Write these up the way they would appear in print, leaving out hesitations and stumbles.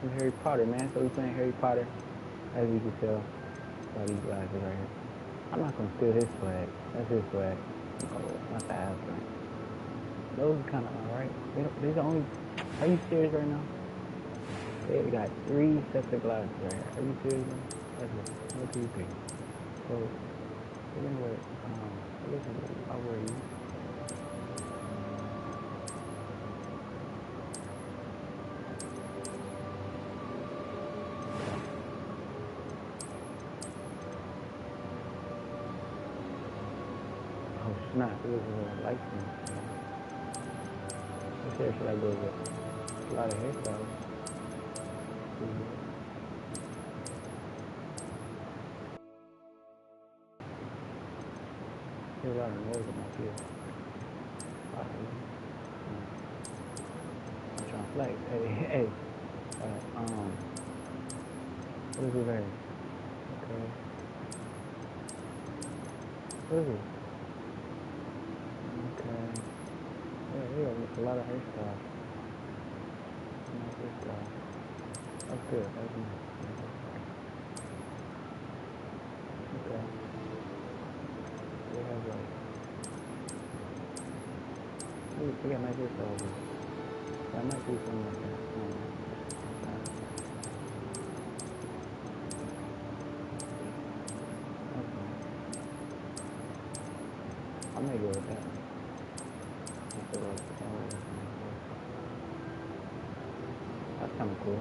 From Harry Potter, man. So we playing Harry Potter, as you can tell by these glasses right here. I'm not gonna steal his swag. That's his swag. No, not the ass one. Those are kind of alright. These are only. Are you serious right now? They got 3 sets of glasses right here. Are you serious? Man? That's it. 1, 2, 3. So we're gonna wear. Listen, I'll wear you. Oh snap! This is a light thing. What hair should I go with? A lot of hairstyles. There's a lot of noise in my field. I'm trying to flex. Hey. What is it there? Okay. What is it? Okay. Yeah, we got a lot of hairstyles. Nice hairstyle. That's good. That's nice. Okay. We have like. We got nice hairstyles. I might do something like that. I may go with that. That's kind of cool.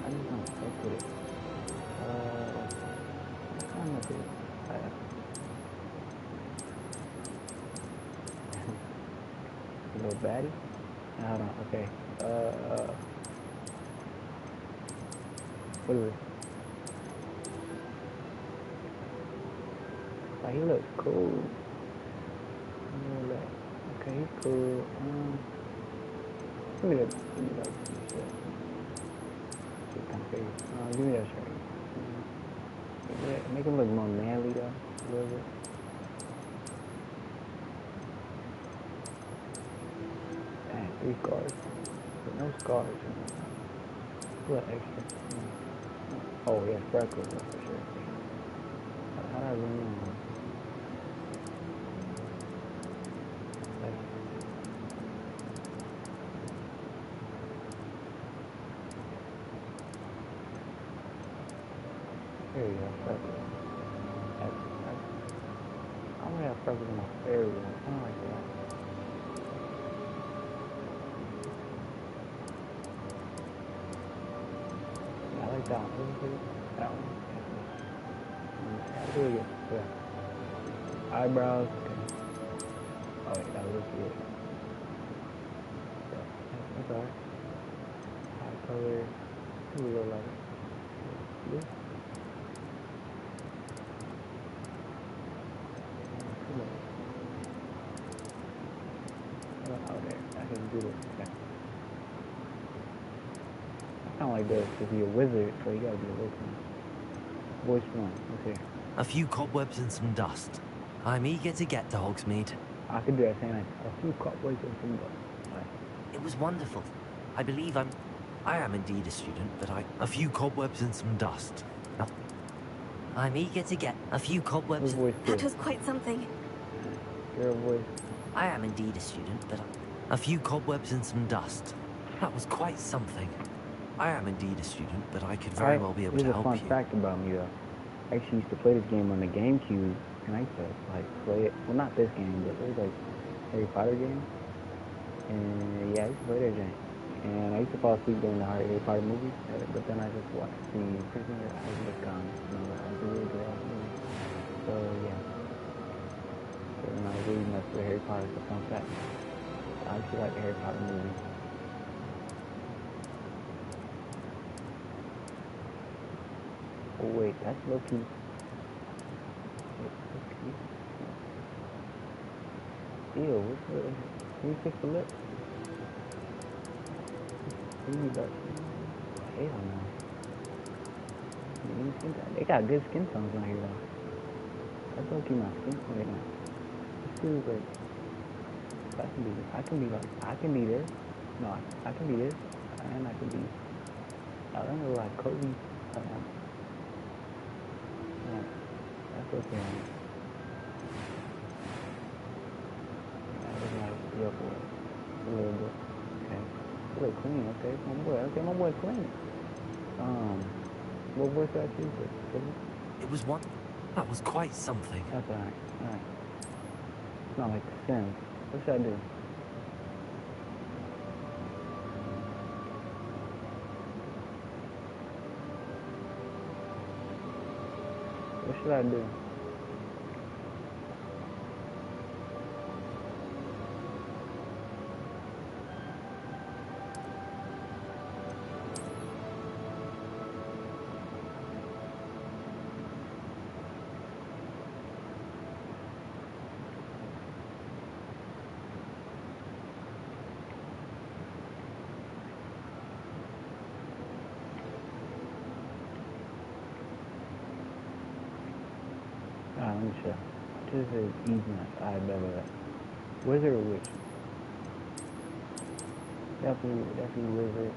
I just don't fuck with it. I kind of do. Little baddie? Hold on, okay. What is it? Oh, he looks cool. Okay, he's cool. Give me that. Shit. Shit, kind of crazy. Give me that shirt. Yeah, make him look more manly though, a little bit. Dang, 3 scars. But no scars. A little extra. Oh yeah, freckles for sure. How do I zoom in? There you go, freckles. I want to have freckles in my area. I don't like that. Yeah, I like that one. That one. That's really good. Yeah. Eyebrows. Okay. Oh wait, that looks good. Yeah, that's alright. Eye color. A little lighter. Blue. Oh, there. I can do this. Okay. I sound like this to be a wizard, so you gotta be a wizard. Voice 1. Okay. A few cobwebs and some dust. I'm eager to get to Hogsmeade. I could do that saying like a few cobwebs and some dust. Right. It was wonderful. I believe I am indeed a student, but a few cobwebs and some dust. I'm eager to get a few cobwebs. That was quite something. Your voice. I am indeed a student, but a few cobwebs and some dust. That was quite something. I am indeed a student, but I could very well be able to help you. Here's a fun fact about me though. I actually used to play this game on the GameCube, and I used to like play it. Well, not this game, but it was like Harry Potter game. And yeah, I used to play that game. And I used to fall asleep during the Harry Potter movie, but then I just watched the Prisoner of Azkaban. I was really good at it. So yeah. So when I was reading up the Harry Potter, it's a fun fact. I actually like the Harry Potter movie. Oh wait, that's Loki. Ew, what's the... Can you fix the lips? You need that. Hell no. skin tone. They got good skin tones on here though. That's okay, my skin tone right now. Let's see like I can be this. No, I can be this. And I can be I don't know like Kobe. That's okay. That was like real boy. A little bit. Okay. You look clean, okay. My boy. Okay, my boy clean. What voice did I choose? It was one that was quite something. That's alright. Alright. It's not like The Sims. What should I do? What should I do? Alright, let me check. This is easy. Alright, better. Wizard or witch? Definitely wizard.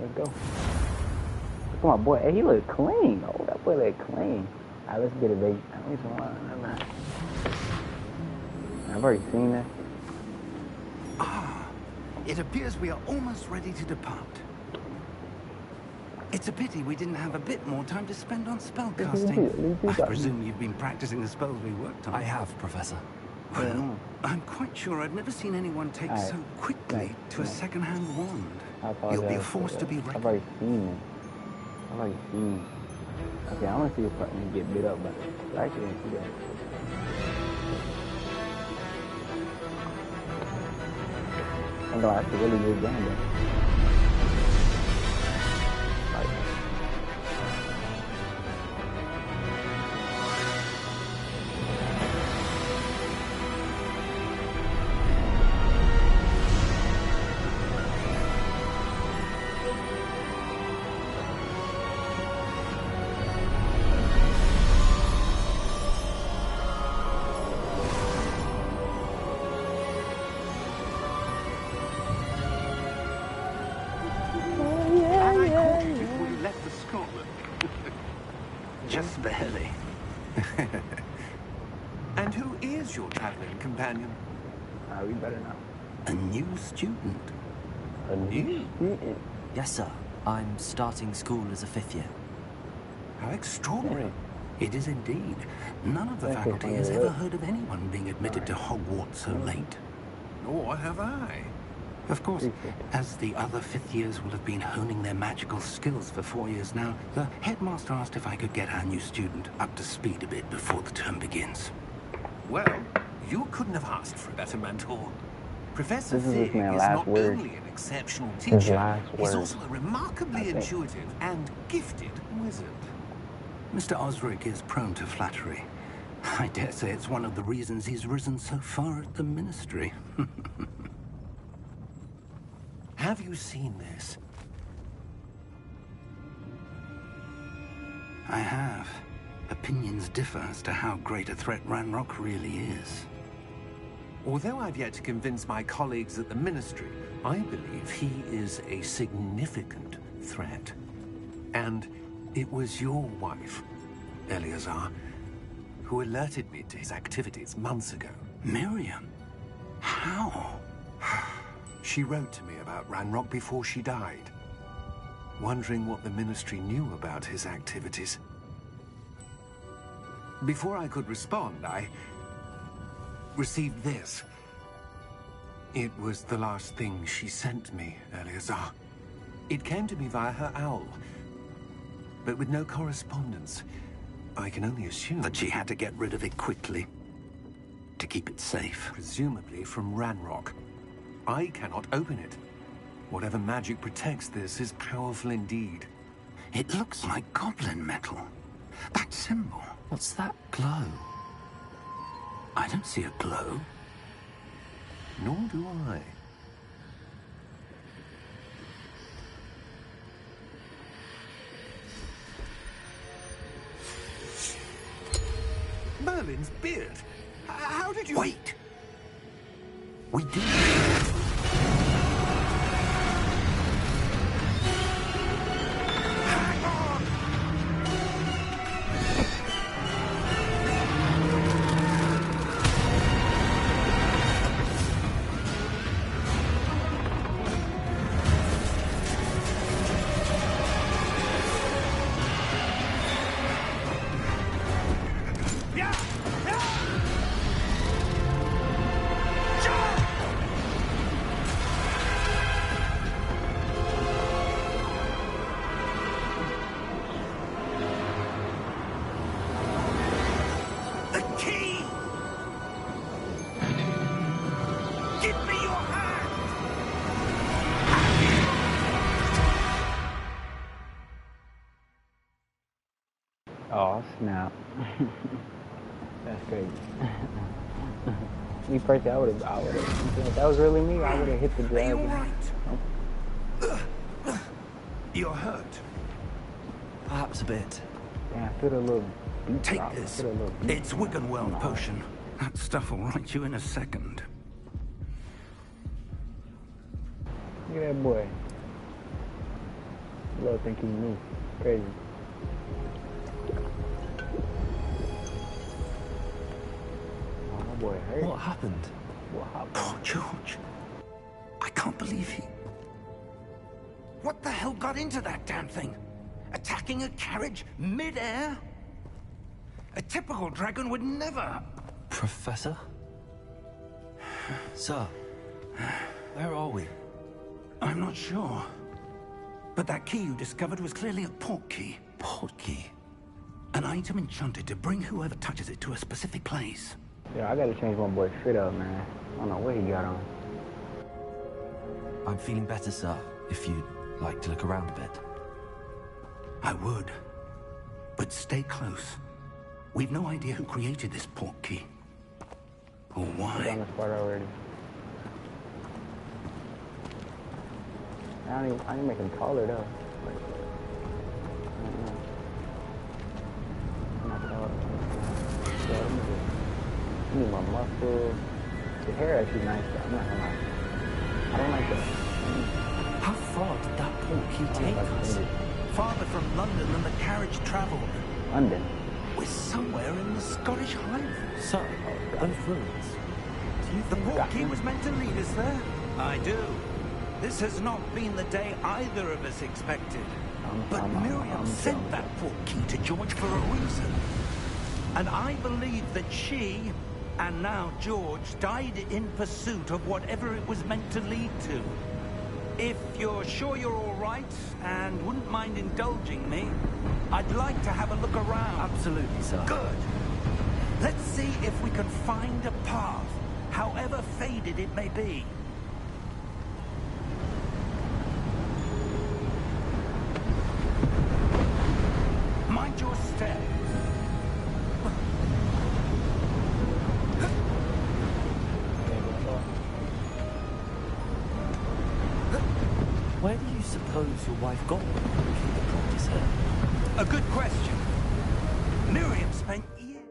Let's go. Look at my boy. Hey, he look clean. Oh, that boy look clean. Alright, let's get it, baby. I've already seen that. Ah, it appears we are almost ready to depart. It's a pity we didn't have a bit more time to spend on spellcasting. I presume you've been practicing the spells we worked on. I have, Professor. Well, I'm quite sure I've never seen anyone take so quickly to a second-hand wand. You'll be forced to be ready. I've already seen it. Okay, I want to see if I can get bit up, but I actually didn't see that. I know that's a really good game, though. Just barely. And who is your traveling companion? We better not. A new student. A new student? Yes, sir. I'm starting school as a 5th year. How extraordinary. It is indeed. None of the faculty has ever heard of anyone being admitted to Hogwarts so late. Nor have I. Of course, as the other 5th years will have been honing their magical skills for 4 years now, the headmaster asked if I could get our new student up to speed a bit before the term begins. Well, you couldn't have asked for a better mentor. Professor Fig is not word. only an exceptional teacher, he's word. also a remarkably intuitive and gifted wizard. Mr. Osric is prone to flattery. I dare say it's one of the reasons he's risen so far at the ministry. Have you seen this? I have. Opinions differ as to how great a threat Ranrock really is. Although I've yet to convince my colleagues at the Ministry, I believe he is a significant threat. And it was your wife, Eleazar, who alerted me to his activities months ago. Miriam? How? She wrote to me about Ranrock before she died, wondering what the Ministry knew about his activities. Before I could respond, I received this. It was the last thing she sent me, Eleazar. It came to me via her owl, but with no correspondence. I can only assume that she had to get rid of it quickly, to keep it safe. Presumably from Ranrock. I cannot open it. Whatever magic protects this is powerful indeed. It looks like goblin metal. That symbol. What's that glow? I don't see a glow. Nor do I. Merlin's beard. How did you... Wait! We did. Hang on! Oh snap! That's crazy. Me personally, I would have. If that was really me, I would have hit the dragon. Are you all right? You're hurt. Perhaps a bit. Yeah, I feel a little beat. Take this. It's Wiggenweld potion. That stuff will right you in a second. Look at that boy. Love think he knew. Crazy. Oh, my boy hurt. What happened? What happened? Poor George. I can't believe he... What the hell got into that damn thing? Attacking a carriage mid-air? A typical dragon would never... Professor? Sir, where are we? I'm not sure. But that key you discovered was clearly a port key. Port key? An item enchanted to bring whoever touches it to a specific place. Yeah, I gotta change my boy's fit up, man. I don't know what he got on. I'm feeling better, sir, if you'd like to look around a bit. I would. But stay close. We've no idea who created this port key. Or He's on why. the spot already. I didn't make him taller though. Like, I don't know. Knock it out. Yeah, I need more muscle. The hair actually nice though. I'm not gonna lie. I don't like that. How far did that port key take us? Farther from London than the carriage travelled. London. We're somewhere in the Scottish Highlands. Sir, those ruins. Do you The think port key was meant to lead us there? I do. This has not been the day either of us expected. But Miriam sent that port key to George for a reason. And I believe that she, and now George, died in pursuit of whatever it was meant to lead to. If you're sure you're all right, and wouldn't mind indulging me, I'd like to have a look around. Absolutely, sir. Good. Let's see if we can find a path, however faded it may be. Mind your step. Where do you suppose your wife got the port key that dropped his hair? A good question. Miriam spent years...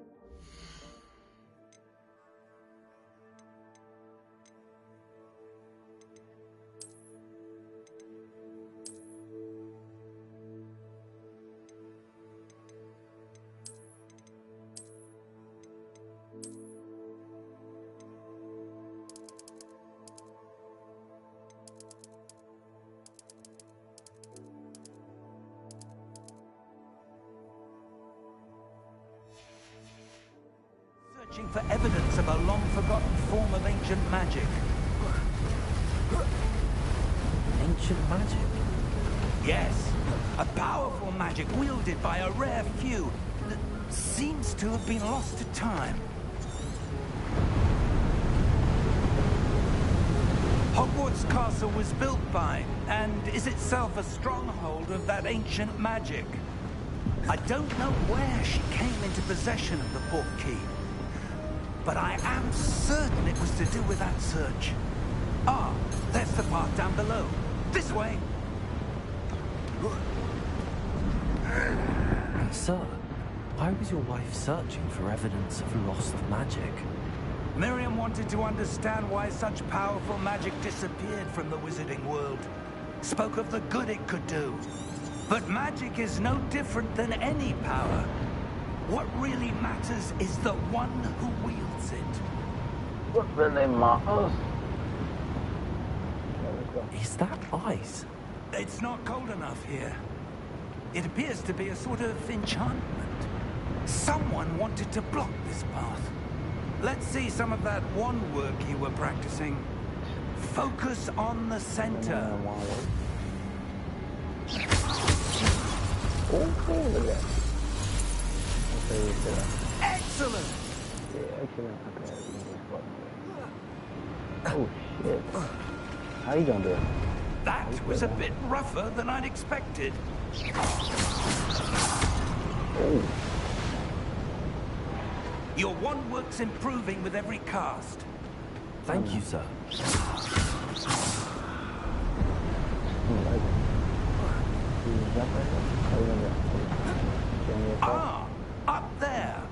searching for evidence of a long-forgotten form of ancient magic. Ancient magic? Yes, a powerful magic wielded by a rare few that seems to have been lost to time. Hogwarts Castle was built by, and is itself a stronghold of that ancient magic. I don't know where she came into possession of the port key, but I am certain it was to do with that search. Ah, there's the path down below. This way. Sir, Why was your wife searching for evidence of lost magic? Miriam wanted to understand why such powerful magic disappeared from the wizarding world. Spoke of the good it could do. But magic is no different than any power. What really matters is the one who wields it. What's the name, Marcos? Is that ice? It's not cold enough here. It appears to be a sort of enchantment. Someone wanted to block this path. Let's see some of that wand work you were practicing. Focus on the center. Excellent! Yeah, excellent. Okay. Oh, shit. How you gonna do it? That was a bit rougher than I'd expected. Oh. Your wand work's improving with every cast. Thank you, sir. Ah, up there.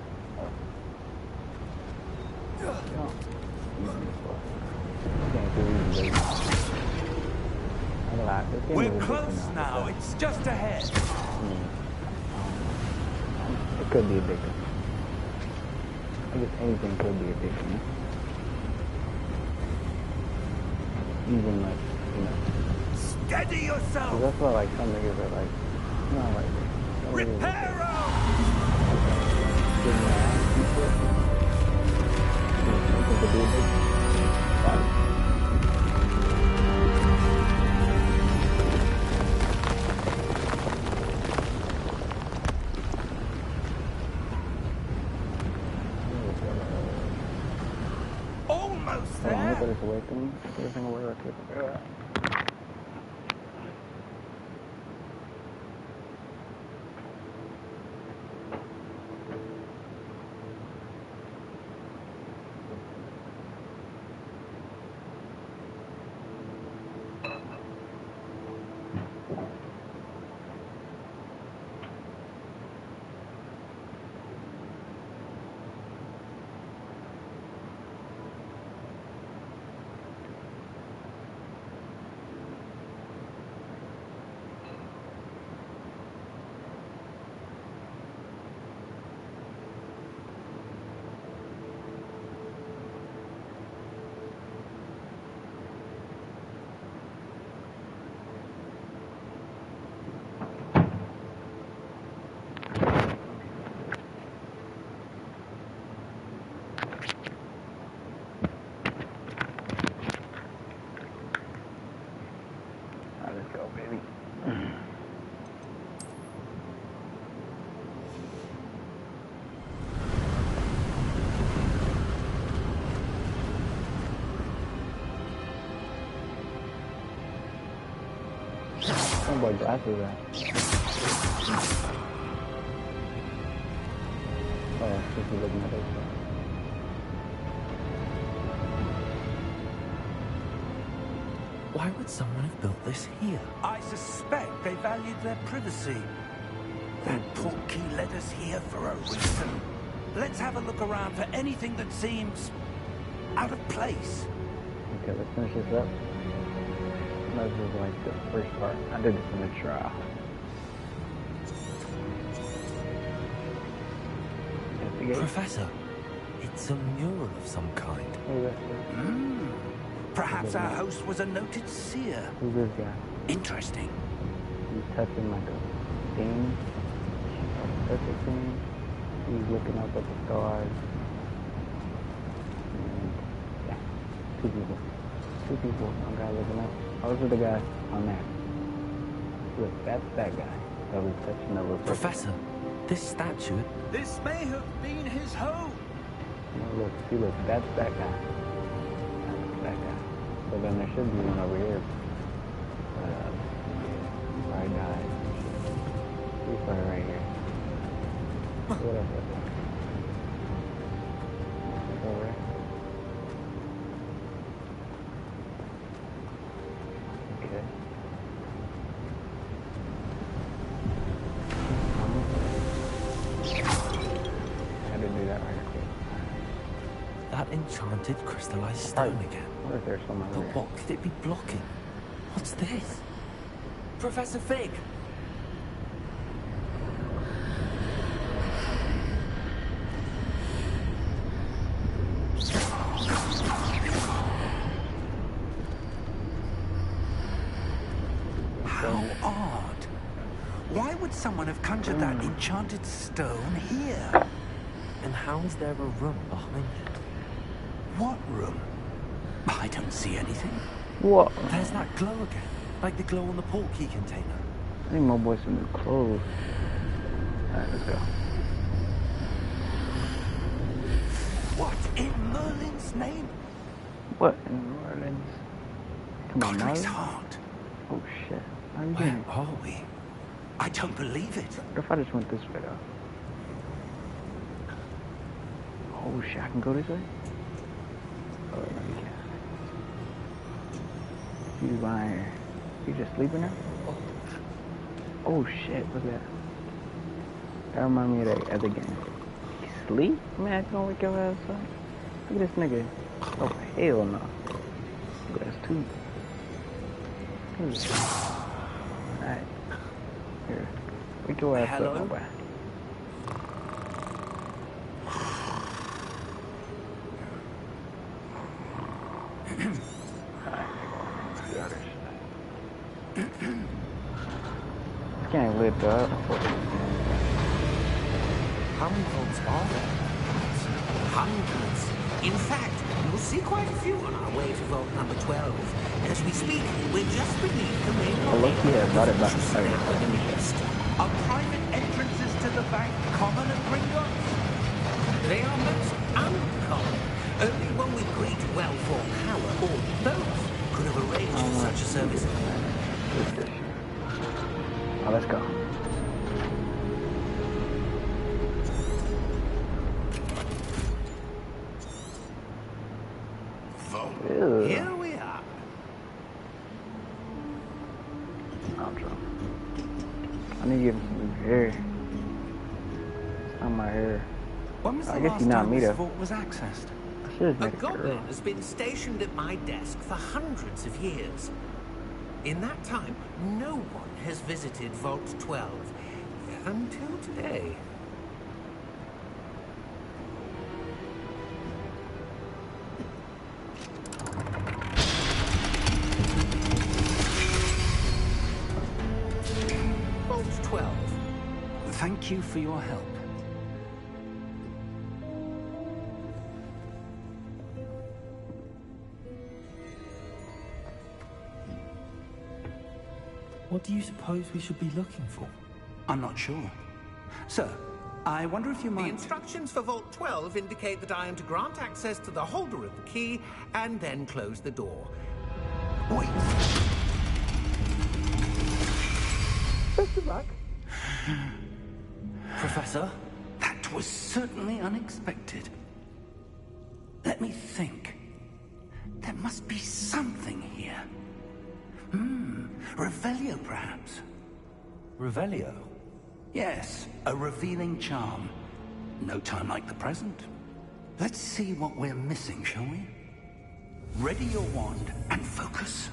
We're close now. It's just ahead. It could be addictive. I guess anything could be addictive. Even like, you know. Steady yourself. That's why like some niggas are like, you know, like. Reparo! Almost there. Hold on, look at this away thing. Everything away right here. What glasses are? Oh, she's looking at it. Why would someone have built this here? I suspect they valued their privacy. That portkey led us here for a reason. Let's have a look around for anything that seems out of place. Okay, let's finish this up. This is like the first part. I did this in a trial. Professor, it's a mural of some kind. Perhaps our host was a noted seer. Who's this guy? Interesting. He's touching like a thing. A perfect thing. He's looking up at the stars. And yeah, two people. One guy looking up. Oh, this is the guy on there. Look, that's that guy that was touching the little... Professor, this statue... This may have been his home. No, look, see, look, that's that guy. That's that guy. So then there should be one over here. Right, guys. He's right here. What else is there? Over there. Okay. enchanted crystallized stone again. What if there's some But over there? what could it be blocking? What's this? Professor Fig! How odd. Why would someone have conjured that enchanted stone here? And how is there a room behind it? What room? I don't see anything. What? There's that glow again. Like the glow on the portkey container. I need my boy some new clothes. Alright, let's go. What in Merlin's name? What in Merlin's? Come on, Godric's Merlin. heart. Oh shit. How you Where doing? are we? I don't believe it. What if I just went this way though? Oh shit, I can go this way? Oh, no, you can't. He's behind here. You just sleeping now? Oh shit, look at that. That reminds me of that other game. He sleep? Man, I don't wake your ass up. Look at this nigga. Oh hell no. Look at that's two. Alright. Here. Wake your ass Hello? up, my boy. Can't lift up. How many vaults are there? Hundreds. In fact, you'll see quite a few on our way to vault number 12. As we speak, we're just beneath the main Oh, look here, brought it back. Step in the east. Are private entrances to the bank common at Gringotts? They are most uncommon. Only one with great wealth or power, or both, could have arranged for such a service. What's this shit? Oh, let's go. Ew. Here we are. I'm drunk. I need to give him some hair. It's not my hair. When was I the guess last he's not time me, this though. vault was accessed? I should have A made a goblin girl. has been stationed at my desk for hundreds of years. In that time, no one has visited Vault 12 until today. Vault 12. Thank you for your help. What do you suppose we should be looking for? I'm not sure. Sir, I wonder if you The might... instructions for Vault 12 indicate that I am to grant access to the holder of the key and then close the door. Wait. Professor? That was certainly unexpected. Let me think. There must be something here. Revelio, perhaps. Revelio? Yes, a revealing charm. No time like the present. Let's see what we're missing, shall we? Ready your wand and focus.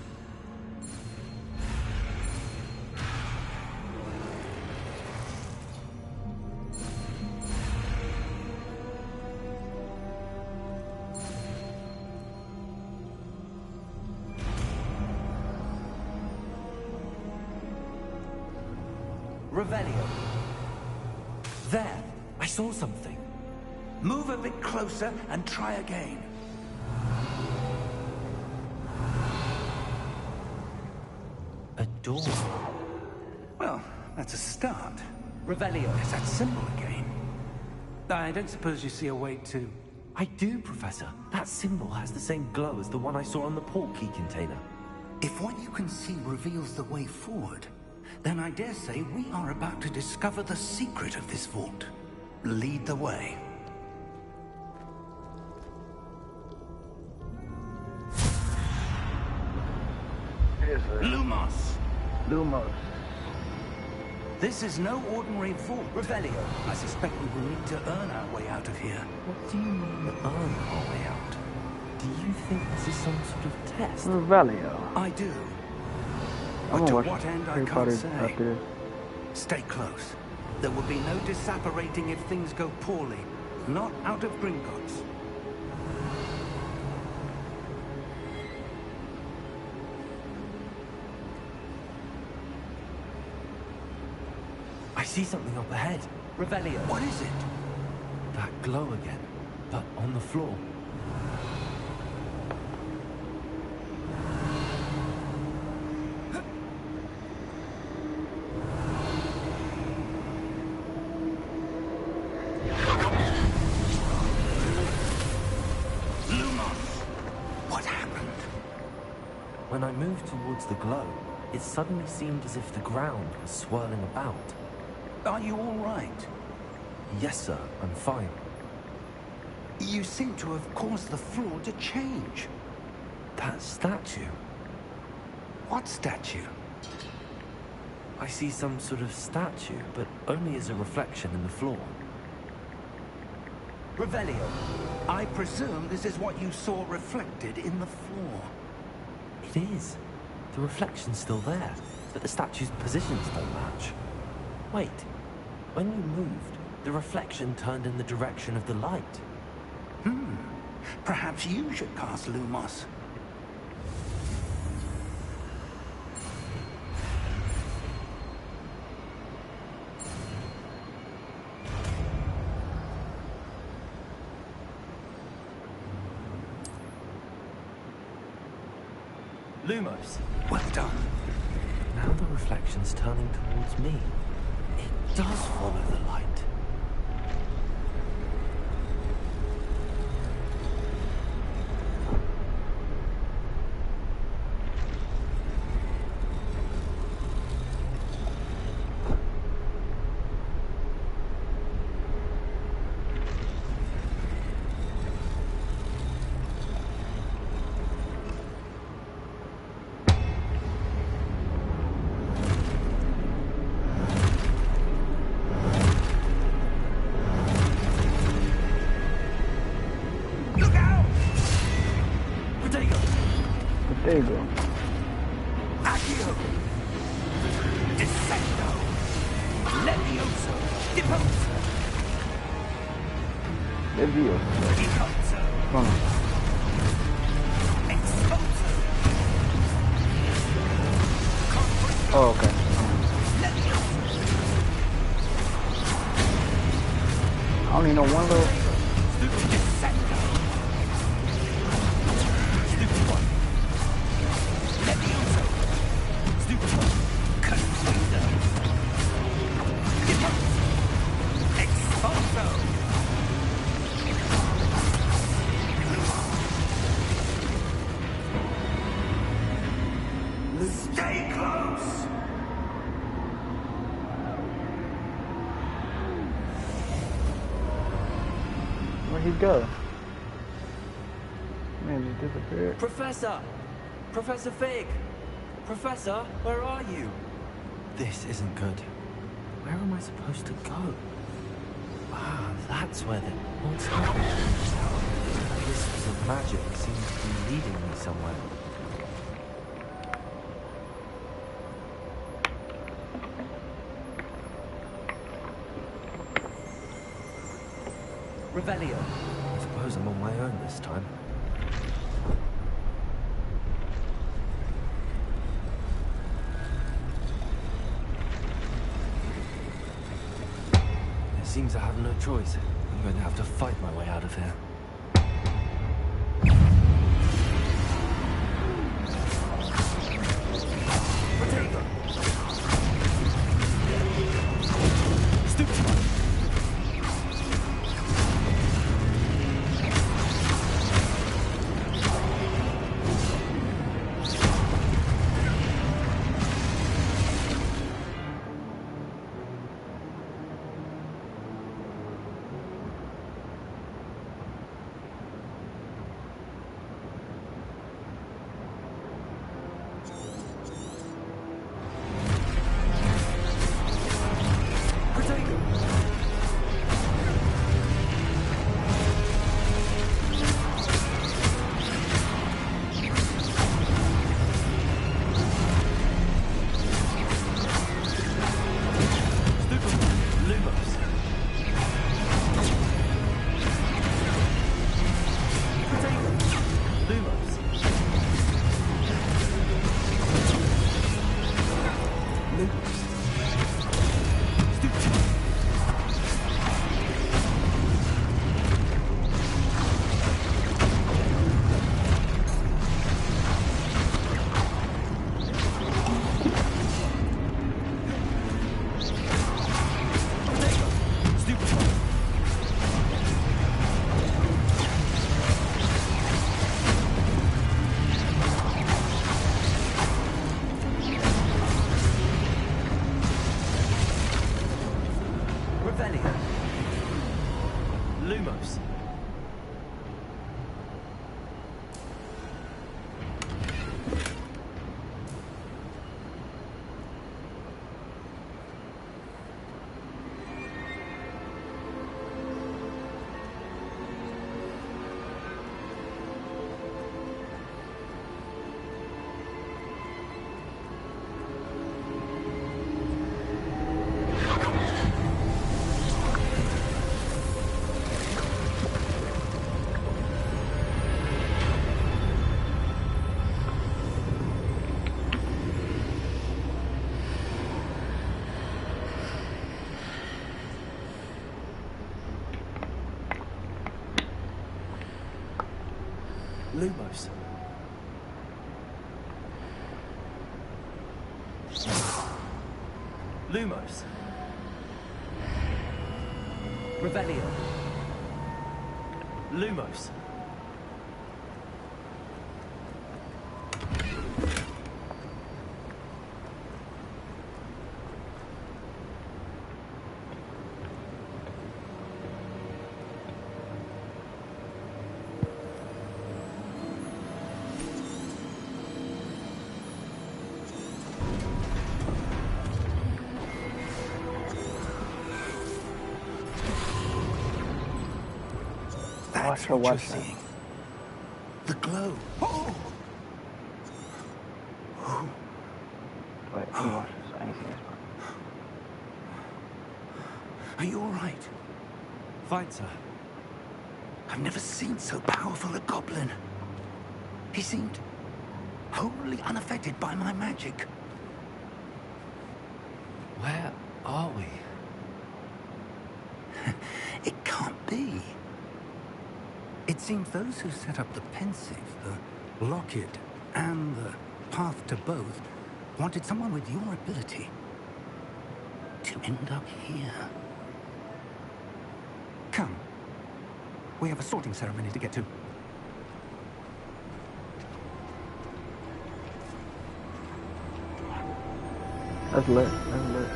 Revelio. There! I saw something. Move a bit closer and try again. A door. Well, that's a start. Revelio. There's that symbol again. I don't suppose you see a way to... I do, Professor. That symbol has the same glow as the one I saw on the portkey container. If what you can see reveals the way forward, then I dare say we are about to discover the secret of this vault. Lead the way. Yes, sir. Lumos! Lumos. This is no ordinary vault. Revelio, I suspect we will need to earn our way out of here. What do you mean, earn our way out? Do you think this is some sort of test? Revelio. I do. I'm But to gonna watch what end, I Harry can't Potter say. after this. Stay close. There will be no disapparating if things go poorly. Not out of Gringotts. I see something up ahead. Revelio. What is it? That glow again, but on the floor. What happened? When I moved towards the glow, it suddenly seemed as if the ground was swirling about. Are you all right? Yes, sir, I'm fine. You seem to have caused the floor to change. That statue. What statue? I see some sort of statue, but only as a reflection in the floor. Revelio, I presume this is what you saw reflected in the floor. It is. The reflection's still there, but the statue's positions don't match. Wait, when you moved, the reflection turned in the direction of the light. Perhaps you should cast Lumos. Lumos. Well done. Now the reflection's turning towards me. It does follow the light. There you go. Accio! Descendo! Levioso! Deposo! Levioso. Deposo! Come on. Exposo! Oh, okay. Levioso! I only know one little. Descendo! Stupid one! Levioso! Stupid one! Confundo! Deposo! Exposo! Stay close! Where'd he go? Man, just disappeared. Professor! Professor Fig! Professor, where are you? This isn't good. Where am I supposed to go? Ah, that's where the monster is. Wisps of magic seem to be leading me somewhere. Revelio. I suppose I'm on my own this time. It seems I have no choice. I'm going to have to fight my way out of here. Potato! Stupid one! Revelio. Lumos. Lumos. Lumos. Revelio. Lumos. That's what you're seeing. The glow. Oh! Wait, let me watch this. I ain't seen this part. Are you all right? Fine, sir. I've never seen so powerful a goblin. He seemed wholly unaffected by my magic. Where are we? It can't be. It seems those who set up the Pensive, the Locked, and the Path to Both wanted someone with your ability to end up here. Come. We have a sorting ceremony to get to. That's lit. That's lit.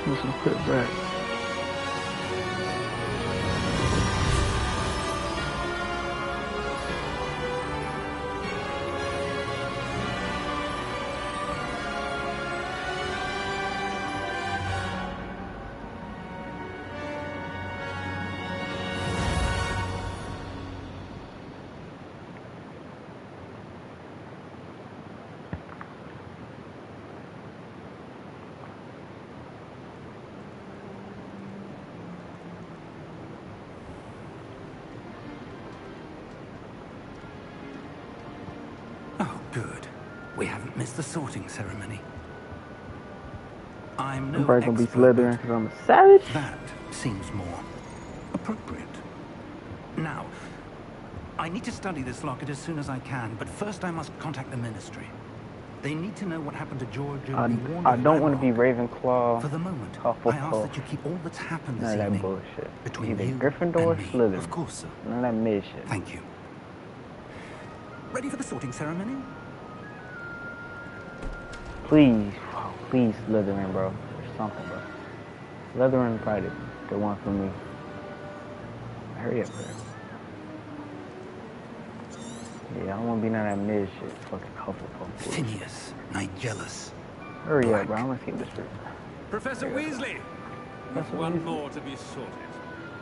This is quick back. Oh, good. We haven't missed the sorting ceremony. I'm no I'm probably gonna be expert, Slytherin because I'm a savage. that seems more appropriate. Now, I need to study this locket as soon as I can, but first I must contact the Ministry. They need to know what happened to George and be warned I of don't want to be Ragnarok. Ravenclaw. For the moment, Hufflepuff. I ask that you keep all that's happened this None of that evening bullshit. between Either you Gryffindor or and me. Slytherin. Of course, sir. None of that mid shit. Thank you. Ready for the sorting ceremony? Please, oh, please, Slytherin, bro. Or something, bro. Slytherin probably the one for me. Hurry up, bro. Yeah, I don't want to be none of that mid shit. Fucking Hufflepuff. bullshit. Phineas, Nigellus. Hurry Black. up, bro. I'm gonna skip this shit. Professor Weasley! Professor One Weasley. more to be sorted.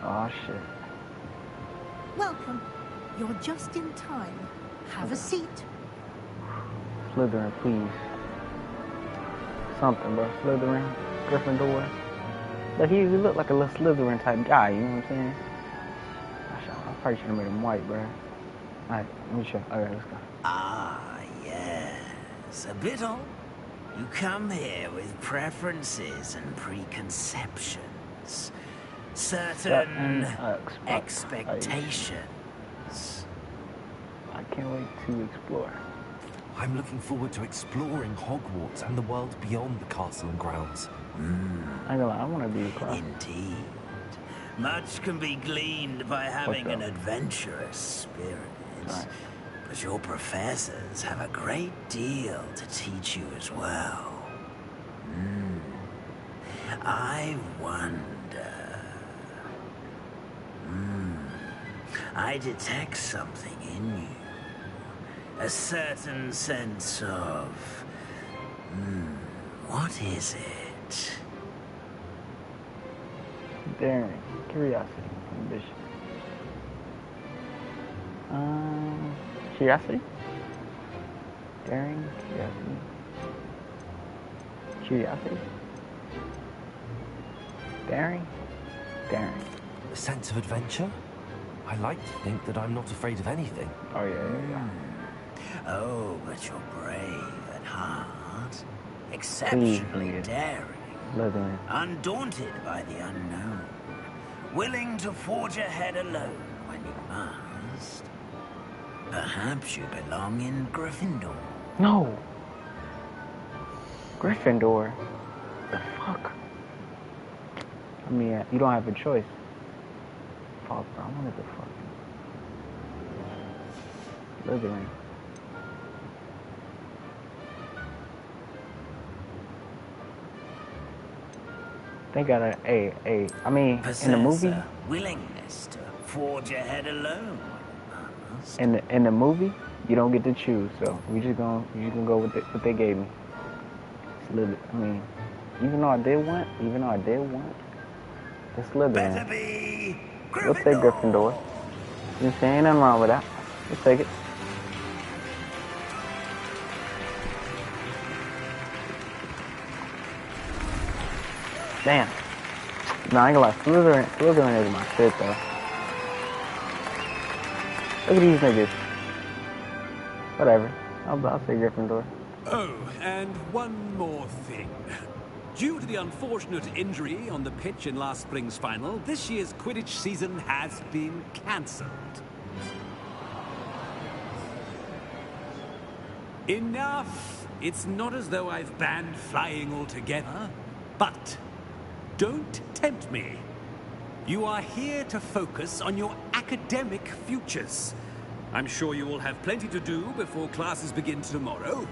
Oh shit. Welcome. You're just in time. Have a seat. Slytherin, please. Something, bro. Slytherin, Gryffindor. But he looked like a little Slytherin type guy, you know what I'm saying? I probably should have made him white, bro. Alright, let me show. Alright, let's go. Ah, yes. A bit old. You come here with preferences and preconceptions. Certain expectations. is. I can't wait to explore. I'm looking forward to exploring Hogwarts and the world beyond the castle and grounds. I want to be a class. Indeed. Much can be gleaned by having an adventurous spirit. Right. But your professors have a great deal to teach you as well. I wonder... I detect something in you. A certain sense of... what is it? Daring, curiosity, ambition. Curiosity? Daring, curiosity. Curiosity? Daring? Daring. A sense of adventure? I like to think that I'm not afraid of anything. Oh, yeah. Oh, but you're brave at heart. Exceptionally daring. Slytherin. Undaunted by the unknown. Willing to forge ahead alone when you must. Perhaps you belong in Gryffindor. No! Gryffindor? The fuck? I mean, you don't have a choice. Fuck, bro. I wanted the fucking Slytherin. They got a, I mean, Possess in the movie, a willingness to forge ahead alone when you must. in the movie, you don't get to choose. So you just gonna go with what they gave me. Slytherin. I mean, even though I did want the Slytherin. Better be Gryffindor. We'll take Gryffindor. You say ain't nothing wrong with that. We'll take it. Damn. No, I ain't gonna lie. Slytherin is my shit, though. Look at these niggas. Whatever. I'll say Gryffindor. Oh, and one more thing. Due to the unfortunate injury on the pitch in last spring's final, this year's Quidditch season has been cancelled. Enough! It's not as though I've banned flying altogether, but don't tempt me. You are here to focus on your academic futures. I'm sure you will have plenty to do before classes begin tomorrow.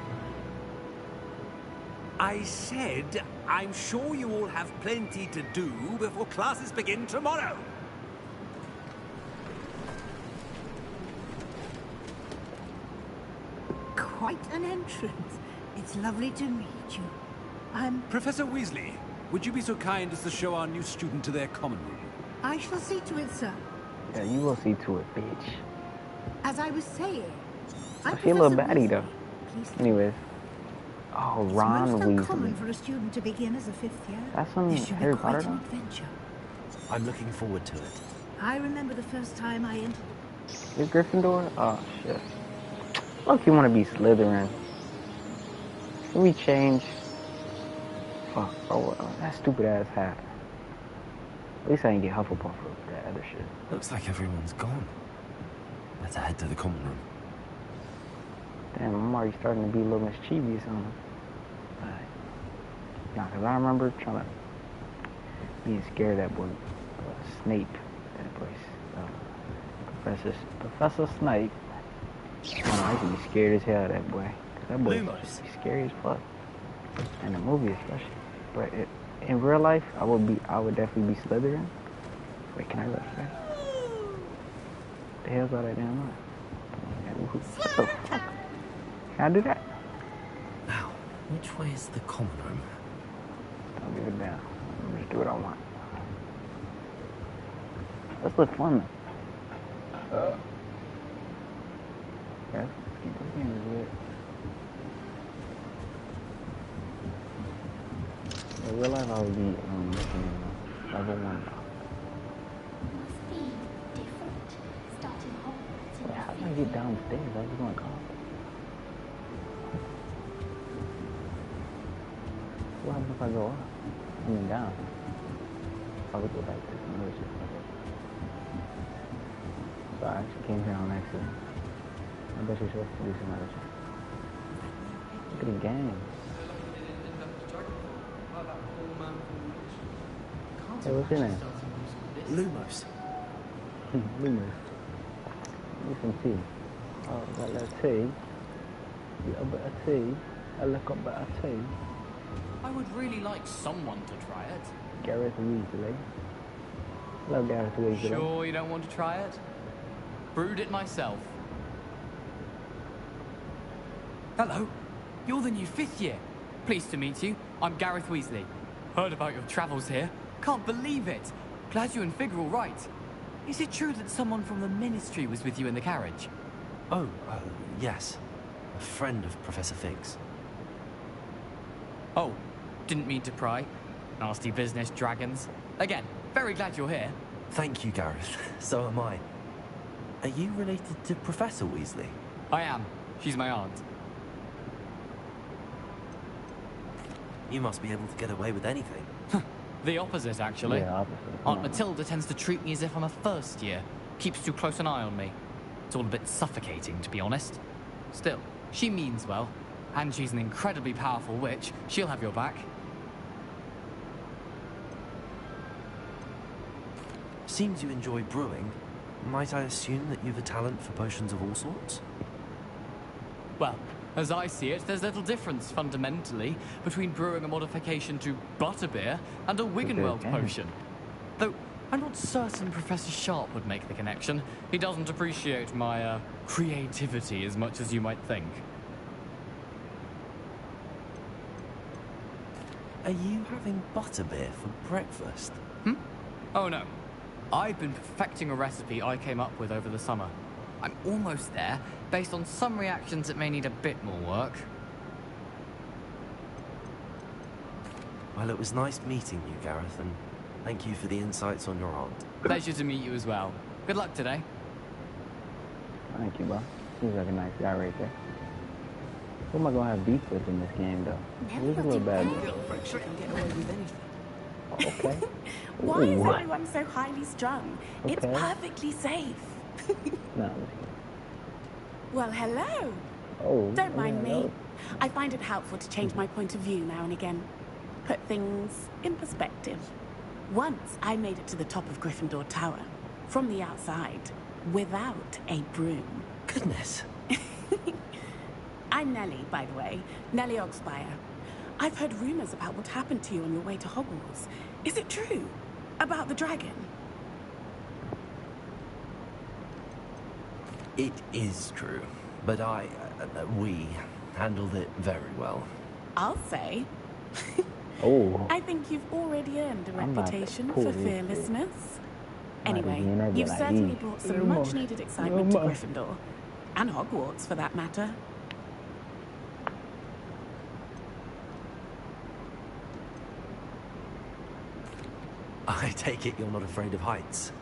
I said, I'm sure you all have plenty to do before classes begin tomorrow. Quite an entrance. It's lovely to meet you. Professor Weasley, would you be so kind as to show our new student to their common room? I shall see to it, sir. Yeah, you will see to it, bitch. As I was saying, I feel a little baddie, though. Please. Anyways. Oh, Ron It's most uncommon Weasley. for a student to begin as a fifth year. That's some This should be Harry quite Potter, an though? adventure. I'm looking forward to it. I remember the first time I entered. Is Gryffindor? Oh, shit. Look, you want to be Slytherin. Can we change? Fuck, oh, that stupid ass hat. At least I didn't get Hufflepuff with that other shit. Looks like everyone's gone. Let's head to the common room. Damn, I'm already starting to be a little mischievous on him. Nah, cause I remember trying to being scared of that boy, Snape, that place, Professor Snape. I used to be scared as hell of that boy. That boy was scary as fuck. In the movie especially. But in real life, I would definitely be Slytherin. Wait, can I go upstairs? The hell's all that damn noise? What the fuck? Can I do that? Now, which way is the common room? Don't give it down. I'll just do what I want. Let's look fun though. Yeah, this game is weird. In real life, I would be looking at level 1 now. Must be different. Starting Hogwarts. Wait, how do I get downstairs? I was going up. What happens if I go up? I mean down. I would go back to another shit. Sorry, she came here on accident. I bet she's supposed to do some other shit. Look at the game. Hey, what's your name? Lumos. Lumos. Need some tea. Oh, got a little tea. Yeah, a bit of tea. A little bit of tea. I would really like someone to try it. Gareth Weasley. Hello, Gareth Weasley. Sure you don't want to try it? Brewed it myself. Hello. You're the new 5th year. Pleased to meet you. I'm Gareth Weasley. Heard about your travels here. Can't believe it. Glad you and Fig are all right. Is it true that someone from the Ministry was with you in the carriage? Oh, yes. A friend of Professor Fig's. Oh, didn't mean to pry. Nasty business, dragons. Again, very glad you're here. Thank you, Gareth. So am I. Are you related to Professor Weasley? I am. She's my aunt. You must be able to get away with anything. The opposite, actually. Yeah, opposite. Aunt Matilda tends to treat me as if I'm a first year. Keeps too close an eye on me. It's all a bit suffocating, to be honest. Still, she means well. And she's an incredibly powerful witch. She'll have your back. Seems you enjoy brewing. Might I assume that you've a talent for potions of all sorts? Well, as I see it, there's little difference, fundamentally, between brewing a modification to butterbeer and a Wiggenweld potion. Though, I'm not certain Professor Sharp would make the connection. He doesn't appreciate my, creativity as much as you might think. Are you having butterbeer for breakfast? Oh no. I've been perfecting a recipe I came up with over the summer. I'm almost there, based on some reactions that may need a bit more work. Well, it was nice meeting you, Gareth, and thank you for the insights on your aunt. Pleasure to meet you as well. Good luck today. Thank you, bro. Seems like a nice guy right there. Who am I gonna have beef with in this game, though? Who's a little bad? Okay. Why is everyone so highly strung? Okay. It's perfectly safe. No. Well, hello. Oh. Don't mind hello. me. I find it helpful to change my point of view now and again. Put things in perspective. Once I made it to the top of Gryffindor Tower, from the outside, without a broom. Goodness. I'm Nellie, by the way. Nellie Ogspire. I've heard rumors about what happened to you on your way to Hogwarts. Is it true? About the dragon? It is true, but we handled it very well. I'll say. Oh. I think you've already earned a reputation for fearlessness. Anyway, Like, you've certainly "Hey, brought some you're much-needed excitement to Gryffindor. And Hogwarts, for that matter. I take it you're not afraid of heights.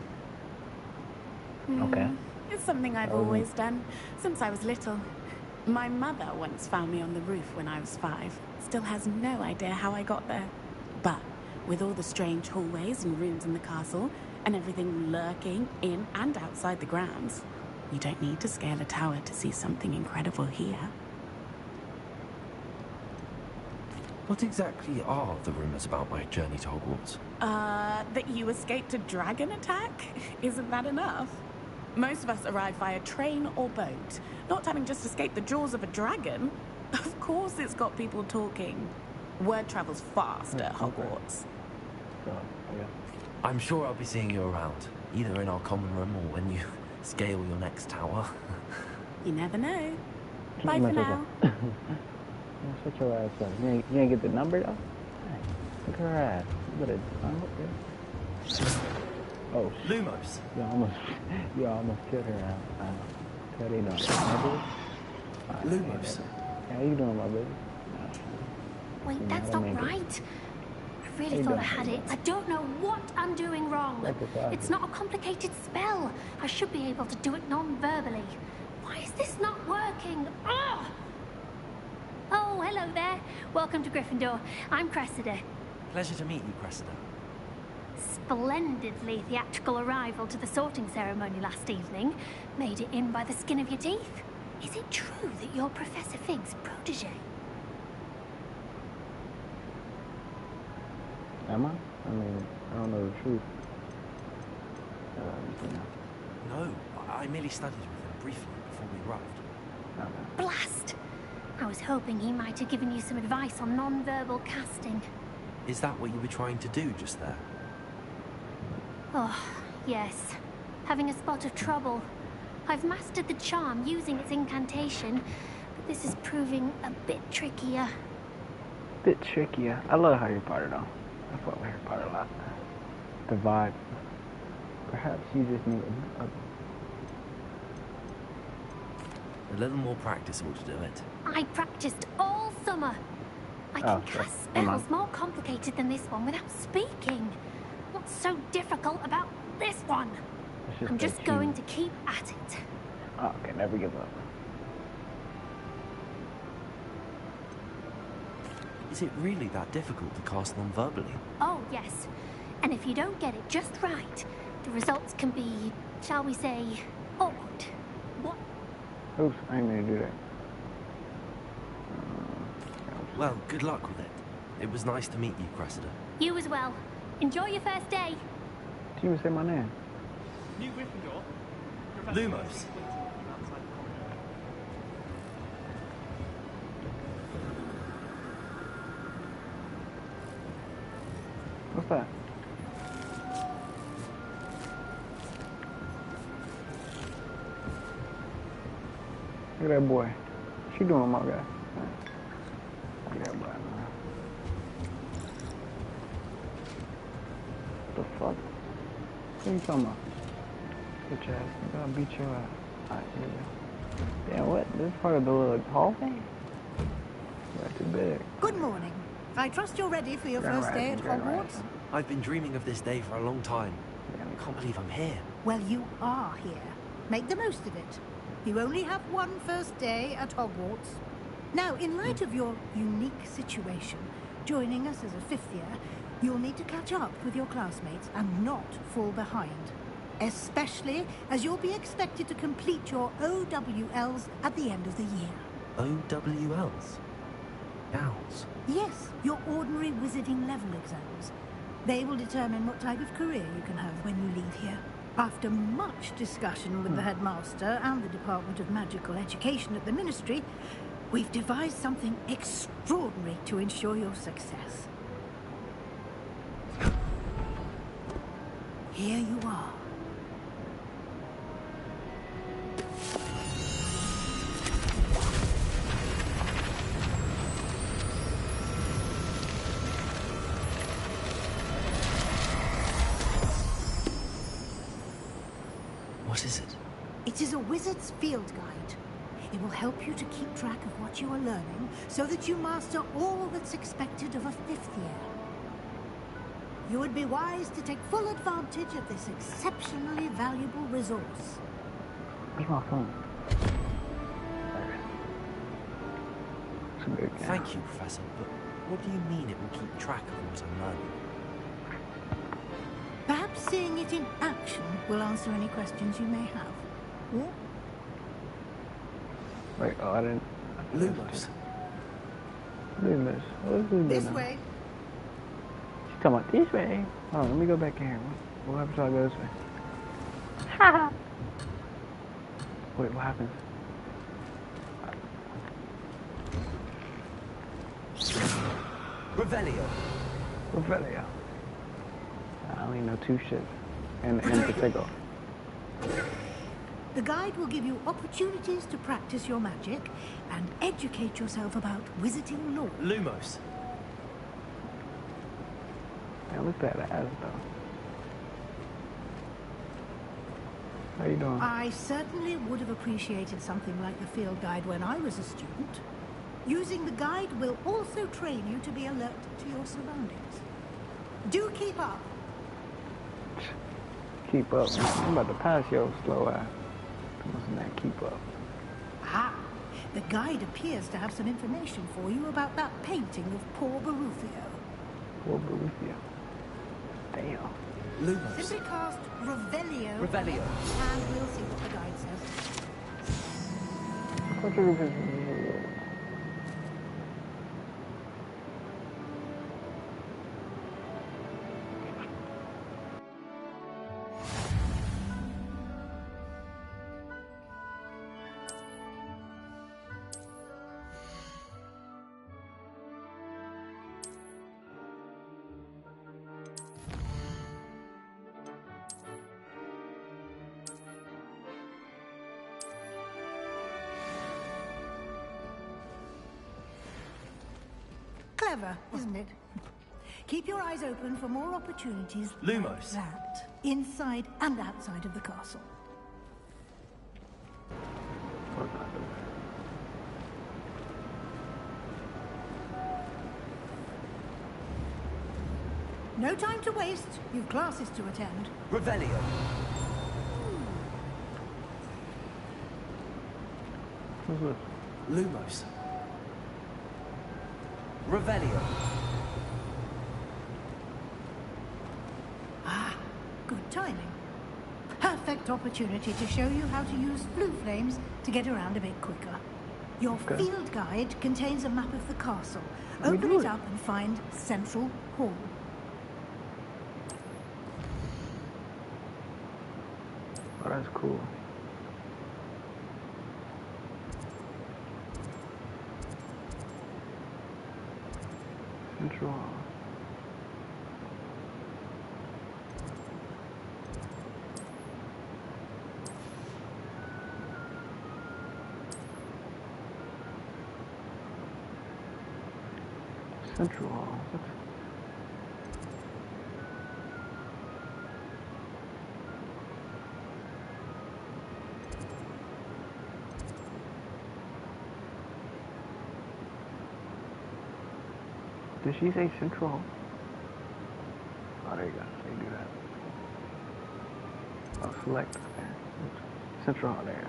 Okay. It's something I've always done, since I was little. My mother once found me on the roof when I was 5. Still has no idea how I got there. But with all the strange hallways and rooms in the castle, and everything lurking in and outside the grounds, you don't need to scale a tower to see something incredible here. What exactly are the rumors about my journey to Hogwarts? That you escaped a dragon attack? Isn't that enough? Most of us arrive via train or boat, not having just escaped the jaws of a dragon. Of course it's got people talking. Word travels fast at Hogwarts. I'm sure I'll be seeing you around, either in our common room or when you scale your next tower. You never know. Bye for now. Shut your ass up. You ain't get the number, though? Look at her ass. You better... Oh, Lumos. You almost killed her ass. Tell you no. Lumos. How you doing, my baby? Wait, that's not right. I really thought I had it. I don't know what I'm doing wrong. It's not a complicated spell. I should be able to do it non-verbally. Why is this not working? Ugh! Oh, hello there. Welcome to Gryffindor. I'm Cressida. Pleasure to meet you, Cressida. Splendidly theatrical arrival to the sorting ceremony last evening. Made it in by the skin of your teeth. Is it true that you're Professor Fig's protege? Am I? I mean, I don't know the truth. No, I merely studied with him briefly before we arrived. Okay. Blast! I was hoping he might have given you some advice on non-verbal casting. Is that what you were trying to do just there? Oh, yes. Having a spot of trouble. I've mastered the charm using its incantation, but this is proving a bit trickier. Bit trickier. I love Harry Potter though. I fuck with Harry Potter a lot. The vibe. Perhaps you just need A little more practice ought to do it. I practiced all summer. I can cast spells more complicated than this one without speaking. What's so difficult about this one? I'm just going to keep at it. Oh, okay, never give up. Is it really that difficult to cast non-verbally? Oh, yes. And if you don't get it just right, the results can be, shall we say, awkward. What? Oops, I ain't gonna do that. Well, good luck with it. It was nice to meet you, Cressida. You as well. Enjoy your first day. Did you even say my name? New Gryffindor. Lumos. What's that? Look at that boy. What you doing, my guy? Look at that boy, man. What the fuck? What are you talking about? Bitch ass. I'm gonna beat your ass. Alright, here we go. Damn, what? This is part of the little hallway? That's too big. Good morning. I trust you're ready for your first day at Hogwarts. I've been dreaming of this day for a long time. I can't believe I'm here. Well, you are here. Make the most of it. You only have one first day at Hogwarts. Now, in light of your unique situation, joining us as a fifth year, you'll need to catch up with your classmates and not fall behind. Especially as you'll be expected to complete your OWLs at the end of the year. OWLs? Owls? Yes, your ordinary wizarding level exams. They will determine what type of career you can have when you leave here. After much discussion with the headmaster and the Department of Magical Education at the Ministry, we've devised something extraordinary to ensure your success. Here you are. What is it? It is a wizard's field guide. It will help you to keep track of what you are learning so that you master all that's expected of a fifth year. You would be wise to take full advantage of this exceptionally valuable resource. Where's my phone? Thank you, Professor, but what do you mean it will keep track of what I'm learning? Perhaps seeing it in action will answer any questions you may have. Or Wait, oh, I didn't. Lumos. Lumos. What's this? this way. She's talking about this way. Oh, let me go back in here. What happens if I go this way? Wait, what happens? Revelio. Revelio. I only know two shits. And Protego. The guide will give you opportunities to practice your magic and educate yourself about wizarding lore. Lumos. Man, look at that ass though. How you doing? I certainly would have appreciated something like the field guide when I was a student. Using the guide will also train you to be alert to your surroundings. Do keep up. Keep up. I'm about to pass your slow ass. Mustn't that keep up? Ah, the guide appears to have some information for you about that painting of poor Barufio. Poor Barufio. Damn. Lumos. Simply cast Revelio. Revelio. And we'll see what the guide says. Clever, isn't it? Keep your eyes open for more opportunities Lumos. like that, inside and outside of the castle. No time to waste. You've classes to attend. Revelio. Lumos. Revelio. Ah, good timing. Perfect opportunity to show you how to use blue flames to get around a bit quicker. Your field guide contains a map of the castle. Open it up and find Central Hall. Oh, that's cool. Central Hall. Central Hall. Did she say Central Hall? Oh, there you go. So you do that. Oh, select. Okay. Central Hall there.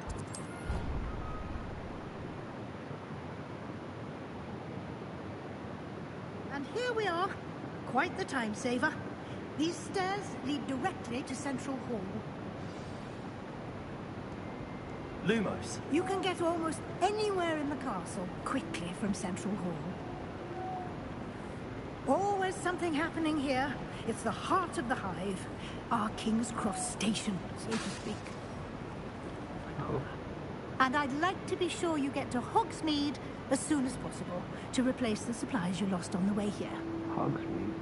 And here we are. Quite the time saver. These stairs lead directly to Central Hall. Lumos. You can get almost anywhere in the castle quickly from Central Hall. Always something happening here. It's the heart of the hive. Our King's Cross station, so to speak. Oh. And I'd like to be sure you get to Hogsmeade as soon as possible to replace the supplies you lost on the way here. Hogsmeade.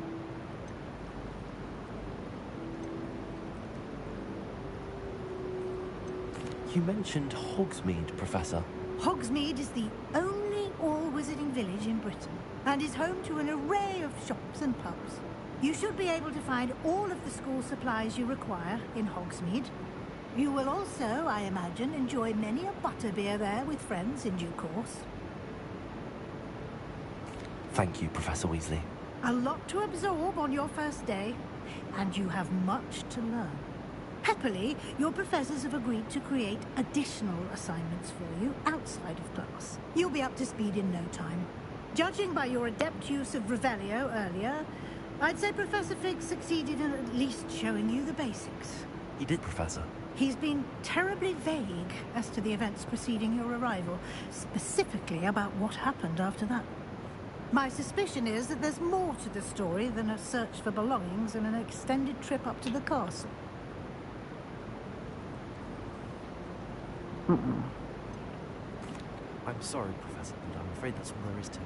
You mentioned Hogsmeade, Professor. Hogsmeade is the only all-wizarding village in Britain and is home to an array of shops and pubs. You should be able to find all of the school supplies you require in Hogsmeade. You will also, I imagine, enjoy many a butterbeer there with friends in due course. Thank you, Professor Weasley. A lot to absorb on your first day, and you have much to learn. Happily, your professors have agreed to create additional assignments for you outside of class. You'll be up to speed in no time. Judging by your adept use of Revelio earlier, I'd say Professor Fig succeeded in at least showing you the basics. He did, Professor. He's been terribly vague as to the events preceding your arrival, specifically about what happened after that. My suspicion is that there's more to the story than a search for belongings and an extended trip up to the castle. I'm sorry, Professor, but I'm afraid that's all there is to it.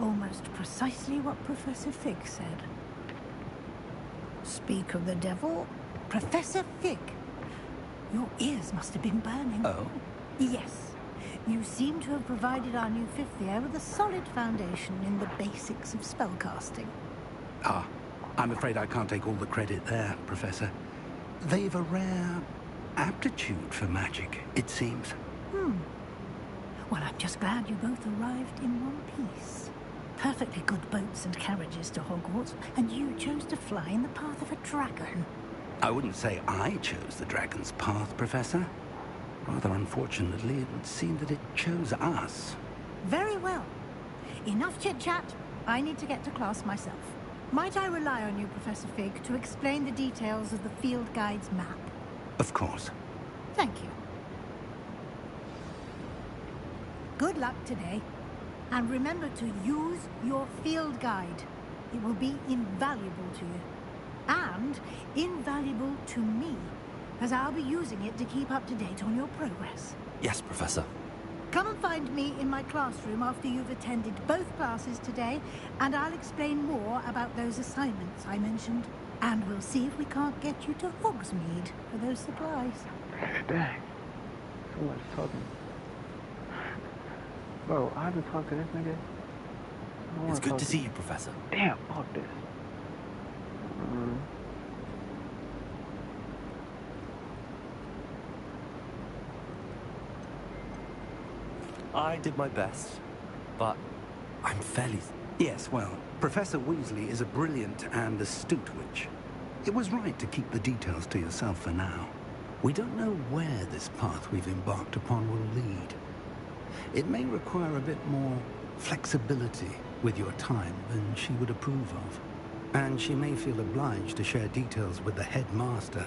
Almost precisely what Professor Fig said. Speak of the devil, Professor Fig. Your ears must have been burning. Oh? Yes. You seem to have provided our new fifth year with a solid foundation in the basics of spellcasting. Ah, I'm afraid I can't take all the credit there, Professor. They've a rare aptitude for magic, it seems. Well, I'm just glad you both arrived in one piece. Perfectly good boats and carriages to Hogwarts, and you chose to fly in the path of a dragon. I wouldn't say I chose the dragon's path, Professor. Rather unfortunately, it would seem that it chose us. Very well. Enough chit-chat. I need to get to class myself. Might I rely on you, Professor Fig, to explain the details of the field guide's map? Of course. Thank you. Good luck today. And remember to use your field guide. It will be invaluable to you. And invaluable to me, as I'll be using it to keep up to date on your progress. Yes, Professor. Come and find me in my classroom after you've attended both classes today, and I'll explain more about those assignments I mentioned. And we'll see if we can't get you to Hogsmeade for those supplies. Dang. So much talking. Bro, I have to talk to this nigga. It's good to see you, Professor. Damn, fuck this. I did my best, but I'm fairly... Yes, well, Professor Weasley is a brilliant and astute witch. It was right to keep the details to yourself for now. We don't know where this path we've embarked upon will lead. It may require a bit more flexibility with your time than she would approve of. And she may feel obliged to share details with the headmaster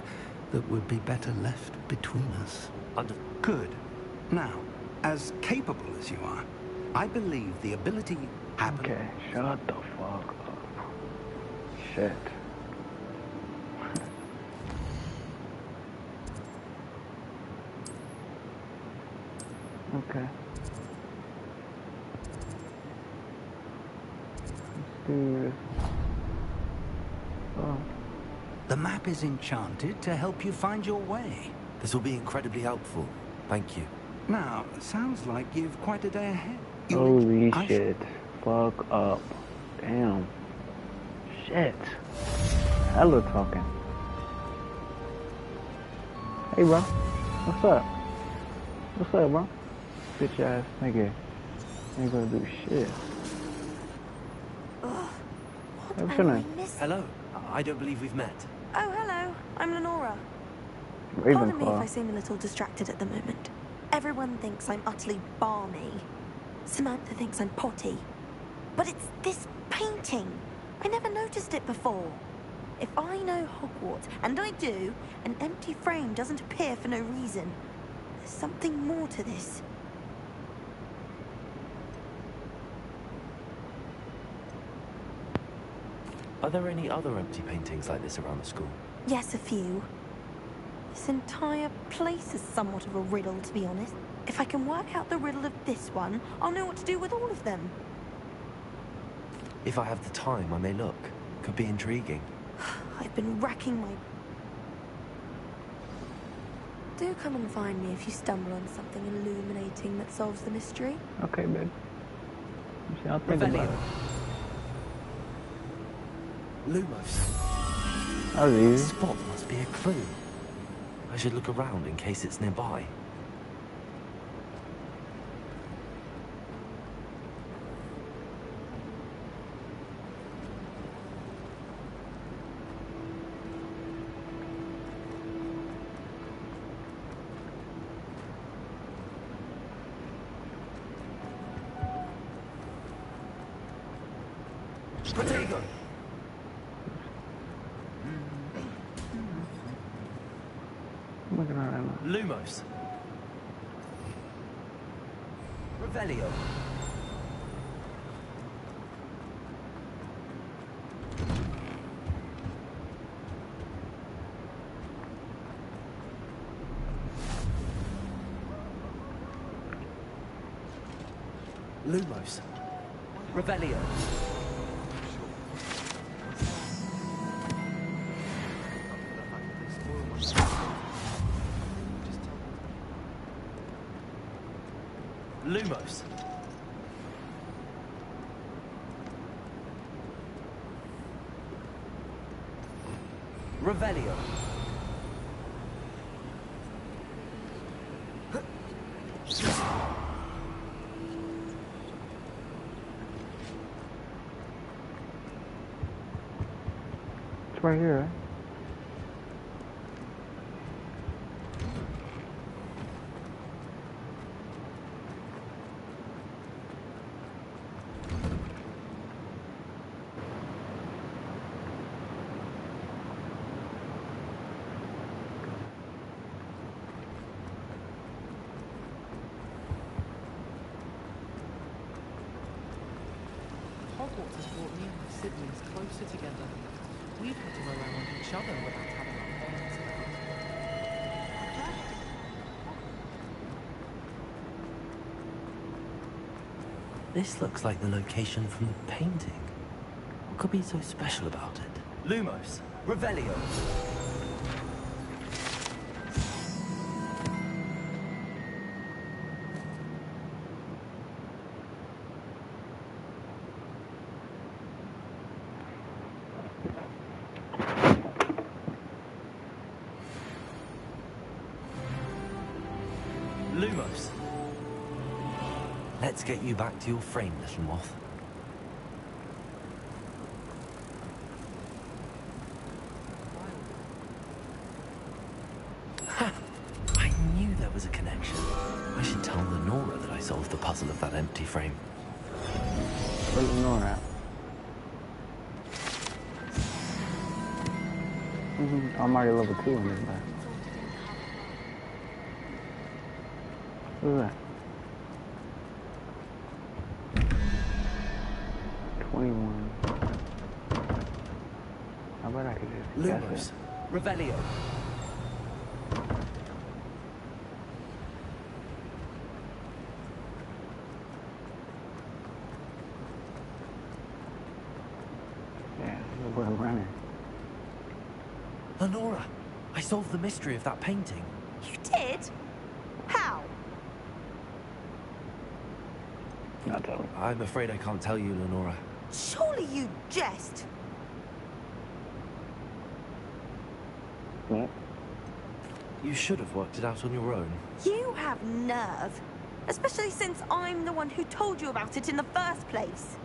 that would be better left between us. Good. Now, as capable as you are, I believe the ability happens. Okay, shut the fuck up. Shit. Okay. Let's do this. Oh. The map is enchanted to help you find your way. This will be incredibly helpful. Thank you. Now, sounds like you've quite a day ahead. Holy shit. Fuck up. Damn. Shit. Hella talking. Hey, bro. What's up? What's up, bro? Bitch ass nigga. Ain't gonna do shit. Hey, what's your name? Hello. I don't believe we've met. Oh, hello. I'm Lenora. Ravenclaw. Pardon me if I seem a little distracted at the moment. Everyone thinks I'm utterly balmy. Samantha thinks I'm potty. But it's this painting. I never noticed it before. If I know Hogwarts, and I do, an empty frame doesn't appear for no reason. There's something more to this. Are there any other empty paintings like this around the school? Yes, a few. This entire place is somewhat of a riddle, to be honest. If I can work out the riddle of this one, I'll know what to do with all of them. If I have the time, I may look. Could be intriguing. I've been racking my... Do come and find me if you stumble on something illuminating that solves the mystery. Okay, babe. I'll think about it. Lumos. That was easy. This spot must be a clue. I should look around in case it's nearby. Protego! I'm looking at it now. Lumos. Revelio. Lumos. Revelio. Lumos. Revelio. It's right here, right? Hogwarts has brought me and my siblings closer together. We've had to rely on each other without having our parents around. This looks like the location from the painting. What could be so special about it? Lumos, Revelio. Lumos. Let's get you back to your frame, little moth. Ha! I knew there was a connection. I should tell Lenora that I solved the puzzle of that empty frame. Where's Lenora? I'm already level 2 on this guy. Who's that? 21. How about I could just guess Lumos, it? Revelio. Yeah, this is where I'm running. Lenora, I solved the mystery of that painting. You did? How? Not tell me. I'm afraid I can't tell you, Lenora. Surely you jest. What? You should have worked it out on your own. You have nerve. Especially since I'm the one who told you about it in the first place.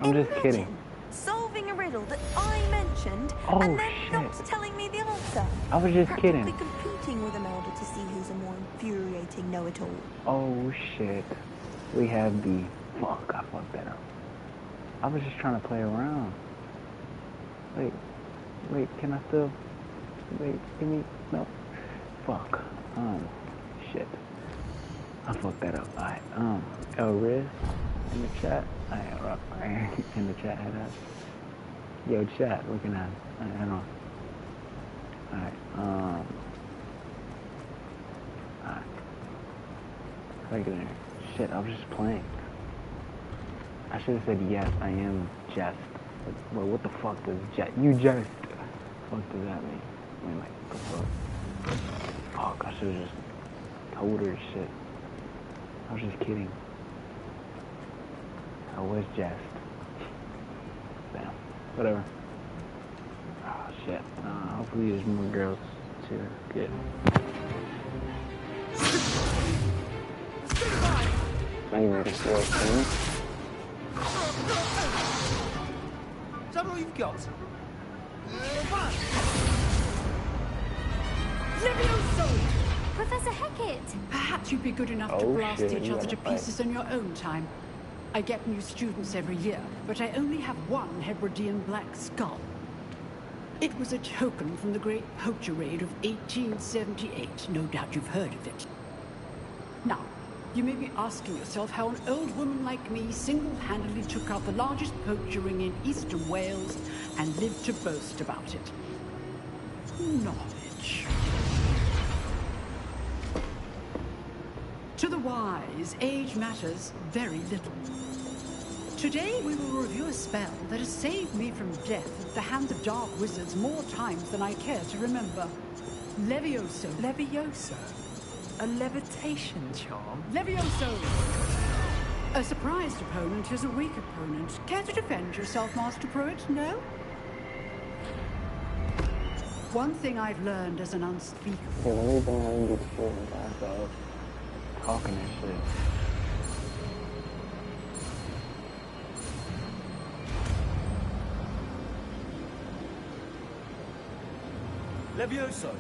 I'm just kidding. Solving a riddle that I mentioned Oh, and then shit. not telling me the answer. I was just kidding. Practically competing with Imelda to see who's a more infuriating know-it-all. Oh shit. We have the... Fuck, I fucked that up. I was just trying to play around. Wait, can I still... Wait, give me... No. Fuck. Shit. I fucked that up. Alright, Riz in the chat. Alright, in the chat, head up. Yo, chat, looking at it. Alright, head on. Alright, alright. Regular. Shit, I was just playing. I should have said yes, I am jest. Well, what the fuck does jest? You jest. What does that mean? I mean, like, what the fuck? Fuck, I should have just told her shit. I was just kidding. I was jest. Damn. Whatever. Oh, shit. Hopefully there's more girls to get. I need to make a sword for me. Is that all you've got? Professor Hecat! Perhaps you'd be good enough to blast each other to pieces in your own time. I get new students every year, but I only have one Hebridean black skull. It was a token from the Great Poacher Raid of 1878. No doubt you've heard of it. Now, you may be asking yourself how an old woman like me single-handedly took out the largest poacher ring in eastern Wales and lived to boast about it. Knowledge. To the wise, age matters very little. Today we will review a spell that has saved me from death at the hands of dark wizards more times than I care to remember. Levioso. Levioso? A levitation charm? Levioso! A surprised opponent is a weak opponent. Care to defend yourself, Master Pruitt? No? One thing I've learned as an unspeakable... Yeah, the only thing I didn't get to feel was I was talking and shit. Levioso!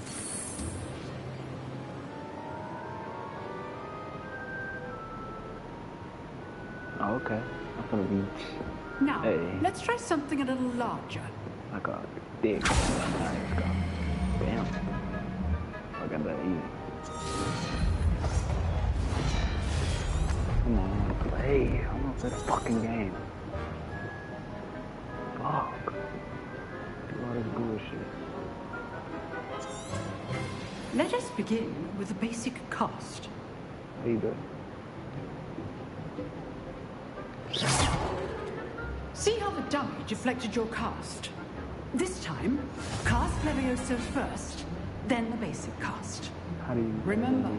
Oh, okay. I'm gonna be... Now, hey. let's try something a little larger. Like a dick. Let's go. Damn. I got that easy. Come on, play. I'm play the fucking game. Fuck. Do all this bullshit. Let us begin with the basic cast. How you doing? See how the dummy deflected your cast? This time, cast Levioso first, then the basic cast. How do you... Remember,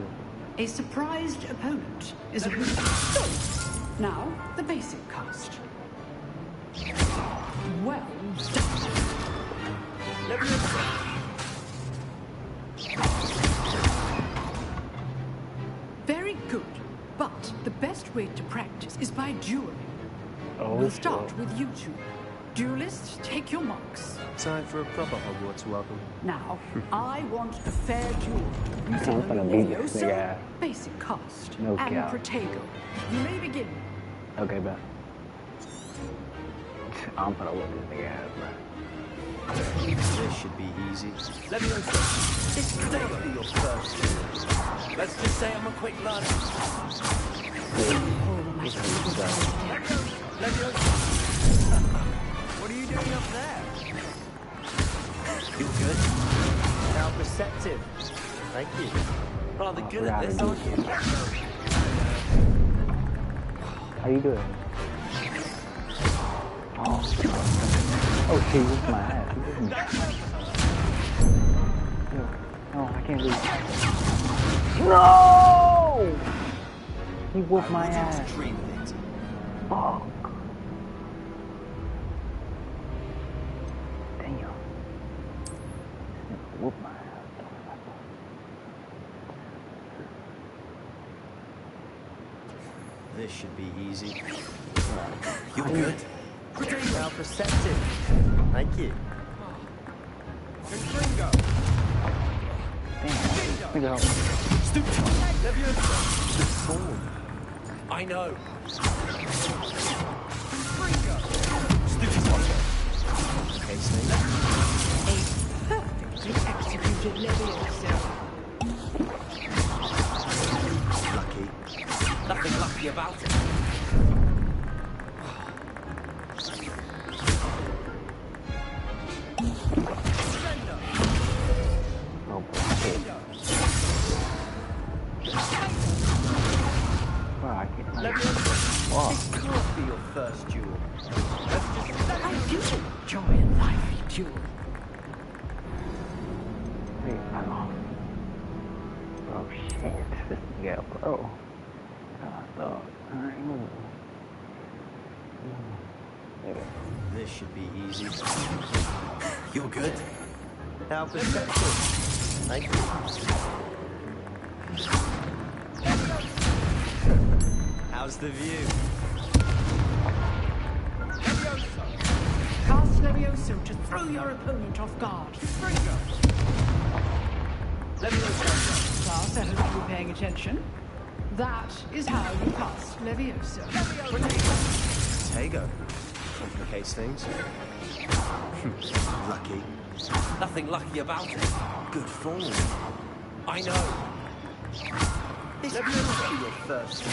a surprised opponent is a weak. So, now, the basic cast. Well done. Levioso. Very good, but the best way to practice is by dueling. We'll start with you two. Duelists, take your marks. Time for a proper Hogwarts welcome. Now, I want a fair duel using Levioso, basic cast, and Protego. You may begin. Okay, bet. I'm gonna whip this nigga ass, bro. This should be easy. Levioso, this could be your first. Let's just say I'm a quick learner. Levioso. What are you doing up there? You're good. Now perceptive. Thank you. Rather good at this, aren't you? How you doing? Oh, he whipped my ass. No, I can't do it. No! He whooped my ass. Fuck. Damn. Whoop my ass. This should be easy. You're good. Now perceptive. Thank you. Damn. I know. Okay, Snake. A perfectly executed Levioso. Lucky. Nothing lucky about it. Oh, shit. Wow, I can't. Wow. This could be your first duel. I do enjoy a lively duel. Wait, I'm off. Oh, shit. This nigga, bro. Dog. Alright, move. This should be easy. You're good. Now perceptive. Thank you. How's the view? Cast Levioso to throw your opponent off guard. Levioso. Class, I hope you were paying attention. That is how you cast Levioso. Protego. Complicates things. Lucky. Nothing lucky about it. Good form. I know. This could be your first.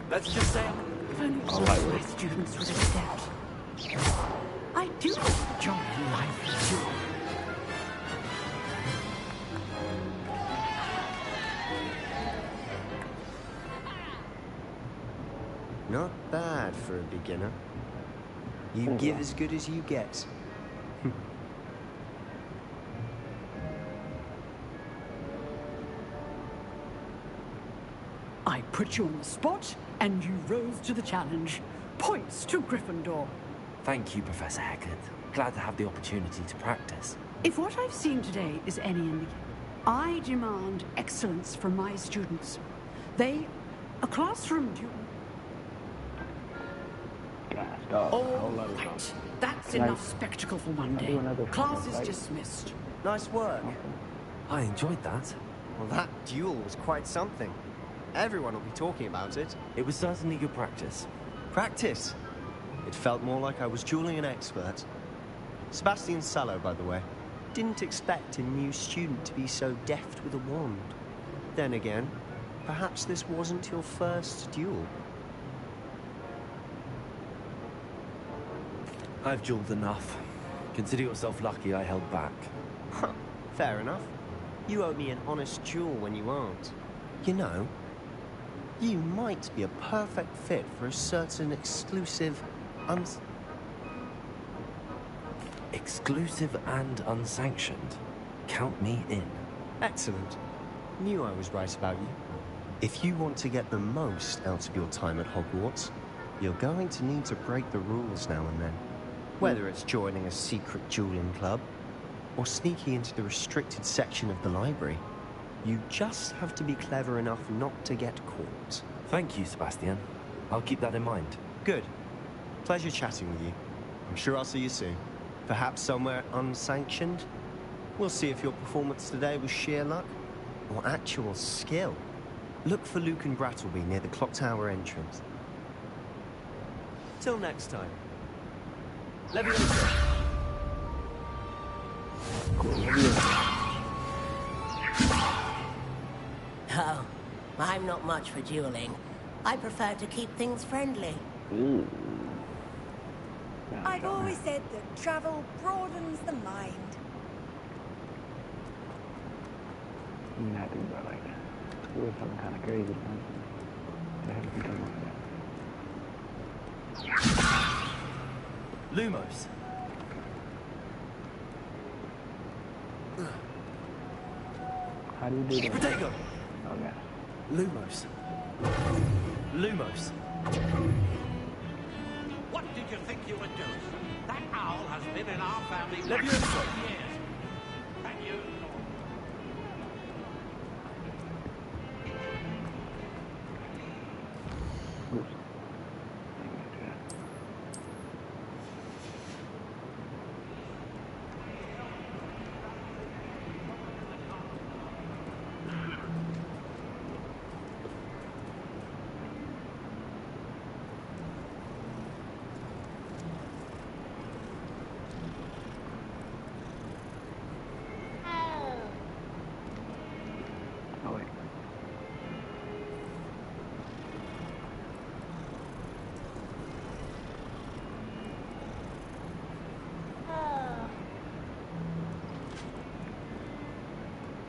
Let's just say If only my students would have stepped. I do enjoy a lively duel. Not bad for a beginner. You give as good as you get. I put you on the spot, and you rose to the challenge. Points to Gryffindor. Thank you, Professor Hecat. Glad to have the opportunity to practice. If what I've seen today is any indication, I demand excellence from my students. A classroom duel. All right, that's enough spectacle for one day. Class is dismissed. Nice work. I enjoyed that. Well, that duel was quite something. Everyone will be talking about it. It was certainly good practice. Practice? It felt more like I was dueling an expert. Sebastian Sallow, by the way. Didn't expect a new student to be so deft with a wand. Then again, perhaps this wasn't your first duel. I've jeweled enough. Consider yourself lucky I held back. Fair enough. You owe me an honest jewel when you aren't. You know, you might be a perfect fit for a certain exclusive, Exclusive and unsanctioned. Count me in. Excellent. Knew I was right about you. If you want to get the most out of your time at Hogwarts, you're going to need to break the rules now and then. Whether it's joining a secret dueling club, or sneaking into the restricted section of the library, you just have to be clever enough not to get caught. Thank you, Sebastian. I'll keep that in mind. Good. Pleasure chatting with you. I'm sure I'll see you soon. Perhaps somewhere unsanctioned? We'll see if your performance today was sheer luck or actual skill. Look for Luke and Brattleby near the clock tower entrance. Till next time. Leviosa. Oh, I'm not much for dueling. I prefer to keep things friendly. I've always said that travel broadens the mind. You not think about it like that. It was something kind of crazy. What the hell is he talking about? Lumos. How do you do that? Protego! Oh, God. Lumos. Lumos. What did you think you were doing? That owl has been in our family for Leviosa. years. And you... Oops.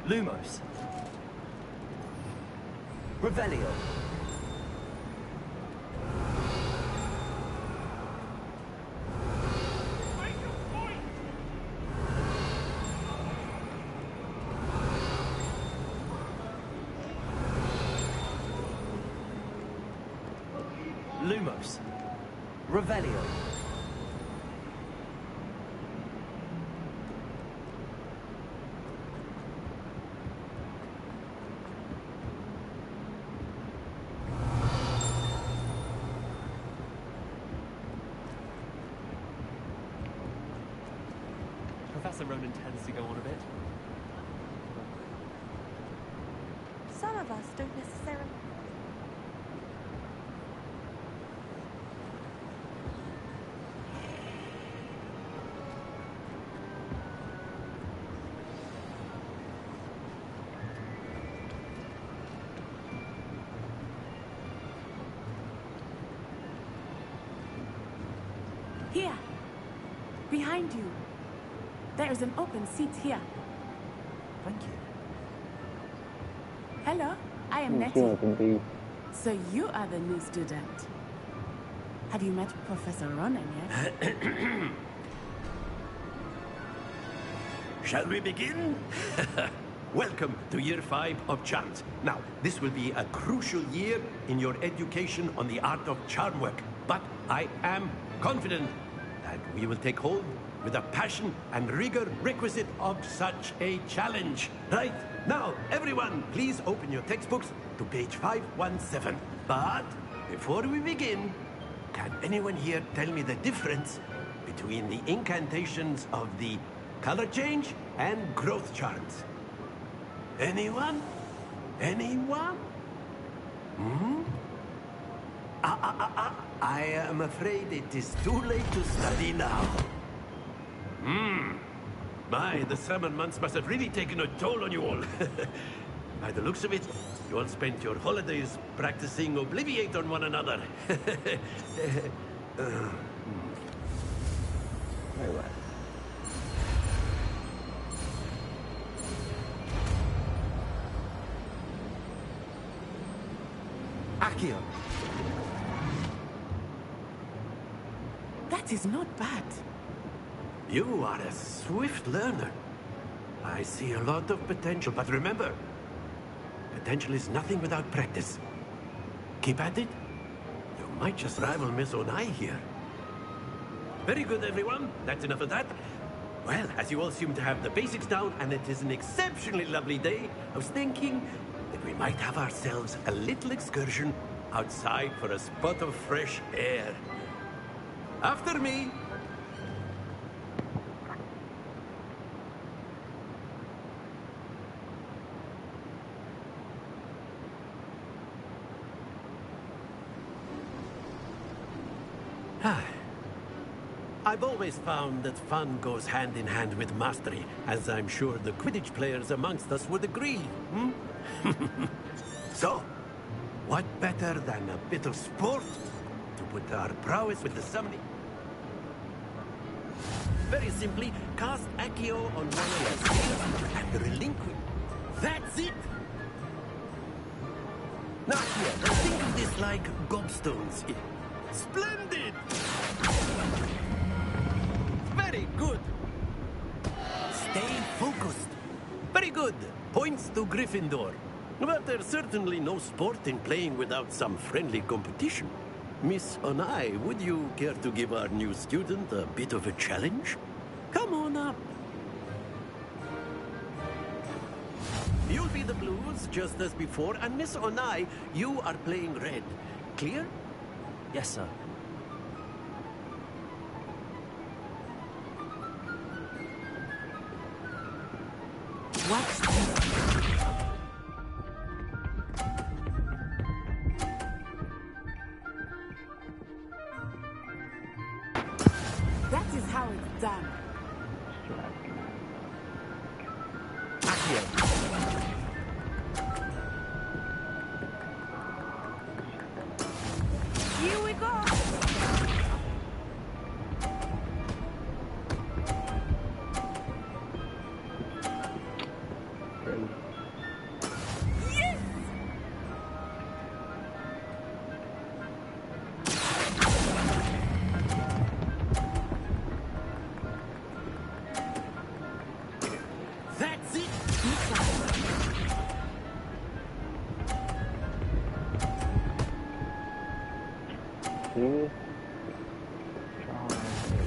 Lumos. Revelio. Lumos. Revelio. Professor Ronan tends to go on a bit. Some of us don't necessarily... Here. Behind you. There is an open seat here. Thank you. Hello, I am Nettie. So you are the new student. Have you met Professor Ronan yet? Shall we begin? Welcome to Year 5 of Charms. Now, this will be a crucial year in your education on the art of charm work. But I am confident that we will take hold with the passion and rigor requisite of such a challenge. Right, now, everyone, please open your textbooks to page 517. But before we begin, can anyone here tell me the difference between the incantations of the color change and growth charms? Anyone? Anyone? Hmm? I am afraid it is too late to study now. My, the summer months must have really taken a toll on you all. By the looks of it, you all spent your holidays practicing Obliviate on one another. Wait, what? Accio. That is not bad. You are a swift learner. I see a lot of potential, but remember, potential is nothing without practice. Keep at it. You might just rival Miss Onai here. Very good, everyone. That's enough of that. Well, as you all seem to have the basics down, and it is an exceptionally lovely day, I was thinking that we might have ourselves a little excursion outside for a spot of fresh air. After me. I've always found that fun goes hand in hand with mastery, as I'm sure the Quidditch players amongst us would agree. So, what better than a bit of sport to put our prowess with the summoning? Very simply, cast Accio on one of your spheres and relinquish. That's it! Now here, think of this like gobstones. Splendid! Very good. Stay focused. Very good. Points to Gryffindor. But there's certainly no sport in playing without some friendly competition. Miss Onai, would you care to give our new student a bit of a challenge? Come on up. You'll be the blues, just as before, and Miss Onai, you are playing red. Clear? Yes, sir. Watch this. That is how it's done. Here we go. Yes! That's it! Here.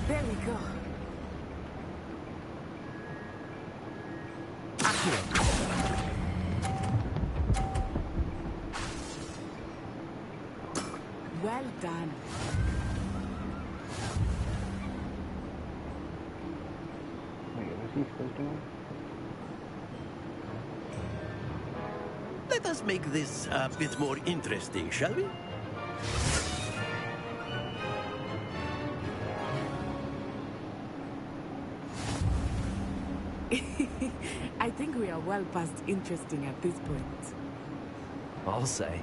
There we go. Well done. Wait, what's he still doing? Let us make this a bit more interesting, shall we? I think we are well past interesting at this point. I'll say.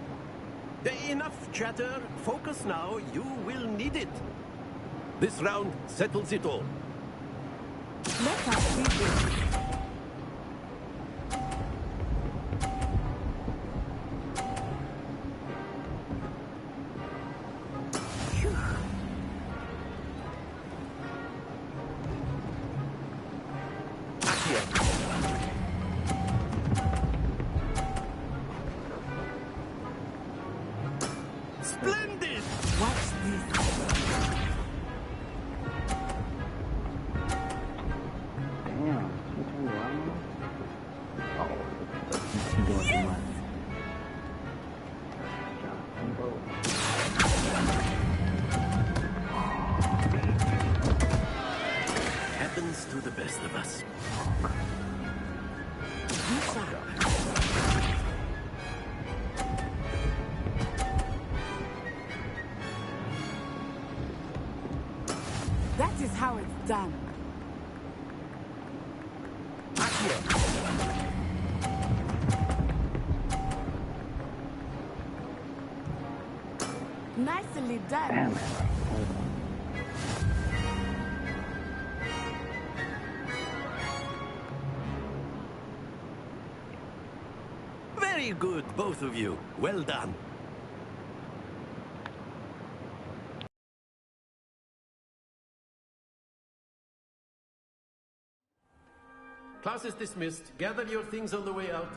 Enough chatter. Focus now. You will need it. This round settles it all. Let us see this. Splendid! Watch this. Damn, she turned around. Oh, she's doing too much. Happens to the best of us. That is how it's done. Nicely done. Damn it. Very good, both of you. Well done. Class is dismissed. Gather your things on the way out.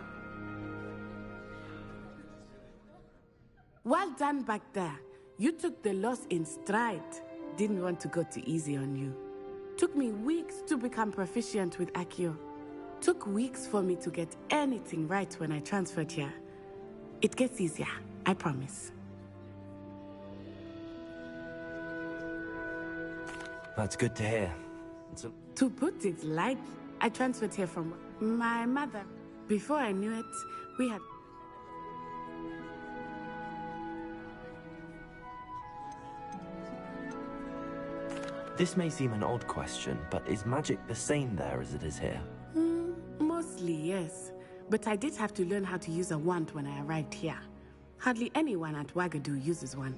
Well done back there. You took the loss in stride. Didn't want to go too easy on you. Took me weeks to become proficient with Accio. Took weeks for me to get anything right when I transferred here. It gets easier, I promise. That's good to hear. To put it light, I transferred here from my mother. Before I knew it, we had... This may seem an odd question, but is magic the same there as it is here? Mostly, yes. But I did have to learn how to use a wand when I arrived here. Hardly anyone at Wagadu uses one.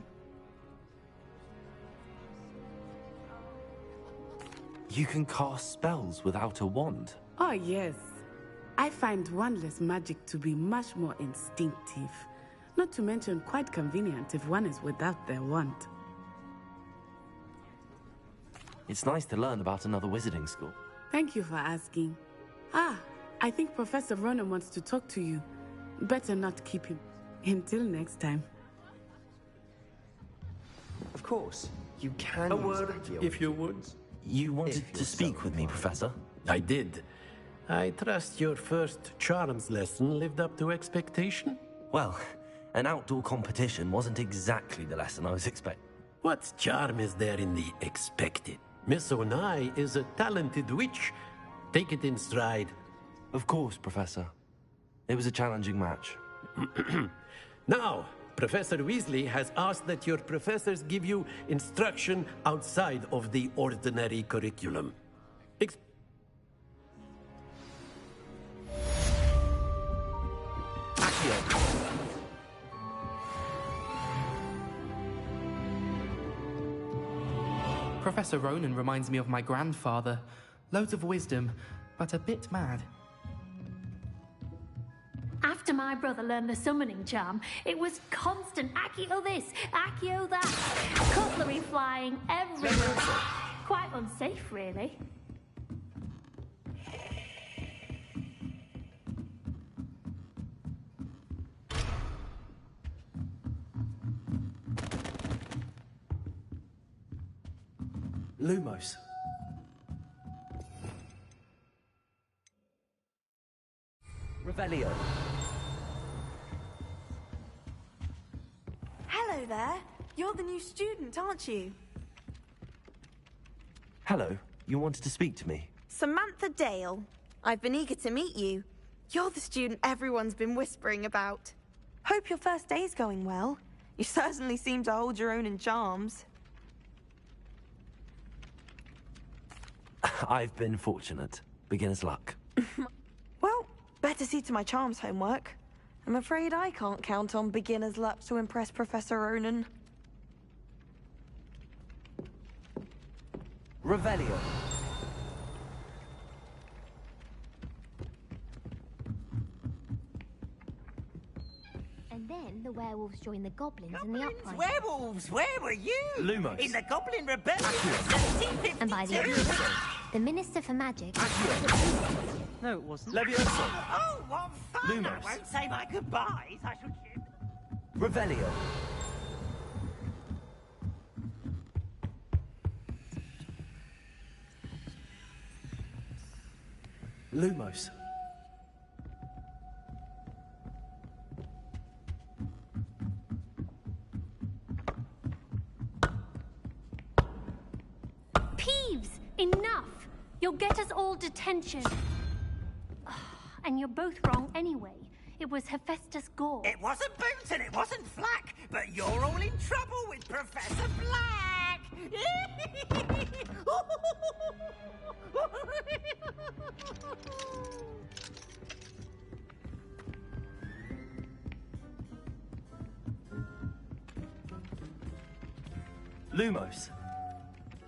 You can cast spells without a wand? Oh, yes. I find wandless magic to be much more instinctive. Not to mention quite convenient if one is without their wand. It's nice to learn about another wizarding school. Thank you for asking. I think Professor Ronan wants to talk to you. Better not keep him. Until next time. Of course, you can A use word, Accio if you would. You wanted to speak with me, Professor? I did. I trust your first charms lesson lived up to expectation? Well, an outdoor competition wasn't exactly the lesson I was expecting. What charm is there in the expected? Miss Onai is a talented witch. Take it in stride. Of course, Professor. It was a challenging match. Now, Professor Weasley has asked that your professors give you instruction outside of the ordinary curriculum. Professor Ronan reminds me of my grandfather. Loads of wisdom, but a bit mad. After my brother learned the summoning charm, it was constant Accio this, Accio that. Cutlery flying everywhere. Quite unsafe, really. Lumos. Revelio. Hello there. You're the new student, aren't you? Hello. You wanted to speak to me? Samantha Dale. I've been eager to meet you. You're the student everyone's been whispering about. Hope your first day's going well. You certainly seem to hold your own in charms. I've been fortunate. Beginner's luck. Well, better see to my charms homework. I'm afraid I can't count on beginner's luck to impress Professor Ronan. Revelio. And then the werewolves joined the goblins in the uprising. Werewolves, where were you? Lumos. In the Goblin Rebellion. And by the end of it, the Minister for Magic... No, it wasn't. Levioso. Oh, what fun! Lumos. I won't say my goodbyes. I shall... Revelio. Lumos. Peeves! Enough! You'll get us all detention. And you're both wrong anyway. It was Hephaestus Gore. It wasn't Boots and it wasn't Flack, but you're all in trouble with Professor Black! Lumos.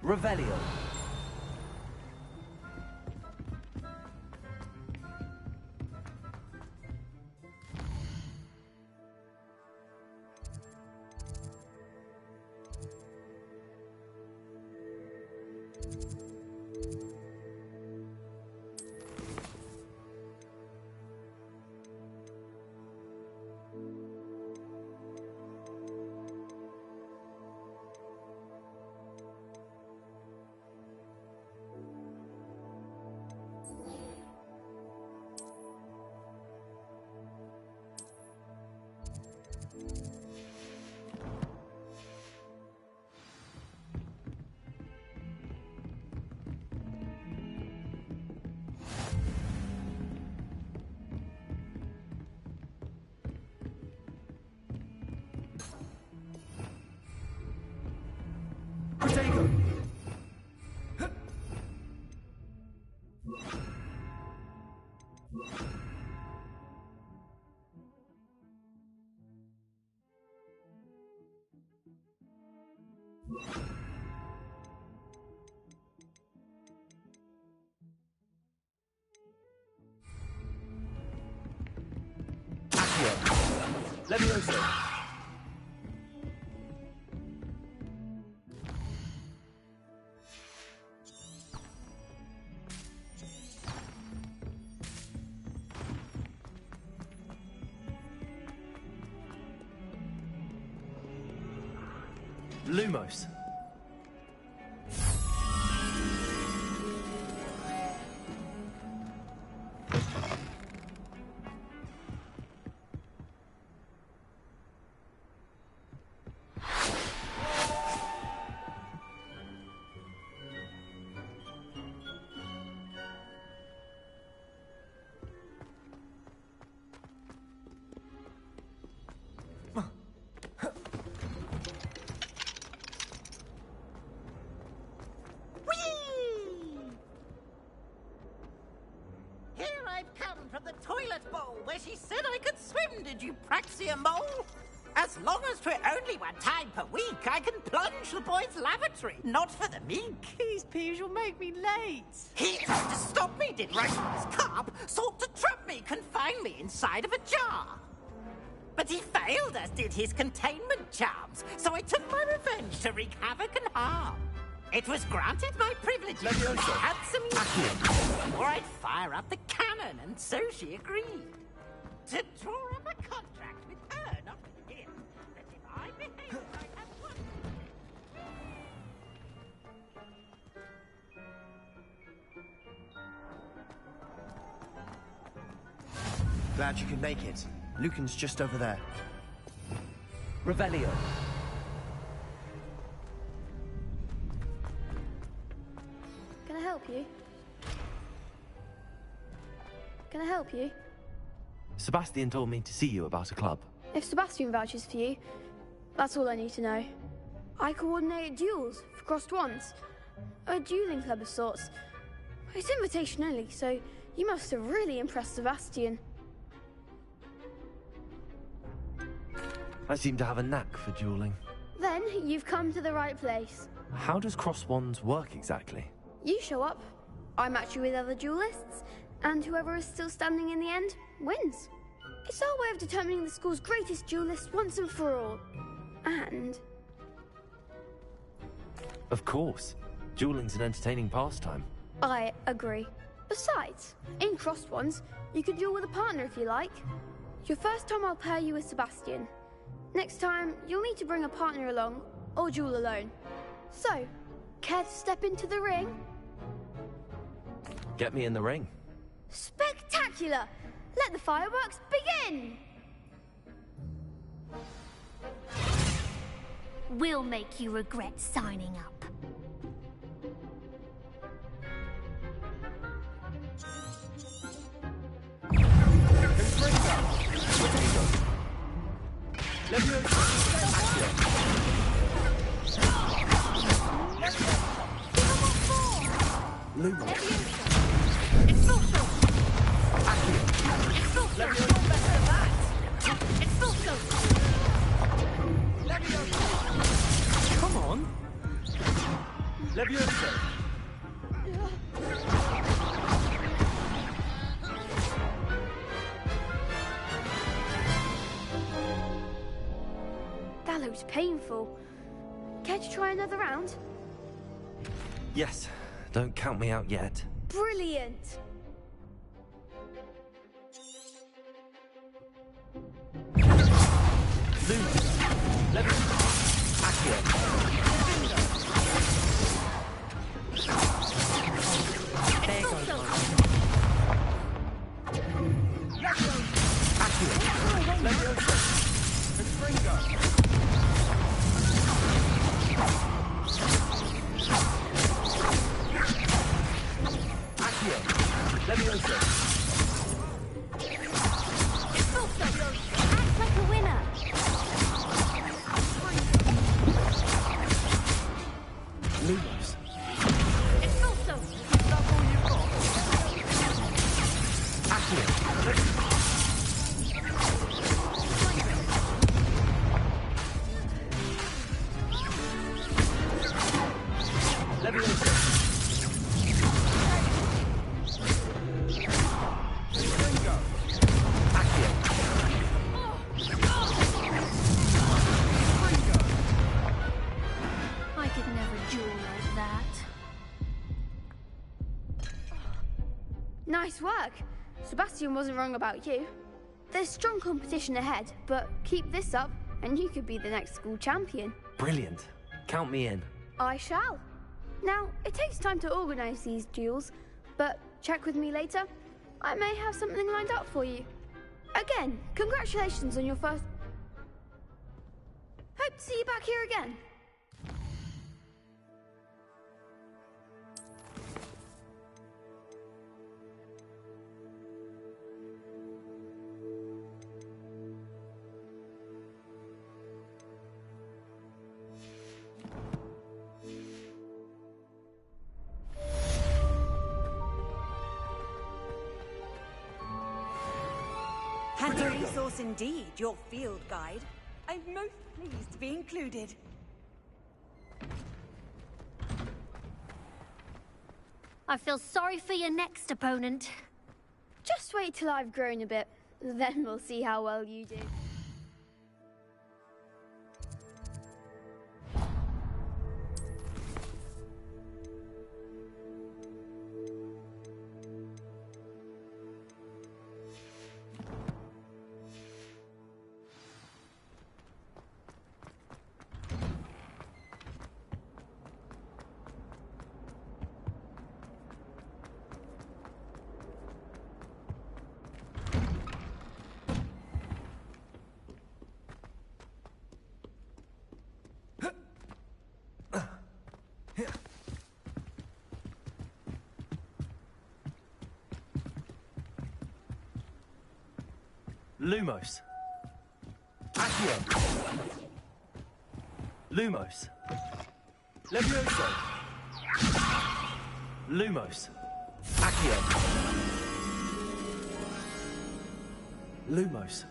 Revelio. Accio. Levioso. Lumos. From the toilet bowl where she said I could swim, did you praxia mole? As long as 'twere only one time per week, I can plunge the boys' lavatory, not for the meek. Please, Peeves, you'll make me late. He tried to stop me, did right from his carp, sought to trap me, confine me inside of a jar. But he failed, as did his containment charms, so I took my revenge to wreak havoc and harm. It was granted my privileges, I had some use, or I'd fire up the cannon, and so she agreed. To draw up a contract with her, not with him, that if I behaved as I had wanted. Glad you could make it. Lucan's just over there. Revelio. Can I help you? Can I help you? Sebastian told me to see you about a club. If Sebastian vouches for you, that's all I need to know. I coordinate duels for crossed wands. A dueling club of sorts. It's invitation only, so you must have really impressed Sebastian. I seem to have a knack for dueling. Then you've come to the right place. How does cross wands work exactly? You show up, I match you with other duelists, and whoever is still standing in the end wins. It's our way of determining the school's greatest duelist once and for all. And... Of course. Dueling's an entertaining pastime. I agree. Besides, in crossed ones, you could duel with a partner if you like. Your first time I'll pair you with Sebastian. Next time, you'll need to bring a partner along, or duel alone. So, care to step into the ring? Get me in the ring. Spectacular! Let the fireworks begin! We'll make you regret signing up. Come on. Levioso. That looks painful. Care to try another round? Yes. Don't count me out yet. Brilliant! Nice work. Sebastian wasn't wrong about you. There's strong competition ahead, but keep this up and you could be the next school champion. Brilliant. Count me in. I shall. Now, it takes time to organise these duels, but check with me later. I may have something lined up for you. Again, congratulations on your first... Hope to see you back here again. Handy resource indeed, your field guide. I'm most pleased to be included. I feel sorry for your next opponent. Just wait till I've grown a bit, then we'll see how well you do. Lumos. Accio. Lumos. Levioso. Lumos. Accio. Lumos.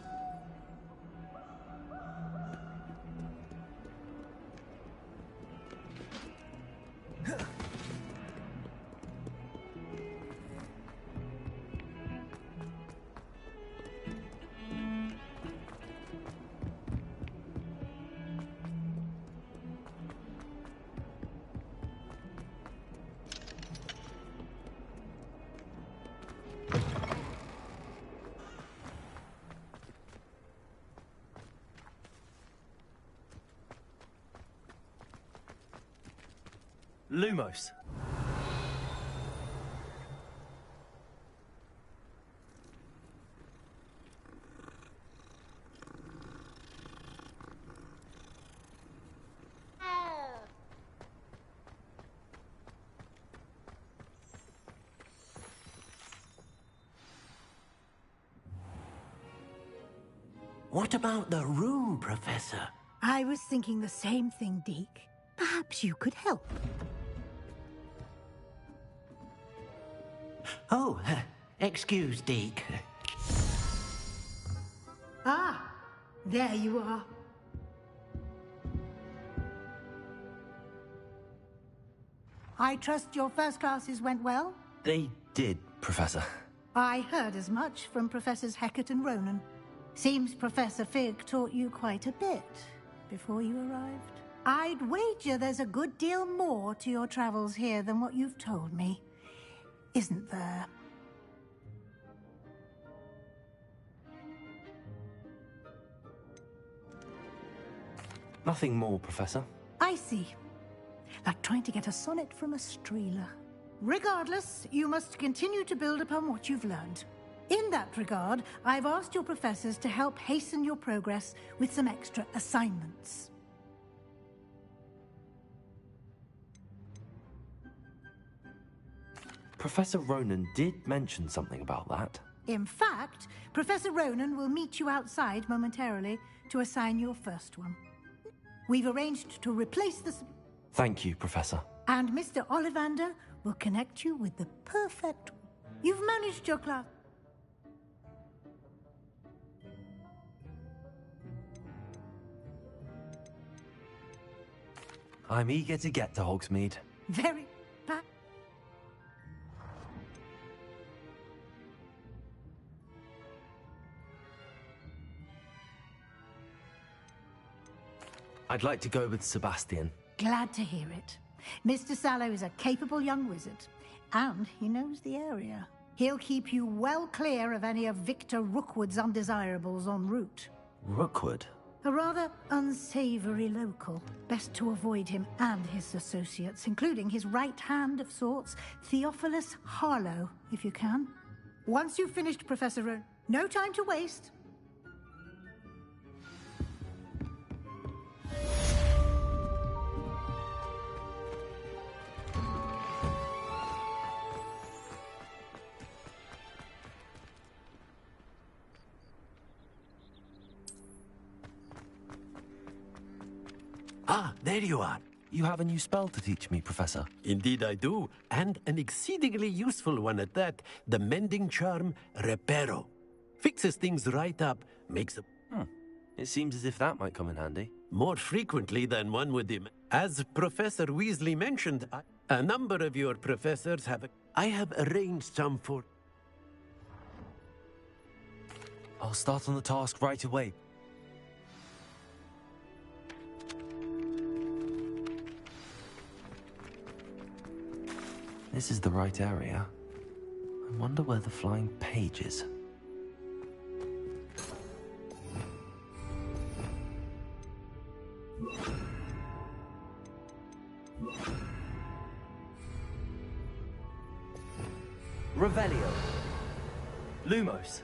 Lumos. What about the room, Professor? I was thinking the same thing, Deke. Perhaps you could help. Oh, excuse, Deke. Ah, there you are. I trust your first classes went well? They did, Professor. I heard as much from Professors Hecat and Ronan. Seems Professor Fig taught you quite a bit before you arrived. I'd wager there's a good deal more to your travels here than what you've told me. Isn't there? Nothing more, Professor. I see. Like trying to get a sonnet from a streeler. Regardless, you must continue to build upon what you've learned. In that regard, I've asked your professors to help hasten your progress with some extra assignments. Professor Ronan did mention something about that. In fact, Professor Ronan will meet you outside momentarily to assign your first one. We've arranged to replace this... Thank you, Professor. And Mr. Ollivander will connect you with the perfect... You've managed your class... I'm eager to get to Hogsmeade. Very bad. I'd like to go with Sebastian. Glad to hear it. Mr. Sallow is a capable young wizard, and he knows the area. He'll keep you well clear of any of Victor Rookwood's undesirables en route. Rookwood? A rather unsavory local. Best to avoid him and his associates, including his right hand of sorts, Theophilus Harlow, if you can. Once you've finished, Professor no time to waste. Ah, there you are. You have a new spell to teach me, Professor. Indeed I do, and an exceedingly useful one at that. The mending charm, Reparo. Fixes things right up, makes a... It seems as if that might come in handy. More frequently than one would imagine. As Professor Weasley mentioned, a number of your professors have... I have arranged some for... I'll start on the task right away. This is the right area. I wonder where the flying page is. Revelio. Lumos.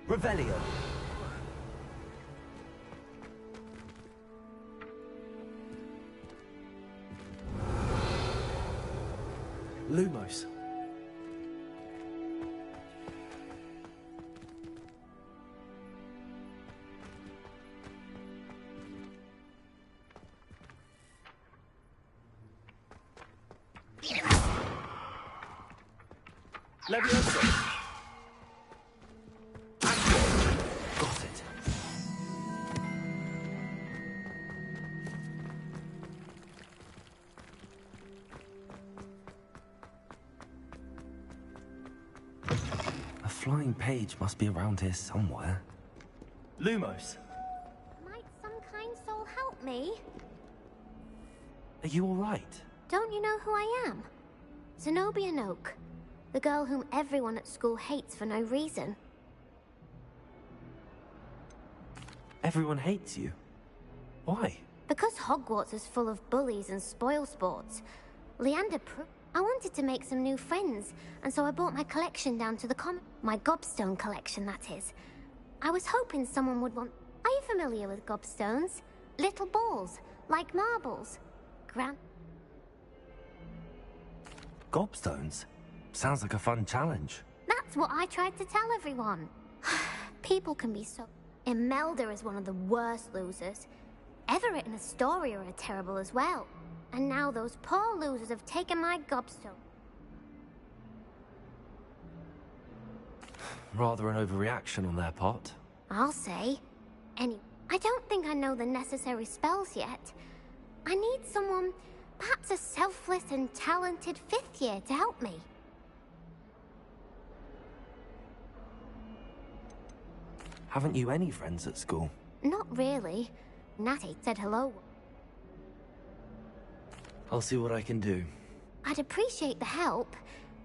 Revelio. Lumos. Levioso. Got it. A flying page must be around here somewhere. Lumos. Might some kind soul help me? Are you all right? Don't you know who I am? Zenobia Noak. The girl whom everyone at school hates for no reason. Everyone hates you. Why? Because Hogwarts is full of bullies and spoilsports. I wanted to make some new friends, and so I brought my collection down to the my gobstone collection, that is. I was hoping someone would want... Are you familiar with gobstones? Little balls, like marbles. Gobstones? Sounds like a fun challenge. That's what I tried to tell everyone. People can be so... Imelda is one of the worst losers. Everett and Astoria are terrible as well. And now those poor losers have taken my gobstone. Rather an overreaction on their part. I'll say. I don't think I know the necessary spells yet. I need someone, perhaps a selfless and talented 5th year to help me. Haven't you any friends at school? Not really. Natty said hello. I'll see what I can do. I'd appreciate the help.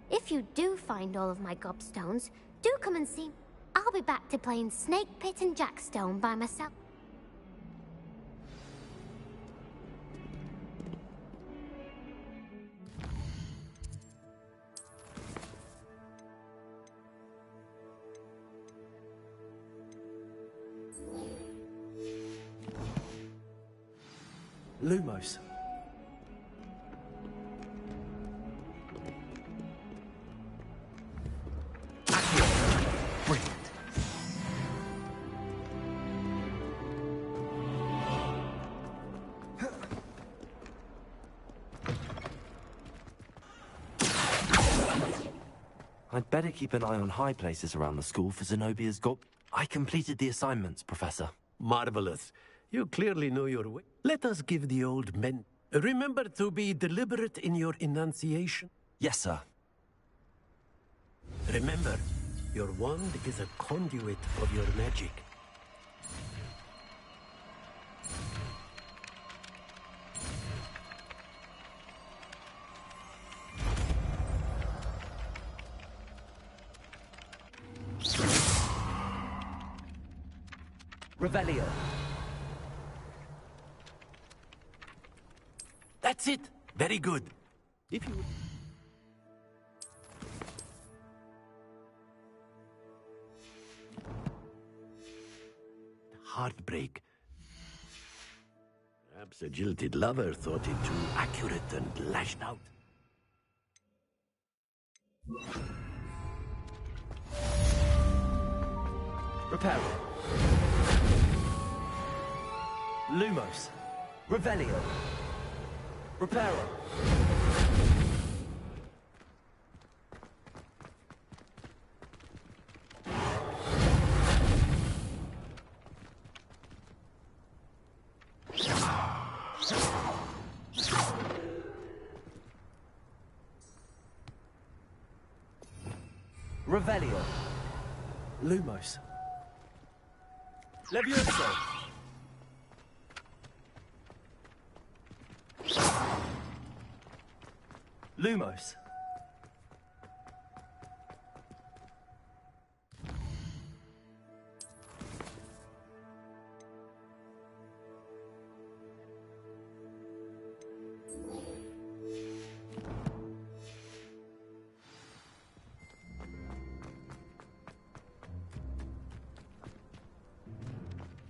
If you do find all of my gobstones, do come and see. I'll be back to playing Snake Pit and Jackstone by myself. Lumos. Brilliant. I'd better keep an eye on high places around the school for Zenobia's gob. I completed the assignments, Professor. Marvelous. You clearly know your way. Let us give the old men... Remember to be deliberate in your enunciation. Yes, sir. Remember, Your wand is a conduit of your magic. Revelio. That's it. Very good. If you... Heartbreak. Perhaps a jilted lover thought it too accurate and lashed out. Reparo. Lumos. Revelio. Reparo. Revelio. Lumos. Levioso. Lumos.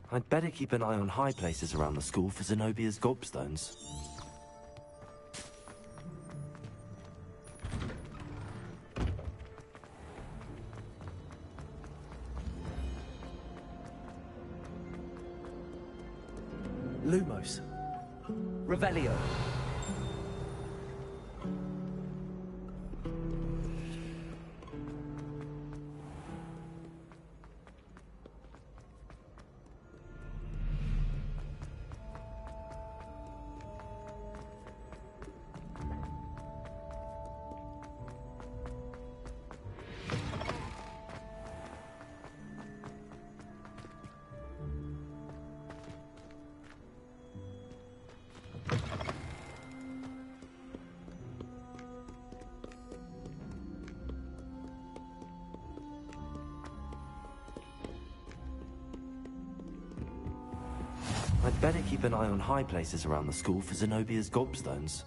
I'd better keep an eye on high places around the school for Zenobia's gobstones. Lumos. Revelio. I'd better keep an eye on high places around the school for Zenobia's gobstones.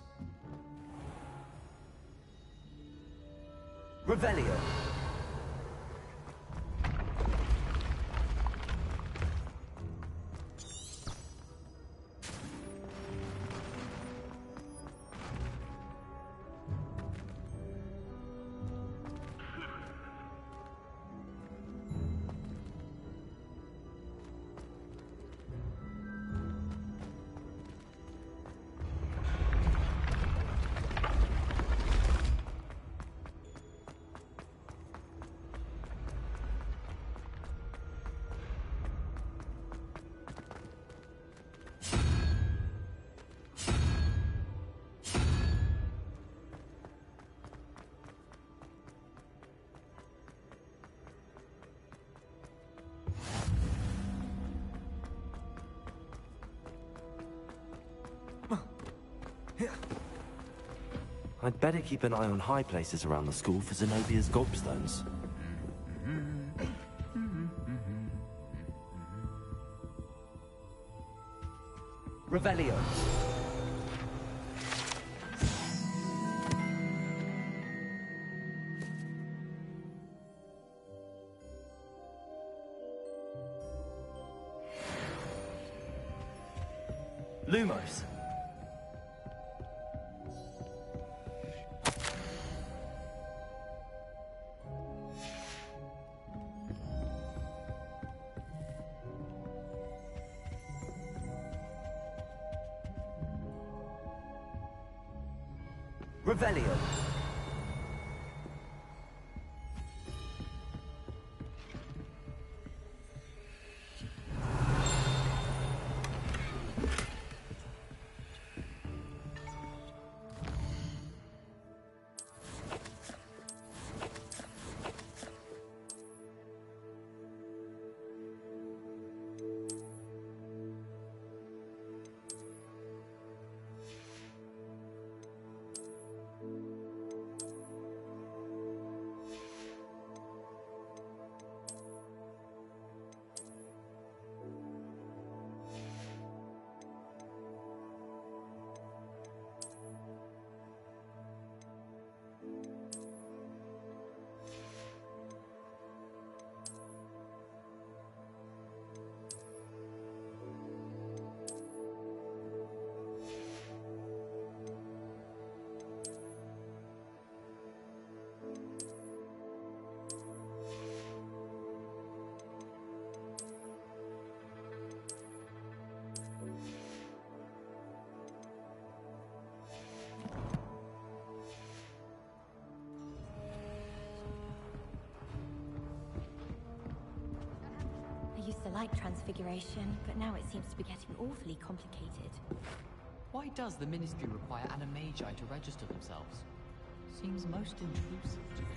Revelio. I'd better keep an eye on high places around the school for Zenobia's gobstones. Revelio. Lumos. Revelio. the light transfiguration, but now it seems to be getting awfully complicated. Why does the Ministry require animagi to register themselves? Seems most intrusive to me.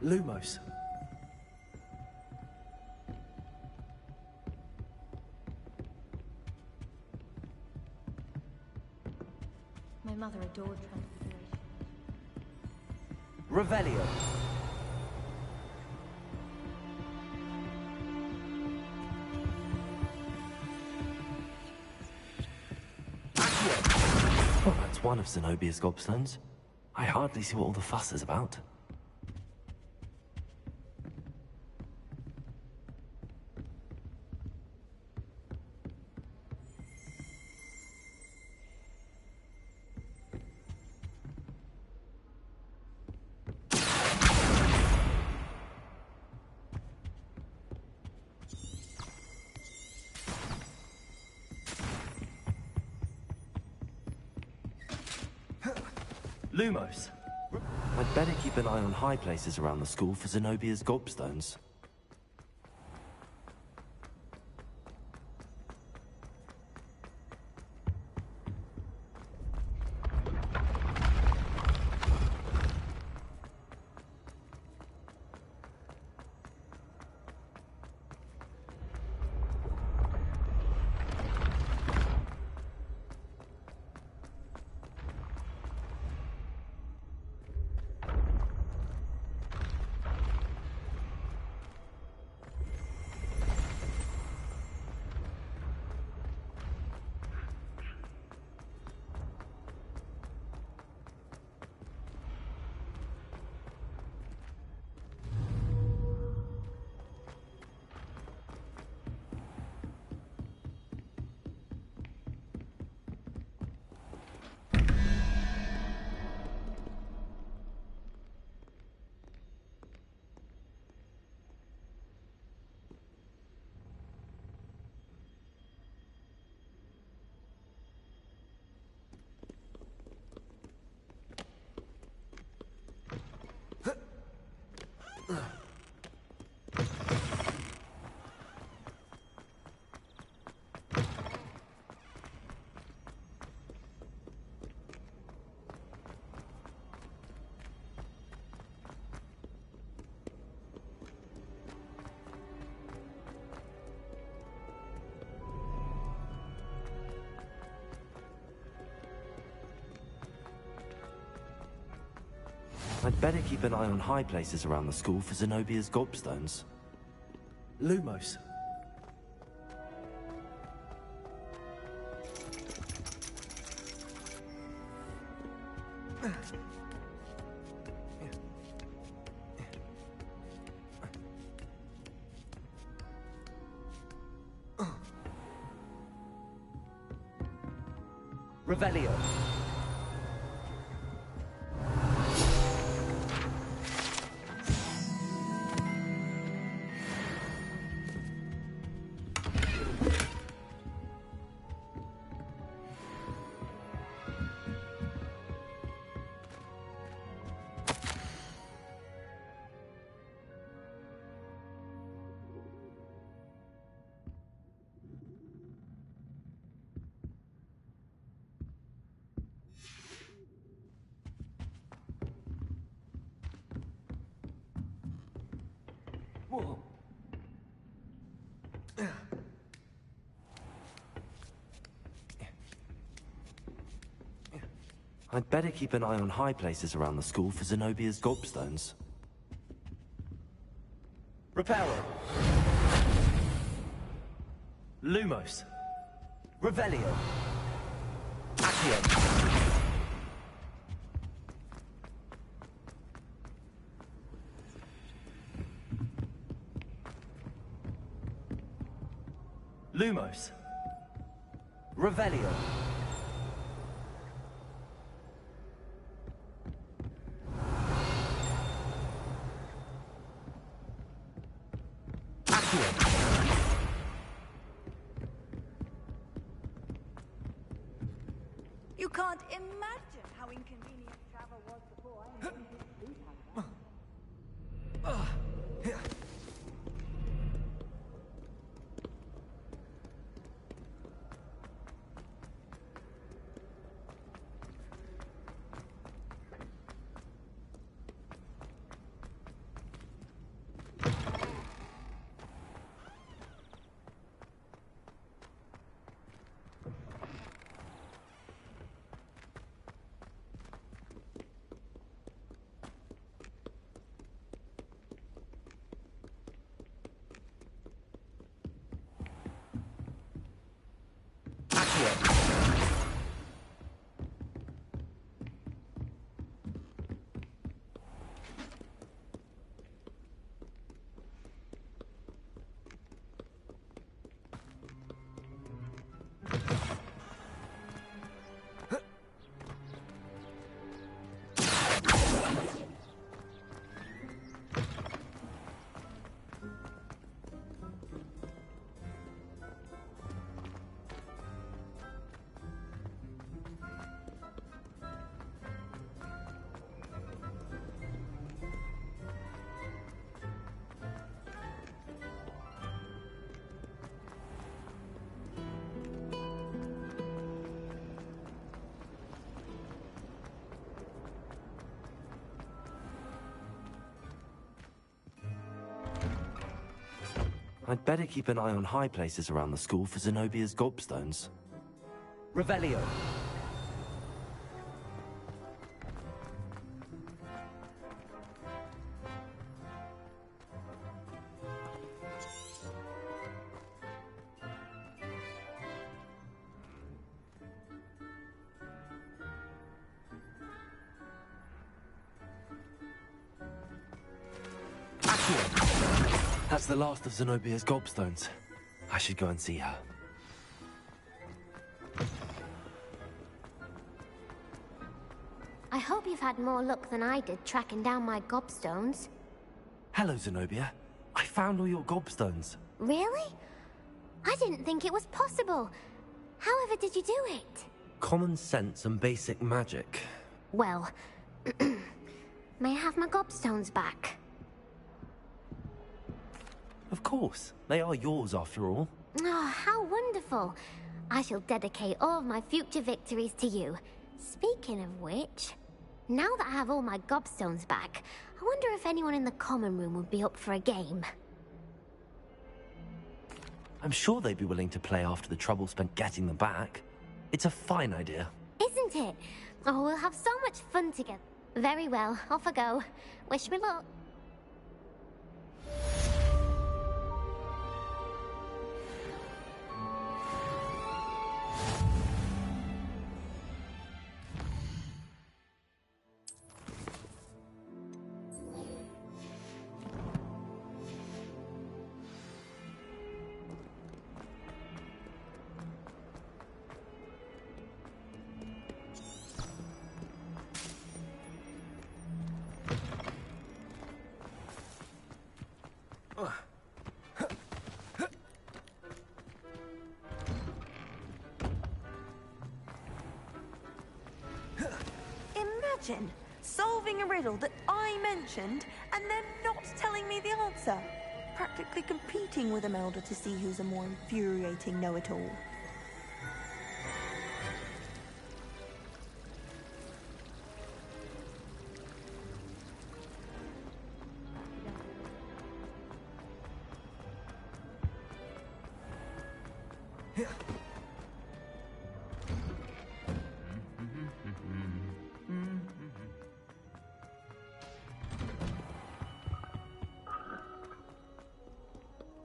Lumos. My mother adored transfiguration. Revelio. Well, that's one of Zenobia's gobstones. I hardly see what all the fuss is about. Lumos. I'd better keep an eye on high places around the school for Zenobia's gobstones. I'd better keep an eye on high places around the school for Zenobia's gobstones. Lumos. Revelio. Whoa. I'd better keep an eye on high places around the school for Zenobia's gobstones. Reparo. Lumos. Revelio. Accio. Lumos. Revelio. Accio. imagine how inconvenient travel was before I invented food hunger. I'd better keep an eye on high places around the school for Zenobia's gobstones. Revelio. That's the last of Zenobia's gobstones. I should go and see her. I hope you've had more luck than I did tracking down my gobstones. Hello, Zenobia. I found all your gobstones. Really? I didn't think it was possible. However did you do it? Common sense and basic magic. Well, may I have my gobstones back? Of course. They are yours after all. Oh, how wonderful. I shall dedicate all of my future victories to you. Speaking of which, now that I have all my gobstones back, I wonder if anyone in the common room would be up for a game. I'm sure they'd be willing to play after the trouble spent getting them back. It's a fine idea. Isn't it? Oh, we'll have so much fun together. Very well, off I go. Wish me luck. Imagine solving a riddle that I mentioned and then not telling me the answer. Practically competing with Imelda to see who's a more infuriating know-it-all.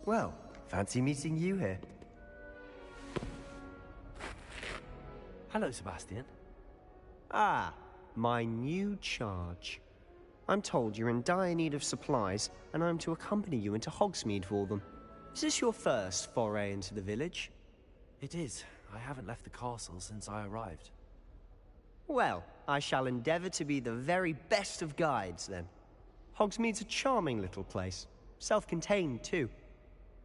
Well, fancy meeting you here. Hello, Sebastian. Ah, my new charge. I'm told you're in dire need of supplies, and I'm to accompany you into Hogsmeade for them. Is this your first foray into the village? It is. I haven't left the castle since I arrived. Well, I shall endeavor to be the very best of guides, then. Hogsmeade's a charming little place. Self-contained, too.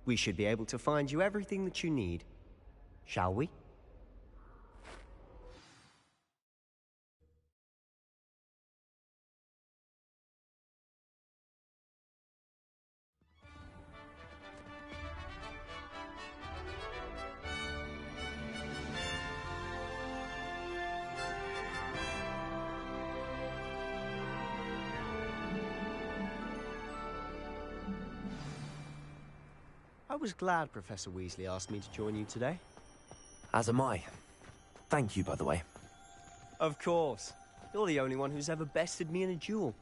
We should be able to find you everything that you need. Shall we? was glad Professor Weasley asked me to join you today. As am I. Thank you, by the way. Of course. You're the only one who's ever bested me in a duel.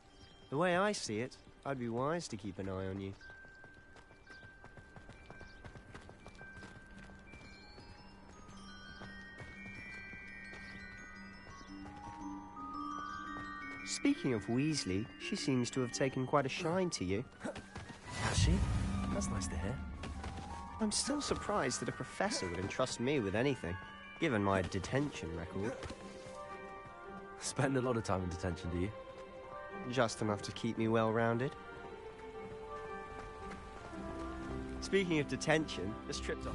The way I see it, I'd be wise to keep an eye on you. Speaking of Weasley, she seems to have taken quite a shine to you. Has she? That's nice to hear. I'm still surprised that a professor would entrust me with anything, given my detention record. Spend a lot of time in detention, do you? Just enough to keep me well-rounded. Speaking of detention, this trip to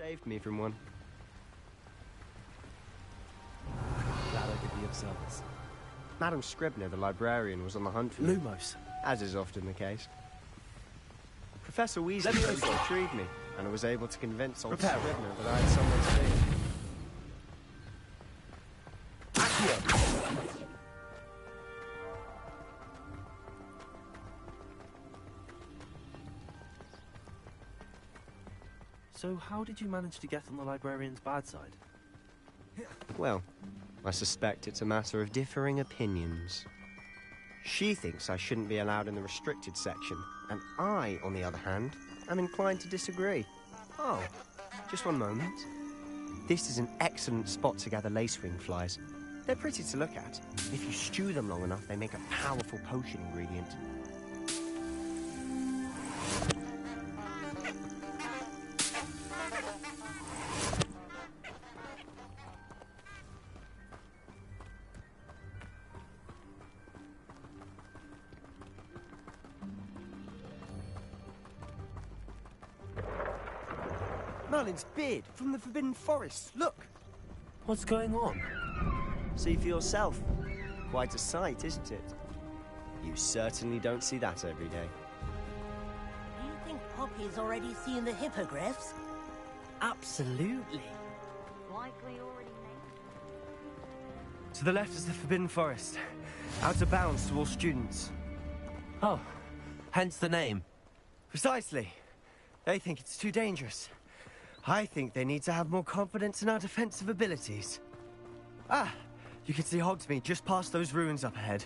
saved me from one. Glad I could be of service. Madam Scribner, the librarian, was on the hunt for you. Lumos. As is often the case. Professor Weasley retrieved me, and I was able to convince old Scribner that I had someone to see. So how did you manage to get on the librarian's bad side? Well, I suspect it's a matter of differing opinions. She thinks I shouldn't be allowed in the restricted section, and I, on the other hand, am inclined to disagree. Oh, just one moment. This is an excellent spot to gather lacewing flies. They're pretty to look at. If you stew them long enough, they make a powerful potion ingredient. Merlin's beard from the Forbidden Forest. Look! What's going on? See for yourself. Quite a sight, isn't it? You certainly don't see that every day. Do you think Poppy's already seen the hippogriffs? Absolutely. Likely already To the left is the Forbidden Forest. Out of bounds to all students. Oh, hence the name. Precisely. They think it's too dangerous. I think they need to have more confidence in our defensive abilities. Ah, you can see Hogsmeade just past those ruins up ahead.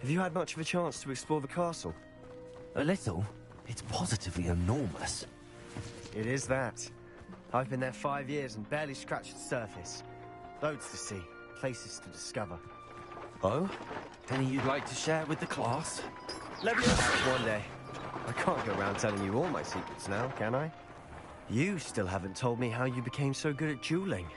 Have you had much of a chance to explore the castle? A little. It's positively enormous. It is that. I've been there 5 years and barely scratched the surface. Loads to see. Places to discover. Oh? Any you'd like to share with the class? One day. I can't go around telling you all my secrets now, can I? You still haven't told me how you became so good at dueling.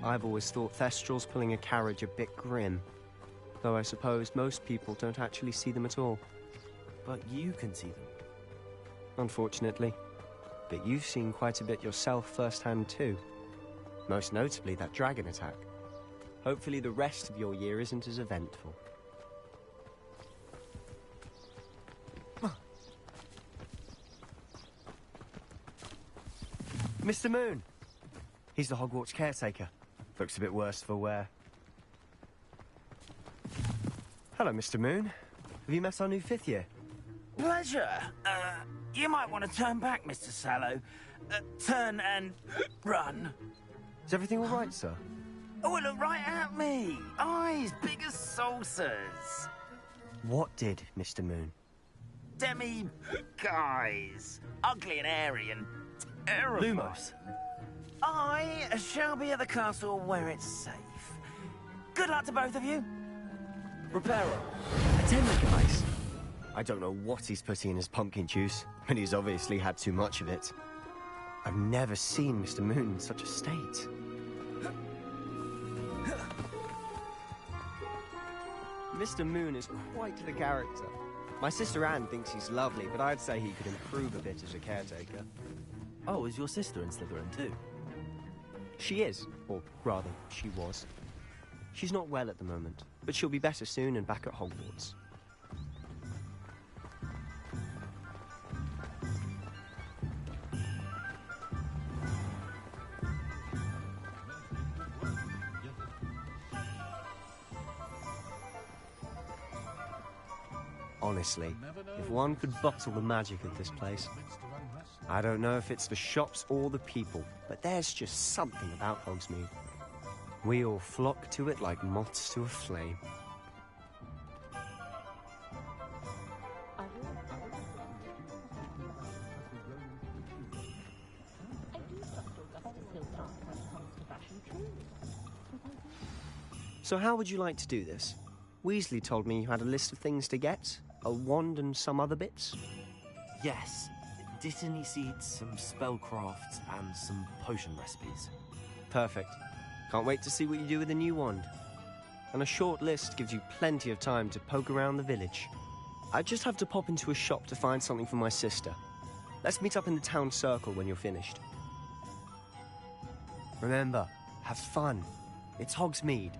I've always thought Thestrals pulling a carriage a bit grim. Though I suppose most people don't actually see them at all. But you can see them. Unfortunately. But you've seen quite a bit yourself firsthand too. Most notably that dragon attack. Hopefully the rest of your year isn't as eventful. Mr. Moon! He's the Hogwarts caretaker. Looks a bit worse for wear. Hello, Mr. Moon. Have you met our new 5th year? Pleasure. You might want to turn back, Mr. Sallow. Turn and run. Is everything all right, sir? Oh, look right at me. Eyes big as saucers. What did, Mr. Moon? Guys. Ugly and airy and terrible. Lumos. I shall be at the castle where it's safe. Good luck to both of you. Reparo. Attend the guys. I don't know what he's putting in his pumpkin juice, but he's obviously had too much of it. I've never seen Mr. Moon in such a state. Mr. Moon is quite the character. My sister Anne thinks he's lovely, but I'd say he could improve a bit as a caretaker. Oh, is your sister in Slytherin too? She is, or rather, she was. She's not well at the moment, but she'll be better soon and back at Hogwarts. Honestly, if one could bottle the magic of this place. I don't know if it's the shops or the people, but there's just something about Hogsmeade. We all flock to it like moths to a flame. So how would you like to do this? Weasley told me you had a list of things to get, a wand and some other bits. Yes. Dittany seeds, some spellcrafts, and some potion recipes. Perfect. Can't wait to see what you do with the new wand. And a short list gives you plenty of time to poke around the village. I just have to pop into a shop to find something for my sister. Let's meet up in the town circle when you're finished. Remember, have fun. It's Hogsmeade.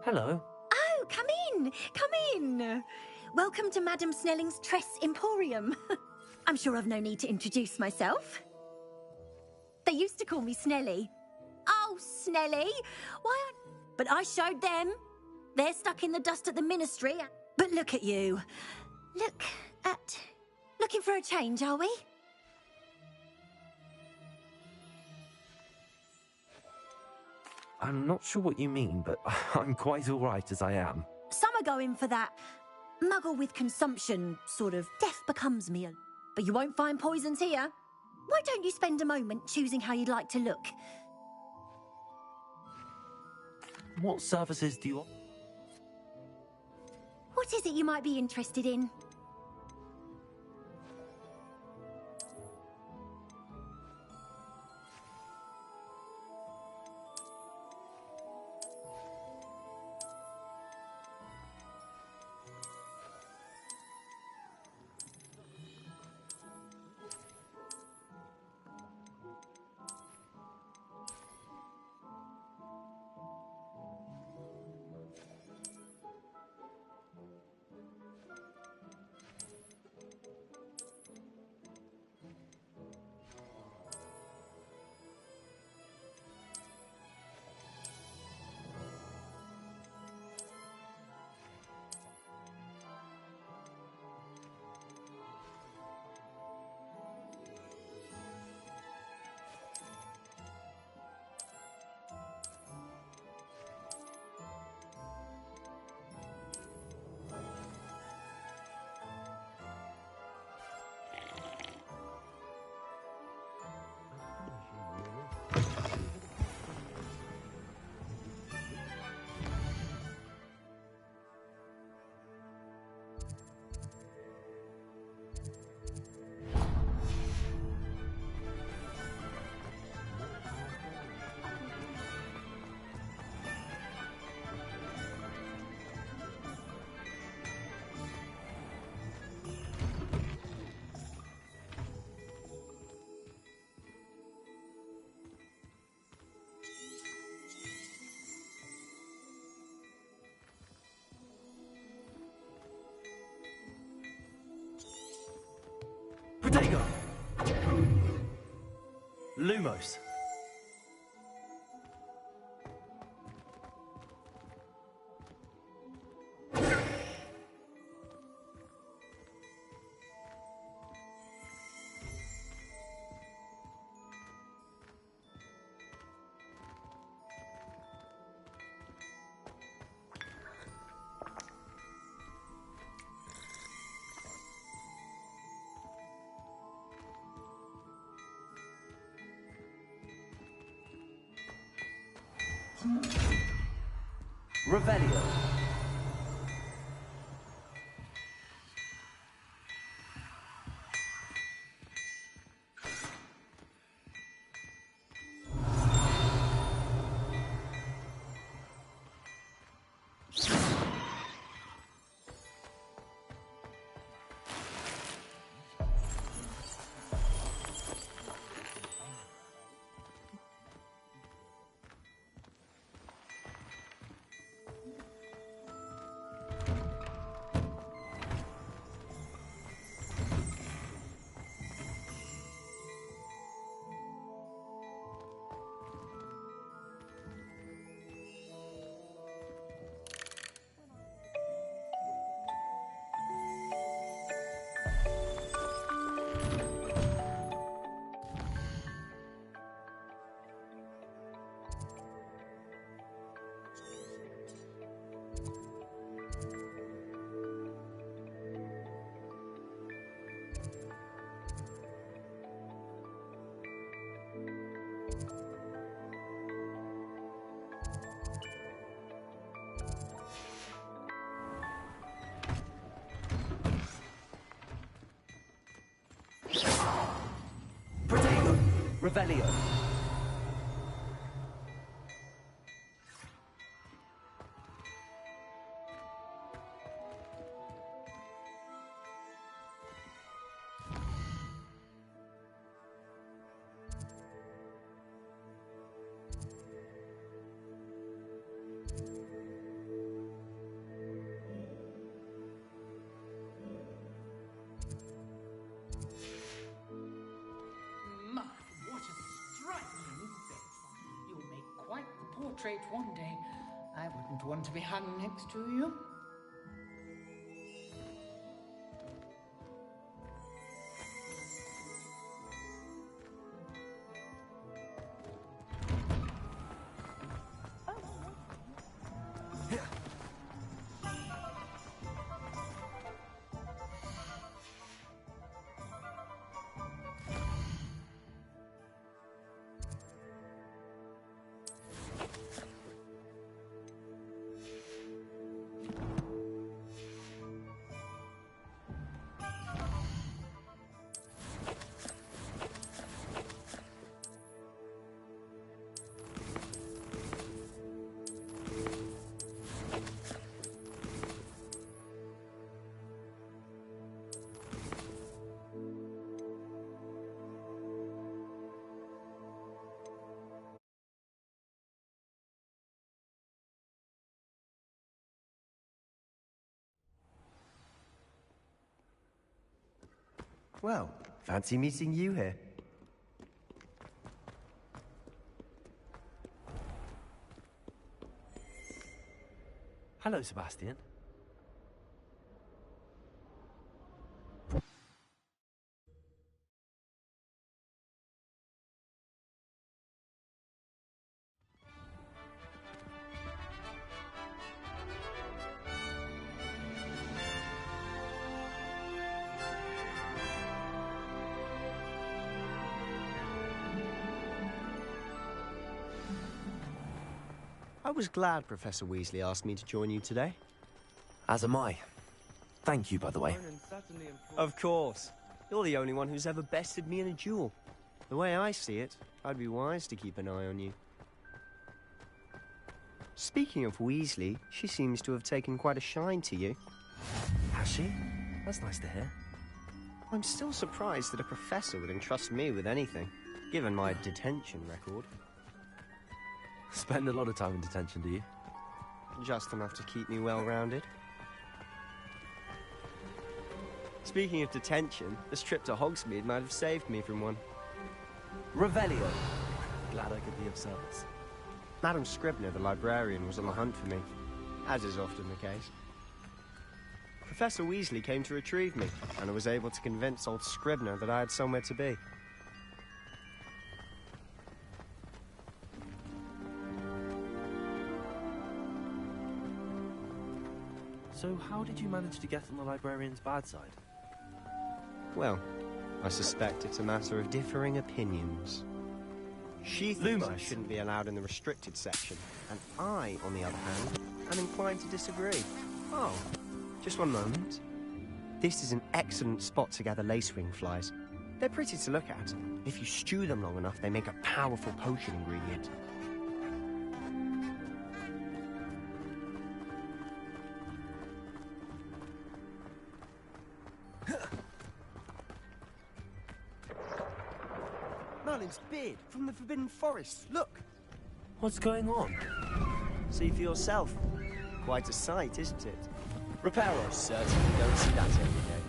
Hello. Oh, come in! Come in! Welcome to Madame Snelling's Tress Emporium. I'm sure I've no need to introduce myself. They used to call me Snelly. Oh, Snelly! Why, but I showed them. They're stuck in the dust at the Ministry. But look at you. Looking for a change, are we? I'm not sure what you mean, but I'm quite all right as I am. Some are going for that muggle with consumption, sort of death becomes me. But you won't find poisons here. Why don't you spend a moment choosing how you'd like to look? What services do you want? What is it you might be interested in? Protego! Lumos. Revelio. Protego. Revelio. Portrait one day. I wouldn't want to be hung next to you. Well, fancy meeting you here. Hello, Sebastian. I was glad Professor Weasley asked me to join you today. As am I. Thank you, by the way. Of course. You're the only one who's ever bested me in a duel. The way I see it, I'd be wise to keep an eye on you. Speaking of Weasley, she seems to have taken quite a shine to you. Has she? That's nice to hear. I'm still surprised that a professor would entrust me with anything, given my detention record. Spend a lot of time in detention, do you? Just enough to keep me well-rounded. Speaking of detention, this trip to Hogsmeade might have saved me from one. Revelio. Glad I could be of service. Madam Scribner, the librarian, was on the hunt for me, as is often the case. Professor Weasley came to retrieve me, and I was able to convince old Scribner that I had somewhere to be. So how did you manage to get on the librarian's bad side? Well, I suspect it's a matter of differing opinions. She thinks I shouldn't be allowed in the restricted section, and I, on the other hand, am inclined to disagree. Oh, just one moment. This is an excellent spot to gather lacewing flies. They're pretty to look at. If you stew them long enough, they make a powerful potion ingredient. Merlin's beard from the Forbidden Forest. Look! What's going on? See for yourself. Quite a sight, isn't it? Reparos certainly don't see that every day.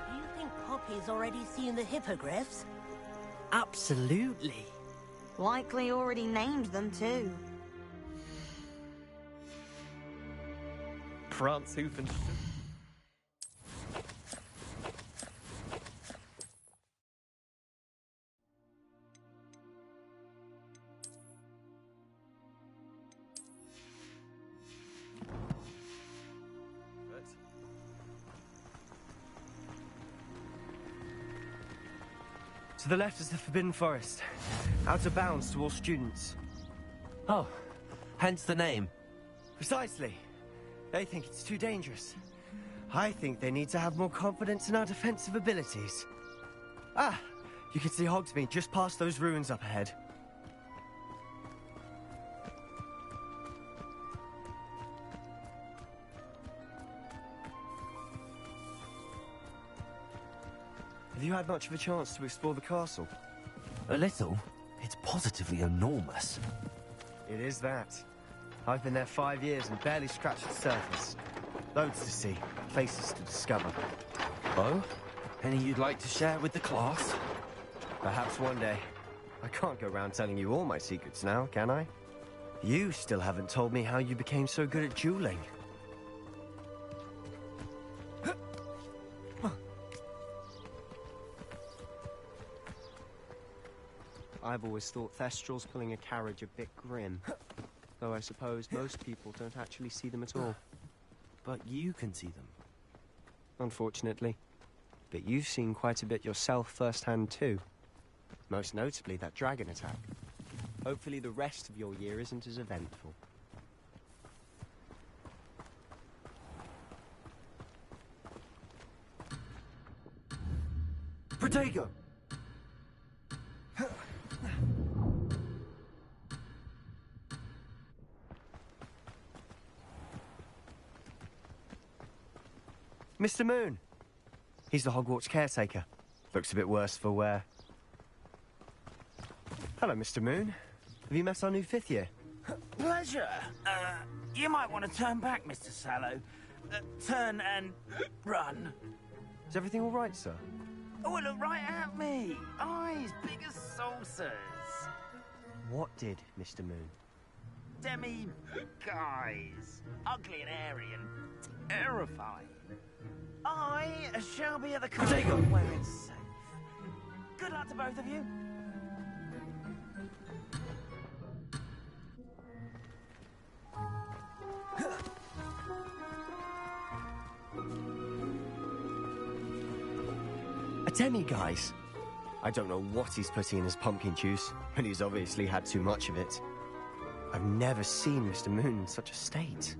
Do you think Poppy's already seen the hippogriffs? Absolutely. Likely already named them too. Prance, hoof and... To the left is the Forbidden Forest. Out of bounds to all students. Oh, hence the name. Precisely. They think it's too dangerous. I think they need to have more confidence in our defensive abilities. Ah, you can see Hogsmeade just past those ruins up ahead. Have you had much of a chance to explore the castle? A little. It's positively enormous. It is that. I've been there 5 years and barely scratched the surface. Loads to see, places to discover. Oh? Any you'd like to share with the class? Perhaps one day. I can't go around telling you all my secrets now, can I? You still haven't told me how you became so good at dueling. I've always thought Thestrals pulling a carriage a bit grim. Though I suppose most people don't actually see them at all. But you can see them. Unfortunately. But you've seen quite a bit yourself firsthand too. Most notably that dragon attack. Hopefully the rest of your year isn't as eventful. Protego! Mr. Moon! He's the Hogwarts caretaker. Looks a bit worse for wear. Hello, Mr. Moon. Have you met our new 5th year? Pleasure. You might want to turn back, Mr. Sallow. Turn and run. Is everything all right, sir? Oh, look right at me. Eyes big as saucers. What did, Mr. Moon? Demi-guys. Ugly and airy and terrifying. I shall be at the castle where it's safe. Good luck to both of you. A demi-guise? I don't know what he's putting in his pumpkin juice, but he's obviously had too much of it. I've never seen Mr. Moon in such a state.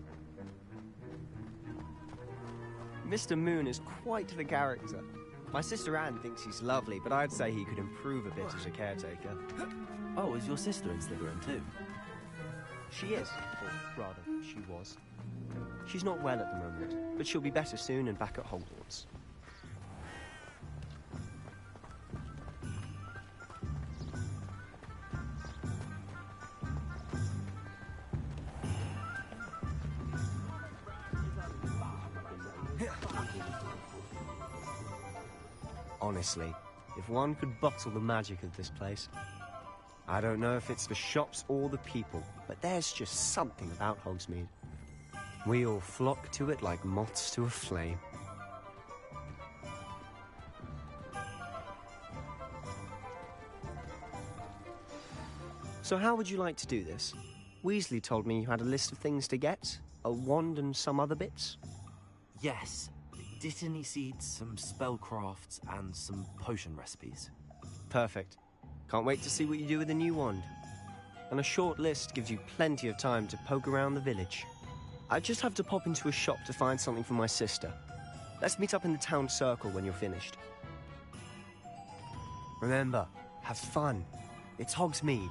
Mr. Moon is quite the character. My sister Anne thinks he's lovely, but I'd say he could improve a bit as a caretaker. Oh, is your sister in Slytherin too? She is, or rather, she was. She's not well at the moment, but she'll be better soon and back at Hogwarts. Honestly, if one could bottle the magic of this place. I don't know if it's the shops or the people, but there's just something about Hogsmeade. We all flock to it like moths to a flame. So how would you like to do this? Weasley told me you had a list of things to get, a wand and some other bits. Yes. Dittany seeds, some spellcrafts, and some potion recipes. Perfect. Can't wait to see what you do with the new wand. And a short list gives you plenty of time to poke around the village. I just have to pop into a shop to find something for my sister. Let's meet up in the town circle when you're finished. Remember, have fun. It's Hogsmeade.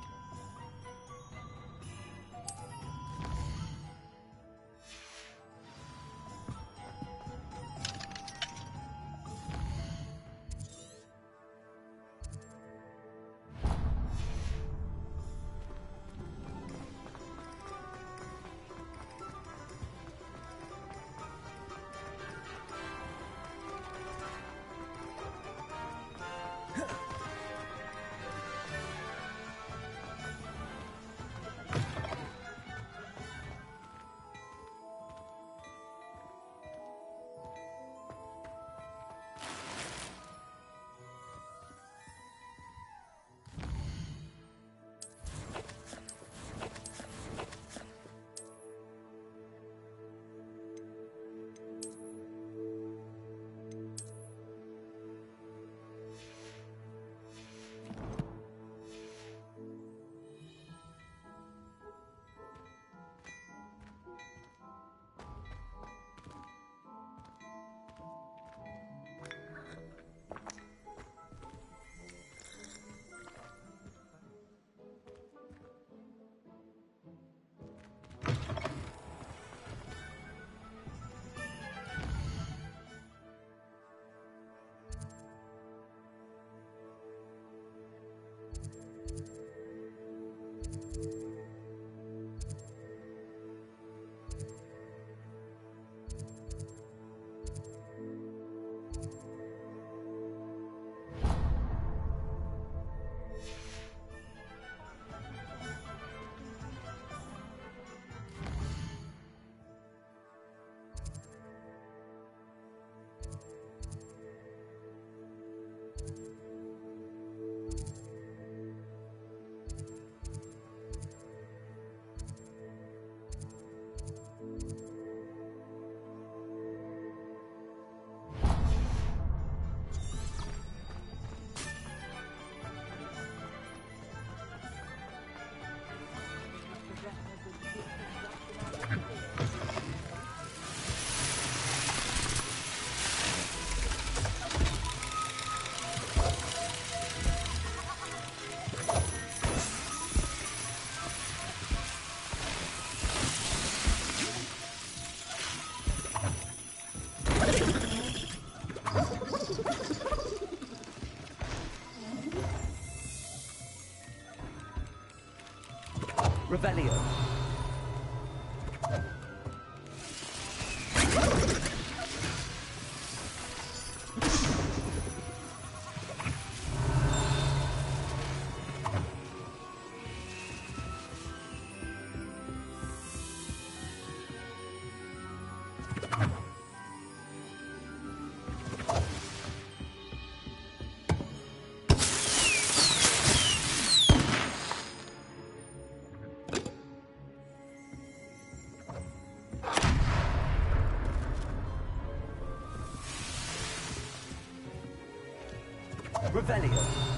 Revelio. Revelio.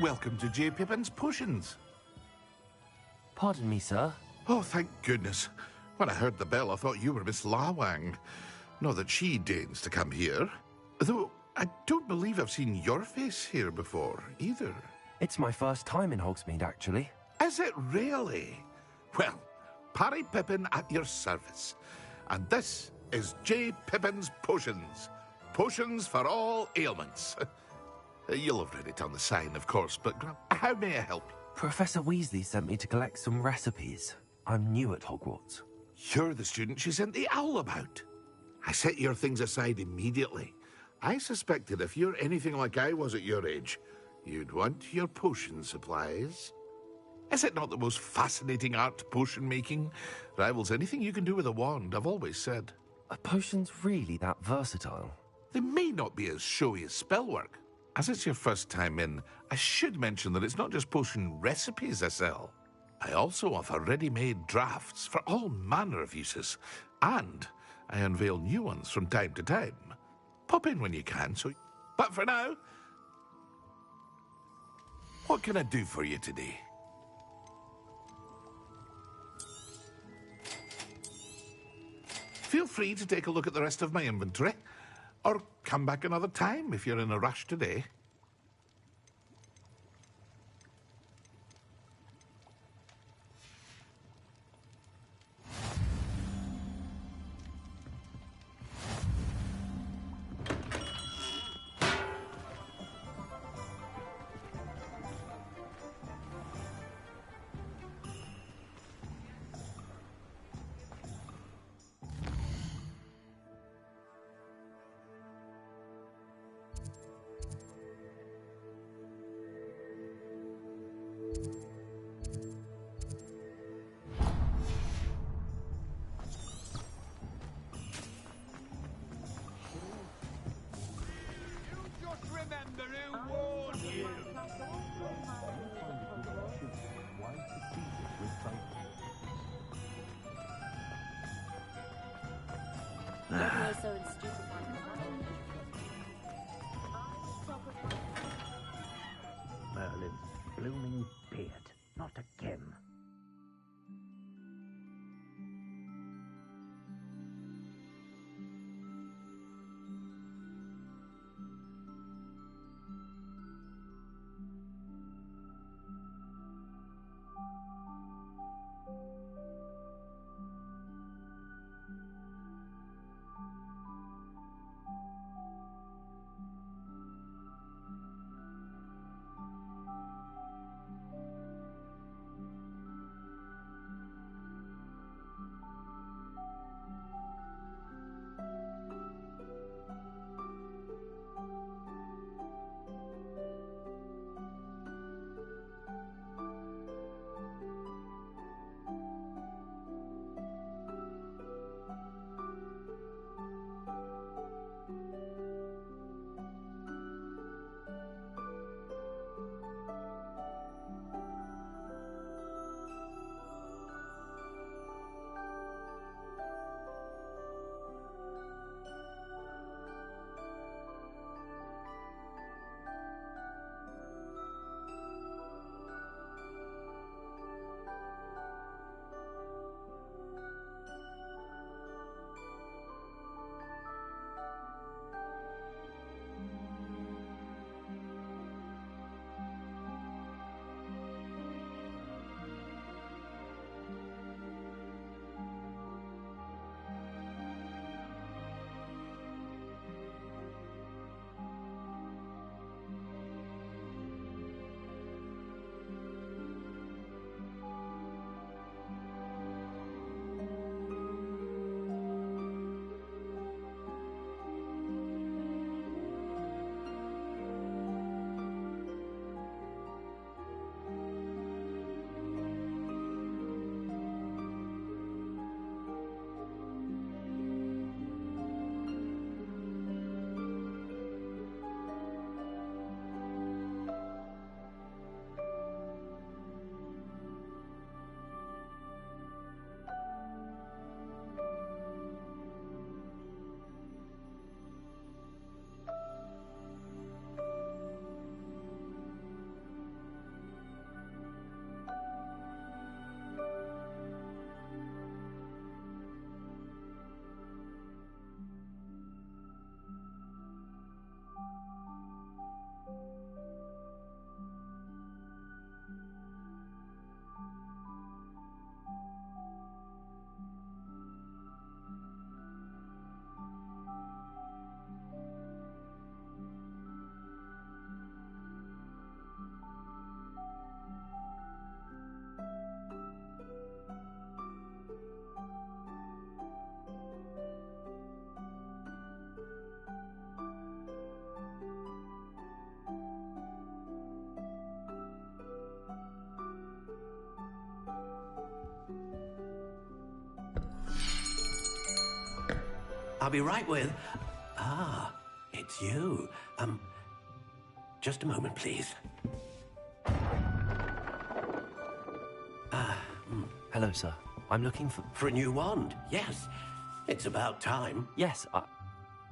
Welcome to J. Pippin's Potions. Pardon me, sir. Oh, thank goodness. When I heard the bell, I thought you were Miss Lawang. Not that she deigns to come here. Though, I don't believe I've seen your face here before, either. It's my first time in Hogsmeade, actually. Is it really? Well, Parry Pippin at your service. And this is J. Pippin's Potions. Potions for all ailments. You'll have read it on the sign, of course, but how may I help you? Professor Weasley sent me to collect some recipes. I'm new at Hogwarts. You're the student she sent the owl about. I set your things aside immediately. I suspected if you're anything like I was at your age, you'd want your potion supplies. Is it not the most fascinating art, potion making? Rivals anything you can do with a wand, I've always said. Are potions really that versatile? They may not be as showy as spellwork. As it's your first time in, I should mention that it's not just potion recipes I sell. I also offer ready-made drafts for all manner of uses, and I unveil new ones from time to time. Pop in when you can, But for now, what can I do for you today? Feel free to take a look at the rest of my inventory, or come back another time if you're in a rush today. Merlin's blooming beard, not again. I'll be right with... Ah, it's you. Just a moment, please. Hello, sir. I'm looking for... For a new wand, yes. It's about time. Yes,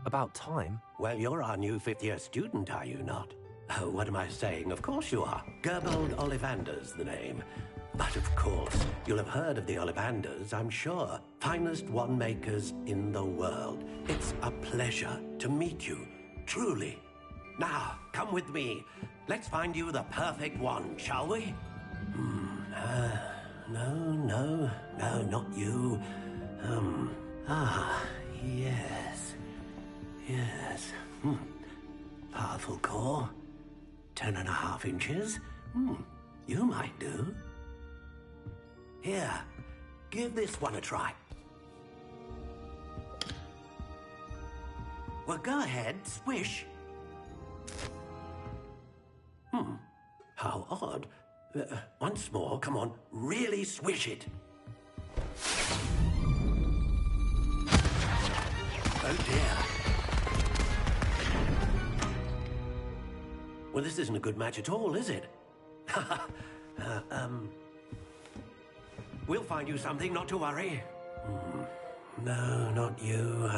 about time? Well, you're our new fifth-year student, are you not? Oh, what am I saying? Of course you are. Gerbold Ollivander's the name. But of course, you'll have heard of the Ollivanders, I'm sure. Finest wand makers in the world. It's a pleasure to meet you, truly. Now, come with me. Let's find you the perfect wand, shall we? No, not you. Yes. Powerful core. 10.5 inches. You might do. Here, give this one a try. Well, go ahead, swish. How odd. Once more, come on, really swish it. Oh dear. Well, this isn't a good match at all, is it? We'll find you something, not to worry. No, not you.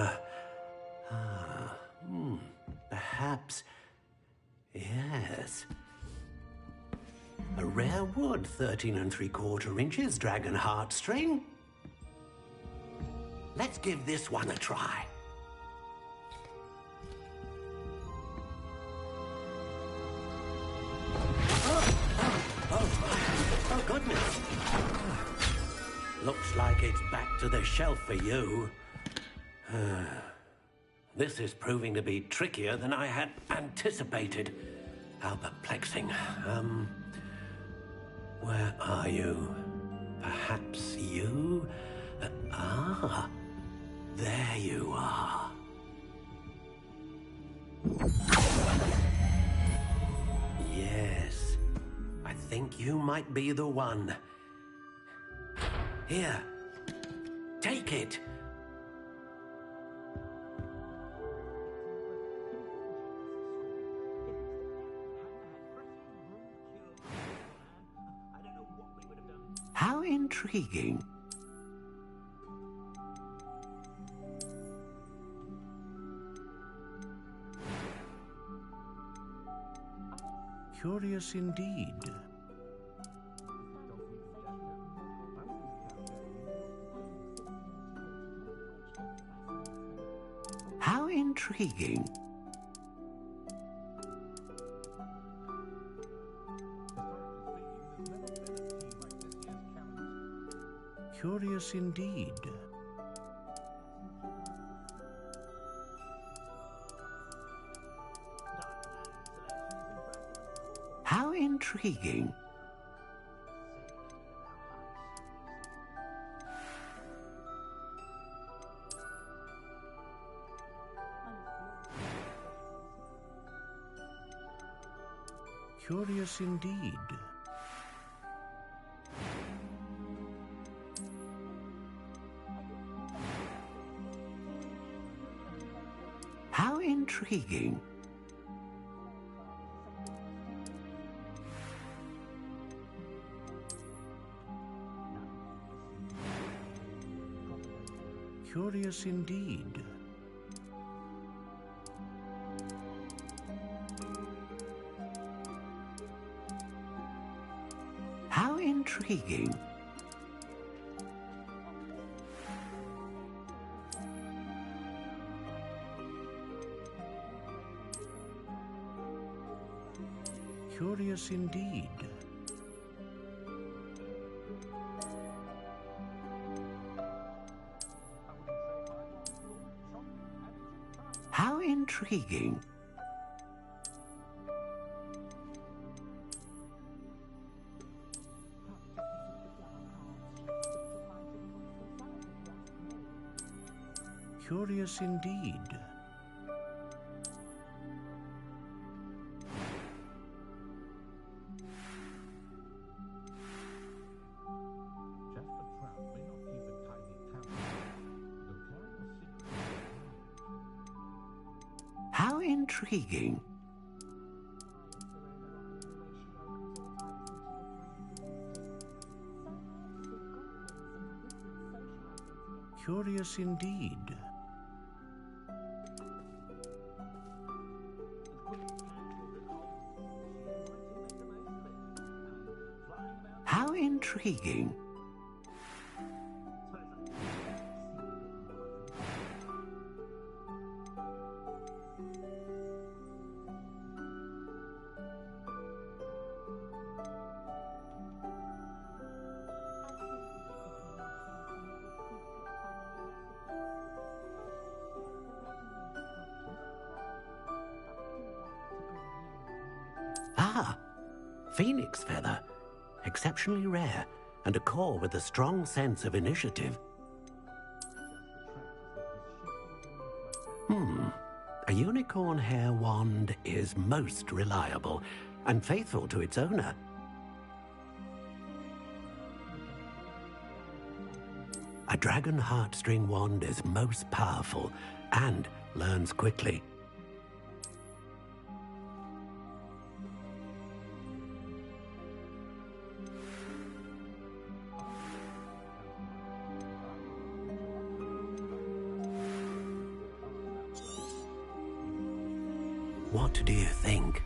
Perhaps... Yes. A rare wood, 13 3/4 inches, dragon heartstring. Let's give this one a try. Oh, goodness. Looks like it's back to the shelf for you. This is proving to be trickier than I had anticipated. How perplexing. Where are you? Perhaps you? There you are. Yes, I think you might be the one. Here, take it. How intriguing. Curious indeed. How intriguing. Curious indeed. How intriguing. Curious indeed. How intriguing. Curious indeed. How intriguing. Curious indeed. How intriguing. Curious indeed. intriguing. Curious indeed. How intriguing. Ah, phoenix feather. Exceptionally rare, and a core with a strong sense of initiative. A unicorn hair wand is most reliable and faithful to its owner. A dragon heartstring wand is most powerful and learns quickly. What do you think?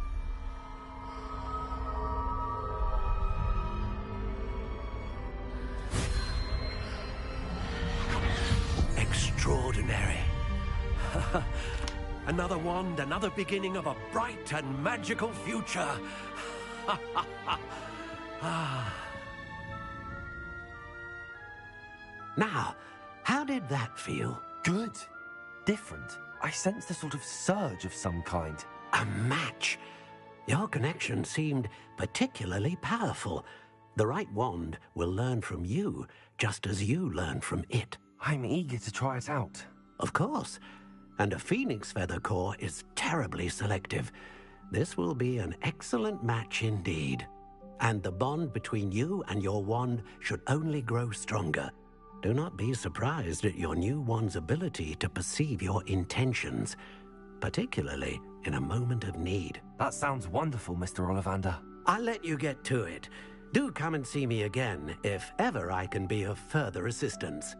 Extraordinary. Another wand, another beginning of a bright and magical future. Now, how did that feel? Good. Different. I sensed a sort of surge of some kind. A match. Your connection seemed particularly powerful. The right wand will learn from you, just as you learn from it. I'm eager to try it out. Of course. And a phoenix feather core is terribly selective. This will be an excellent match indeed. And the bond between you and your wand should only grow stronger. Do not be surprised at your new wand's ability to perceive your intentions, particularly in a moment of need. That sounds wonderful, Mr. Ollivander. I'll let you get to it. Do come and see me again if ever I can be of further assistance.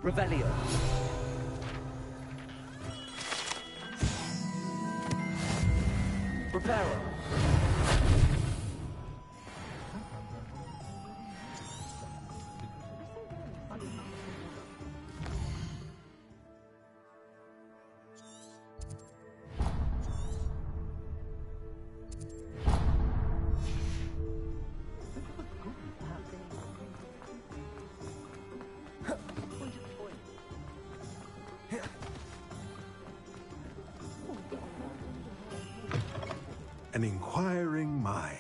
Revelio. Preparo. An inquiring mind.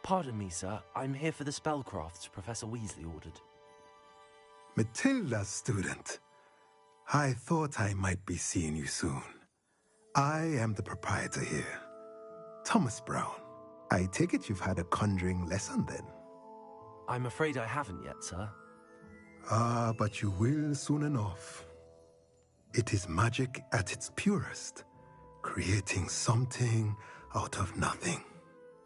Pardon me, sir. I'm here for the spellcrafts Professor Weasley ordered. Matilda's student. I thought I might be seeing you soon. I am the proprietor here, Thomas Brown. I take it you've had a conjuring lesson then? I'm afraid I haven't yet, sir. Ah, but you will soon enough. It is magic at its purest, creating something out of nothing.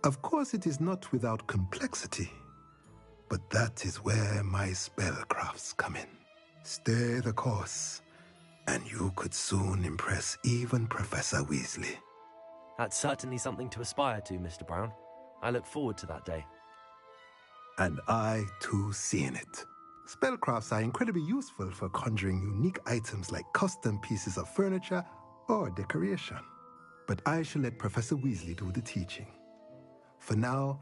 Of course, it is not without complexity, but that is where my spellcrafts come in. Stay the course, and you could soon impress even Professor Weasley. That's certainly something to aspire to, Mr. Brown. I look forward to that day. And I, too, seeing it. Spellcrafts are incredibly useful for conjuring unique items like custom pieces of furniture or decoration. But I shall let Professor Weasley do the teaching. For now,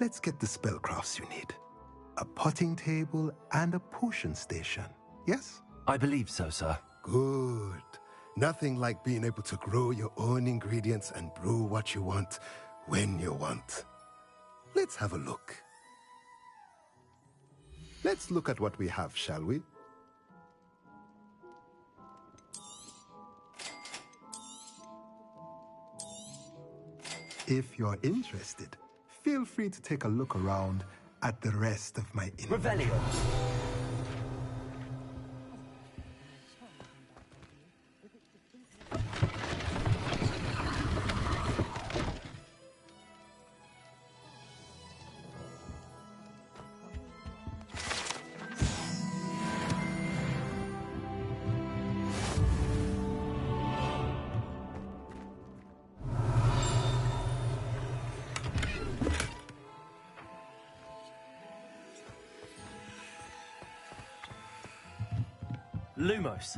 let's get the spellcrafts you need. A potting table and a potion station, yes? I believe so, sir. Good. Nothing like being able to grow your own ingredients and brew what you want when you want. Let's have a look. Let's look at what we have, shall we? If you're interested, feel free to take a look around at the rest of my inventory. Revelio. Lumos.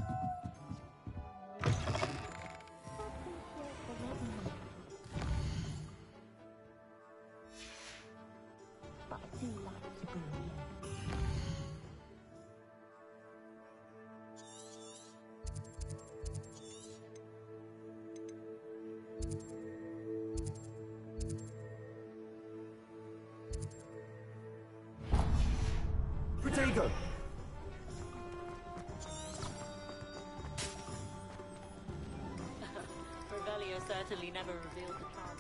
Protego. Revelio certainly never revealed the charm.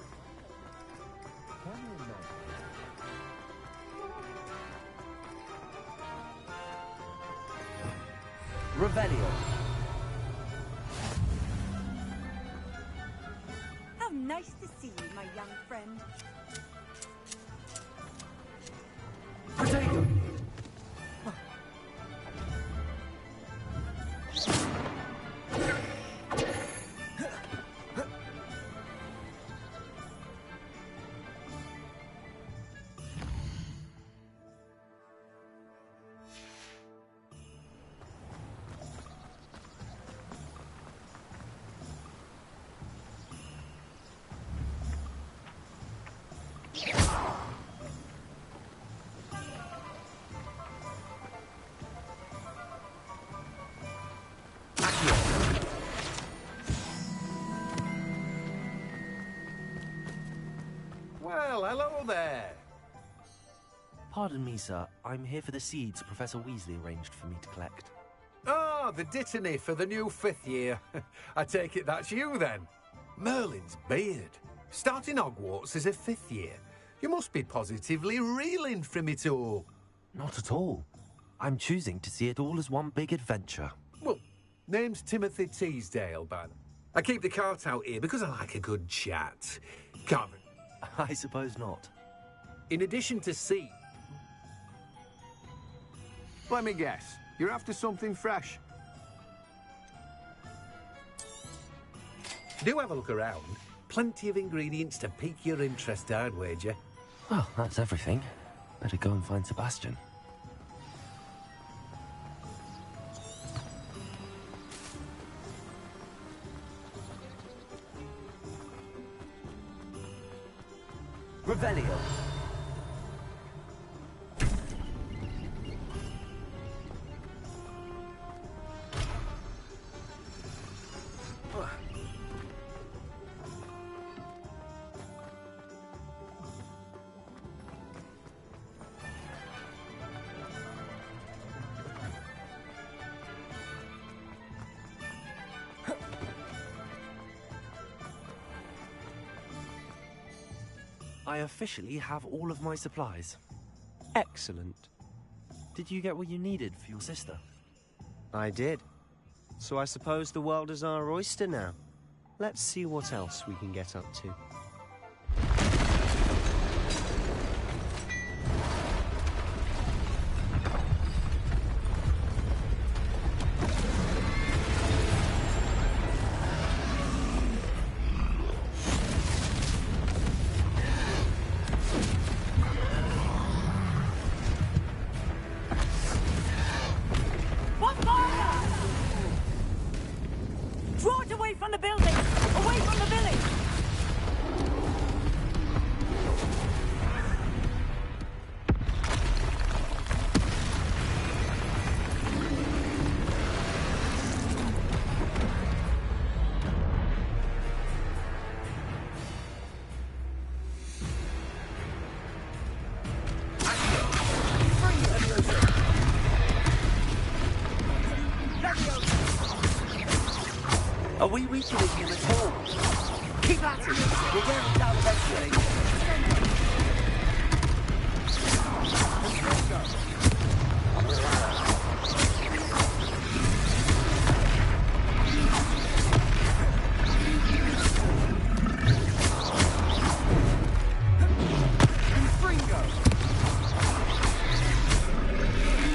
Revelio. How nice to see you, my young friend. Protego. Well, hello there. Pardon me, sir. I'm here for the seeds Professor Weasley arranged for me to collect. Ah, the dittany for the new 5th year. I take it that's you, then. Merlin's beard. Starting Hogwarts as a 5th year. You must be positively reeling from it all. Not at all. I'm choosing to see it all as one big adventure. Well, name's Timothy Teasdale, but I keep the cart out here because I like a good chat. Carver. I suppose not. In addition to seed... Let me guess. You're after something fresh. Do have a look around. Plenty of ingredients to pique your interest, I'd wager. Well, that's everything. Better go and find Sebastian. Revelio. I officially have all of my supplies. Excellent. Did you get what you needed for your sister? I did. So I suppose the world is our oyster now. Let's see what else we can get up to. Draw it away from the building! Away from the village! Are we weakening him at all? Keep at it! We'll wear him down eventually.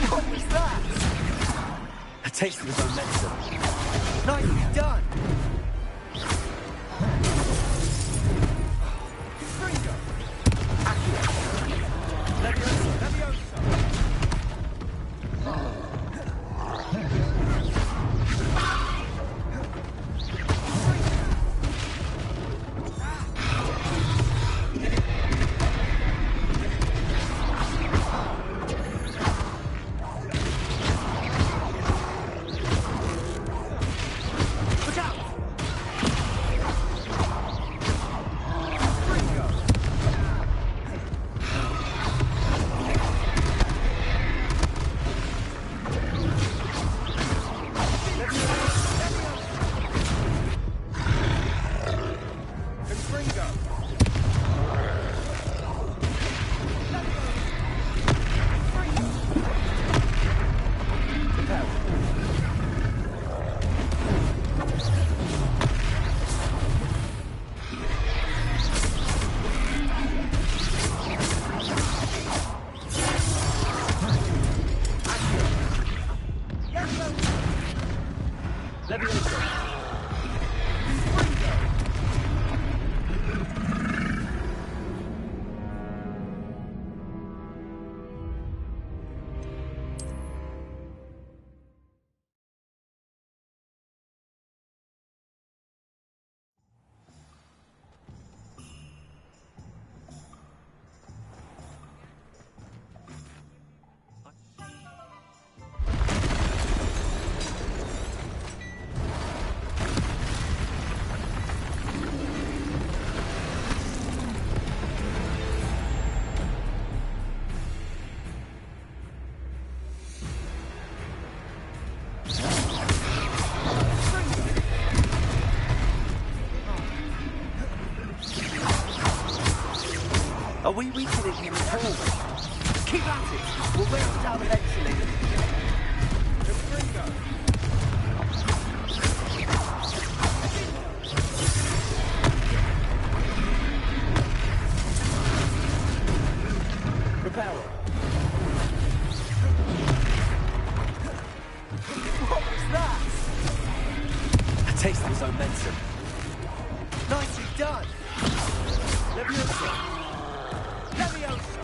What was that? A taste of his own medicine. Nicely done! Are we weakening him at all? Keep at it! We'll wear him down eventually. Repel. What was that? A taste of his own medicine. done! Leviosa! Leviosa!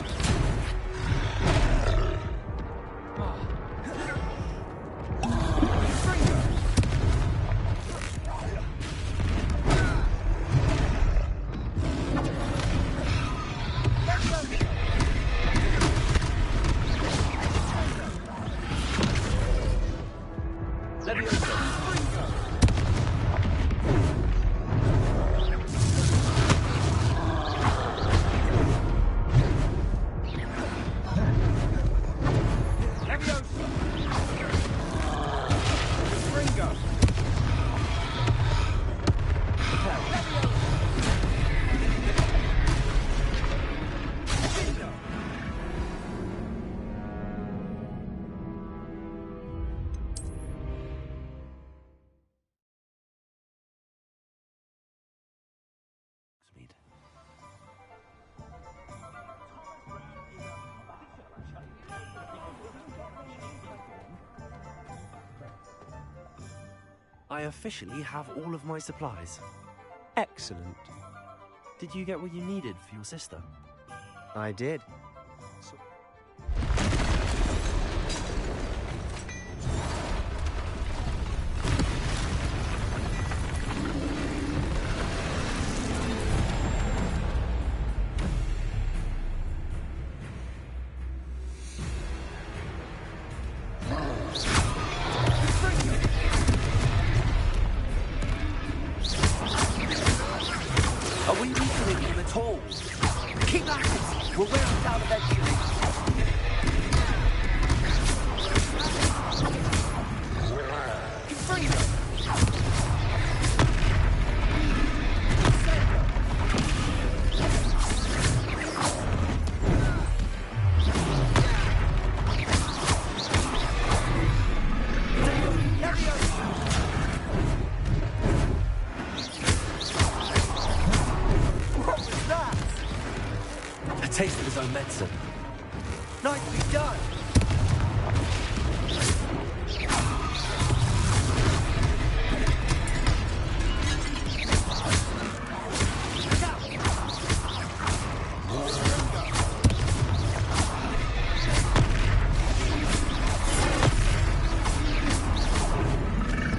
I officially have all of my supplies. Excellent. Did you get what you needed for your sister? I did. Are we weakening him at all? King Atlas will wear us down eventually. What was that? A taste of his own medicine. Nicely done.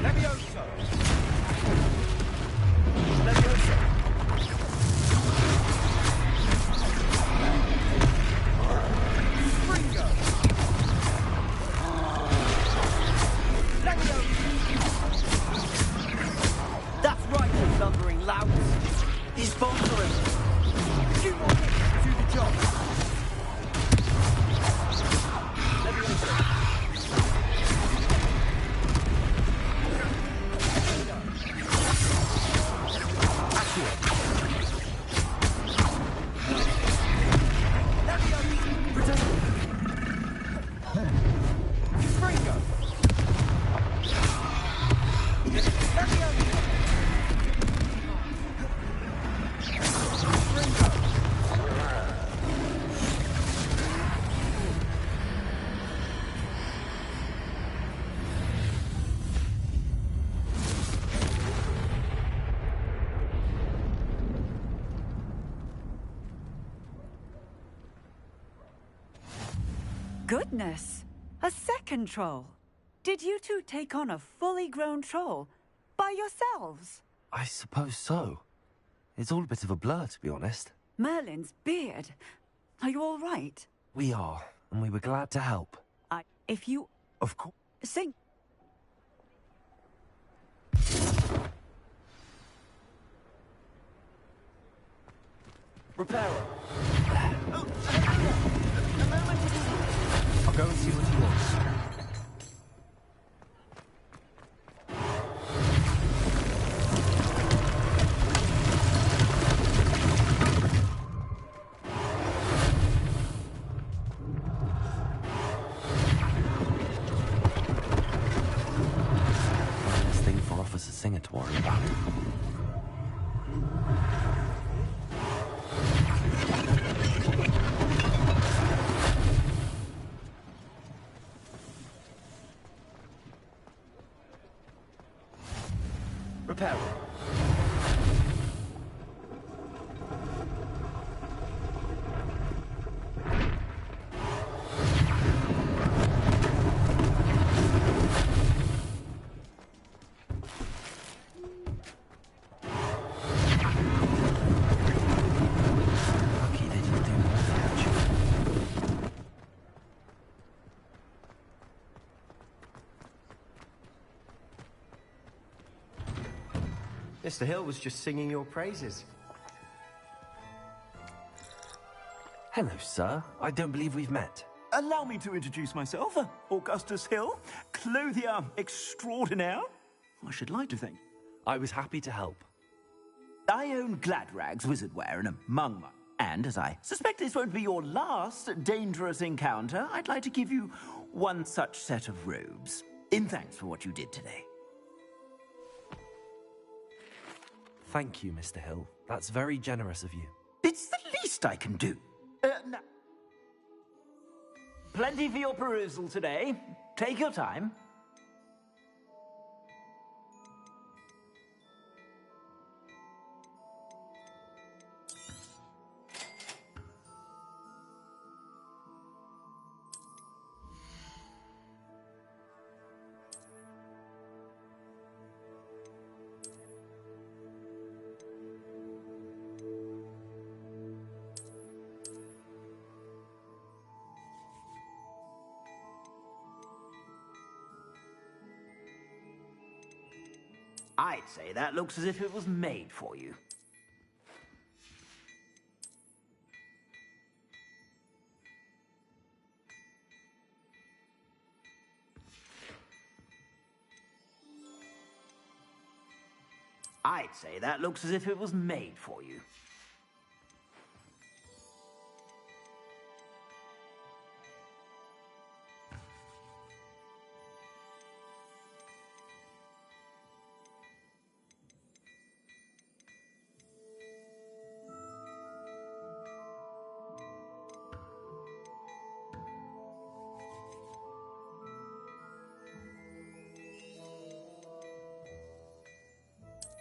Leviosa. Leviosa. Springo. That's right, you lumbering louts. He's faltering. Few more hits to the job. Leviosa. Springo. Goodness! A second troll. Did you two take on a fully grown troll by yourselves? I suppose so. It's all a bit of a blur, to be honest. Merlin's beard. Are you all right? We are, and we were glad to help. If you... Of course. Sing... Reparo. I'll go and see what he wants. This thing for Officer Singer to worry about. Mr. Hill was just singing your praises. Hello, sir. I don't believe we've met. Allow me to introduce myself, Augustus Hill, clothier extraordinaire. I should like to think. I was happy to help. I own Gladrag's Wizardwear and among my... And as I suspect this won't be your last dangerous encounter, I'd like to give you one such set of robes, in thanks for what you did today. Thank you, Mr. Hill. That's very generous of you. It's the least I can do. No. Plenty for your perusal today. Take your time. I'd say that looks as if it was made for you. I'd say that looks as if it was made for you.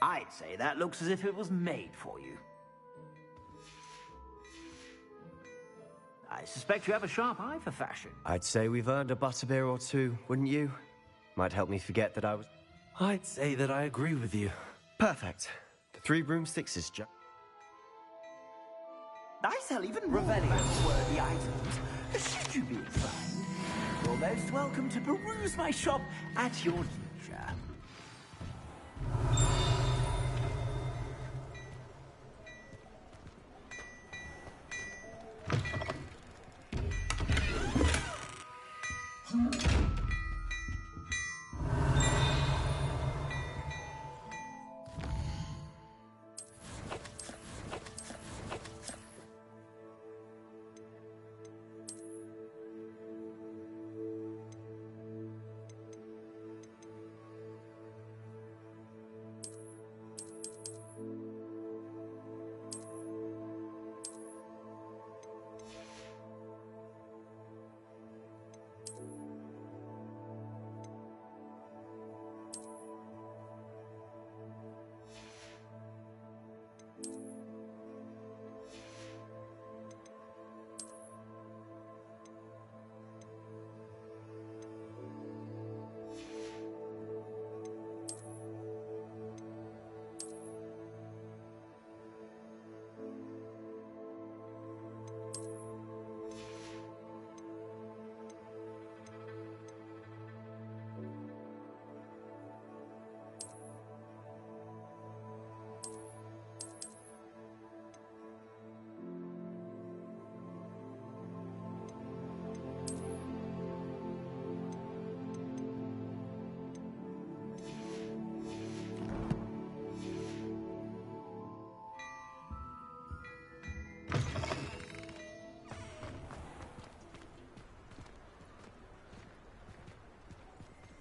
I'd say that looks as if it was made for you. I suspect you have a sharp eye for fashion. I'd say we've earned a butterbeer or two, wouldn't you? Might help me forget that I was... I'd say that I agree with you. Perfect. The 3 broomsticks is just... I sell even Revelio-worthy items. Should you be inclined, you're most welcome to peruse my shop at your leisure.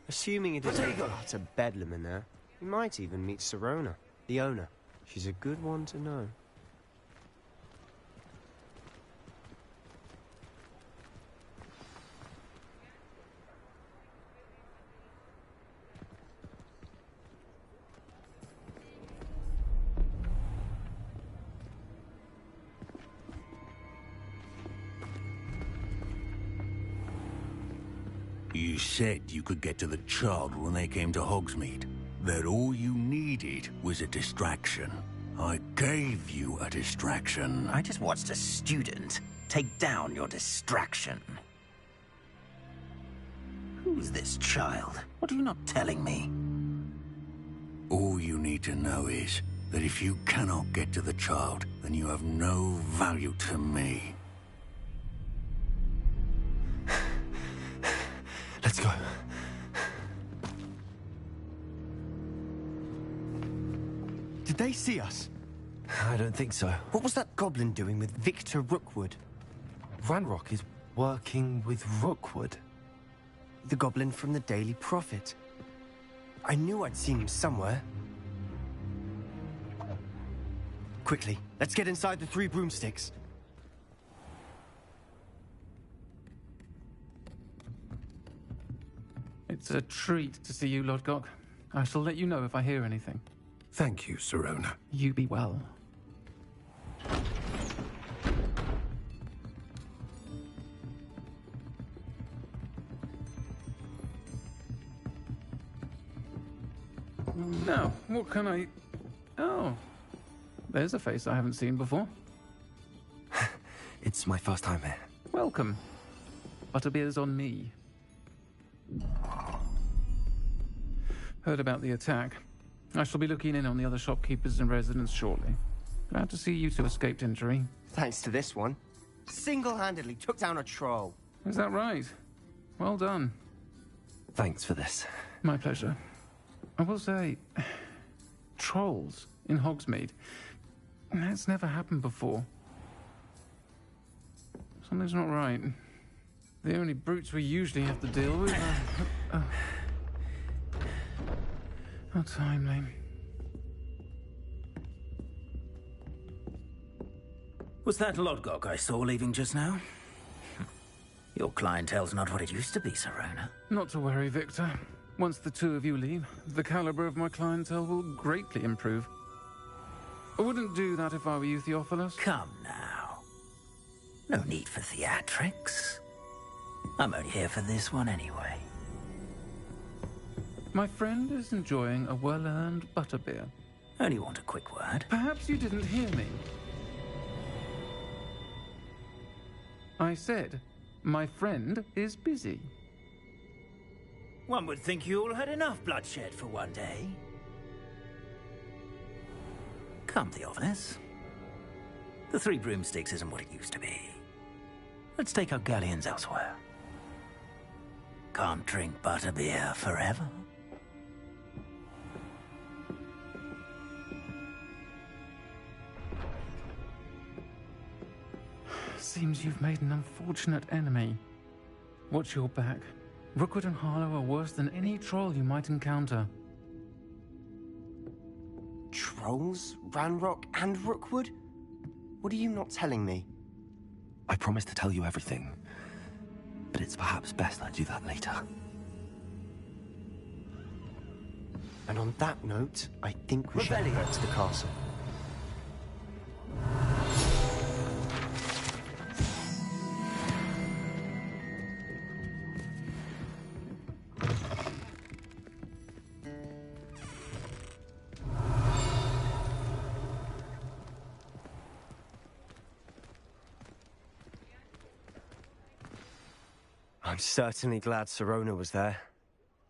Assuming it isn't a bedlam in there, we might even meet Serona, the owner. She's a good one to know. You said you could get to the child when they came to Hogsmeade. That all you needed was a distraction. I gave you a distraction. I just watched a student take down your distraction. Who's this child? What are you not telling me? All you need to know is that if you cannot get to the child, then you have no value to me. Let's go. Did they see us? I don't think so. What was that goblin doing with Victor Rookwood? Ranrock is working with Rookwood. The goblin from the Daily Prophet. I knew I'd seen him somewhere. Quickly, let's get inside the 3 broomsticks. It's a treat to see you, Lodgok. I shall let you know if I hear anything. Thank you, Sirona. You be well. Now, what can I... Oh, there's a face I haven't seen before. It's my first time here. Welcome. Butterbeer's on me. Heard about the attack. I shall be looking in on the other shopkeepers and residents shortly. Glad to see you two escaped injury. Thanks to this one. Single-handedly took down a troll. Is that right? Well done. Thanks for this. My pleasure. I will say, trolls in Hogsmeade. That's never happened before. Something's not right. The only brutes we usually have to deal with are... How timely. Was that Lodgok I saw leaving just now? Your clientele's not what it used to be, Sirona. Not to worry, Victor. Once the two of you leave, the caliber of my clientele will greatly improve. I wouldn't do that if I were you, Theophilus. Come now. No need for theatrics. I'm only here for this one anyway. My friend is enjoying a well-earned butterbeer. Only want a quick word. Perhaps you didn't hear me. I said, my friend is busy. One would think you all had enough bloodshed for one day. Come, Theophilus. The 3 broomsticks isn't what it used to be. Let's take our galleons elsewhere. Can't drink butterbeer forever. Seems you've made an unfortunate enemy. Watch your back. Rookwood and Harlow are worse than any troll you might encounter. Trolls? Ranrock and Rookwood? What are you not telling me? I promised to tell you everything, but it's perhaps best I do that later. And on that note, I think we should head to the castle. I'm certainly glad Sirona was there.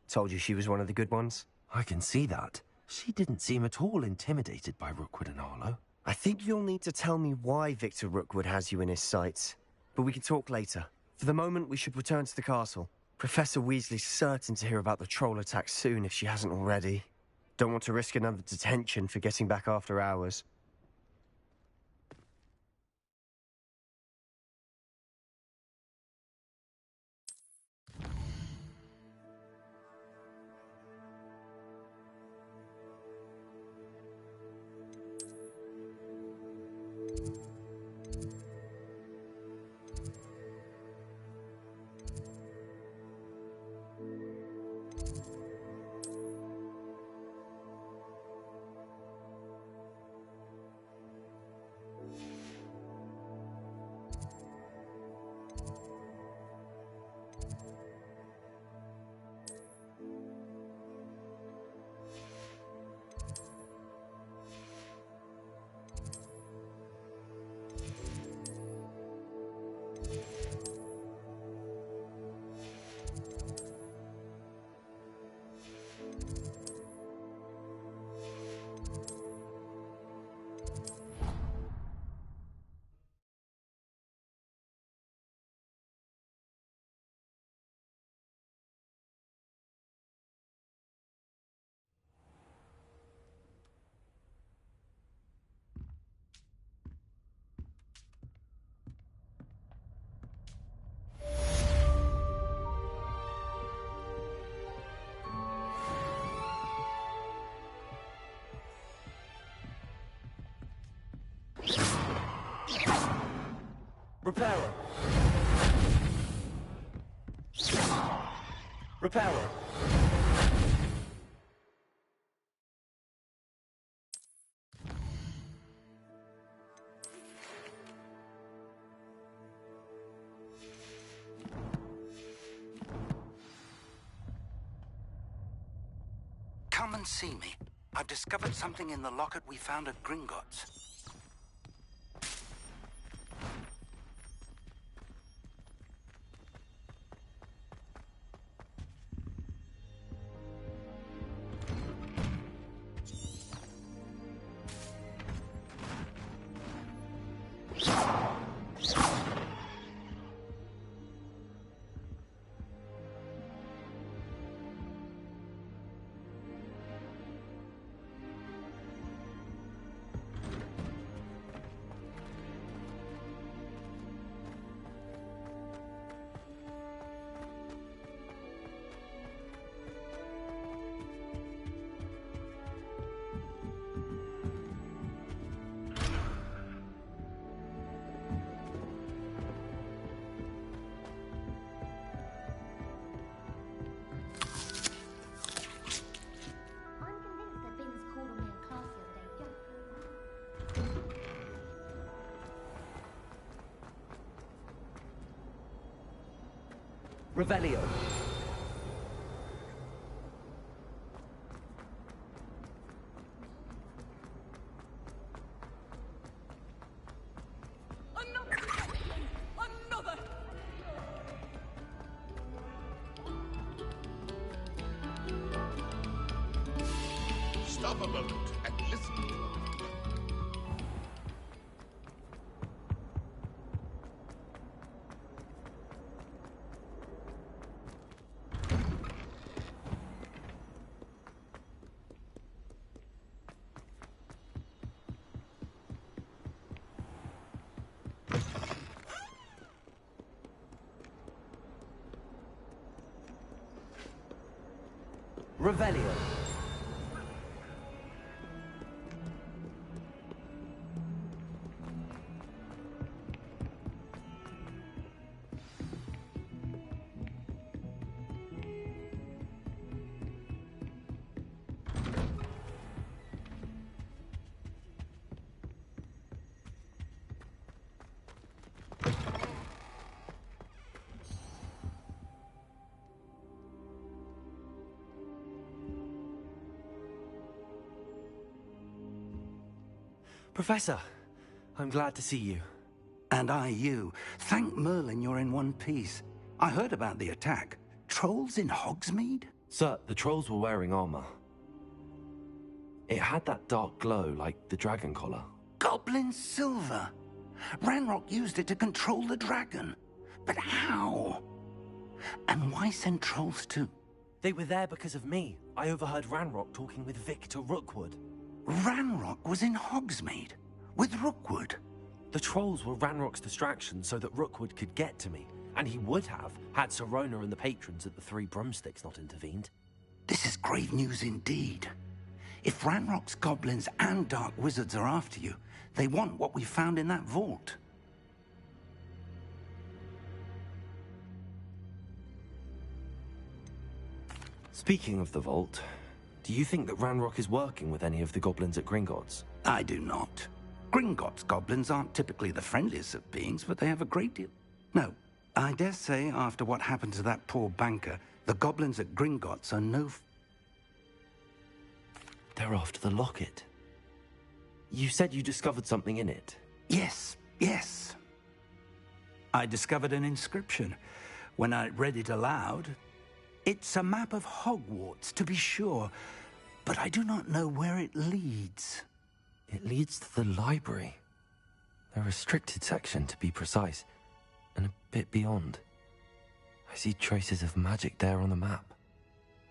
Told you she was one of the good ones. I can see that. She didn't seem at all intimidated by Rookwood and Harlow. I think you'll need to tell me why Victor Rookwood has you in his sights. But we can talk later. For the moment, we should return to the castle. Professor Weasley's certain to hear about the troll attack soon if she hasn't already. Don't want to risk another detention for getting back after hours. Repairer. Repairer. Come and see me. I've discovered something in the locket we found at Gringotts. Revelio. Another! Stop a moment and listen to him. Revelio. Professor, I'm glad to see you. And I you. Thank Merlin you're in one piece. I heard about the attack. Trolls in Hogsmeade? Sir, the trolls were wearing armor. It had that dark glow like the dragon collar. Goblin silver. Ranrock used it to control the dragon. But how? And why send trolls too? They were there because of me. I overheard Ranrock talking with Victor Rookwood. Ranrock was in Hogsmeade with Rookwood. The trolls were Ranrock's distraction so that Rookwood could get to me, and he would have had Sirona and the patrons at the Three Broomsticks not intervened. This is grave news indeed. If Ranrock's goblins and dark wizards are after you, they want what we found in that vault. Speaking of the vault, do you think that Ranrock is working with any of the goblins at Gringotts? I do not. Gringotts goblins aren't typically the friendliest of beings, but they have a great deal. No, I dare say after what happened to that poor banker, the goblins at Gringotts are no... They're after the locket. You said you discovered something in it. Yes, yes. I discovered an inscription. When I read it aloud, it's a map of Hogwarts, to be sure, but I do not know where it leads. It leads to the library. The restricted section, to be precise, and a bit beyond. I see traces of magic there on the map.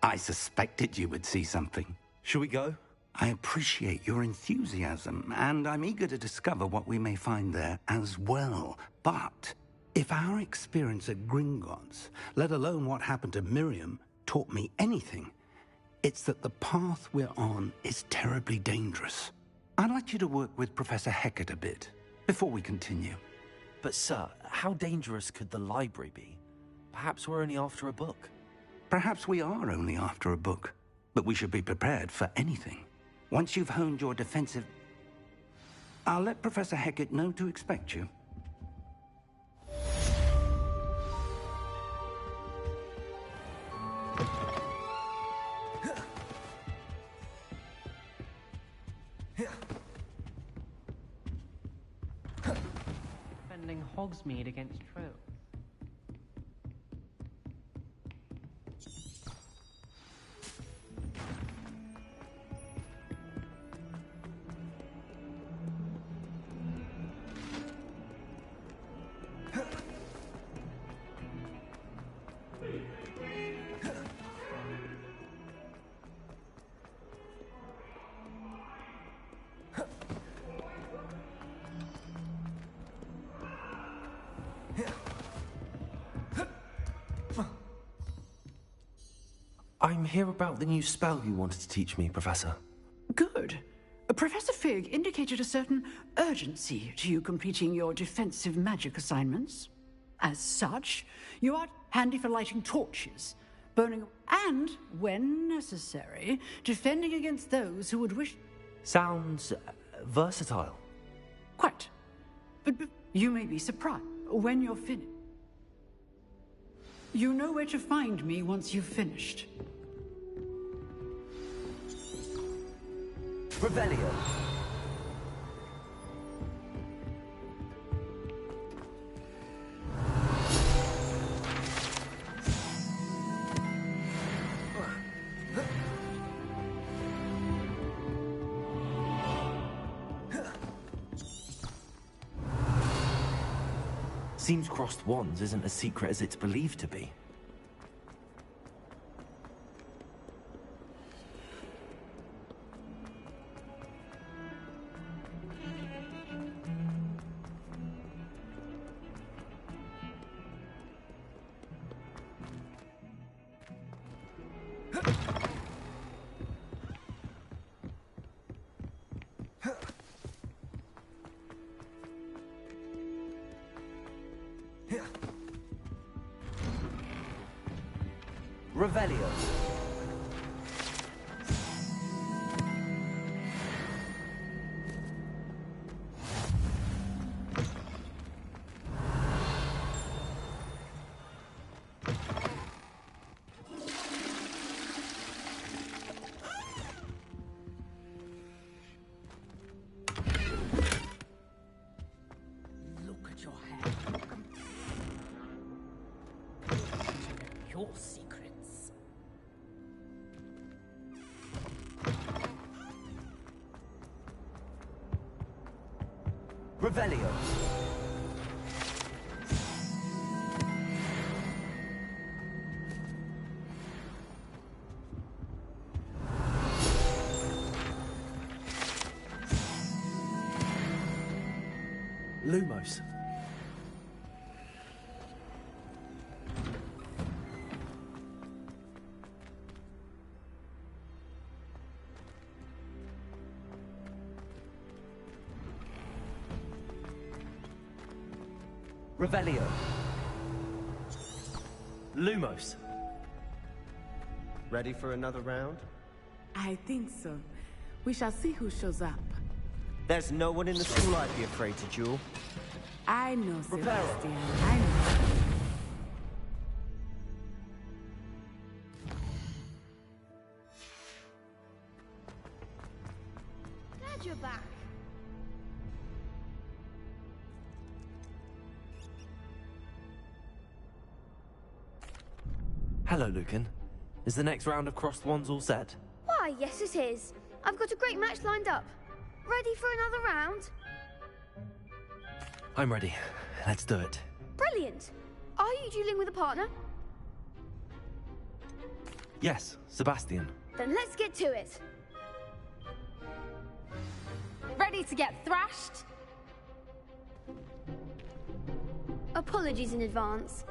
I suspected you would see something. Shall we go? I appreciate your enthusiasm, and I'm eager to discover what we may find there as well. But if our experience at Gringotts, let alone what happened to Miriam, taught me anything, it's that the path we're on is terribly dangerous. I'd like you to work with Professor Hecat a bit before we continue. But, sir, how dangerous could the library be? Perhaps we're only after a book. Perhaps we are only after a book, but we should be prepared for anything. Once you've honed your defensive... I'll let Professor Hecat know to expect you. Defending Hogsmeade against True. I'm here about the new spell you wanted to teach me, Professor. Good. Professor Fig indicated a certain urgency to you completing your defensive magic assignments. As such, you are handy for lighting torches, burning, and, when necessary, defending against those who would wish... Sounds versatile. Quite. But you may be surprised when you're finished. You know where to find me once you've finished. Revelio. Seems crossed wands isn't as secret as it's believed to be. Revelio. Look at your hair. Your secrets. Revelio. Lumos. Revelio. Lumos. Ready for another round? I think so. We shall see who shows up. There's no one in the school I'd be afraid to duel. I know, Prepare. Sebastian. I know. Glad you're back. Hello, Lucan. Is the next round of crossed wands all set? Why, yes it is. I've got a great match lined up. Ready for another round? I'm ready. Let's do it. Brilliant. Are you dueling with a partner? Yes, Sebastian. Then let's get to it. Ready to get thrashed? Apologies in advance.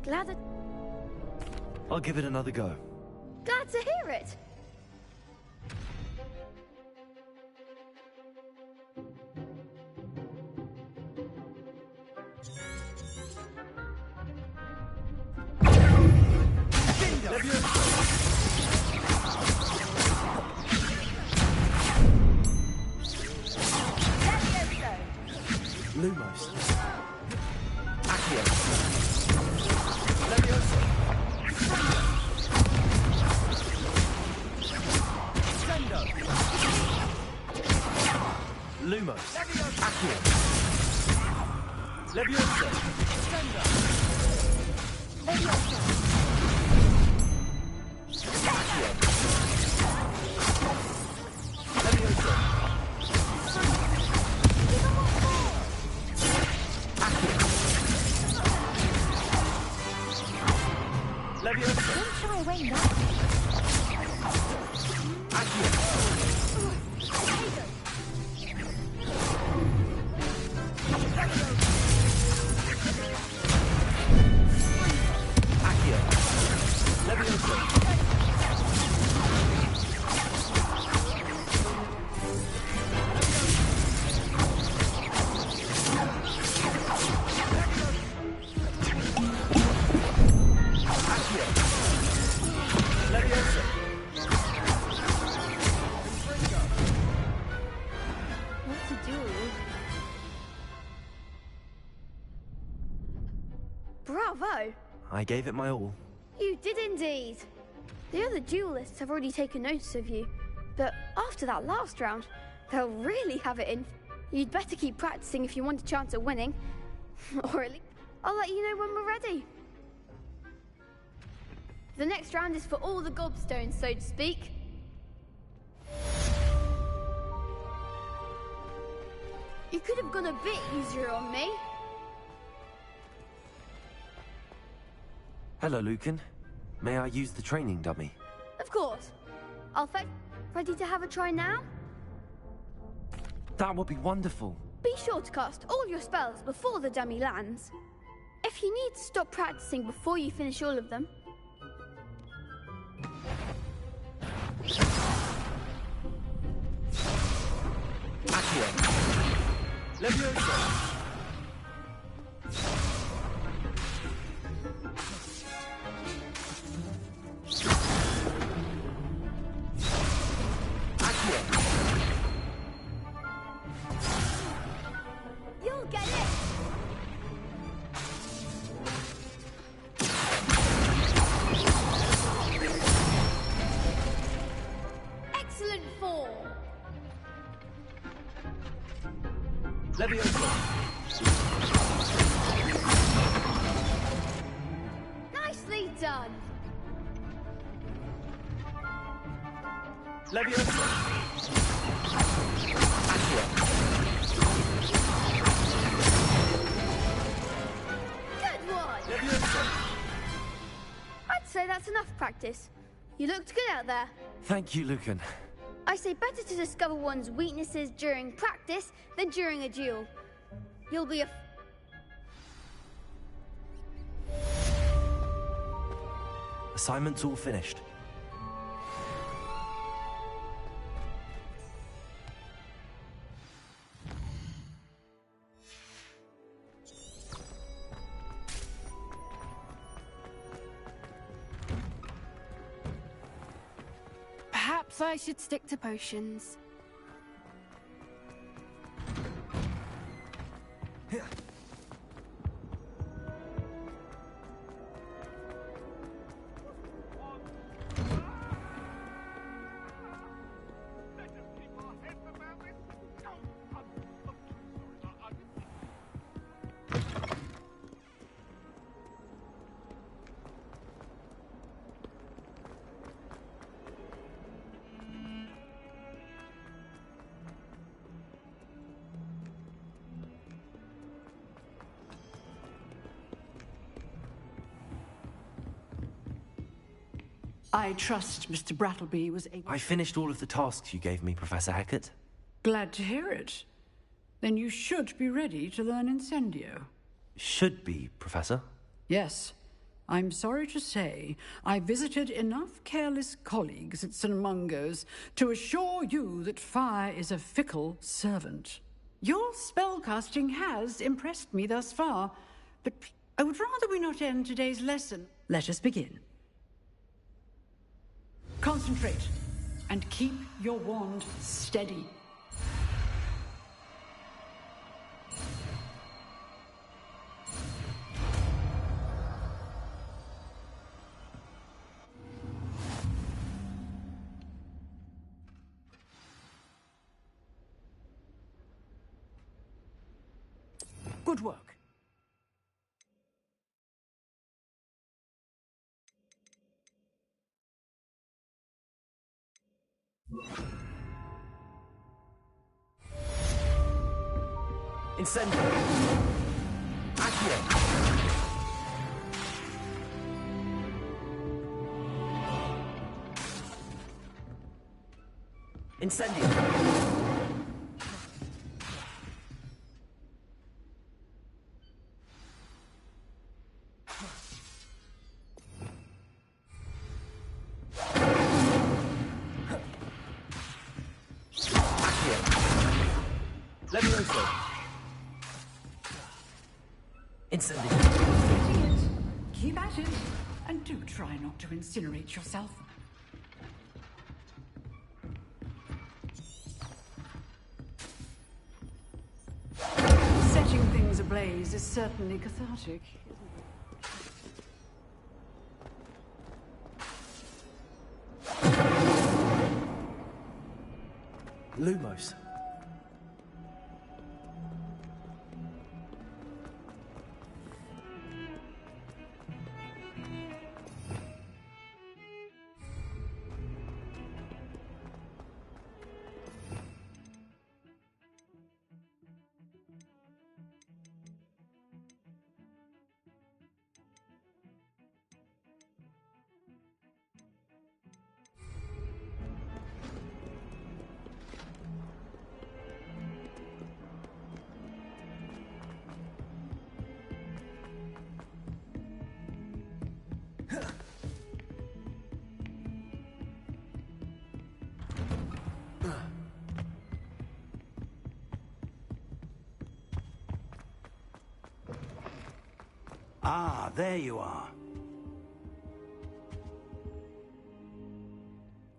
Glad I'll give it another go. glad to hear it. Lumos. Accio. Levioso. Sendo. Lumos. Accio. Levioso. Sendo. Levioso. Accio. Levioso. Levioso. Don't shy away now. Accio. Accio. Levioso. What to do? Bravo! I gave it my all. You did indeed. The other duelists have already taken notice of you, but after that last round, they'll really have it in. You'd better keep practicing if you want a chance at winning. Or at least I'll let you know when we're ready. The next round is for all the gobstones, so to speak. You could have gone a bit easier on me. Hello, Lucan. May I use the training dummy? Of course. I'll fetch. Ready to have a try now? That would be wonderful. Be sure to cast all your spells before the dummy lands. If you need to stop practicing before you finish all of them, Accio. Levioso. you'll get it. Excellent form. Levioso. Nicely done. Levioso. Accio. Good one. Levioso. I'd say that's enough practice. You looked good out there. Thank you, Lucan. I say better to discover one's weaknesses during practice than during a duel. You'll be a... Assignment's all finished. Perhaps I should stick to potions. I trust Mr. Brattleby was able... I finished all of the tasks you gave me, Professor Hackett. Glad to hear it. Then you should be ready to learn Incendio. Should be, Professor. Yes. I'm sorry to say, I visited enough careless colleagues at St. Mungo's to assure you that fire is a fickle servant. Your spellcasting has impressed me thus far, but I would rather we not end today's lesson. Let us begin. Concentrate, and keep your wand steady. Good work. Incendio. Accio. Incendio. Levioso. Incendio. Keep at it, and do try not to incinerate yourself. Setting things ablaze is certainly cathartic, Lumos. Ah, there you are.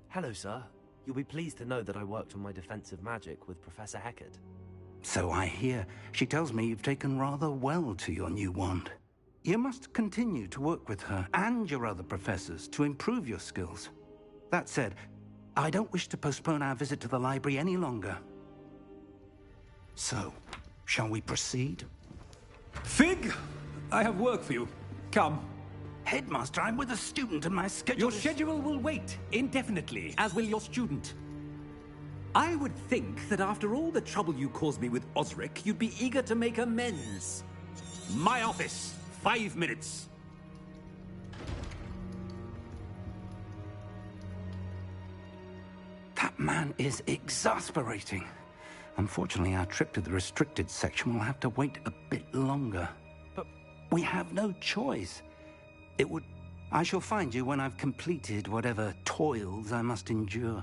Hello, sir. You'll be pleased to know that I worked on my defensive magic with Professor Heckard. So I hear. She tells me you've taken rather well to your new wand. You must continue to work with her and your other professors to improve your skills. That said, I don't wish to postpone our visit to the library any longer. So, shall we proceed? Fig! I have work for you. Come. Headmaster, I'm with a student and my schedule Your schedule will wait indefinitely, as will your student. I would think that after all the trouble you caused me with Osric, you'd be eager to make amends. My office. 5 minutes. That man is exasperating. Unfortunately, our trip to the restricted section will have to wait a bit longer. But we have no choice. I shall find you when I've completed whatever toils I must endure.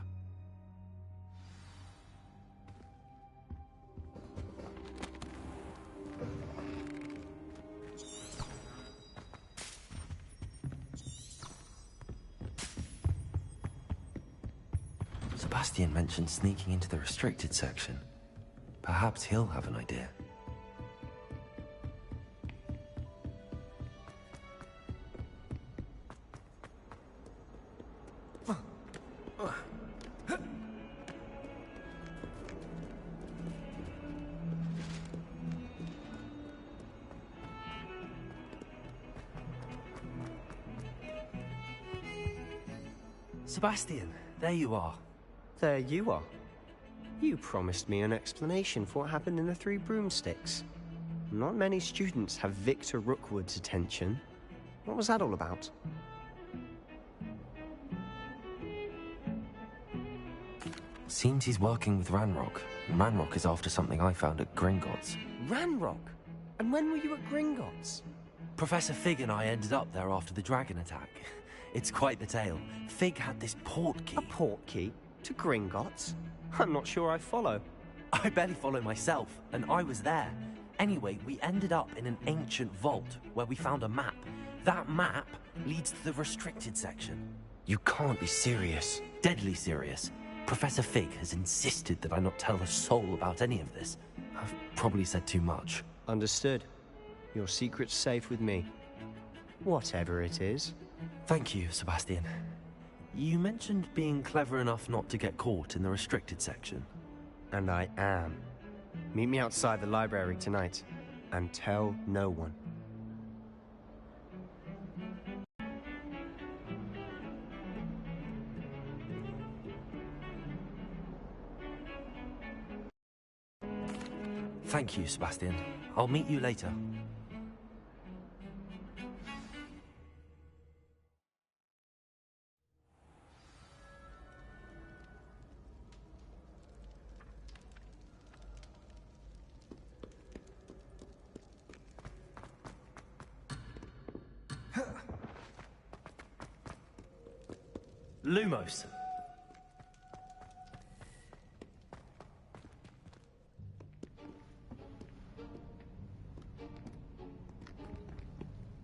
Sebastian mentioned sneaking into the restricted section. Perhaps he'll have an idea. Sebastian, there you are. There you are. You promised me an explanation for what happened in the Three Broomsticks. Not many students have Victor Rookwood's attention. What was that all about? Seems he's working with Ranrock, and Ranrock is after something I found at Gringotts. Ranrock? And when were you at Gringotts? Professor Fig and I ended up there after the dragon attack. It's quite the tale. Fig had this port key. A port key? To Gringotts? I'm not sure I follow. I barely follow myself, and I was there. Anyway, we ended up in an ancient vault where we found a map. That map leads to the restricted section. You can't be serious. Deadly serious. Professor Fig has insisted that I not tell a soul about any of this. I've probably said too much. Understood. Your secret's safe with me. Whatever it is. Thank you, Sebastian. You mentioned being clever enough not to get caught in the restricted section. And I am. Meet me outside the library tonight, and tell no one. Thank you, Sebastian. I'll meet you later. Lumos.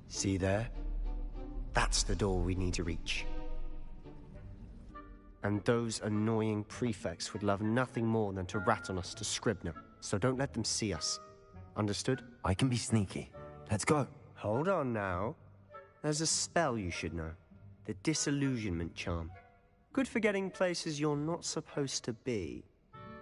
See there? That's the door we need to reach. And those annoying prefects would love nothing more than to rat on us to Scribner, so don't let them see us. Understood? I can be sneaky. Let's go. Hold on now. There's a spell you should know. The Disillusionment Charm. Good for getting places you're not supposed to be.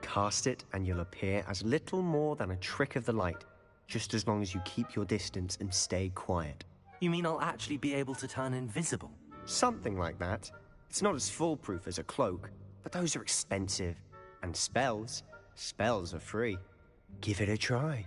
Cast it and you'll appear as little more than a trick of the light, just as long as you keep your distance and stay quiet. You mean I'll actually be able to turn invisible? Something like that. It's not as foolproof as a cloak, but those are expensive. And spells are free. Give it a try.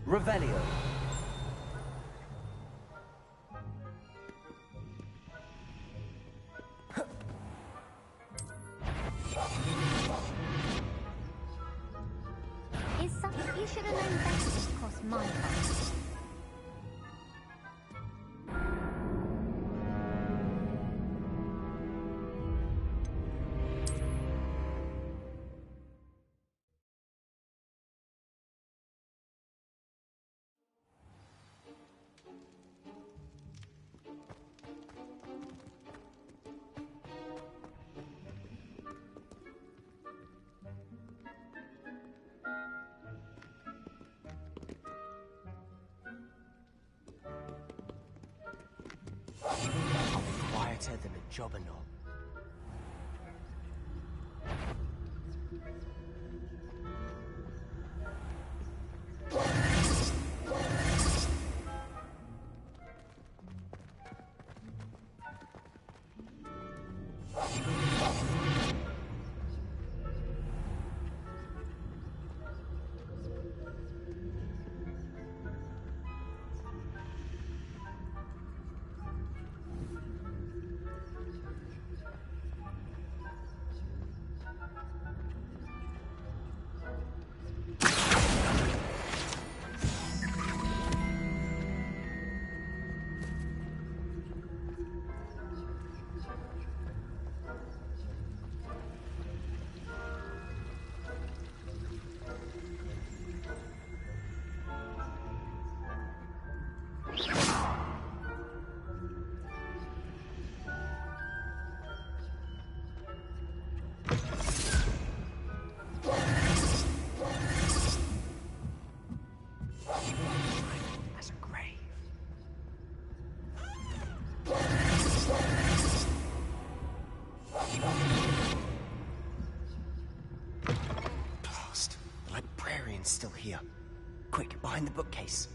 Revelio. You should have known better than to cross my path. Quieter than a jobberknoll. librarian's still here. Quick, behind the bookcase.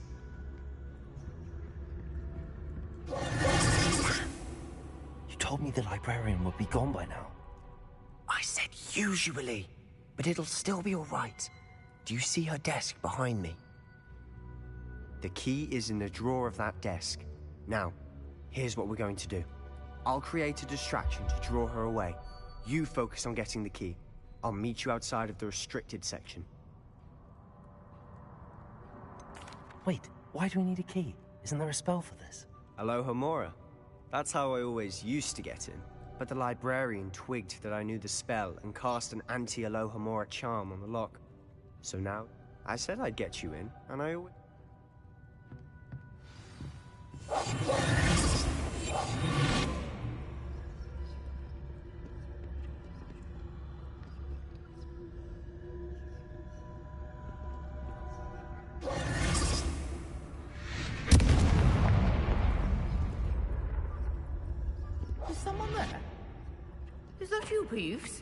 You told me the librarian would be gone by now. I said usually, but it'll still be all right. Do you see her desk behind me? The key is in the drawer of that desk. Now, here's what we're going to do. I'll create a distraction to draw her away. You focus on getting the key. I'll meet you outside of the restricted section. Wait, why do we need a key? Isn't there a spell for this? Alohomora. That's how I always used to get in. But the librarian twigged that I knew the spell and cast an anti-Alohomora charm on the lock. So now, I said I'd get you in, and I always... Is someone there? Is that you, Peeves?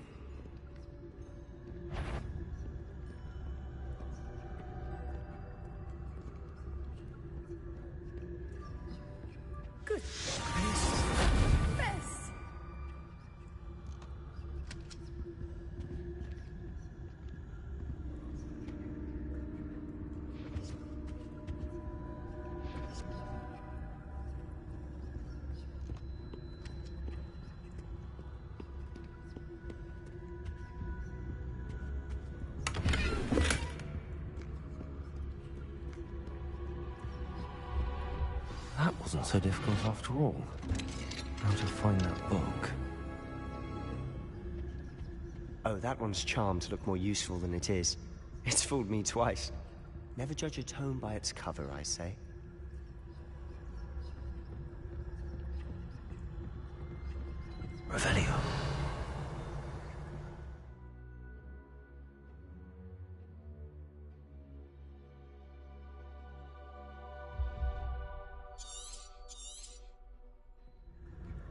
Good. Yes. That wasn't so difficult after all. How to find that book? Oh, that one's charmed to look more useful than it is. It's fooled me twice. Never judge a tome by its cover, I say. Revelio.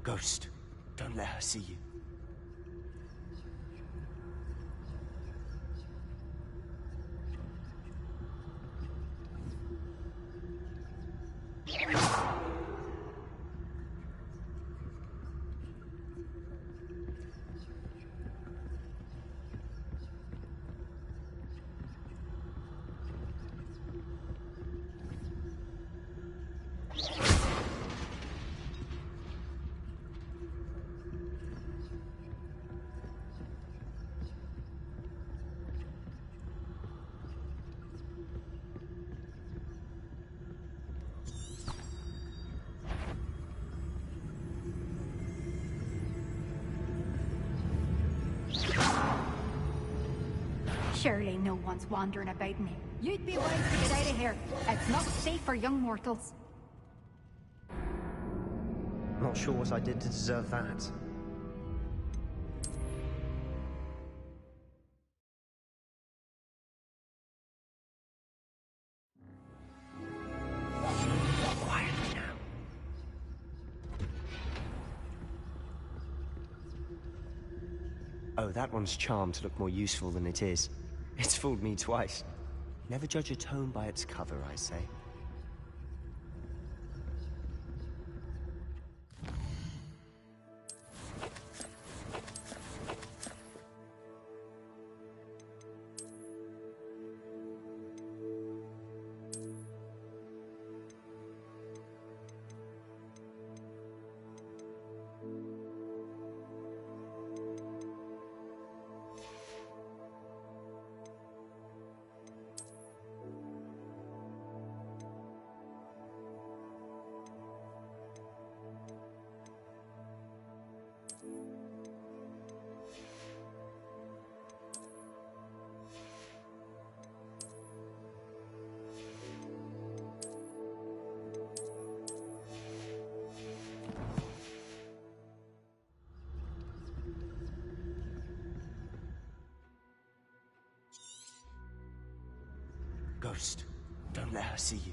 Ghost, don't let her see you. Surely no one's wandering about me. You'd be wise to get out of here. It's not safe for young mortals. Not sure what I did to deserve that. Quietly now. Oh, that one's charmed to look more useful than it is. It's fooled me twice. Never judge a tome by its cover, I say. Ghost, don't let her see you.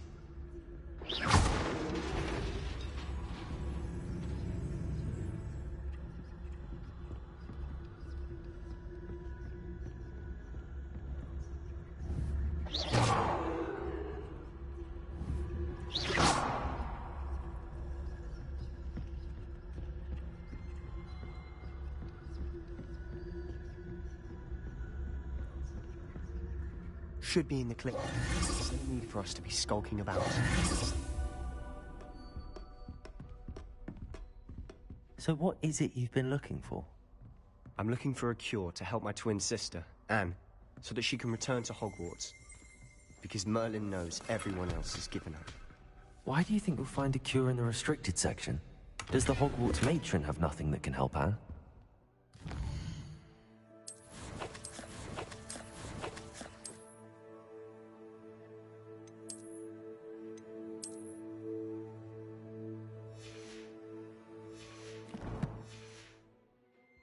should be in the clinic. There's no need for us to be skulking about. So what is it you've been looking for? I'm looking for a cure to help my twin sister, Anne, so that she can return to Hogwarts. Because Merlin knows everyone else has given up. Why do you think you'll find a cure in the restricted section? Does the Hogwarts matron have nothing that can help Anne?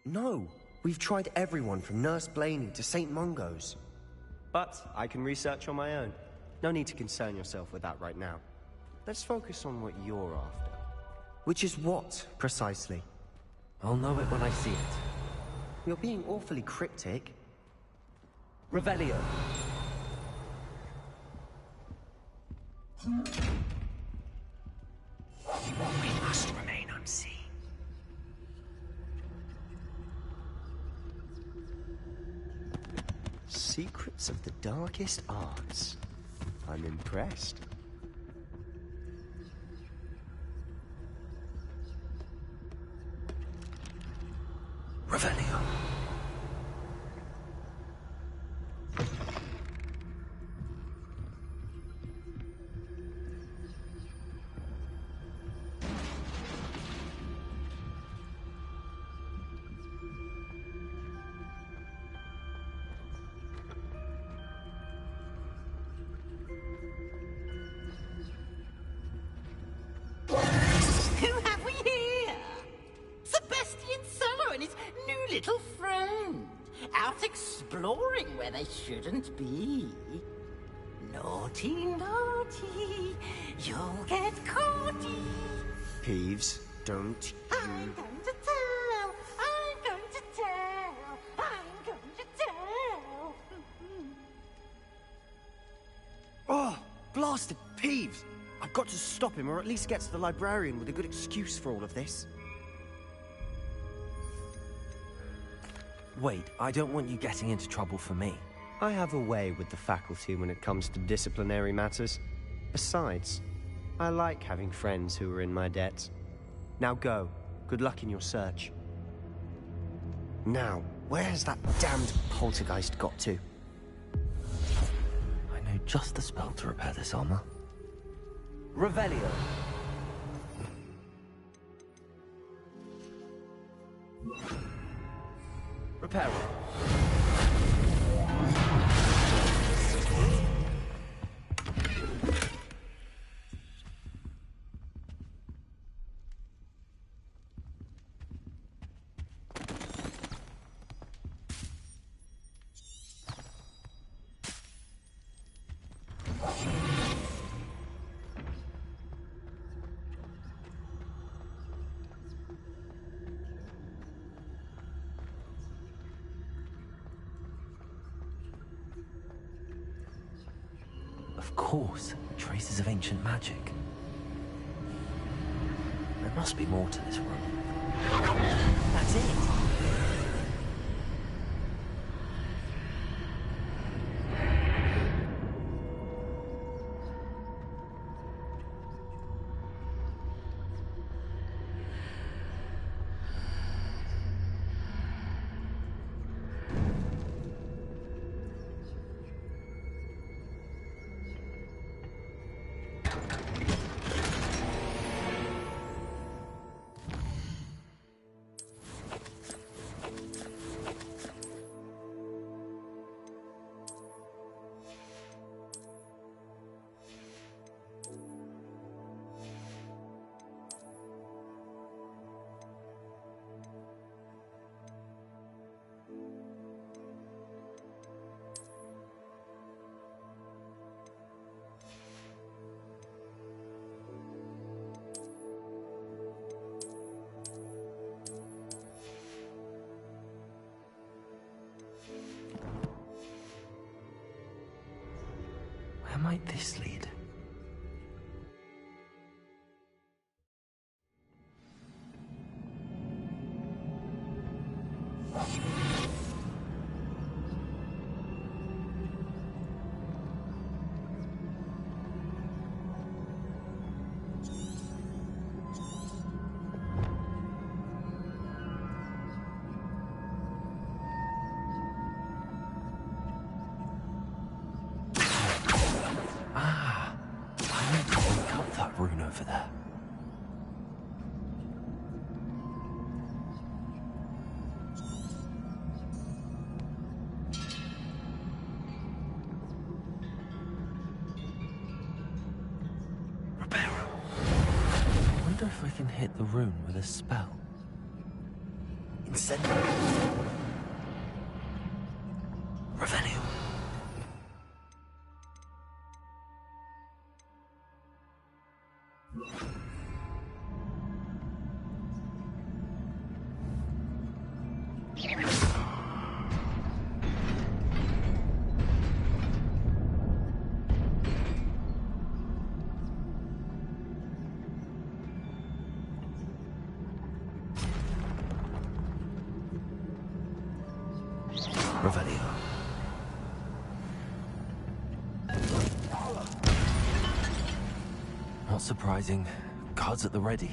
No! We've tried everyone from Nurse Blaney to St. Mungo's. But I can research on my own. No need to concern yourself with that right now. Let's focus on what you're after. Which is what, precisely? I'll know it when I see it. You're being awfully cryptic. Revelio. We must remain unseen. Secrets of the darkest arts. I'm impressed. Revelio. Who have we here? Sebastian Solo and his new little friend. Out exploring where they shouldn't be. Naughty, naughty. You'll get caughty. Peeves, don't you... I'm going to tell. I'm going to tell. I'm going to tell. Oh, blasted Peeves! I've got to stop him, or at least get to the librarian with a good excuse for all of this. Wait, I don't want you getting into trouble for me. I have a way with the faculty when it comes to disciplinary matters. Besides, I like having friends who are in my debt. Now go. Good luck in your search. Now, where has that damned poltergeist got to? I know just the spell to repair this armor. Revelio. Reparo. Of course, traces of ancient magic. There must be more to this room. That's it. Where might this lead? rune over there. I wonder if I can hit the rune with a spell. Incendio. Revelio. Revelio. Not surprising. Cards at the ready.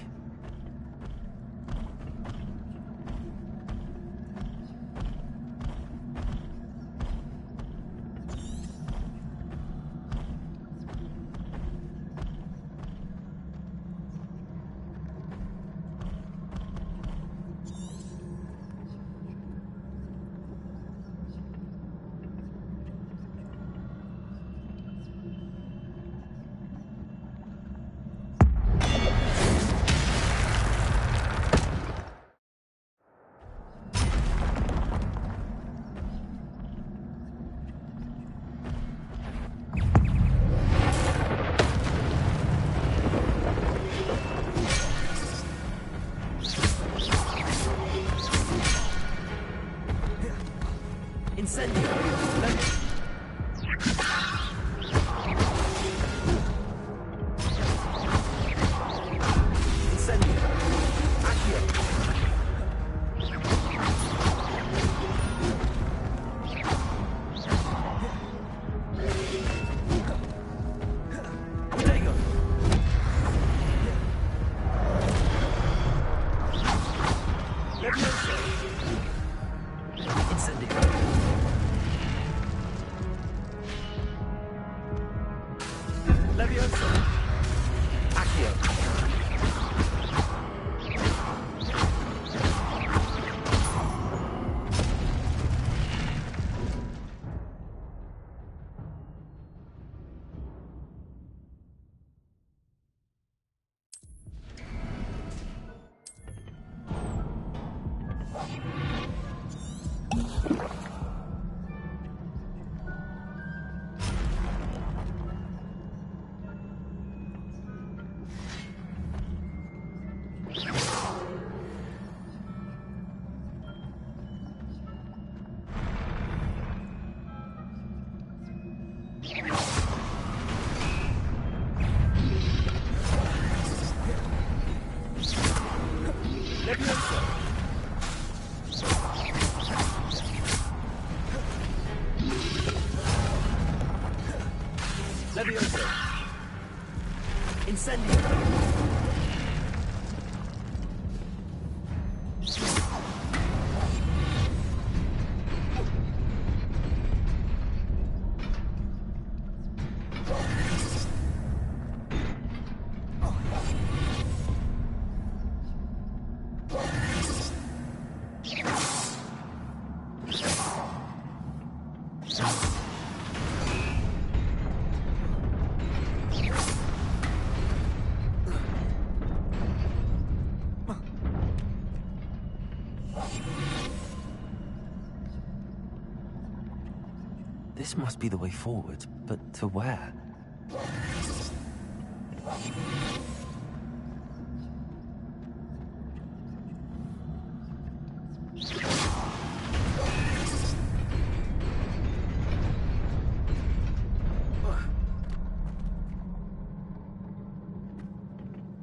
This must be the way forward, but to where?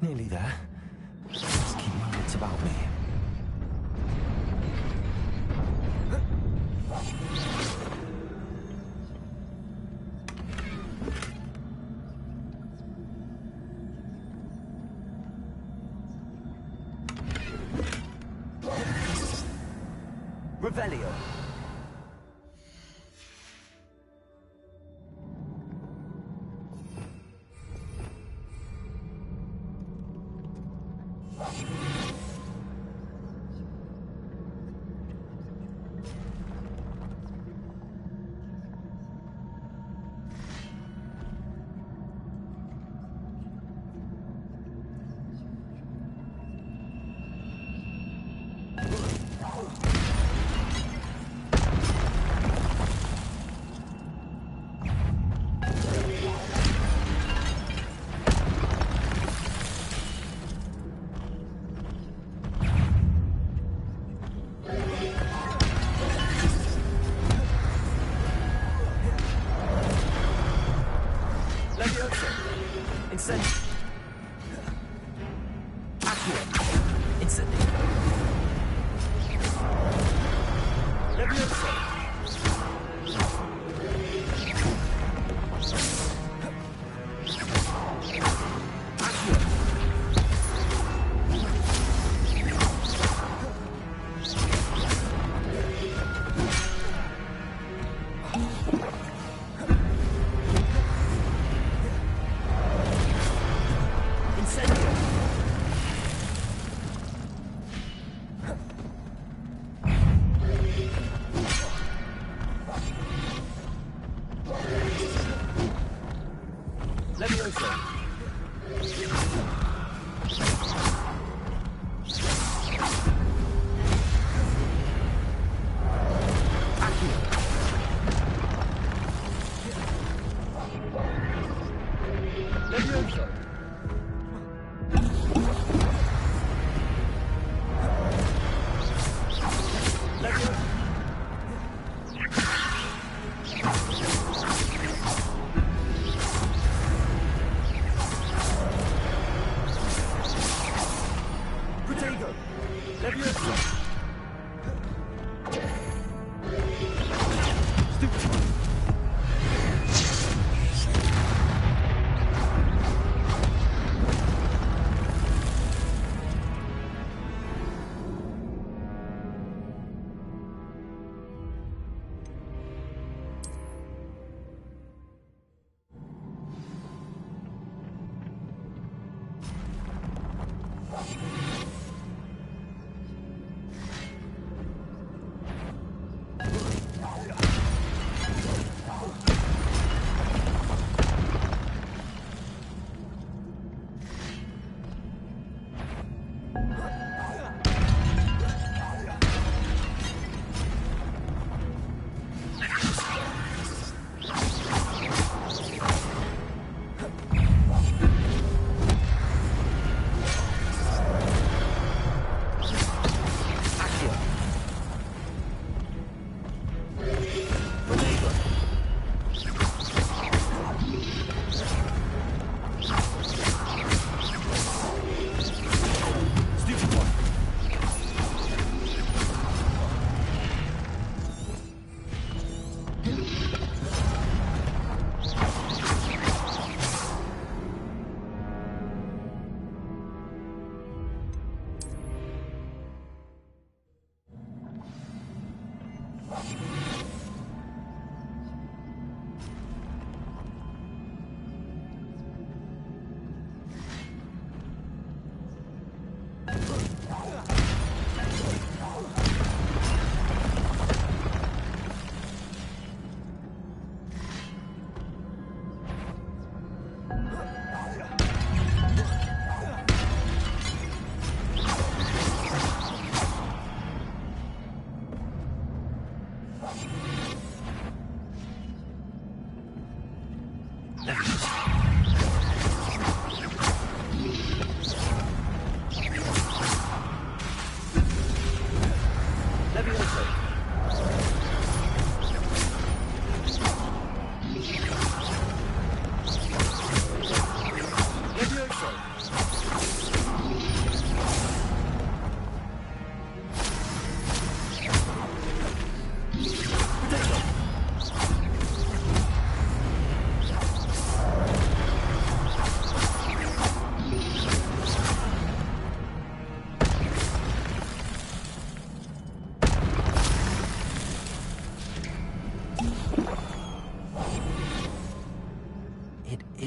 Nearly there. Just keep my wits about me. Revelio. Send. Accio. Instantly. Levioso.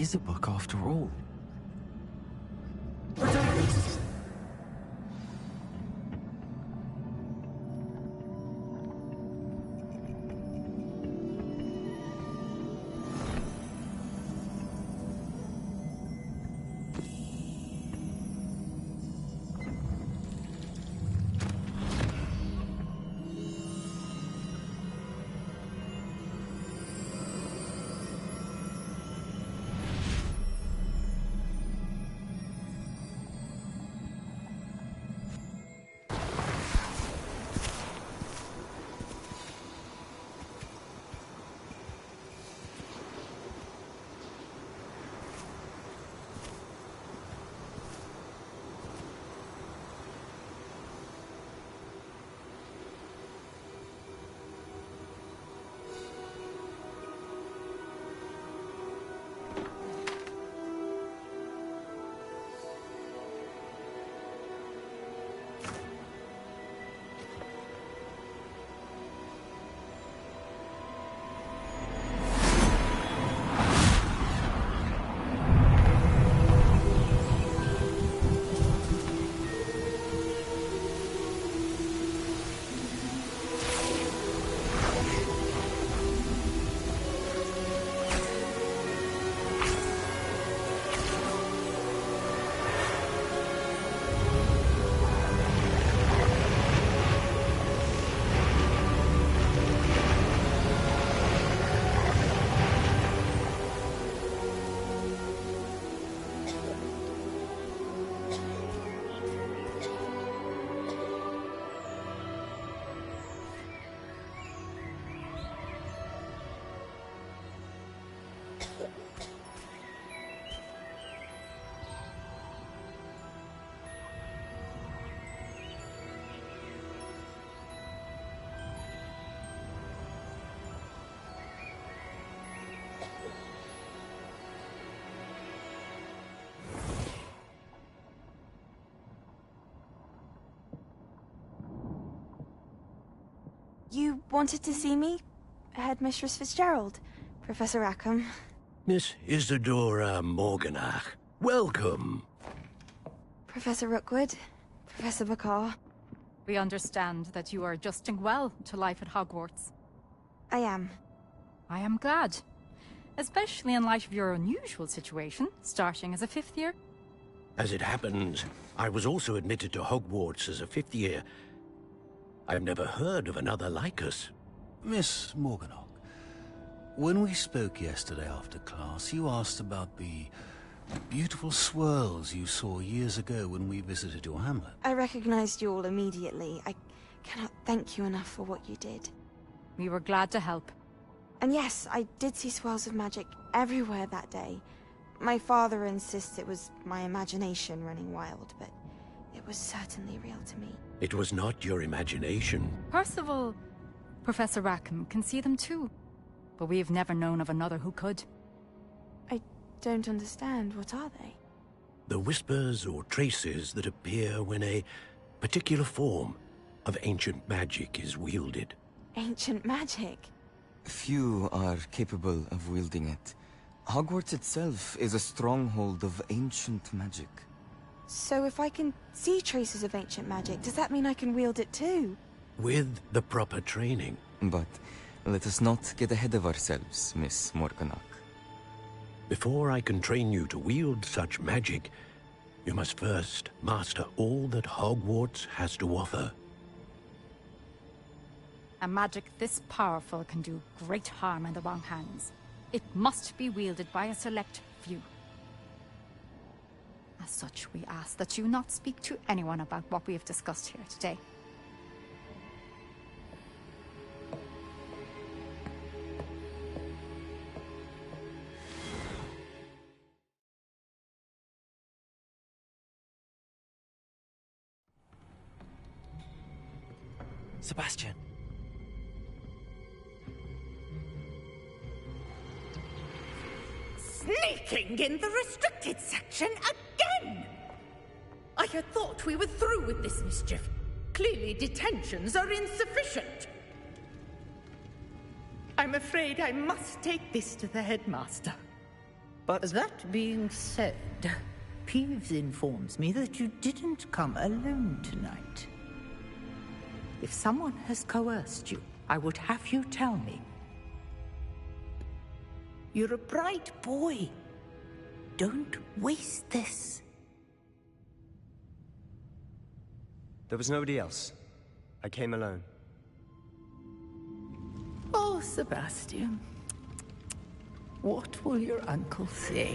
is a book after all. You wanted to see me? Headmistress Fitzgerald, Professor Rackham. Miss Isadora Morganach, welcome. Professor Rookwood, Professor Bakar. We understand that you are adjusting well to life at Hogwarts. I am. I am glad. Especially in light of your unusual situation, starting as a 5th year. As it happens, I was also admitted to Hogwarts as a 5th year. I've never heard of another like us. Miss Morganach, when we spoke yesterday after class, you asked about the beautiful swirls you saw years ago when we visited your hamlet. I recognized you all immediately. I cannot thank you enough for what you did. We were glad to help. And yes, I did see swirls of magic everywhere that day. My father insists it was my imagination running wild, but it was certainly real to me. It was not your imagination. Percival, Professor Rackham can see them too. But we have never known of another who could. I don't understand. What are they? The whispers or traces that appear when a particular form of ancient magic is wielded. Ancient magic? Few are capable of wielding it. Hogwarts itself is a stronghold of ancient magic. So if I can see traces of ancient magic, does that mean I can wield it too? With the proper training. But let us not get ahead of ourselves, Miss Morganach. Before I can train you to wield such magic, you must first master all that Hogwarts has to offer. A magic this powerful can do great harm in the wrong hands. It must be wielded by a select few. As such, we ask that you not speak to anyone about what we have discussed here today. Sebastian. Sneaking in the restricted section again! I had thought we were through with this mischief. Clearly detentions are insufficient. I'm afraid I must take this to the headmaster. But that being said, Peeves informs me that you didn't come alone tonight. If someone has coerced you, I would have you tell me. You're a bright boy. Don't waste this. There was nobody else. I came alone. Oh, Sebastian. What will your uncle say?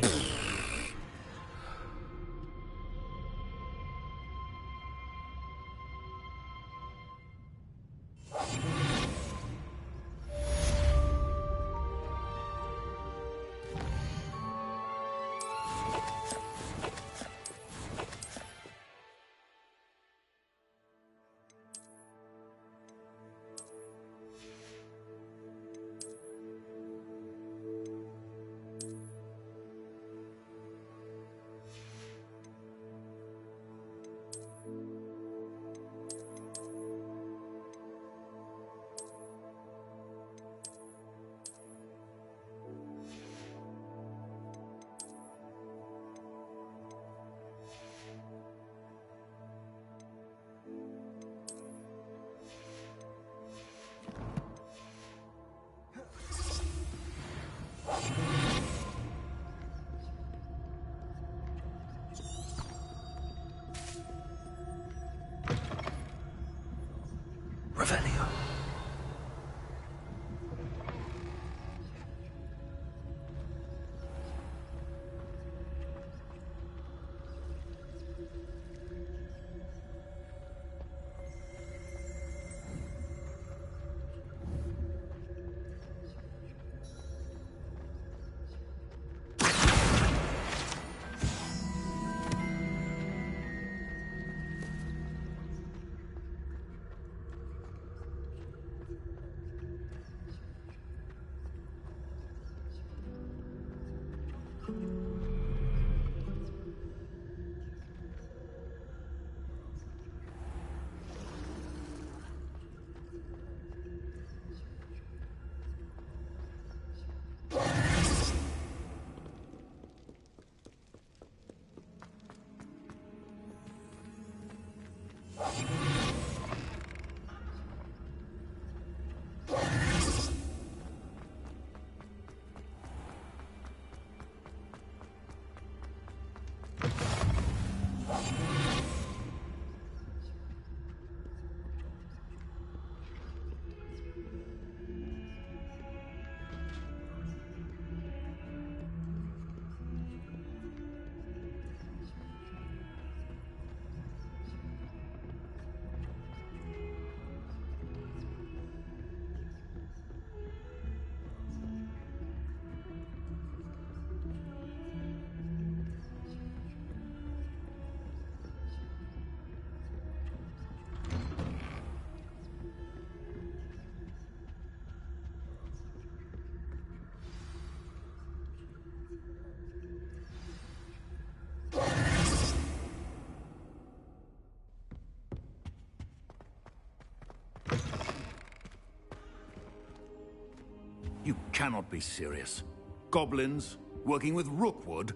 You cannot be serious. Goblins working with Rookwood?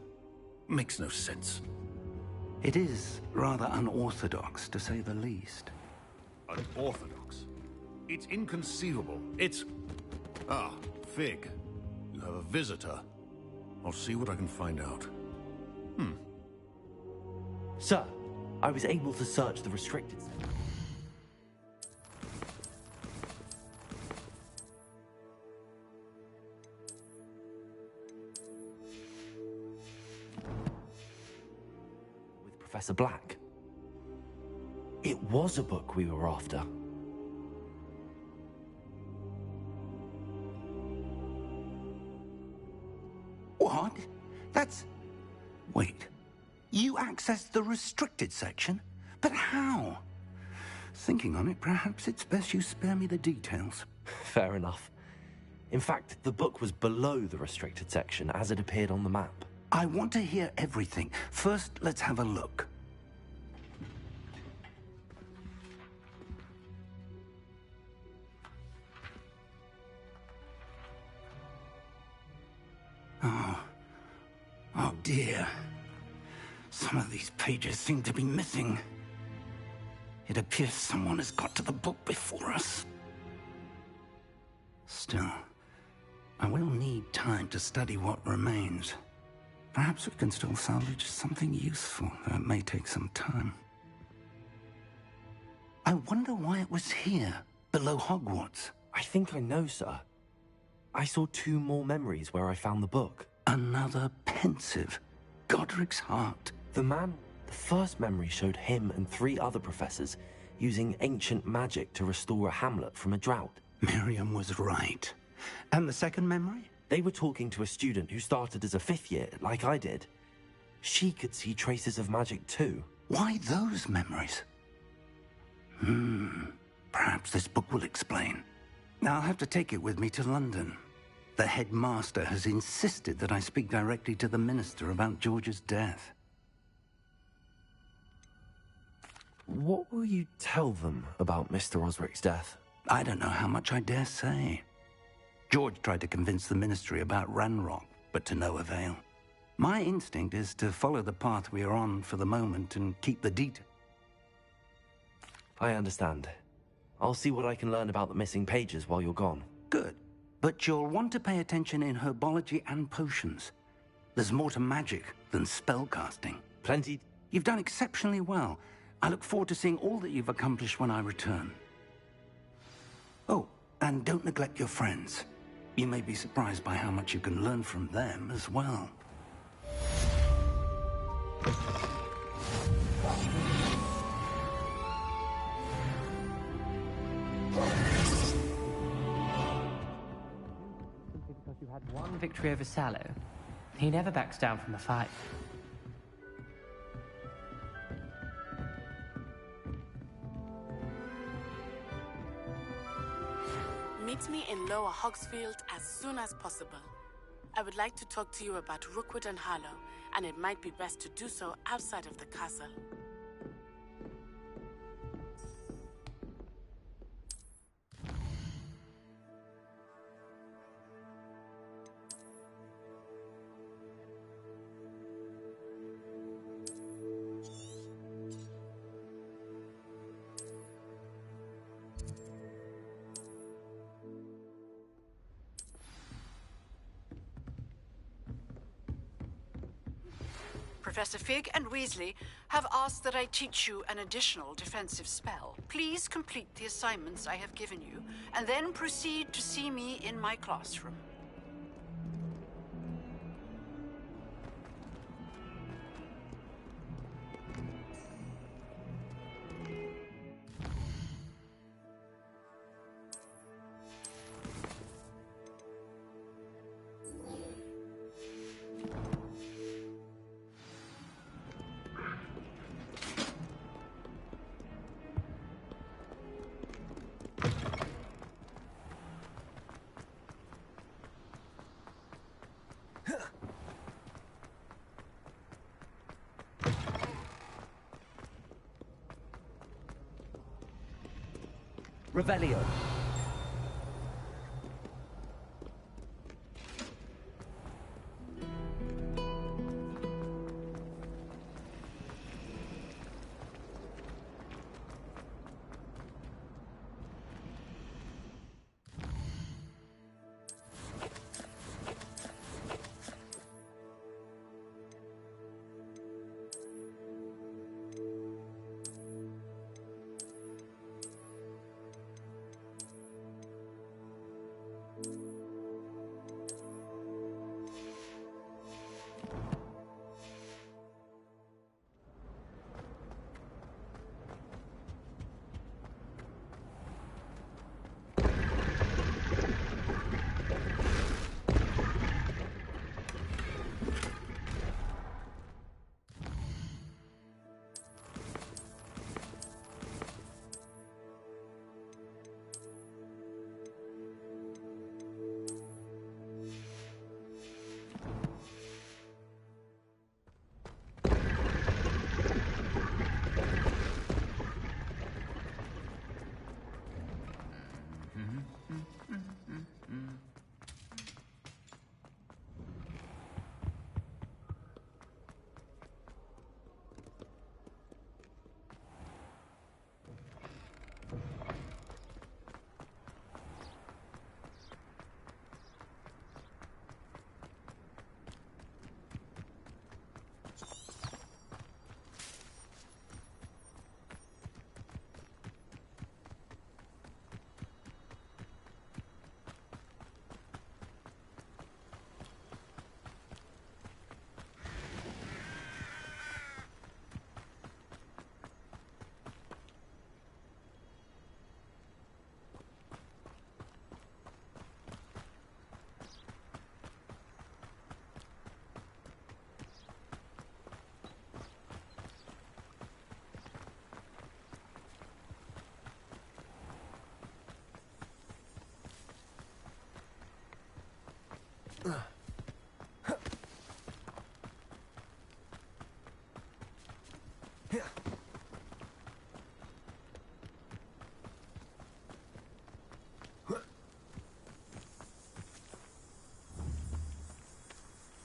Makes no sense. It is rather unorthodox, to say the least. Unorthodox? It's inconceivable. It's... Ah, Fig. You have a visitor. I'll see what I can find out. Sir, I was able to search the restricted section. With Professor Black. It was a book we were after. What? That's... Wait. You accessed the restricted section? But how? Thinking on it, perhaps it's best you spare me the details. Fair enough. In fact, the book was below the restricted section as it appeared on the map. I want to hear everything. First, let's have a look. Oh dear. Some of these pages seem to be missing. It appears someone has got to the book before us. Still, I will need time to study what remains. Perhaps we can still salvage something useful, though it may take some time. I wonder why it was here, below Hogwarts. I think I know, sir. I saw 2 more memories where I found the book. Another pensive. Godric's heart. The first memory showed him and 3 other professors using ancient magic to restore a hamlet from a drought. Miriam was right. And the second memory? They were talking to a student who started as a 5th year, like I did. She could see traces of magic too. Why those memories? Perhaps this book will explain. Now I'll have to take it with me to London. The headmaster has insisted that I speak directly to the minister about George's death. What will you tell them about Mr. Osric's death? I don't know how much I dare say. George tried to convince the ministry about Ranrock, but to no avail. My instinct is to follow the path we are on for the moment and keep the detail. I understand. I'll see what I can learn about the missing pages while you're gone. Good. But you'll want to pay attention in herbology and potions. There's more to magic than spellcasting. Plenty. You've done exceptionally well. I look forward to seeing all that you've accomplished when I return. Oh, and don't neglect your friends. You may be surprised by how much you can learn from them as well. Because you had one victory over Sallow, he never backs down from a fight. Meet me in Lower Hogsfield as soon as possible. I would like to talk to you about Rookwood and Harlow, and it might be best to do so outside of the castle. Professor Fig and Weasley have asked that I teach you an additional defensive spell. Please complete the assignments I have given you, and then proceed to see me in my classroom. Revelio.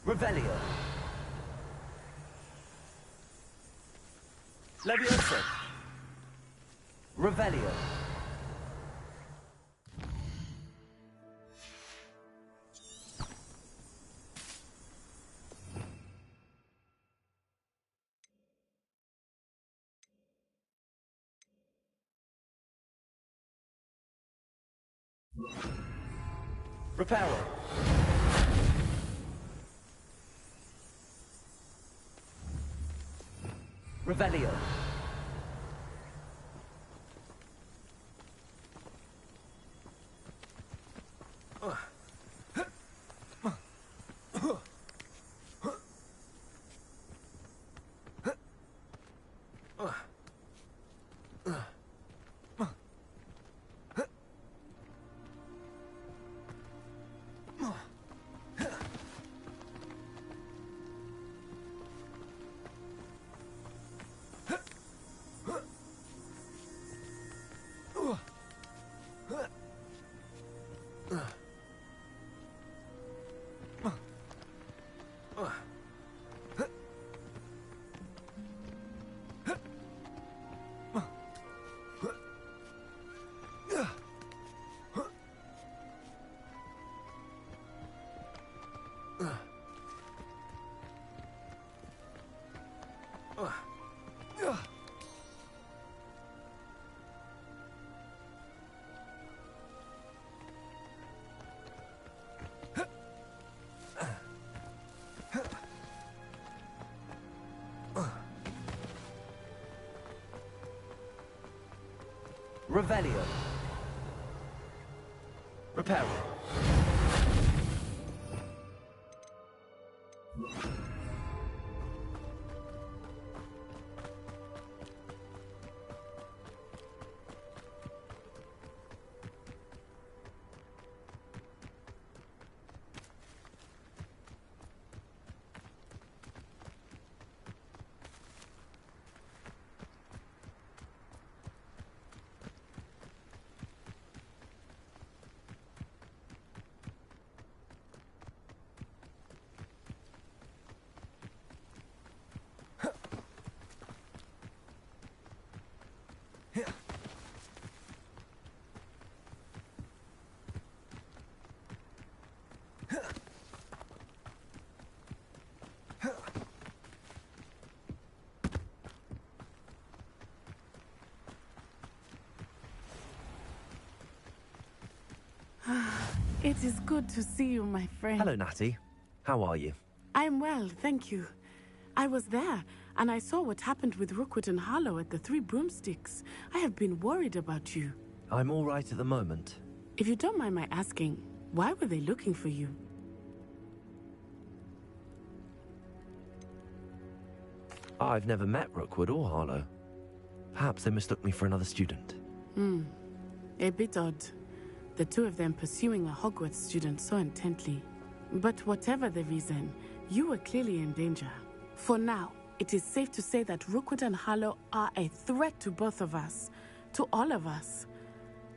Revelio. Leviosa. Revelio. Reparo. Revelio. Revelio. Reparo. It is good to see you, my friend. Hello, Natty. How are you? I'm well, thank you. I was there, and I saw what happened with Rookwood and Harlow at the Three Broomsticks. I have been worried about you. I'm all right at the moment. If you don't mind my asking, why were they looking for you? I've never met Rookwood or Harlow. Perhaps they mistook me for another student. A bit odd. The two of them pursuing a Hogwarts student so intently. But whatever the reason, you were clearly in danger. For now, it is safe to say that Rookwood and Harlow are a threat to both of us. To all of us.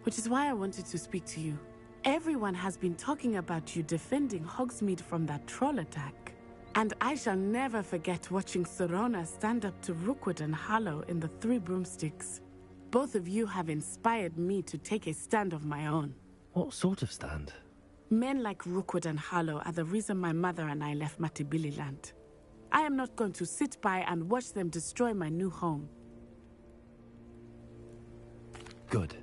Which is why I wanted to speak to you. Everyone has been talking about you defending Hogsmeade from that troll attack. And I shall never forget watching Sorona stand up to Rookwood and Harlow in the Three Broomsticks. Both of you have inspired me to take a stand of my own. What sort of stand? Men like Rookwood and Harlow are the reason my mother and I left Matabeleland. I am not going to sit by and watch them destroy my new home. Good.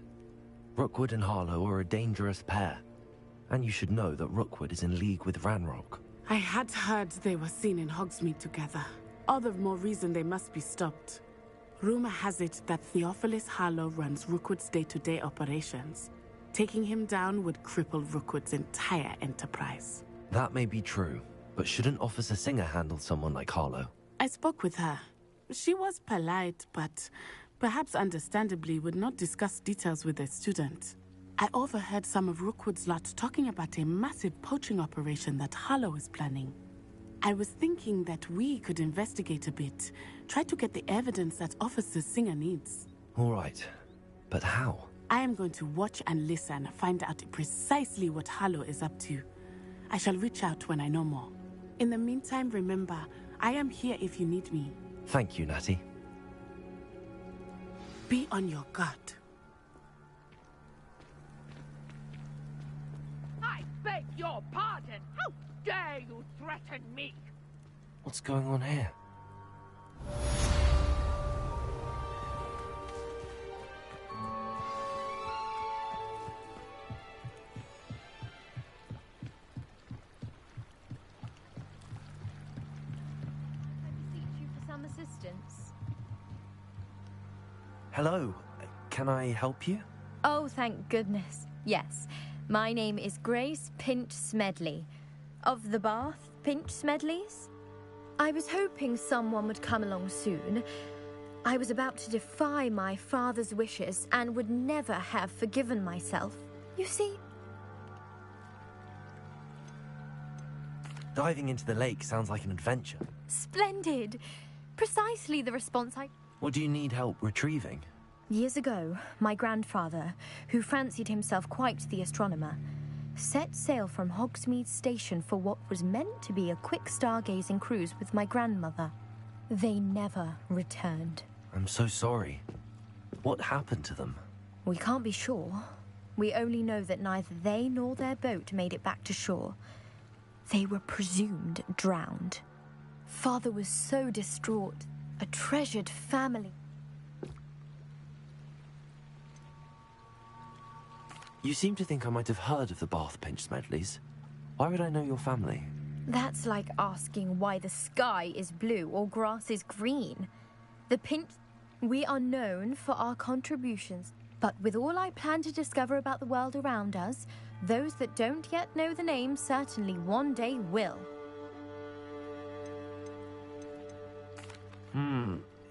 Rookwood and Harlow are a dangerous pair. And you should know that Rookwood is in league with Ranrock. I had heard they were seen in Hogsmeade together. All the more reason they must be stopped. Rumor has it that Theophilus Harlow runs Rookwood's day-to-day operations. Taking him down would cripple Rookwood's entire enterprise. That may be true, but shouldn't Officer Singer handle someone like Harlow? I spoke with her. She was polite, but perhaps understandably would not discuss details with a student. I overheard some of Rookwood's lot talking about a massive poaching operation that Harlow is planning. I was thinking that we could investigate a bit, try to get the evidence that Officer Singer needs. All right, but how? I am going to watch and listen, find out precisely what Harlow is up to. I shall reach out when I know more. In the meantime, remember, I am here if you need me. Thank you, Natty. Be on your guard. I beg your pardon! How dare you threaten me? What's going on here? Some assistance. Hello, can I help you? Oh, thank goodness. Yes. My name is Grace Pinch Smedley. Of the Bath Pinch Smedleys? I was hoping someone would come along soon. I was about to defy my father's wishes and would never have forgiven myself. You see... Diving into the lake sounds like an adventure. Splendid! Precisely the response I... What do you need help retrieving? Years ago, my grandfather, who fancied himself quite the astronomer, set sail from Hogsmeade Station for what was meant to be a quick stargazing cruise with my grandmother. They never returned. I'm so sorry. What happened to them? We can't be sure. We only know that neither they nor their boat made it back to shore. They were presumed drowned. Father was so distraught. A treasured family. You seem to think I might have heard of the Bath Pinch Smedleys. Why would I know your family? That's like asking why the sky is blue or grass is green. The Pinch... We are known for our contributions, but with all I plan to discover about the world around us, those that don't yet know the name certainly one day will.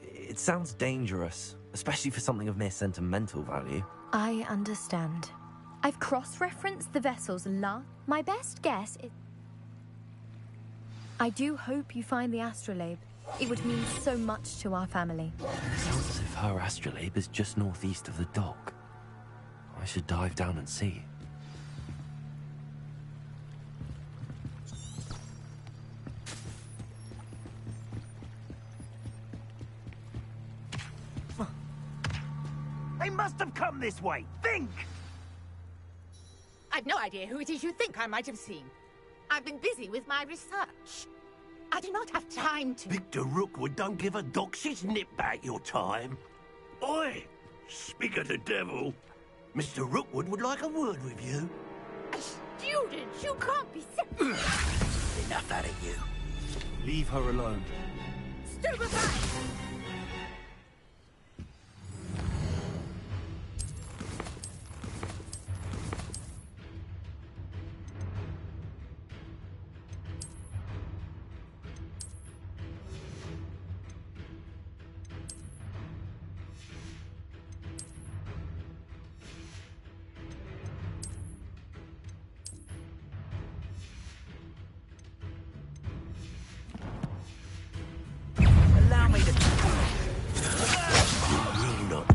It sounds dangerous, especially for something of mere sentimental value. I understand. I've cross-referenced the vessel's My best guess is... I do hope you find the astrolabe. It would mean so much to our family. Sounds as if her astrolabe is just northeast of the dock. I should dive down and see. They must have come this way. Think! I've no idea who it is you think I might have seen. I've been busy with my research. I do not have time to... Victor Rookwood don't give a doxy's nip back your time. Oi! Speak of the devil. Mr. Rookwood would like a word with you. A student? You can't be... Enough out of you. Leave her alone. Stupefy! Allow me to... Really not.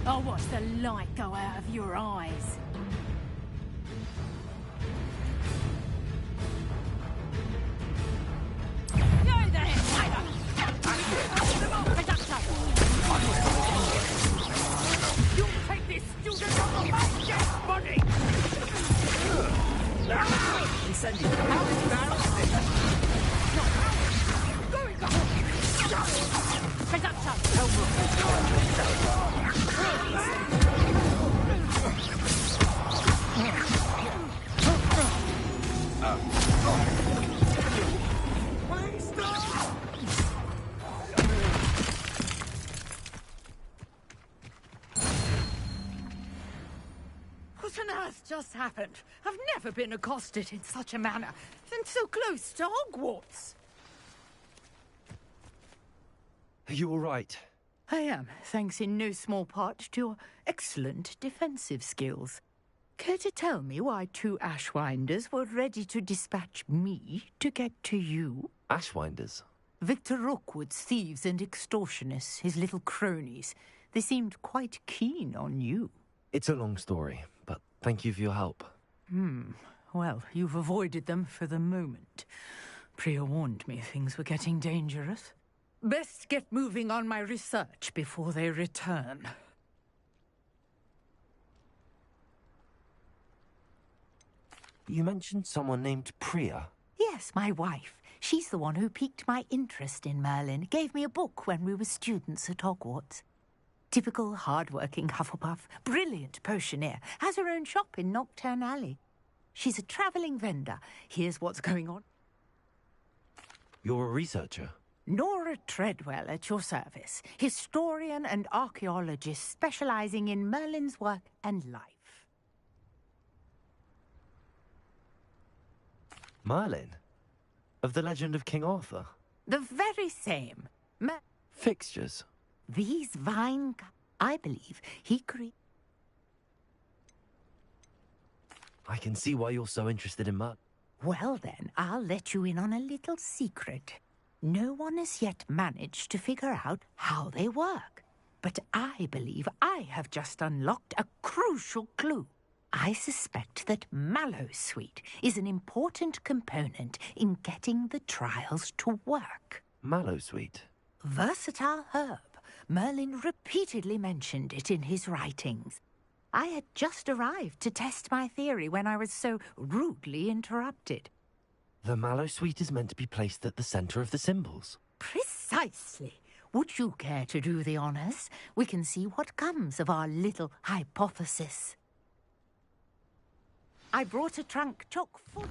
I'll watch the light go out of your eyes. You'll take this student off of my dead body! Incendiary. How is that? Going on! Presumption! Please stop! just happened? I've never been accosted in such a manner, and so close to Hogwarts. Are you all right? I am, thanks in no small part to your excellent defensive skills. Care to tell me why 2 Ashwinders were ready to dispatch me to get to you? Ashwinders? Victor Rookwood's thieves and extortionists, his little cronies. They seemed quite keen on you. It's a long story, but thank you for your help. Well, you've avoided them for the moment. Priya warned me things were getting dangerous. Best get moving on my research before they return. You mentioned someone named Priya. Yes, my wife. She's the one who piqued my interest in Merlin. Gave me a book when we were students at Hogwarts. Typical hard-working Hufflepuff, brilliant potioneer, has her own shop in Ctheonlyj. She's a travelling vendor. Here's what's going on. You're a researcher? Nora Treadwell at your service, historian and archaeologist specialising in Merlin's work and life. Merlin? Of the legend of King Arthur? The very same. Fixtures? These vine... I believe he created... I can see why you're so interested in Merlin. Well then, I'll let you in on a little secret. No one has yet managed to figure out how they work. But I believe I have just unlocked a crucial clue. I suspect that Mallowsweet is an important component in getting the trials to work. Mallowsweet? Versatile herb. Merlin repeatedly mentioned it in his writings. I had just arrived to test my theory when I was so rudely interrupted. The Mallowsweet is meant to be placed at the centre of the symbols. Precisely. Would you care to do the honours? We can see what comes of our little hypothesis. I brought a trunk chock full.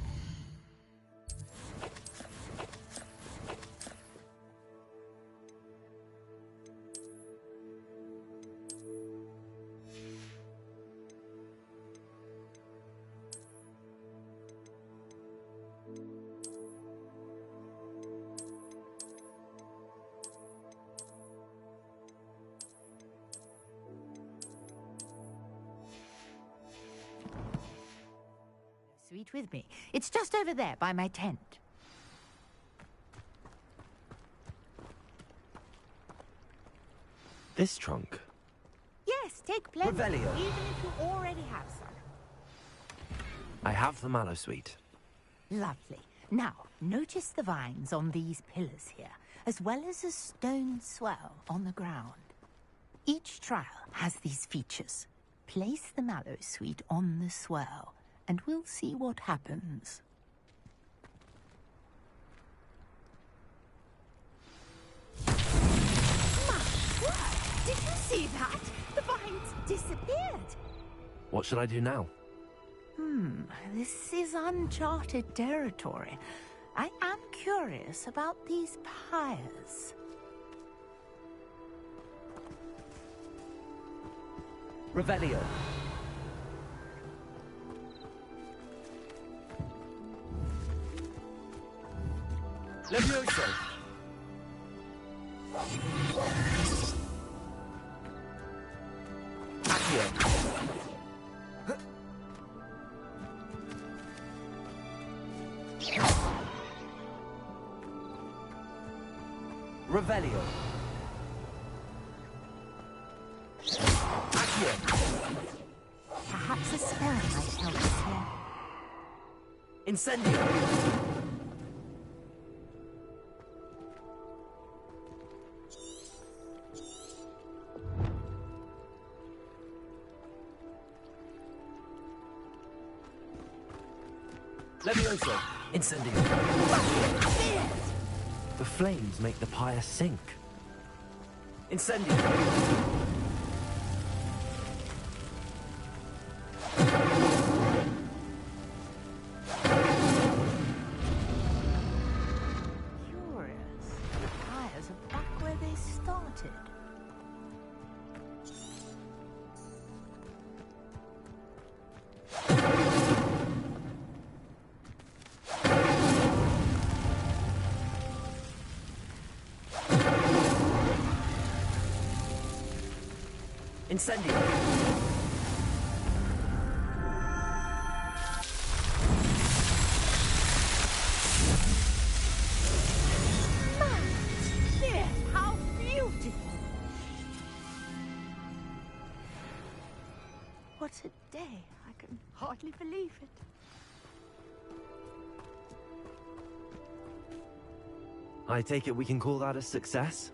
Sweet with me. It's just over there by my tent. This trunk? Yes, take plenty. Revelio. Even if you already have some. I have the Mallowsweet. Lovely. Now, notice the vines on these pillars here, as well as a stone swell on the ground. Each trial has these features. Place the Mallowsweet on the swell, and we'll see what happens. My word! Did you see that? The vines disappeared. What should I do now? This is uncharted territory. I am curious about these pyres. Revelio. Levioso. Accio. Revelio. Accio. Perhaps a spell might help us here. Incendio. Levioso. Incendio. The flames make the pyre sink. Incendio. Curious. The pyres are back where they started. Incendio! Yes, how beautiful! What a day. I can hardly believe it. I take it we can call that a success?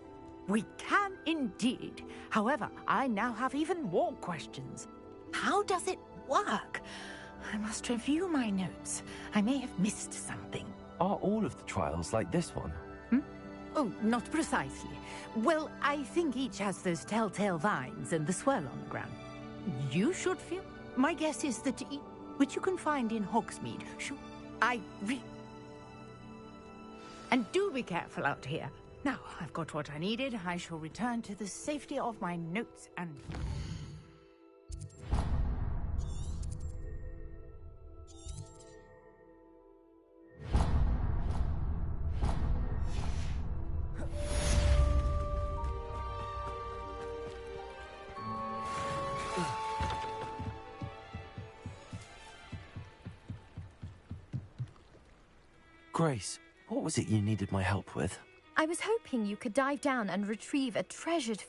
We can indeed. However, I now have even more questions. How does it work? I must review my notes. I may have missed something. Are all of the trials like this one? Oh, not precisely. Well, I think each has those telltale vines and the swirl on the ground. You should feel. My guess is that which you can find in Hogsmeade. And do be careful out here. Now, I've got what I needed. I shall return to the safety of my notes and... Grace, what was it you needed my help with? I was hoping you could dive down and retrieve a treasured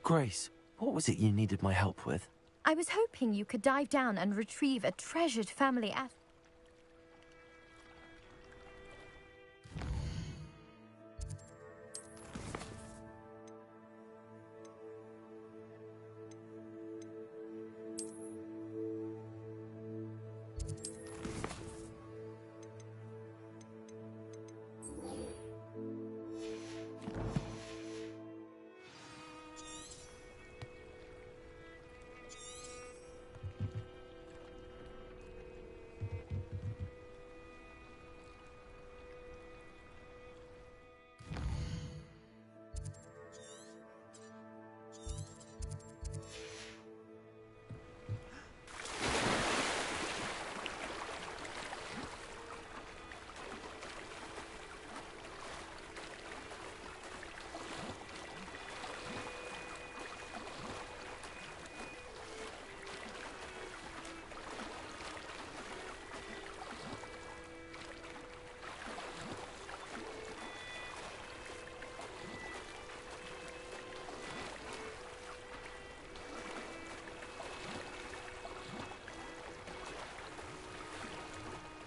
Grace, what was it you needed my help with? I was hoping you could dive down and retrieve a treasured family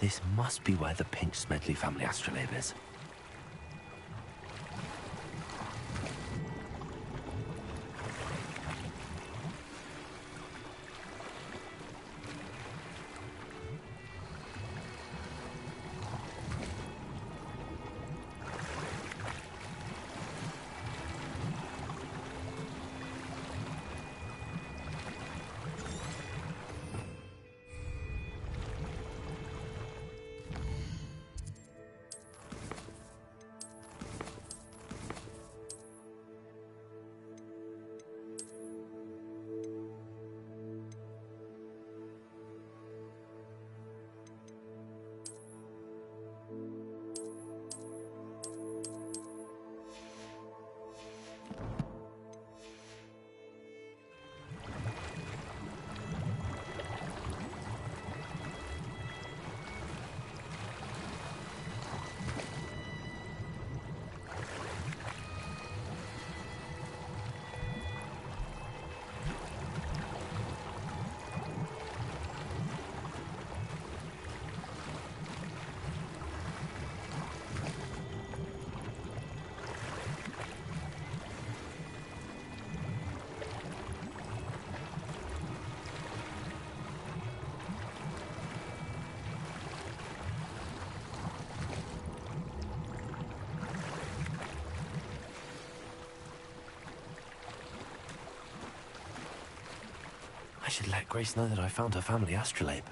This must be where the Pinch Smedley family astrolabe is. should let Grace know that I found her family astrolabe.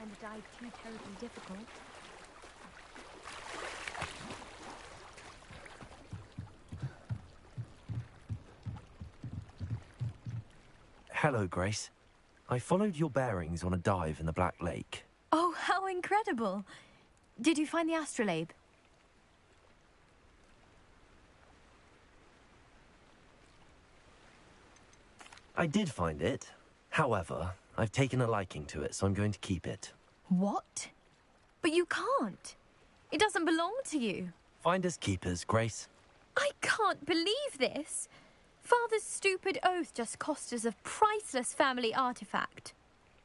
The dive too terribly difficult. Hello, Grace. I followed your bearings on a dive in the Black Lake. Oh, how incredible! Did you find the astrolabe? I did find it. However, I've taken a liking to it, so I'm going to keep it. What? But you can't. It doesn't belong to you. Finders keepers, Grace. I can't believe this. Father's stupid oath just cost us a priceless family artifact.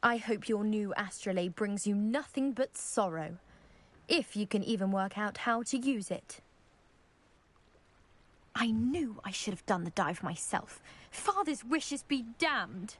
I hope your new astrolabe brings you nothing but sorrow. If you can even work out how to use it. I knew I should have done the dive myself. Father's wishes be damned.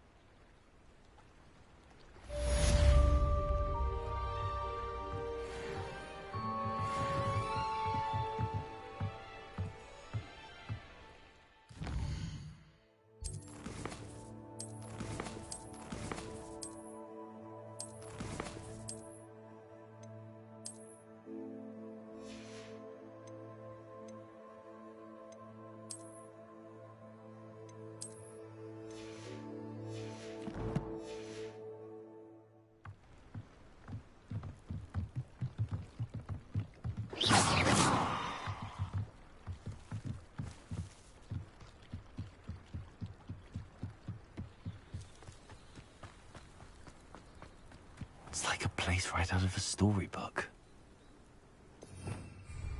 It's like a place right out of a storybook.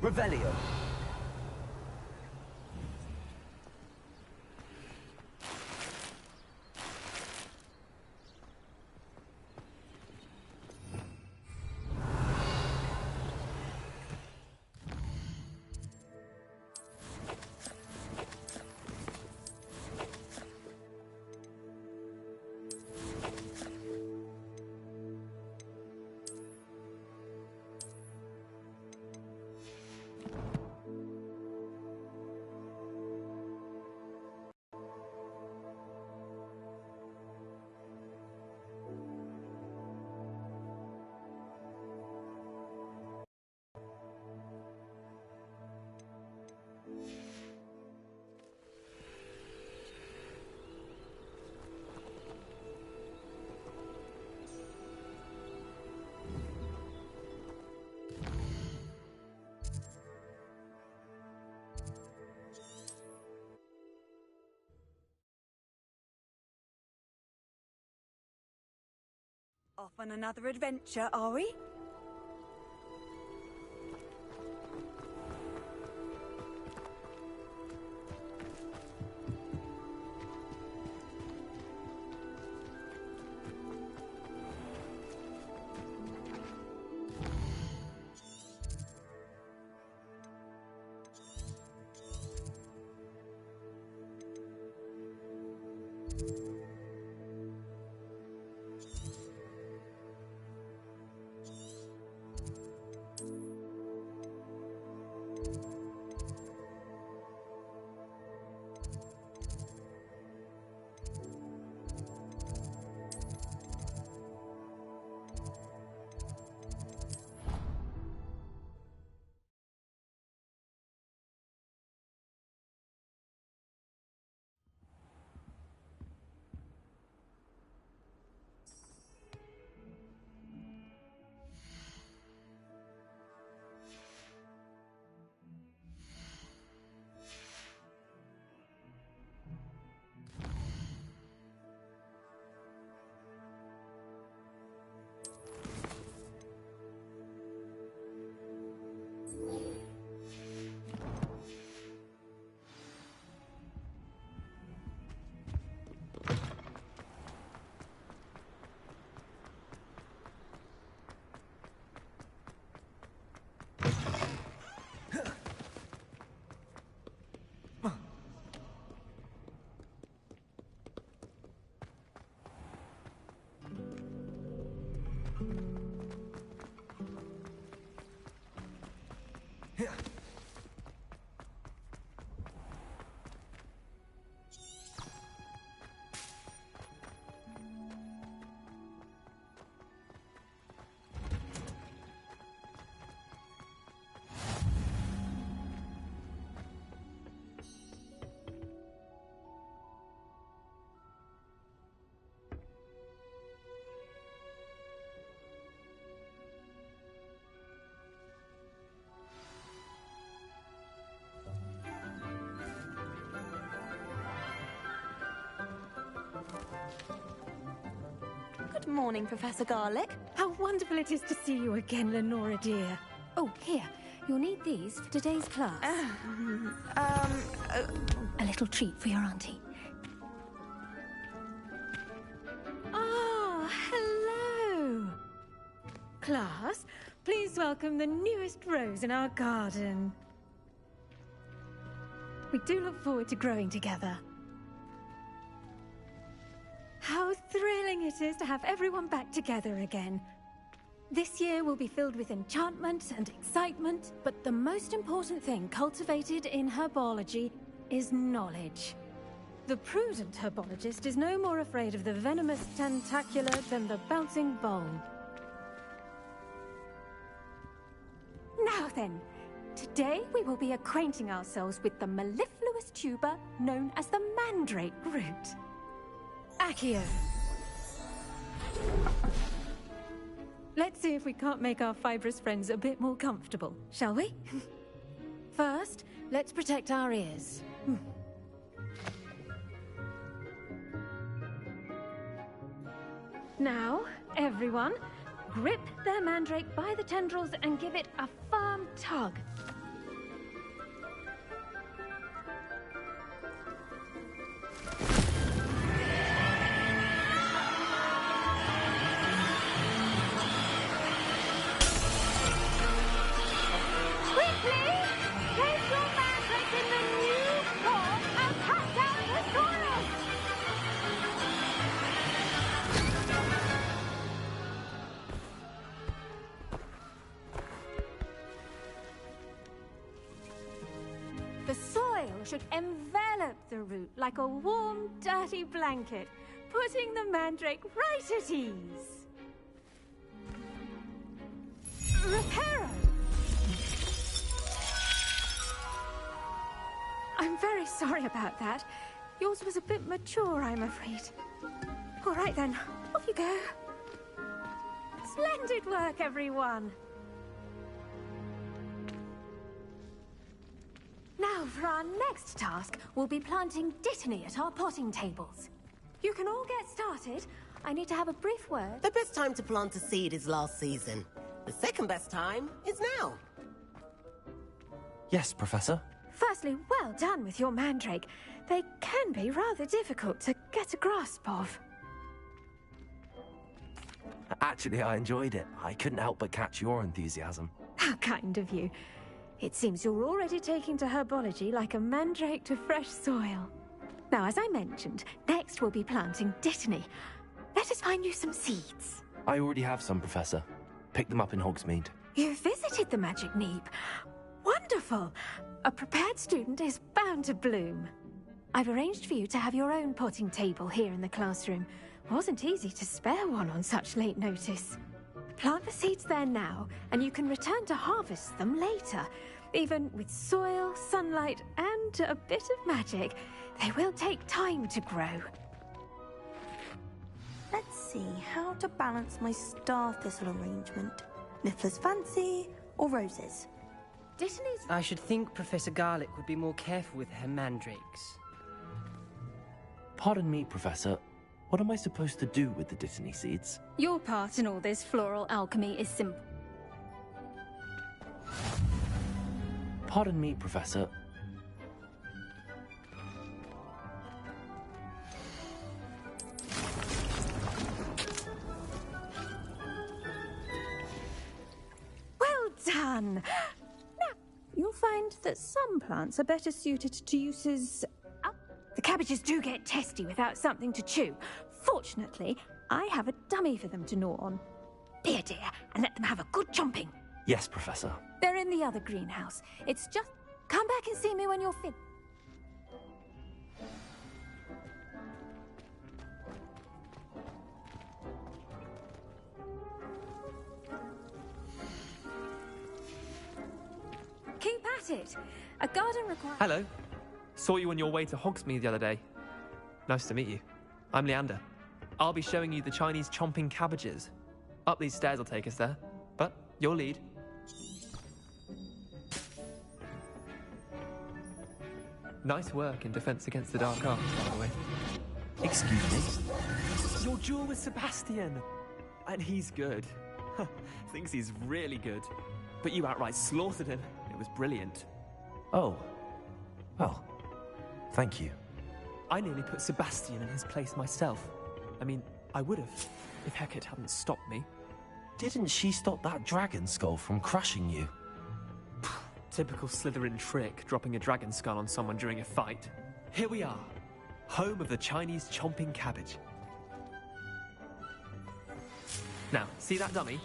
Revelio. Off on another adventure, are we? Good morning, Professor Garlick. How wonderful it is to see you again, Lenora dear. Oh, here. You'll need these for today's class. A little treat for your auntie. Ah, hello. Class, please welcome the newest rose in our garden. We do look forward to growing together. How thrilling it is to have everyone back together again. This year will be filled with enchantment and excitement, but the most important thing cultivated in herbology is knowledge. The prudent herbologist is no more afraid of the venomous tentacula than the bouncing bulb. Now then, today we will be acquainting ourselves with the mellifluous tuber known as the mandrake root. Accio. Let's see if we can't make our fibrous friends a bit more comfortable, shall we? First, let's protect our ears. Now, everyone, grip their mandrake by the tendrils and give it a firm tug. The soil should envelop the root like a warm, dirty blanket, putting the mandrake right at ease. Reparo! I'm very sorry about that. Yours was a bit mature, I'm afraid. All right then, off you go. Splendid work, everyone. Now, for our next task, we'll be planting dittany at our potting tables. You can all get started. I need to have a brief word. The best time to plant a seed is last season. The second best time is now. Yes, Professor. Firstly, well done with your mandrake. They can be rather difficult to get a grasp of. Actually, I enjoyed it. I couldn't help but catch your enthusiasm. How kind of you. It seems you're already taking to herbology like a mandrake to fresh soil. Now, as I mentioned, next we'll be planting dittany. Let us find you some seeds. I already have some, Professor. Picked them up in Hogsmeade. You visited the Magic Neep. Wonderful! A prepared student is bound to bloom. I've arranged for you to have your own potting table here in the classroom. Wasn't easy to spare one on such late notice. Plant the seeds there now, and you can return to harvest them later. Even with soil, sunlight, and a bit of magic, they will take time to grow. Let's see how to balance my star thistle arrangement. Niffler's fancy or roses? Dittany's... I should think Professor Garlick would be more careful with her mandrakes. Pardon me, Professor. What am I supposed to do with the dittany seeds? Your part in all this floral alchemy is simple. Pardon me, Professor. Well done! Now, you'll find that some plants are better suited to uses... The cabbages do get testy without something to chew. Fortunately, I have a dummy for them to gnaw on. Be a dear and let them have a good chomping. Yes, Professor. They're in the other greenhouse. It's just... Come back and see me when you're fit. Keep at it. A garden requires... Hello. Saw you on your way to Hogsmeade the other day. Nice to meet you. I'm Leander. I'll be showing you the Chinese chomping cabbages. Up these stairs will take us there. But your lead. Nice work in Defense Against the Dark Arts, by the way. Excuse me? Your duel with Sebastian! And he's good. Thinks he's really good. But you outright slaughtered him. It was brilliant. Oh. Well, thank you. I nearly put Sebastian in his place myself. I mean, I would have, if Hecate hadn't stopped me. Didn't she stop that dragon skull from crushing you? Typical Slytherin trick, dropping a dragon skull on someone during a fight. Here we are, home of the Chinese chomping cabbage. Now, see that dummy?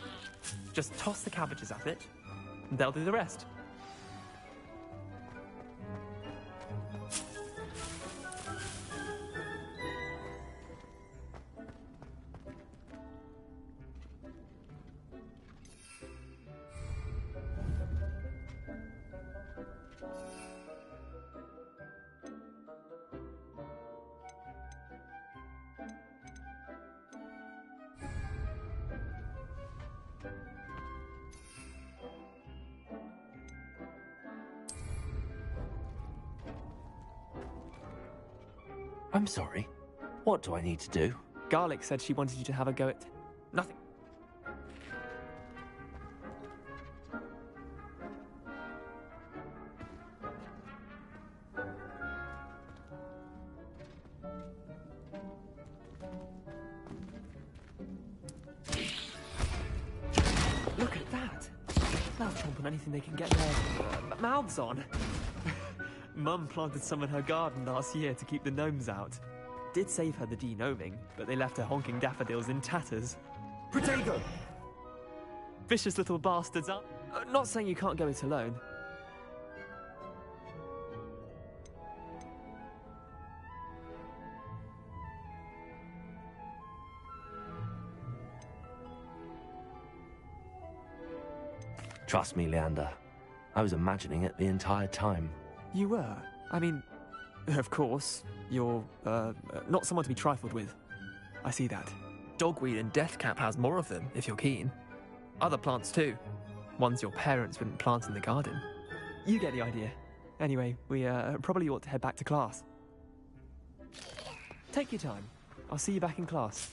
Just toss the cabbages at it, and they'll do the rest. I'm sorry. What do I need to do? Garlic said she wanted you to have a go at... Nothing. Look at that. They'll chomp on anything they can get their mouths on. Mum planted some in her garden last year to keep the gnomes out. Did save her the de-gnoming, but they left her honking daffodils in tatters. Protego! Vicious little bastards are... not saying you can't go it alone. Trust me, Leander. I was imagining it the entire time. You were? I mean, of course, you're, not someone to be trifled with. I see that. Dogweed and Deathcap has more of them, if you're keen. Other plants too. Ones your parents wouldn't plant in the garden. You get the idea. Anyway, we, probably ought to head back to class. Take your time. I'll see you back in class.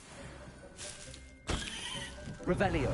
Revelio.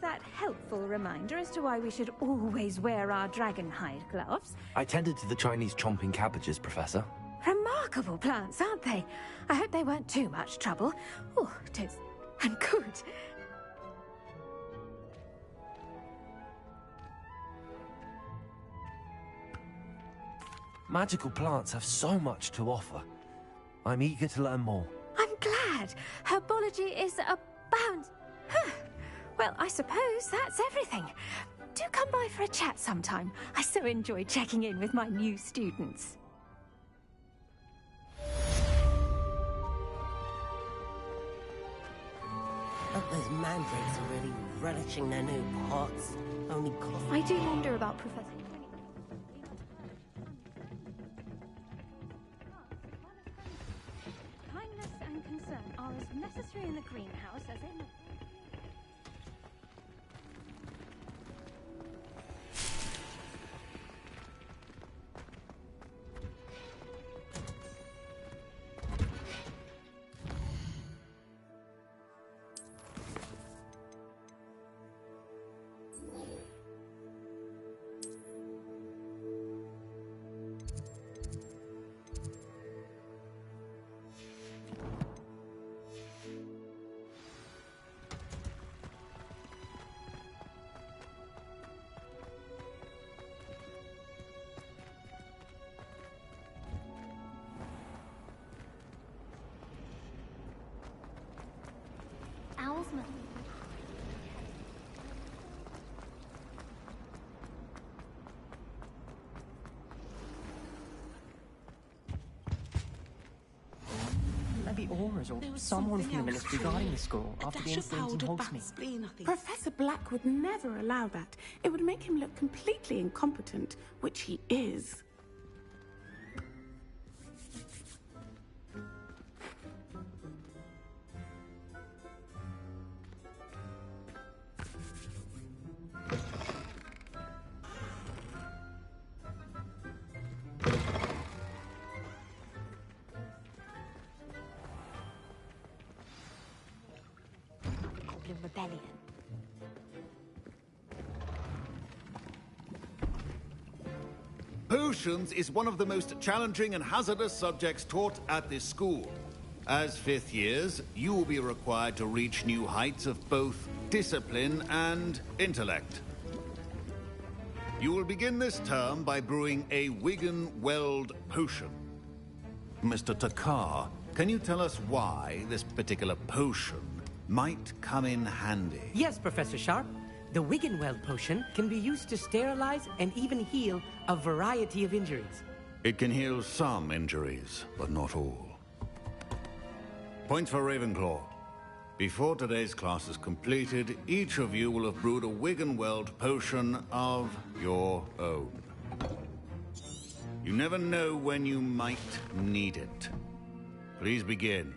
That helpful reminder as to why we should always wear our dragonhide gloves. I tended to the Chinese chomping cabbages, Professor. Remarkable plants, aren't they? I hope they weren't too much trouble. Oh, toast. And good. Magical plants have so much to offer. I'm eager to learn more. I'm glad. Herbology is abound. Well, I suppose that's everything. Do come by for a chat sometime. I so enjoy checking in with my new students. Hope those mandrakes are really relishing their new pots. Only coffee. I do wonder about Professor... Kindness and concern are as necessary in the greenhouse as in... Aurors or someone from the military guarding the school after the incident in Hogsmeade. Professor Black would never allow that. It would make him look completely incompetent, which he is. Rebellion. Potions is one of the most challenging and hazardous subjects taught at this school. As fifth years, you will be required to reach new heights of both discipline and intellect. You will begin this term by brewing a Wiggenweld potion. Mr. Takar, can you tell us why this particular potion might come in handy? Yes, Professor Sharp. The Wiggenweld potion can be used to sterilize and even heal a variety of injuries. It can heal some injuries, but not all. Points for Ravenclaw. Before today's class is completed, each of you will have brewed a Wiggenweld potion of your own. You never know when you might need it. Please begin.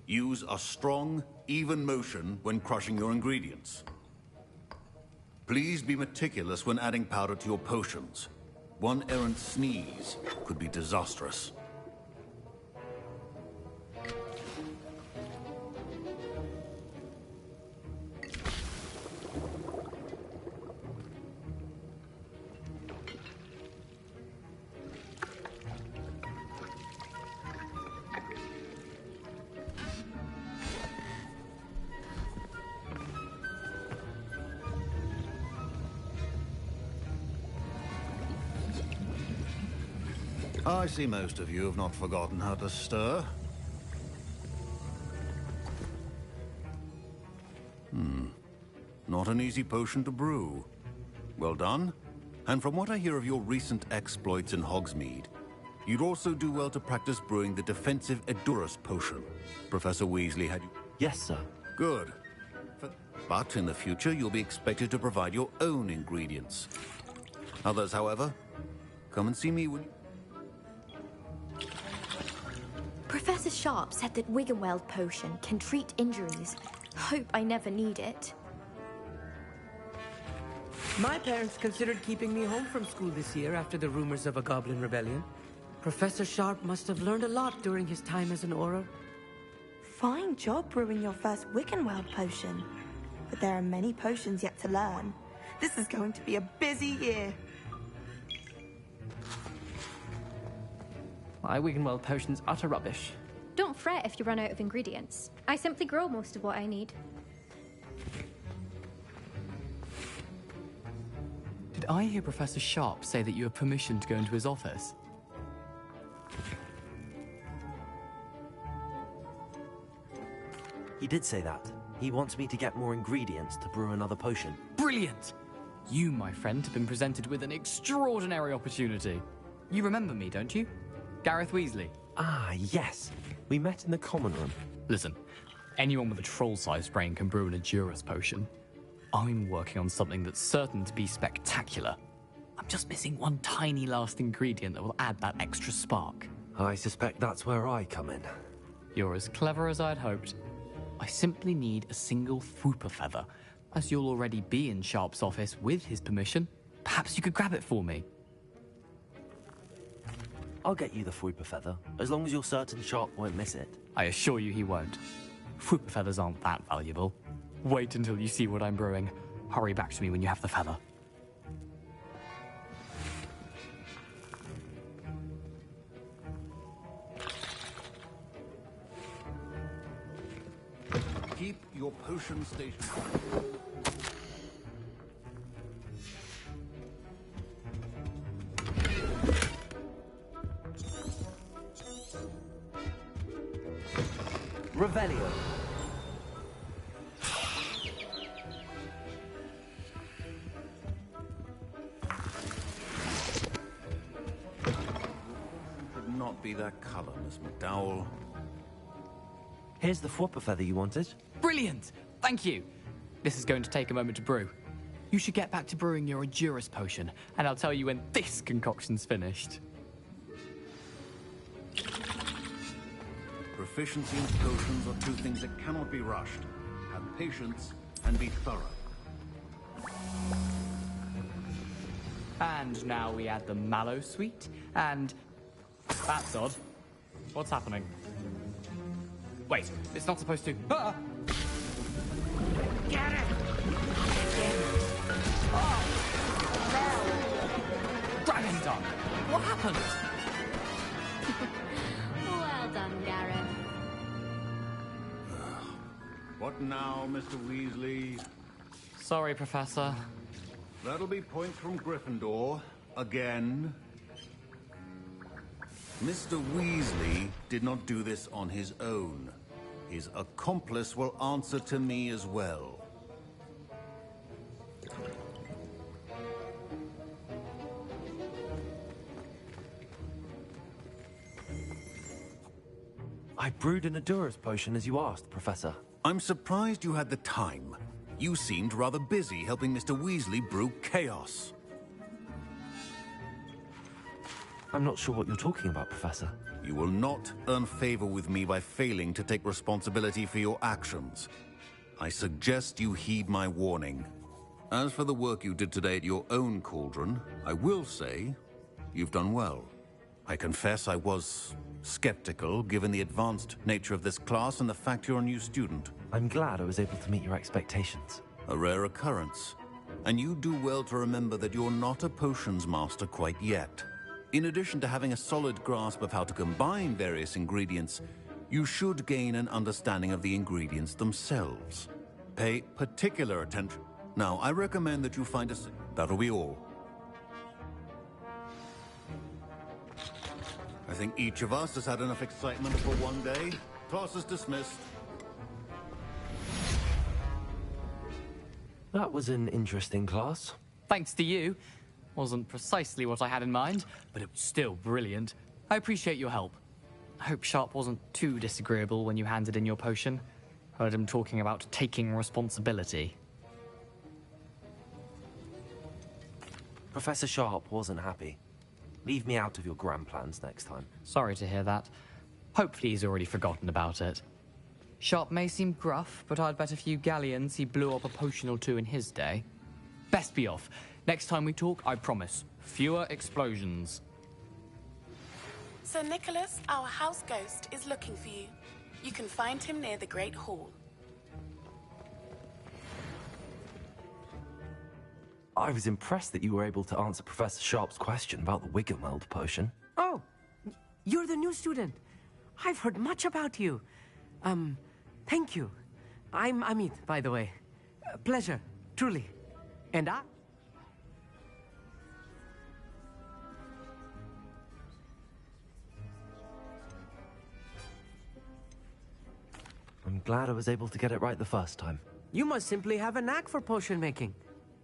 Use a strong, even motion when crushing your ingredients. Please be meticulous when adding powder to your potions. One errant sneeze could be disastrous. I see most of you have not forgotten how to stir. Not an easy potion to brew. Well done. And from what I hear of your recent exploits in Hogsmeade, you'd also do well to practice brewing the defensive Edurus potion. Professor Weasley had you... Yes, sir. Good. But in the future, you'll be expected to provide your own ingredients. Others, however, come and see me when... Professor Sharp said that Wiggenweld potion can treat injuries. Hope I never need it. My parents considered keeping me home from school this year after the rumors of a goblin rebellion. Professor Sharp must have learned a lot during his time as an Auror. Fine job brewing your first Wiggenweld potion. But there are many potions yet to learn. This is going to be a busy year. My Wiggenweld potion's utter rubbish. Don't fret if you run out of ingredients. I simply grow most of what I need. Did I hear Professor Sharp say that you have permission to go into his office? He did say that. He wants me to get more ingredients to brew another potion. Brilliant! You, my friend, have been presented with an extraordinary opportunity. You remember me, don't you? Gareth Weasley. Ah, yes. We met in the common room. Listen, anyone with a troll-sized brain can brew an Edurus potion. I'm working on something that's certain to be spectacular. I'm just missing one tiny last ingredient that will add that extra spark. I suspect that's where I come in. You're as clever as I'd hoped. I simply need a single Fwooper feather. As you'll already be in Sharp's office with his permission, perhaps you could grab it for me. I'll get you the Fwooper feather, as long as you're certain Sharp won't miss it. I assure you he won't. Fwooper feathers aren't that valuable. Wait until you see what I'm brewing. Hurry back to me when you have the feather. Keep your potion station. Revelio. Nicholas McDowell. Here's the flopper feather you wanted. Brilliant! Thank you! This is going to take a moment to brew. You should get back to brewing your Endurus potion, and I'll tell you when this concoction's finished. Proficiency and potions are two things that cannot be rushed. Have patience and be thorough. And now we add the mallow sweet, and... That's odd. What's happening? Wait, it's not supposed to... Ah! Get it! Dragon Dung! What happened? Well done, Gareth. What now, Mr. Weasley? Sorry, Professor. That'll be points from Gryffindor. Again. Mr. Weasley did not do this on his own. His accomplice will answer to me as well. I brewed an Endurus potion as you asked, Professor. I'm surprised you had the time. You seemed rather busy helping Mr. Weasley brew chaos. I'm not sure what you're talking about, Professor. You will not earn favor with me by failing to take responsibility for your actions. I suggest you heed my warning. As for the work you did today at your own cauldron, I will say you've done well. I confess I was skeptical, given the advanced nature of this class and the fact you're a new student. I'm glad I was able to meet your expectations. A rare occurrence. And you do well to remember that you're not a potions master quite yet. In addition to having a solid grasp of how to combine various ingredients, you should gain an understanding of the ingredients themselves. Pay particular attention. Now, I recommend that you find a... That'll be all. I think each of us has had enough excitement for one day. Class is dismissed. That was an interesting class. Thanks to you. Wasn't precisely what I had in mind, but it was still brilliant. I appreciate your help. I hope Sharp wasn't too disagreeable when you handed in your potion. Heard him talking about taking responsibility. Professor Sharp wasn't happy. Leave me out of your grand plans next time. Sorry to hear that. Hopefully he's already forgotten about it. Sharp may seem gruff, but I'd bet a few galleons he blew up a potion or two in his day. Best be off. Next time we talk, I promise, fewer explosions. Sir Nicholas, our house ghost, is looking for you. You can find him near the Great Hall. I was impressed that you were able to answer Professor Sharp's question about the Wiggenweld potion. Oh, you're the new student. I've heard much about you. Thank you. I'm Amit, by the way. Pleasure, truly. And I... I'm glad I was able to get it right the first time. You must simply have a knack for potion making.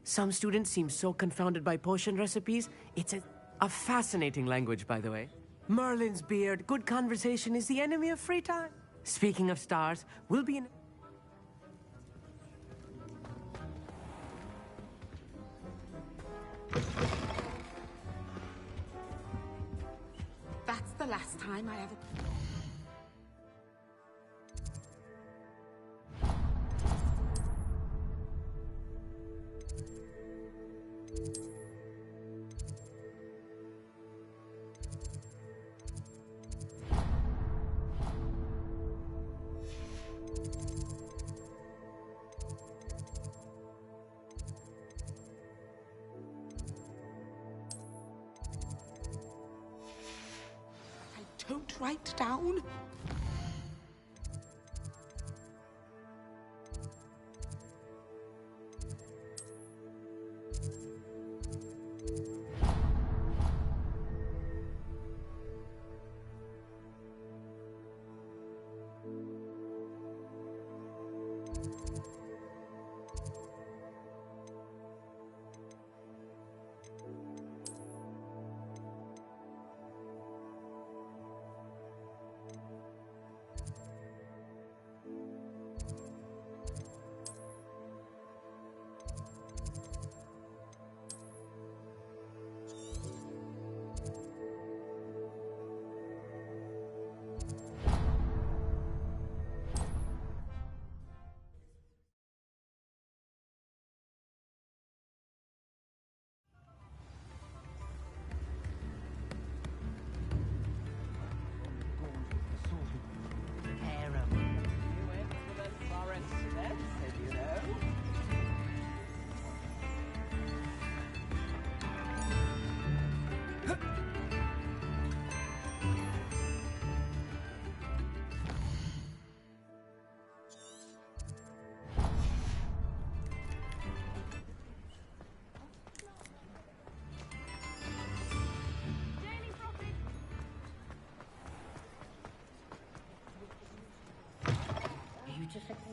Some students seem so confounded by potion recipes. It's a fascinating language, by the way. Merlin's beard, good conversation is the enemy of free time. Speaking of stars, we'll be in... That's the last time I ever... Don't write down.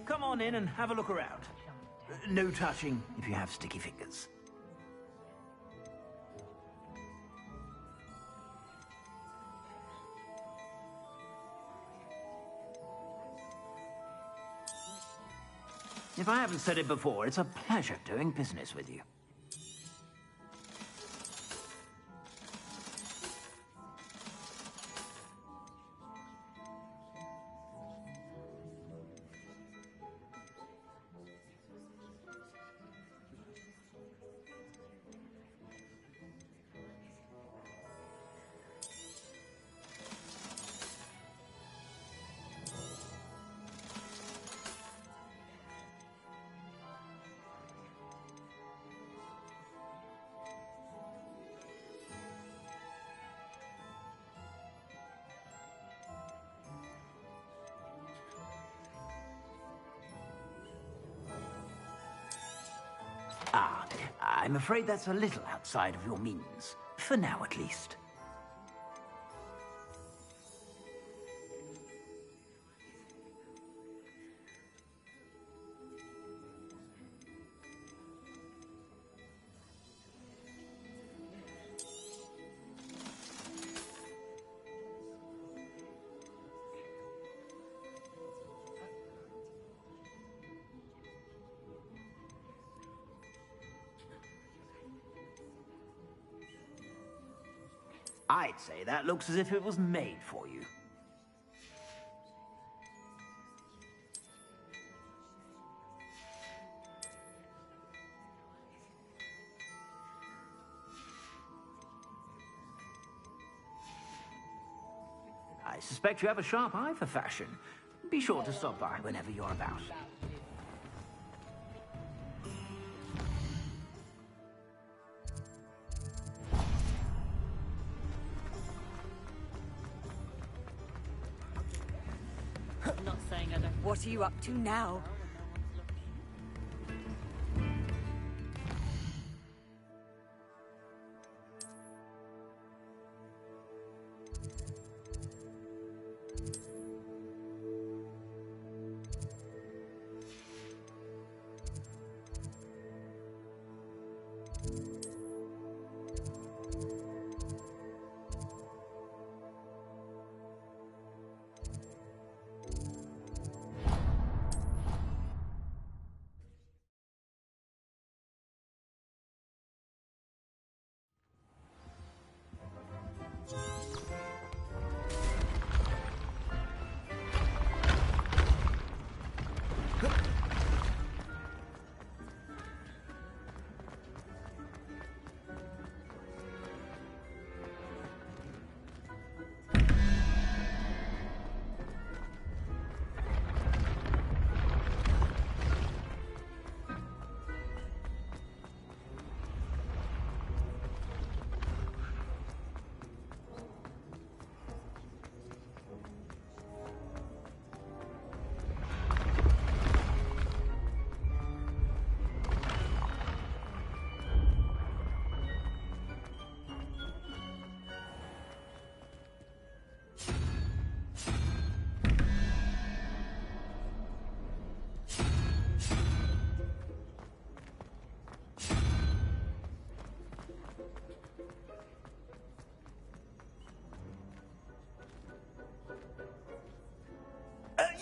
Come on in and have a look around. No touching if you have sticky fingers. If I haven't said it before, it's a pleasure doing business with you. I'm afraid that's a little outside of your means. For now, at least. I'd say that looks as if it was made for you. I suspect you have a sharp eye for fashion. Be sure to stop by whenever you're about. What are you up to now?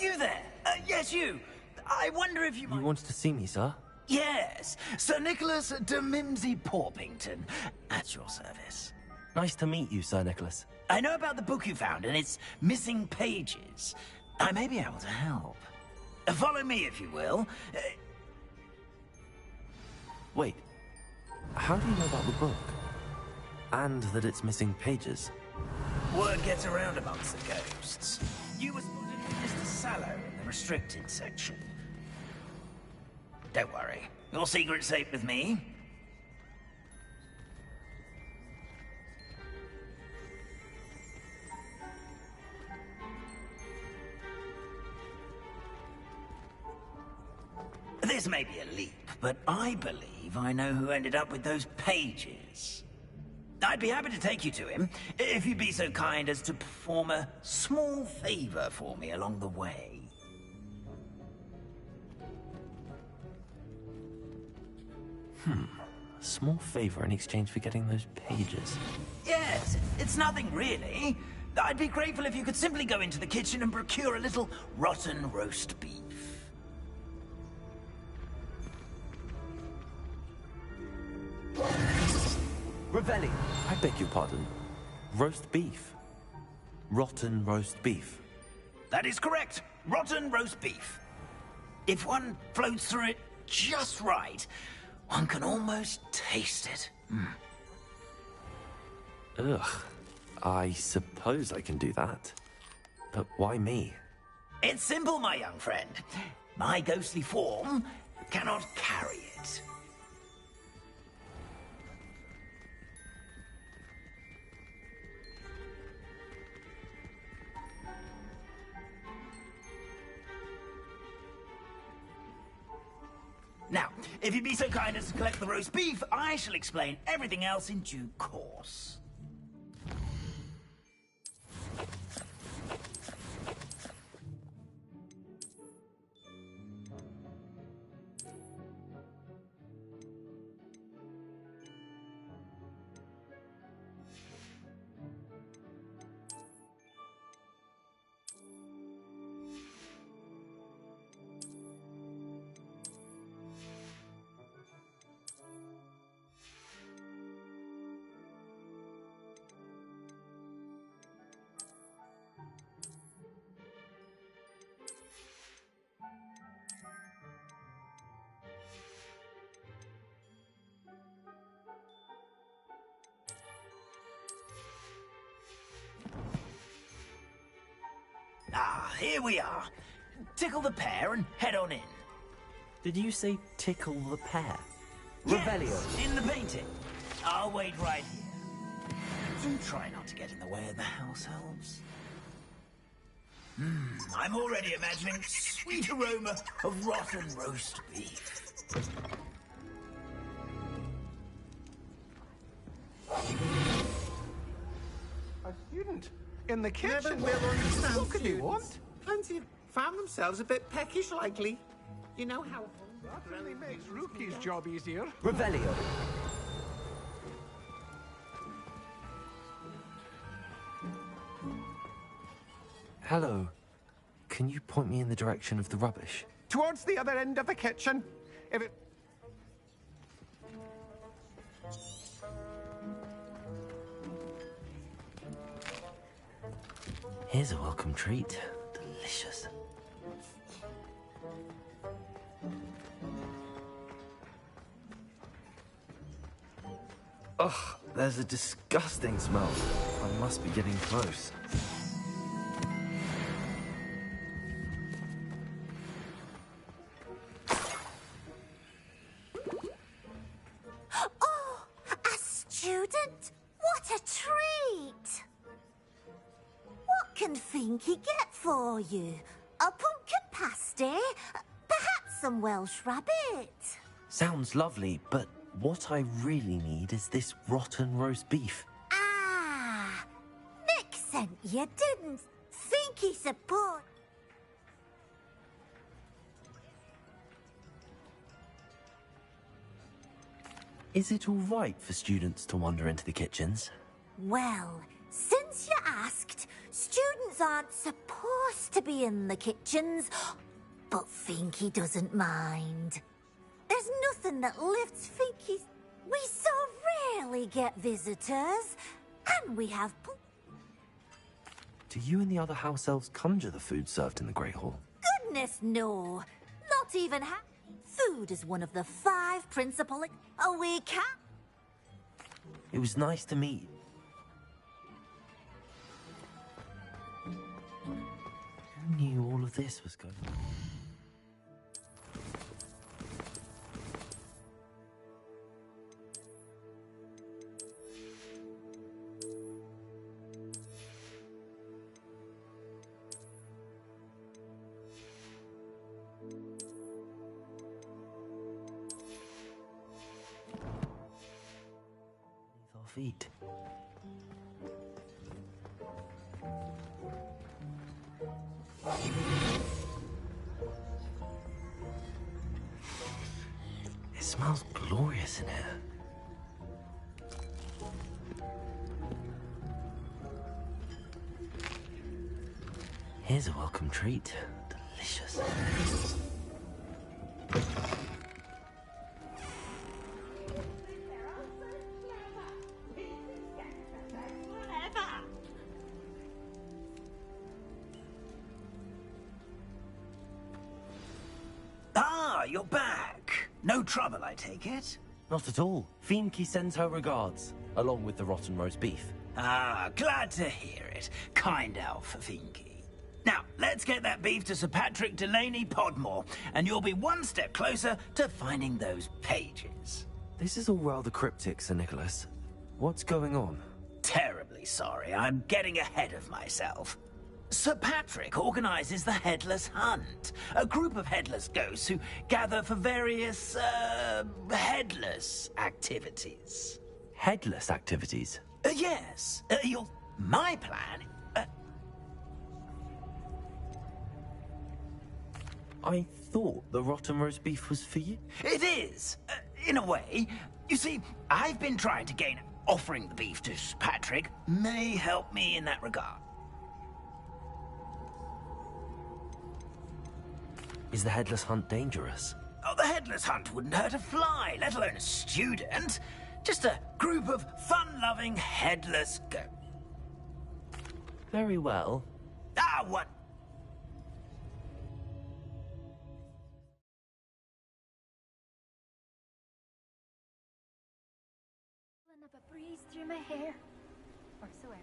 You there? Yes, you. I wonder if you might... You wanted to see me, sir? Yes, Sir Nicholas de Mimsy Porpington, at your service. Nice to meet you, Sir Nicholas. I know about the book you found and its missing pages. I may be able to help. Follow me, if you will. Wait, how do you know about the book? And that it's missing pages? Word gets around amongst the ghosts. You were spotted with Mr. Sallow in the restricted section. Don't worry, your secret's safe with me. This may be a leap, but I believe I know who ended up with those pages. I'd be happy to take you to him, if you'd be so kind as to perform a small favor for me along the way. A small favor in exchange for getting those pages. Yes, it's nothing really. I'd be grateful if you could simply go into the kitchen and procure a little rotten roast beef. Revelli, I beg your pardon. Roast beef. Rotten roast beef. That is correct. Rotten roast beef. If one floats through it just right, one can almost taste it. Ugh. I suppose I can do that. But why me? It's simple, my young friend. My ghostly form cannot carry it. Now, if you'd be so kind as to collect the roast beef, I shall explain everything else in due course. Ah, here we are. Tickle the pear and head on in. Did you say tickle the pear? Yes, in the painting. I'll wait right here. Do try not to get in the way of the house elves. I'm already imagining sweet aroma of rotten roast beef. A student in the kitchen. Never will understand. What could you want? Plenty found themselves a bit peckish, likely. You know how that really makes Rookie's job easier. Revelio. Hello. Can you point me in the direction of the rubbish? Towards the other end of the kitchen. If it... Here's a welcome treat. Delicious. Ugh, there's a disgusting smell. I must be getting close. Oh, a student? What a treat! What can Finky get for you? A pumpkin pasty? Perhaps some Welsh rabbit? Sounds lovely, but what I really need is this rotten roast beef. Ah, Nick sent you, didn't? Finky support. Is it all right for students to wander into the kitchens? Well, since you asked, students aren't supposed to be in the kitchens, but Finky doesn't mind. There's nothing that lifts Finky's... We so rarely get visitors, and we have... Do you and the other house elves conjure the food served in the Grey Hall? Goodness, no. Not even Food is one of the 5 principal... Oh, we can't... It was nice to meet you. Who knew all of this was going on? Feet. It smells glorious in here. Here's a welcome treat. Delicious. Ah, you're back. No trouble, I take it? Not at all. Fienke sends her regards, along with the rotten roast beef. Ah, glad to hear it. Kind elf, Fienke. Now, let's get that beef to Sir Patrick Delaney Podmore, and you'll be one step closer to finding those pages. This is all rather cryptic, Sir Nicholas. What's going on? Terribly sorry, I'm getting ahead of myself. Sir Patrick organizes the Headless Hunt, a group of headless ghosts who gather for various, headless activities. Headless activities? Yes. My plan... I thought the rotten roast beef was for you. It is, in a way. You see, I've been trying to gain... Offering the beef to Sir Patrick may help me in that regard. Is the Headless Hunt dangerous? Oh, the Headless Hunt wouldn't hurt a fly, let alone a student. Just a group of fun-loving headless ghosts. Very well. Ah, what? Up a breeze through my hair, or so ever.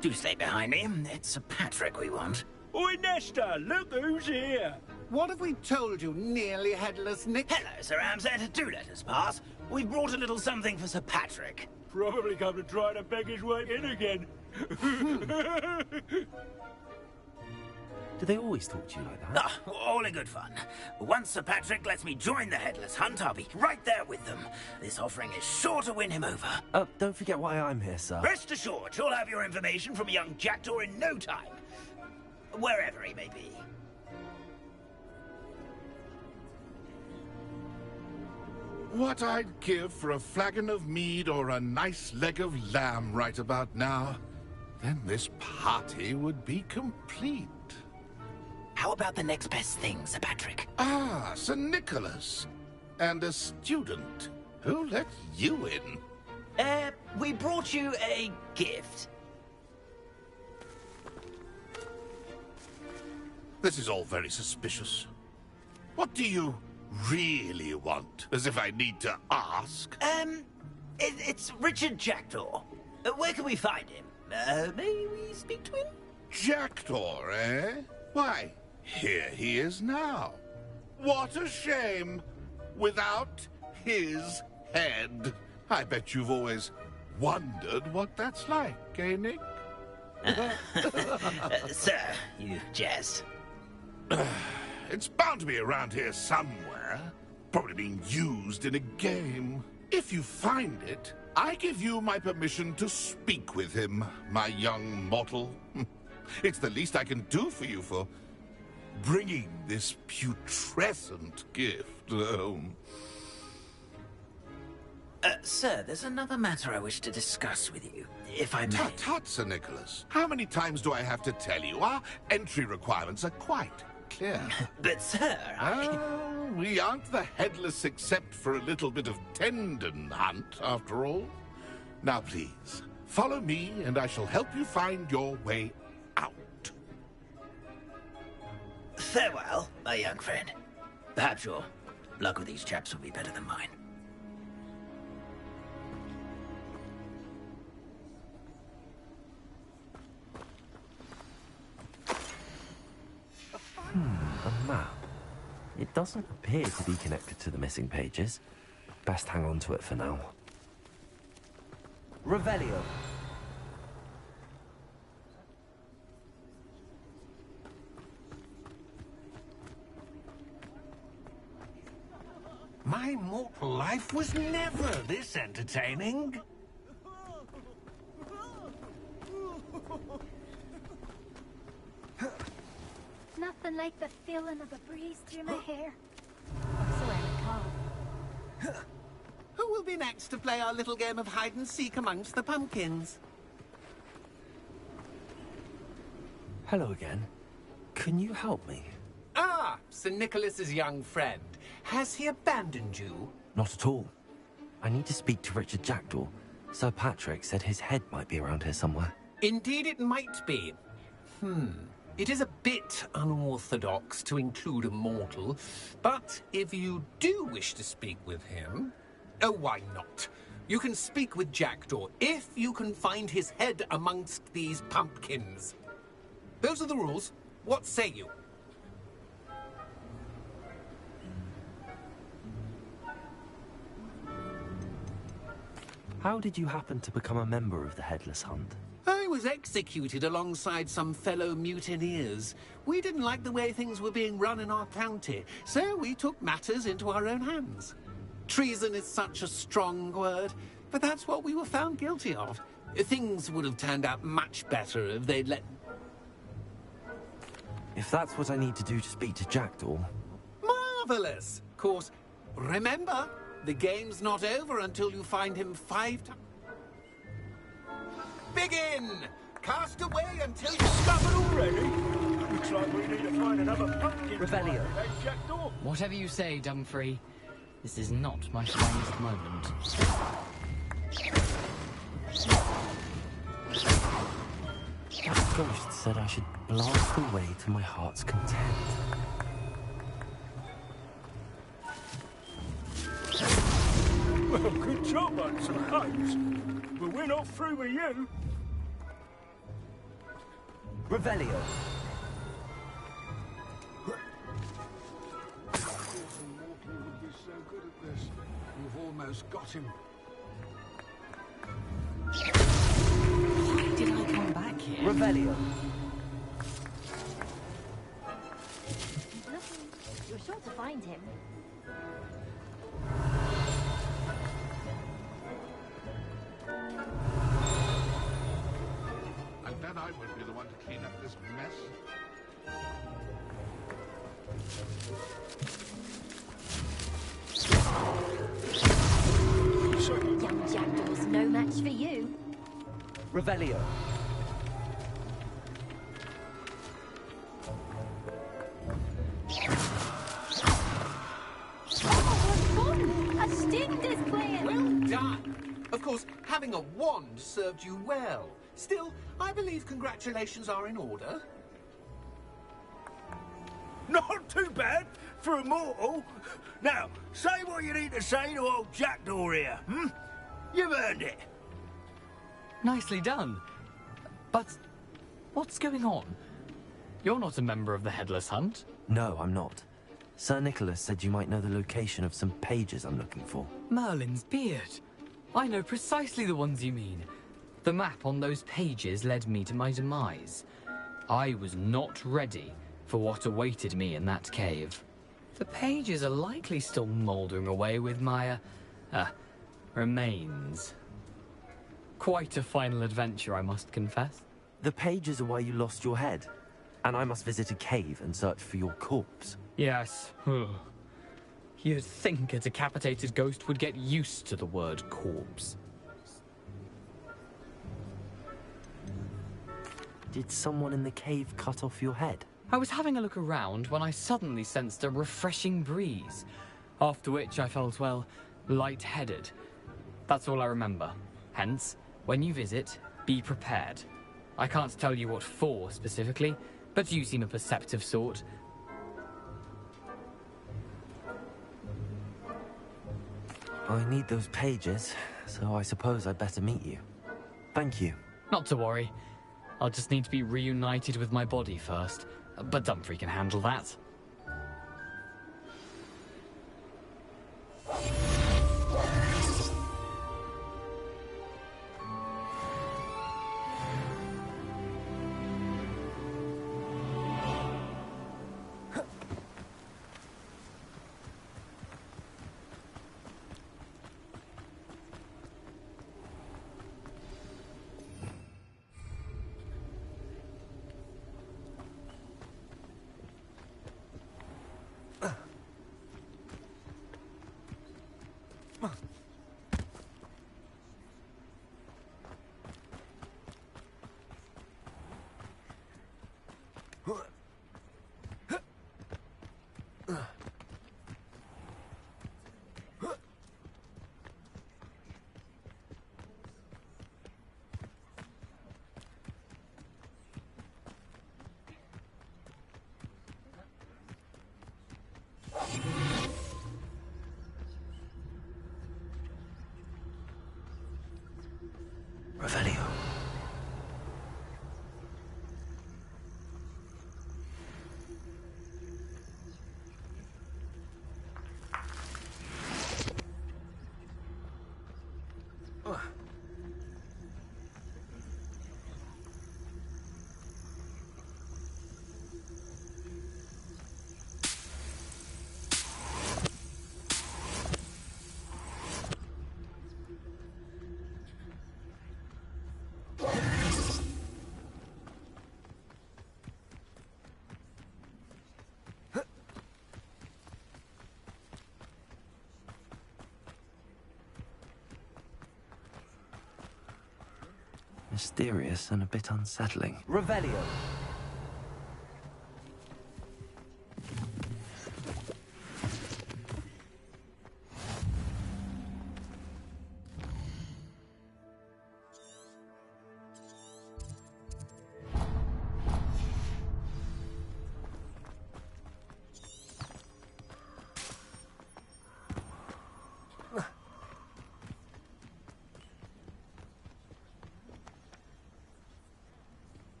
Do stay behind me. It's Sir Patrick we want. Oi, Nesta, look who's here. What have we told you, nearly headless Nick? Hello, Sir Amset. Do let us pass. We've brought a little something for Sir Patrick. Probably come to try to beg his way in again. Do they always talk to you like that? Ah, all in good fun. Once Sir Patrick lets me join the Headless Hunt, I'll be right there with them. This offering is sure to win him over. Don't forget why I'm here, sir. Rest assured, you'll have your information from a young jackdaw in no time. Wherever he may be. What I'd give for a flagon of mead or a nice leg of lamb right about now. Then this party would be complete. How about the next best thing, Sir Patrick? Ah, Sir Nicholas. And a student. Who let you in? We brought you a gift. This is all very suspicious. What do you really want? As if I need to ask. It's Richard Jackdaw. Where can we find him? May we speak to him? Jackdaw, eh? Why, here he is now. What a shame. Without his head. I bet you've always wondered what that's like, eh, Nick? Sir, you jest. It's bound to be around here somewhere. Probably being used in a game. If you find it, I give you my permission to speak with him, my young mortal. It's the least I can do for you for bringing this putrescent gift home. Sir, there's another matter I wish to discuss with you, if I may. Tut, tut, Sir Nicholas. How many times do I have to tell you? Our entry requirements are quite clear. But, sir, we aren't the headless except for a little bit of tendon hunt, after all. Now, please, follow me, and I shall help you find your way out. Farewell, my young friend. Perhaps your luck with these chaps will be better than mine. A map. It doesn't appear to be connected to the missing pages. Best hang on to it for now. Revelio. My mortal life was never this entertaining. Nothing. Nothing like the feeling of a breeze through my hair. Or so I recall. Who will be next to play our little game of hide-and-seek amongst the pumpkins? Hello again. Can you help me? Ah, Sir Nicholas's young friend. Has he abandoned you? Not at all. I need to speak to Richard Jackdaw. Sir Patrick said his head might be around here somewhere. Indeed it might be. It is a bit unorthodox to include a mortal, but if you do wish to speak with him... Oh, why not? You can speak with Jackdaw if you can find his head amongst these pumpkins. Those are the rules. What say you? How did you happen to become a member of the Headless Hunt? I was executed alongside some fellow mutineers. We didn't like the way things were being run in our county, so we took matters into our own hands. Treason is such a strong word, but that's what we were found guilty of. Things would have turned out much better if they'd let... If that's what I need to do to speak to Jackdaw... Marvellous! Of course, remember, the game's not over until you find him 5 times. Begin! Cast away until you discover already! Looks like we need to find another pumpkin. Revelio. Whatever you say, Dumfrey. This is not my finest moment. That ghost said I should blast away to my heart's content. Well, good job on some heights. But we're not through with you. Revelio. Would be so good at this. We've almost got him. Why did I come back here? Revelio. You're sure to find him. I bet I would be the one to clean up this mess. Young Jackdaw's no match for you. Revelio. A stint is playing. Well done! Of course, having a wand served you well. Still, I believe congratulations are in order. Not too bad for a mortal. Now, say what you need to say to old Jackdaw here, You've earned it. Nicely done. But what's going on? You're not a member of the Headless Hunt. No, I'm not. Sir Nicholas said you might know the location of some pages I'm looking for. Merlin's beard. I know precisely the ones you mean. The map on those pages led me to my demise. I was not ready for what awaited me in that cave. The pages are likely still mouldering away with my, remains. Quite a final adventure, I must confess. The pages are why you lost your head, and I must visit a cave and search for your corpse. Yes. You'd think a decapitated ghost would get used to the word corpse. Did someone in the cave cut off your head? I was having a look around when I suddenly sensed a refreshing breeze, after which I felt, well, lightheaded. That's all I remember. Hence, when you visit, be prepared. I can't tell you what for specifically, but you seem a perceptive sort. I need those pages, so I suppose I'd better meet you. Thank you. Not to worry. I'll just need to be reunited with my body first. But Dumfrey can handle that. mysterious and a bit unsettling. Revelio.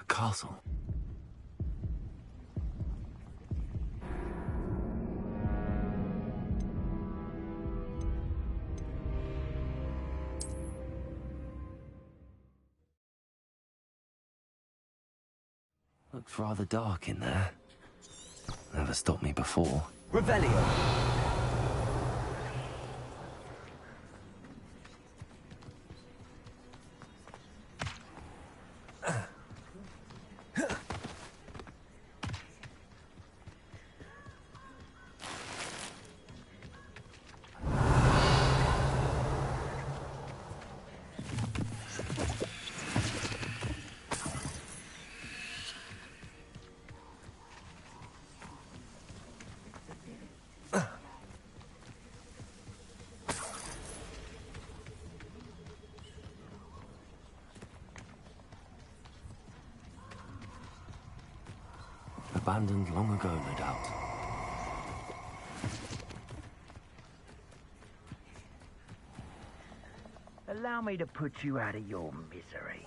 Castle. Looks rather dark in there. Never stopped me before. Revelio. Abandoned long ago, no doubt. Allow me to put you out of your misery.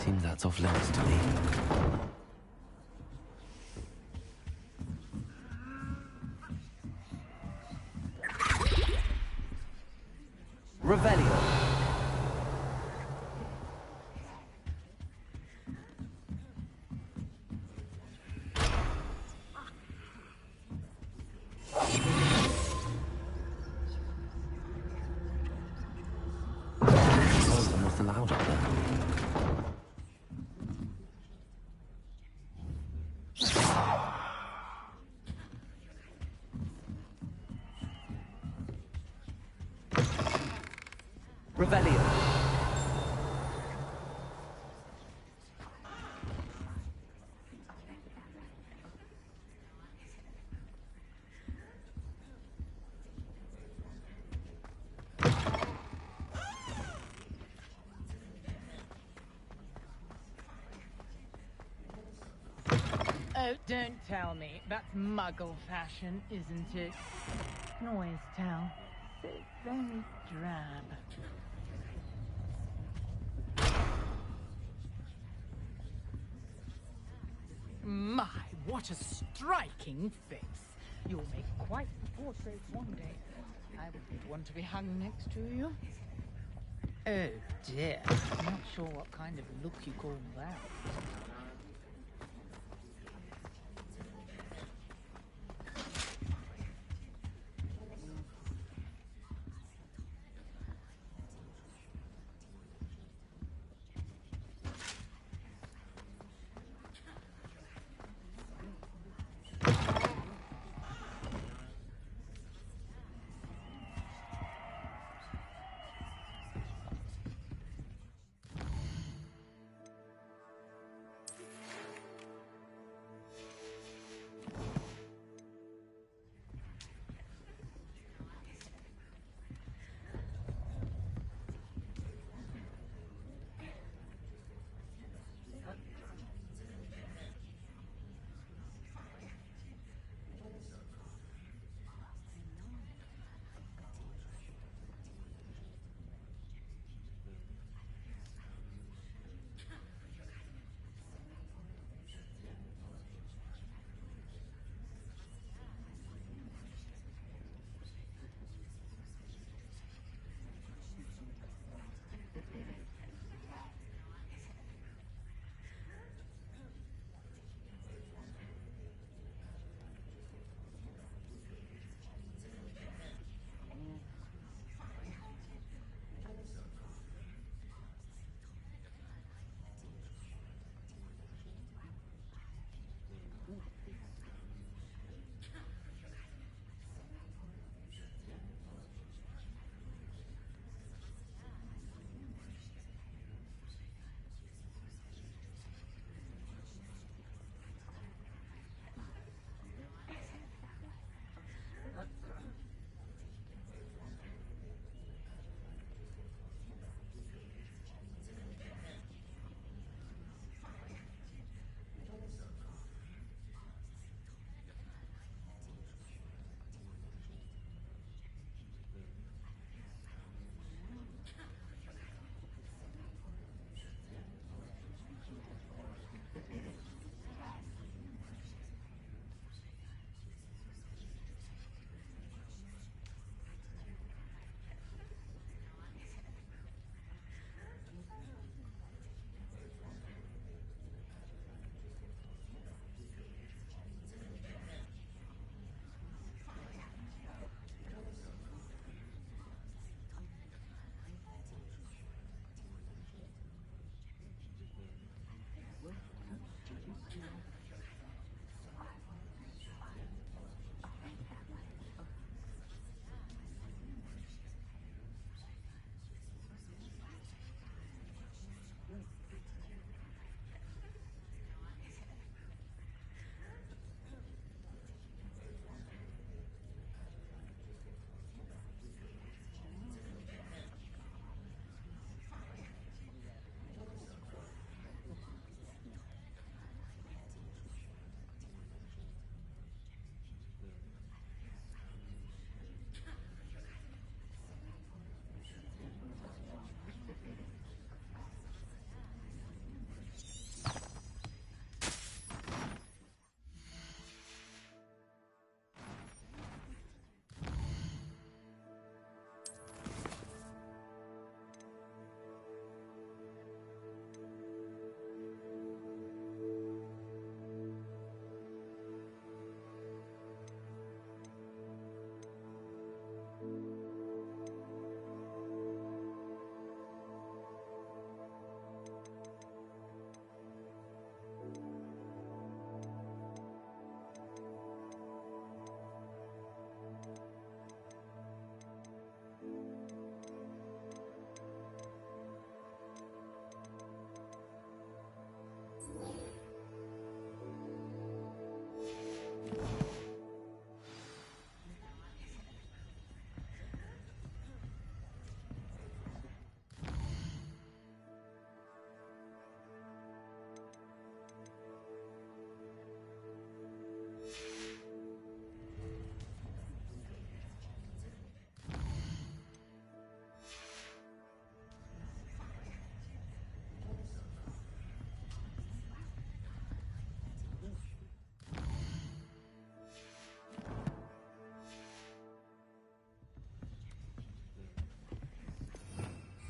Seems that's off limits to me. Revelio. What's allowed up there? Revelio. Oh, don't tell me. That's Muggle fashion, isn't it? Can always tell. So very drab. My, what a striking face. You'll make quite the portrait one day. I wouldn't want to be hung next to you. Oh dear, I'm not sure what kind of look you call that.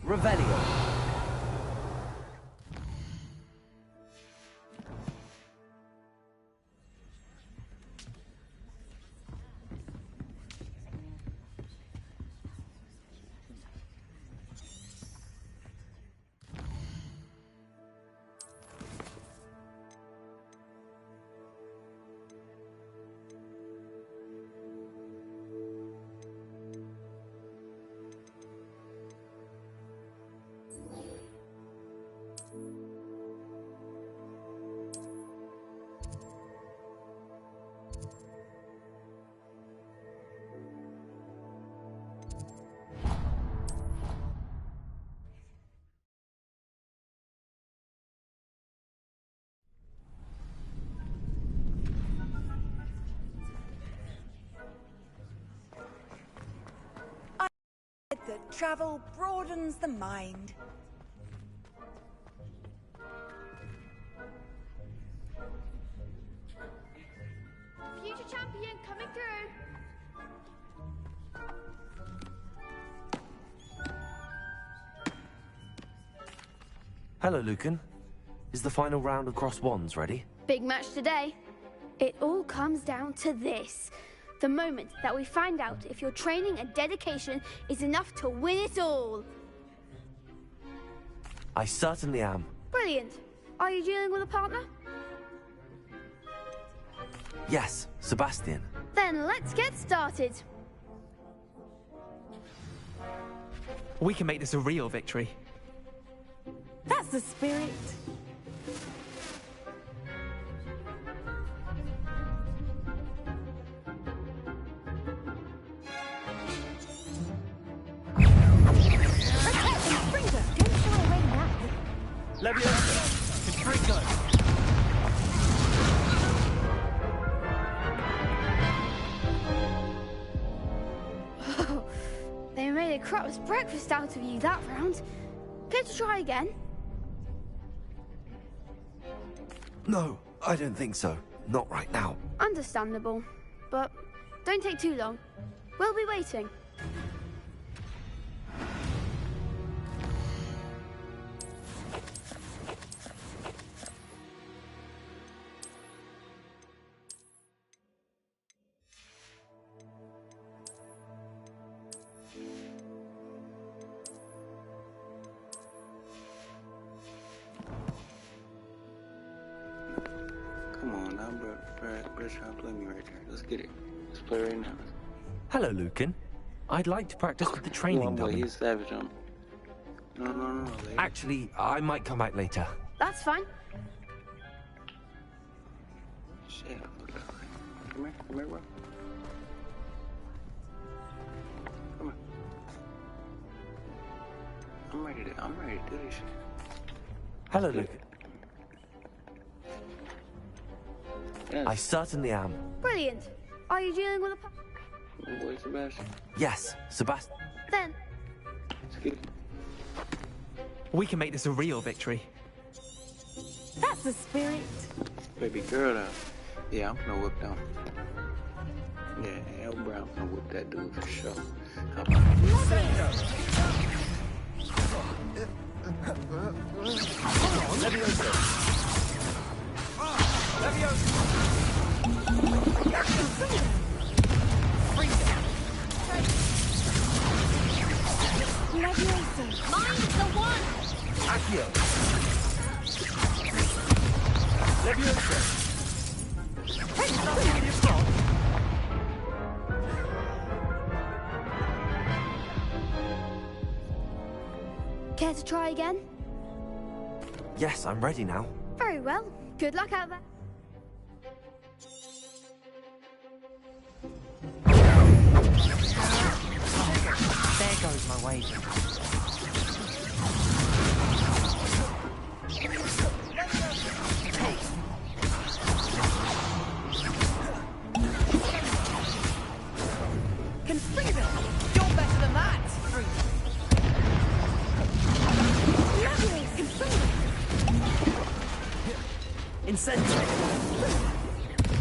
Revelio. That travel broadens the mind. Future champion coming through. Hello, Lucan. Is the final round of Cross Wands ready? Big match today. It all comes down to this. The moment that we find out if your training and dedication is enough to win it all. I certainly am. Brilliant. Are you dealing with a partner? Yes, Sebastian. Then let's get started. We can make this a real victory. That's the spirit. Leviosa, Confringo. They made a crap's breakfast out of you that round. Care to try again? No, I don't think so. Not right now. Understandable. But don't take too long. We'll be waiting. Come on now, bro. Better try and play me right there. Let's get it. Let's play right now. Hello, Lucan. I'd like to practice with the training dummy. He's savage on me. No, lady. Actually, I might come back later. That's fine. Shit, come here, bro. Come here. I'm ready to do this shit. Hello, Lucan. Yes. I certainly am. Brilliant. Are you dealing with a My boy Sebastian. Yes, Sebastian. Then Let's get it. We can make this a real victory. That's the spirit. Baby girl though. Yeah, I'm gonna whip them. Yeah, L Brown gonna whip that dude for sure. How about Mind the one! Accio. Care to try again? Yes, I'm ready now. Very well. Good luck out there. There goes my wager. You're better than that! Incentive.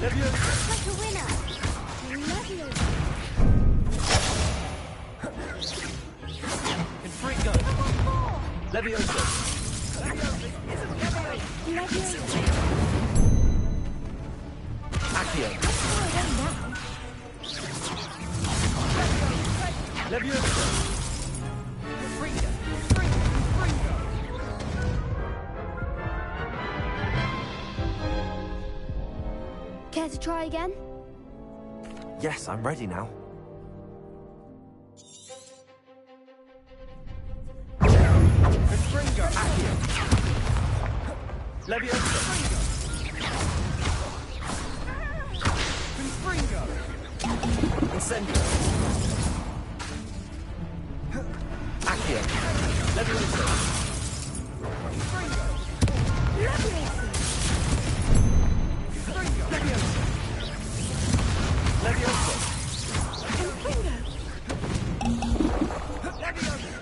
Like a winner. Confringo. Levioso! Accio! Levioso! Care to try again? Yes, I'm ready now. Confringo! Accio! Levioso! Confringo! Incendio! Accio! Levioso! Confringo! Levioso! Levioso! Levioso!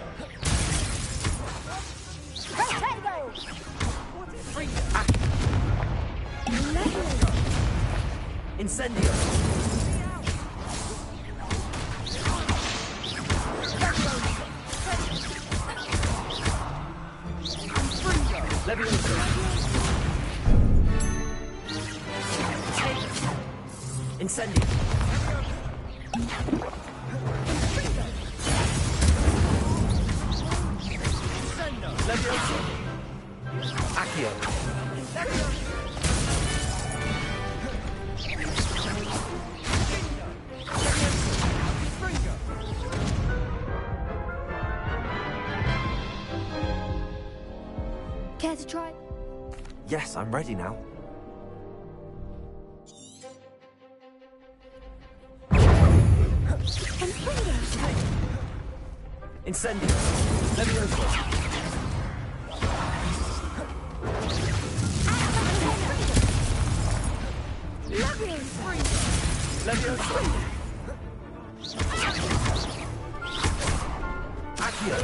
Confringo! Levioso! Incendio! Levioso! Incendio! Levioso! Accio! Care to try? Yes, I'm ready now. Incendio! Levioso! Levioso! Accio!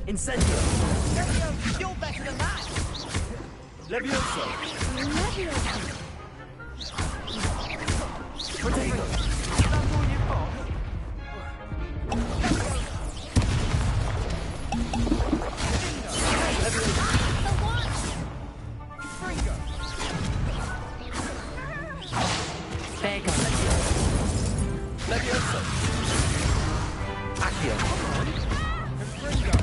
Incendio! You're better than that! Levioso! Protego! That's all you've got? Levioso! Fringo! Vega! Levioso! Accio! Fringo!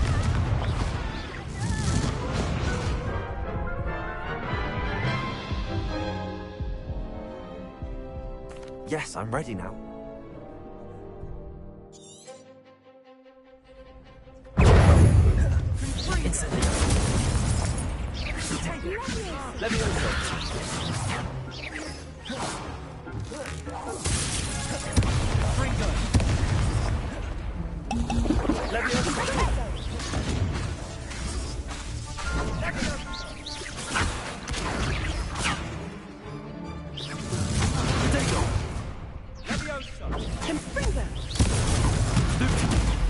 Yes, I'm ready now. Levioso! Fringo!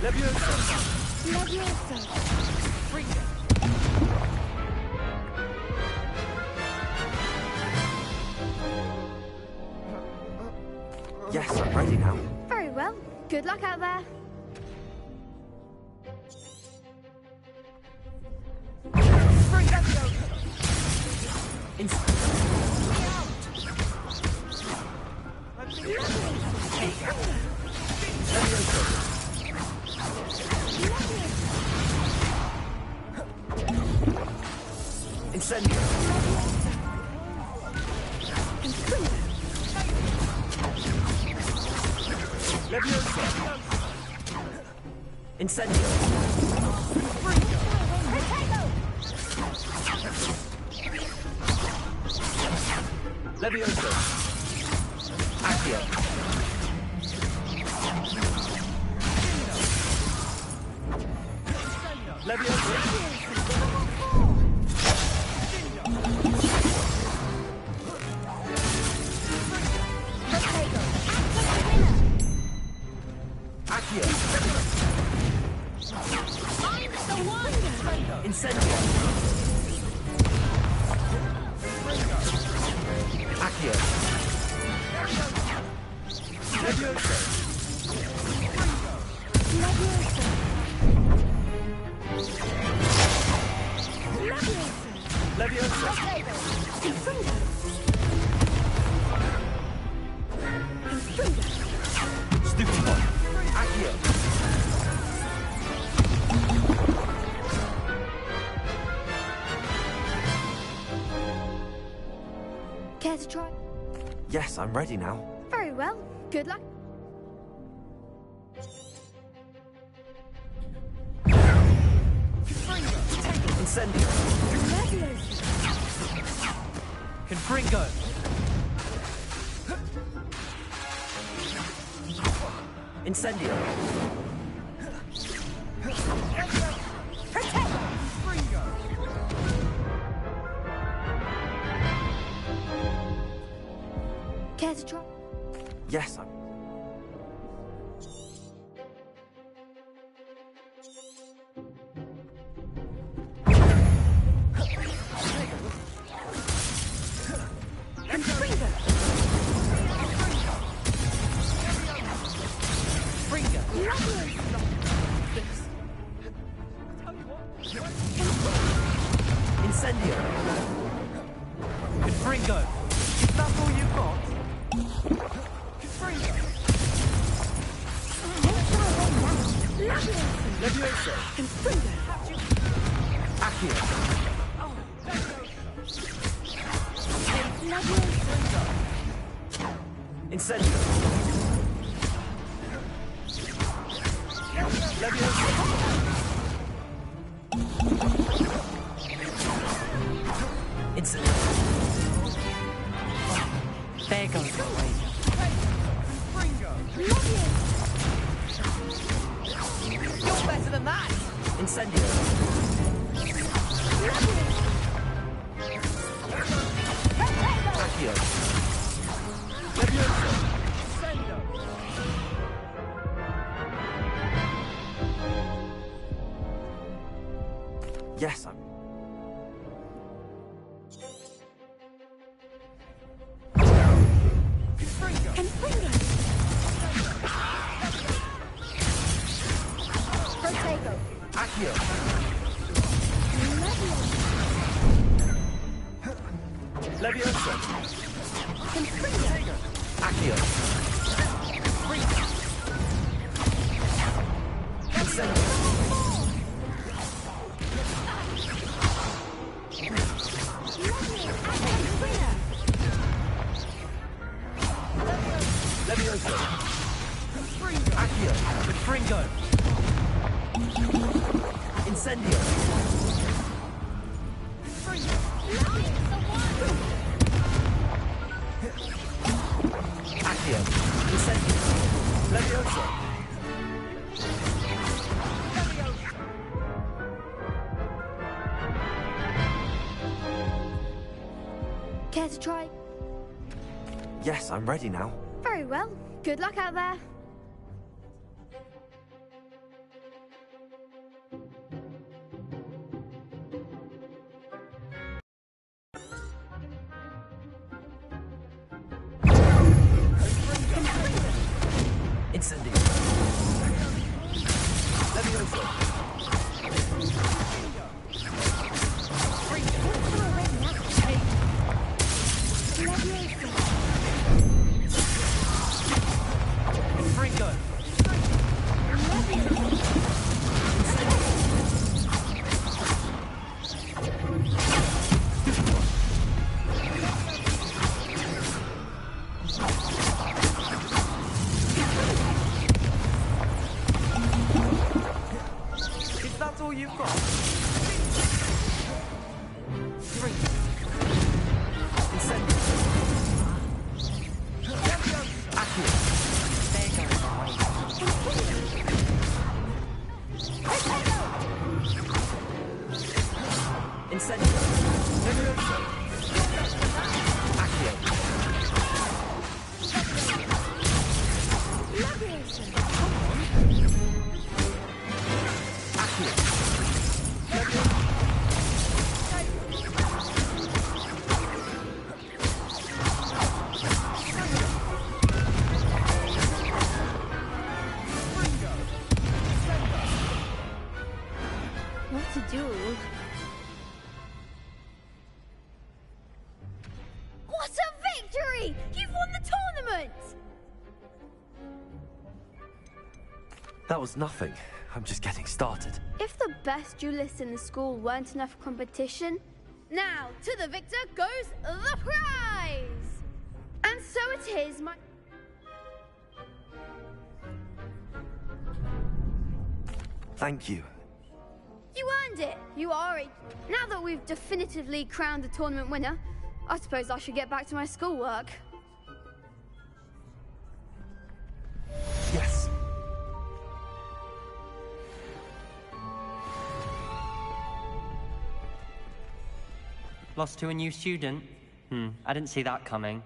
Levioso! Levioso! Fringo! Yes, I'm ready now. Very well. Good luck out there. Incendio! Levioso! Incendio! Levioso! Accio! Levioso! Accio! Incendio! Accio! Levioso! Leviosa! Stupid one! Accio! Care to try? Yes, I'm ready now. Very well. Good luck. Incendio! Confringo! Incendio! Care to try? Yes, I'm... Incendio! Confringo! Is that all you've got? Confringo! Leviosa! Confringo! Accio! Incendio! Leviosa! Incendio! There goes the way. You're better than that! Incendio! Accio! Leviosa! Yes, I'm... Accio! Leviosa! Accio! Incendio! Leviosa! Accio! Confringo! Incendio! Accio! Incendio! Leviosa! Care to try? Yes, I'm ready now. Very well. Good luck out there. Incendio! Leviosa! Confringo! Is that all you've got? Incendio! Accio! There goes the way. Incendio! Leviosa! Accio! Accio! What to do? That was nothing. I'm just getting started. If the best duelists in the school weren't enough competition, now to the victor goes the prize! And so it is, my... Thank you. You earned it, you are a... Now that we've definitively crowned the tournament winner, I suppose I should get back to my schoolwork. Yes. Lost to a new student? I didn't see that coming.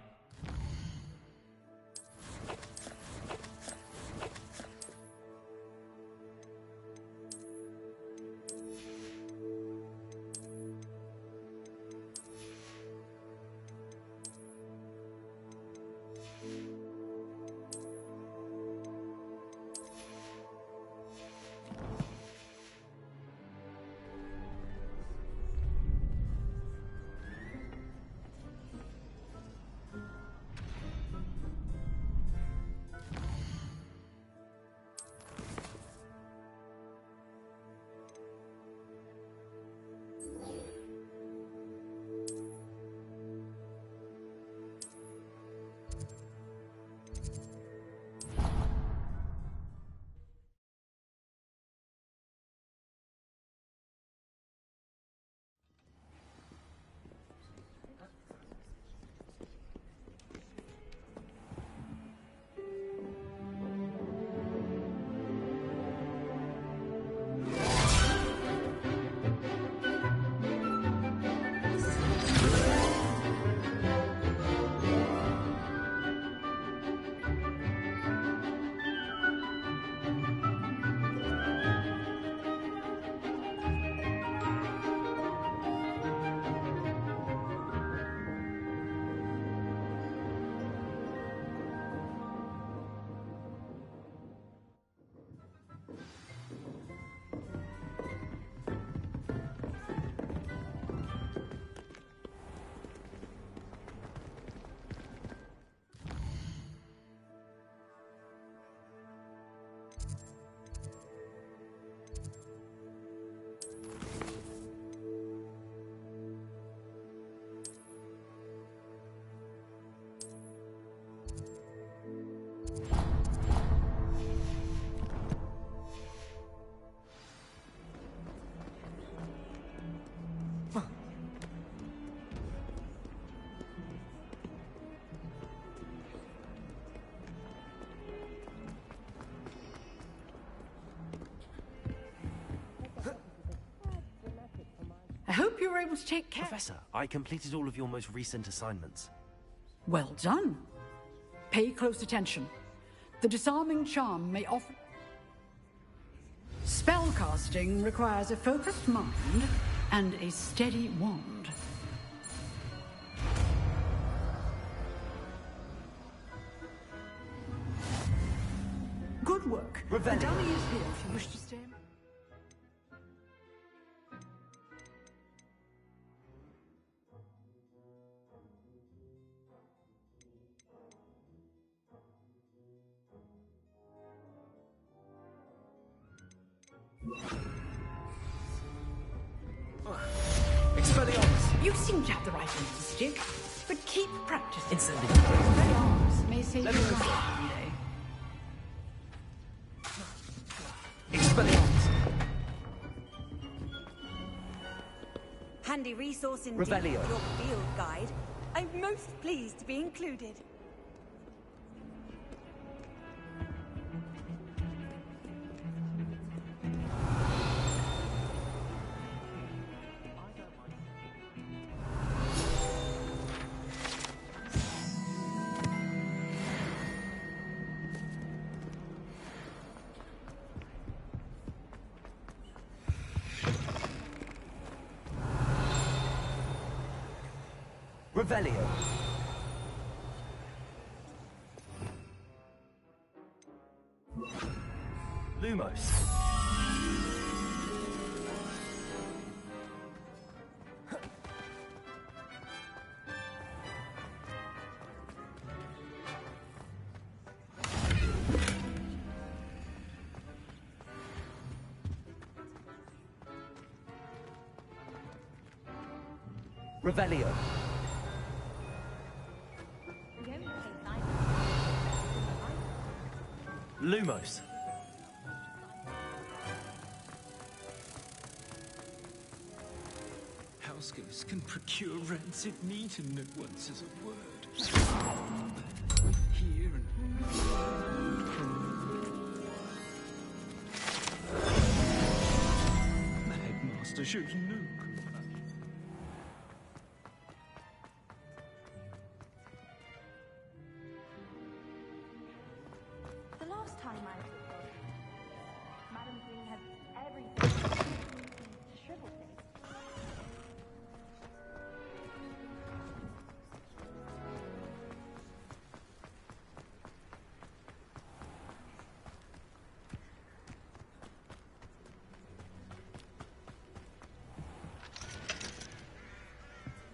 I hope you were able to take care. Professor, I completed all of your most recent assignments. Well done. Pay close attention. The disarming charm may often... Spellcasting requires a focused mind and a steady wand. Good work. The dummy is here if you wish to stay. Expelliarmus! You seem to have the right end of the stick, but keep practicing. Instantly. Expelliarmus may save you a life one day. Expelliarmus! Handy resource indeed, Revelio. your field guide. I'm most pleased to be included. Revelio. Lumos. Revelio. Lumos. House ghosts can procure rancid meat and no one says a word. Here and the headmaster shows no compassion. The last time I was at Madam Green has everything to shrivel things.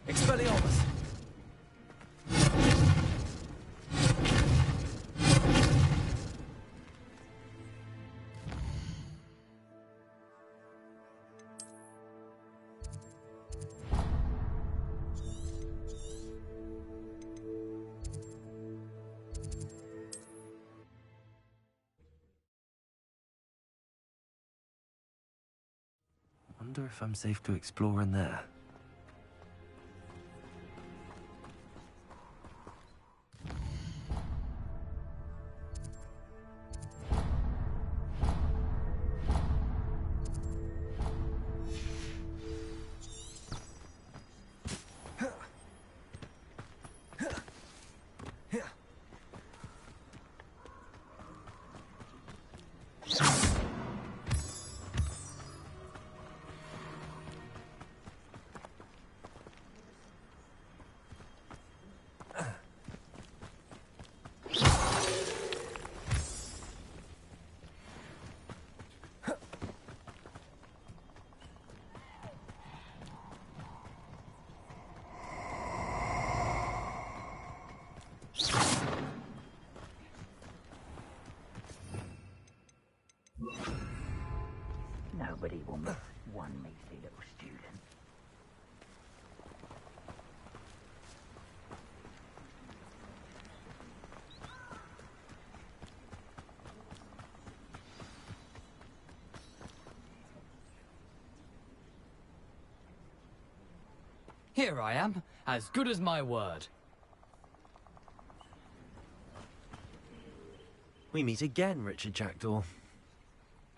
Expelliarmus! Wonder if I'm safe to explore in there. Nobody will miss one measly little student. Here I am, as good as my word. We meet again, Richard Jackdaw.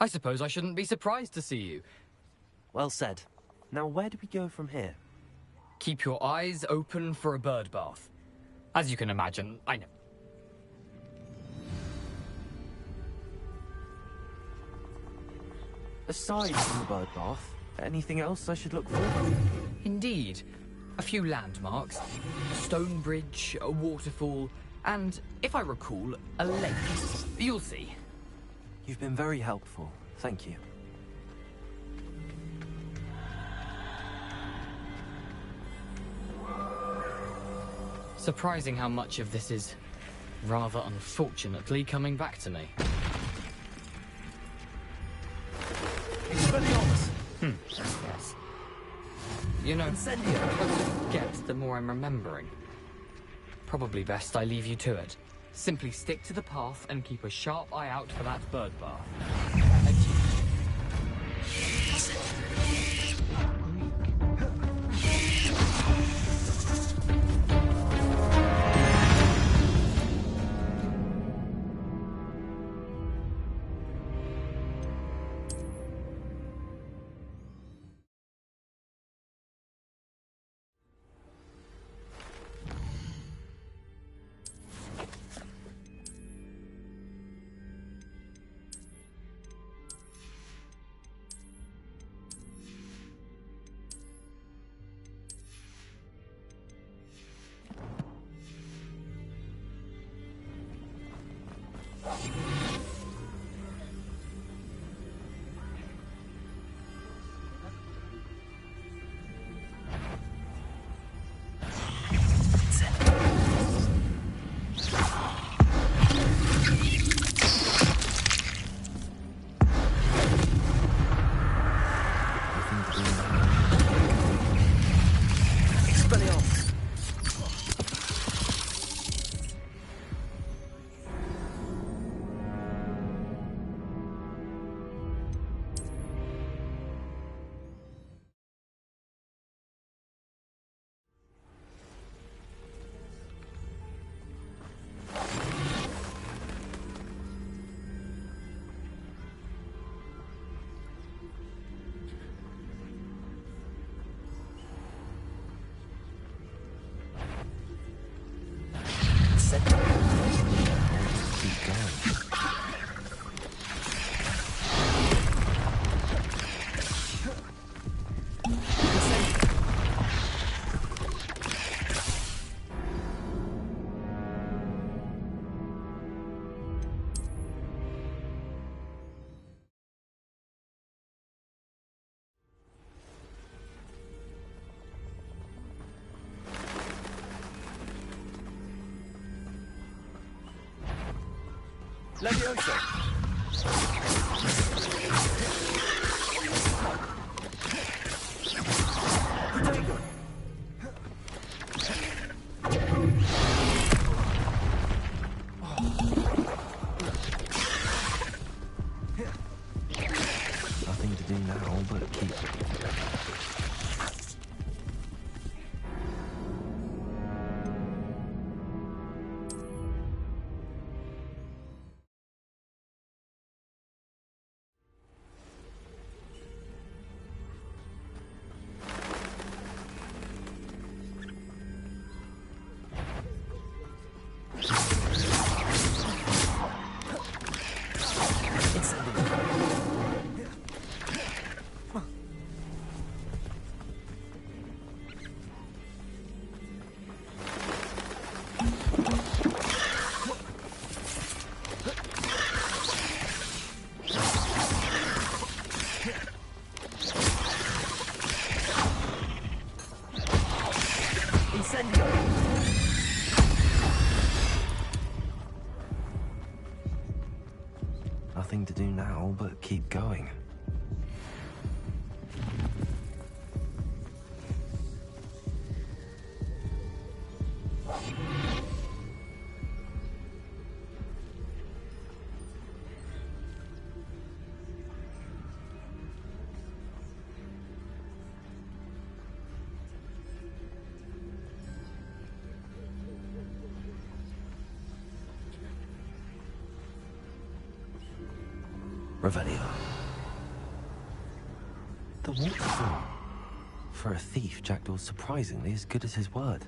I suppose I shouldn't be surprised to see you. Well said. Now where do we go from here? Keep your eyes open for a bird bath. As you can imagine, I know. Aside from the bird bath, anything else I should look for? Indeed. A few landmarks, a stone bridge, a waterfall, and, if I recall, a lake. You'll see. You've been very helpful. Thank you. Surprising how much of this is, rather unfortunately, coming back to me. Expelliarmus! Yes. You know, the closer it gets, the more I'm remembering. Probably best I leave you to it. Simply stick to the path and keep a sharp eye out for that bird bath. Revelio. Levioso. Protego. Nothing to do now but keep... Nothing to do now but keep going. Revelio. The waterfall. For a thief, Jackdaw's surprisingly as good as his word.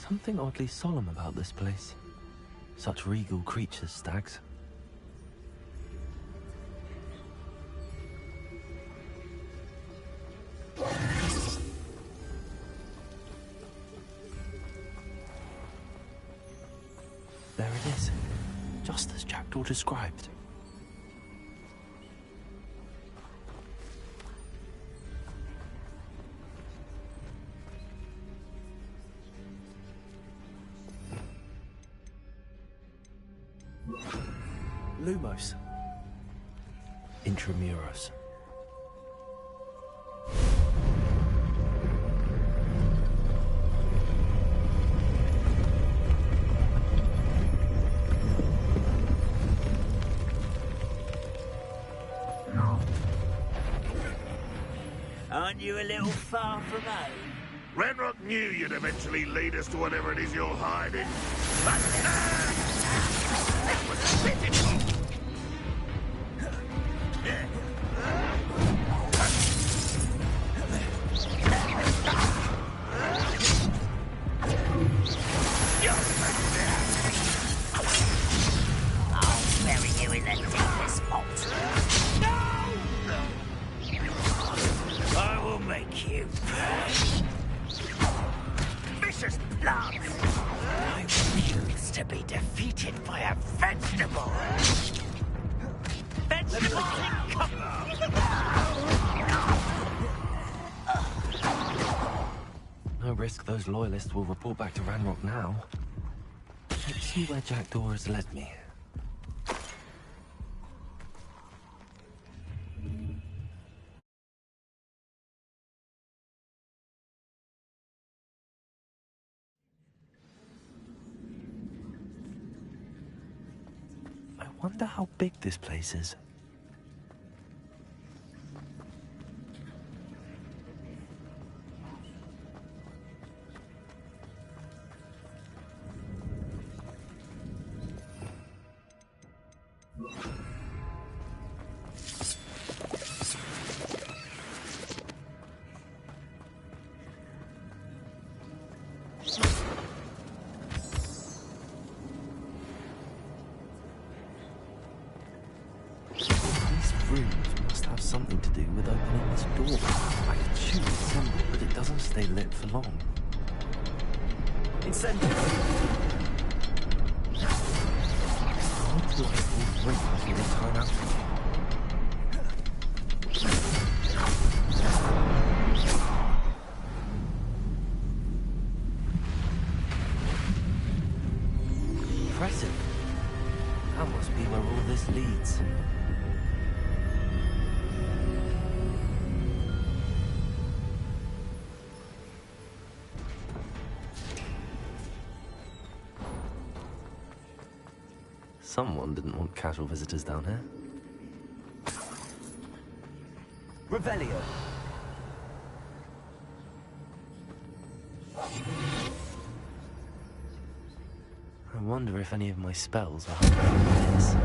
Something oddly solemn about this place. Such regal creatures, stags. There it is, just as Jackdaw described. Lumos. Intramuros. Aren't you a little far from home? Renrock knew you'd eventually lead us to whatever it is you're hiding. That was pitiful! deepest vault. I will make you pay. Vicious blood. I refuse to be defeated by a vegetable. Vegetable No risk those loyalists will report back to Ranrock now. Let's see where Jackdaw has led me. I wonder how big this place is. Something to do with opening this door. I can shoot the symbol, but it doesn't stay lit for long. Incendiary! How do I pull through before they time out for me? Impressive. That must be where all this leads. Someone didn't want casual visitors down here. Revelio. I wonder if any of my spells will help with this.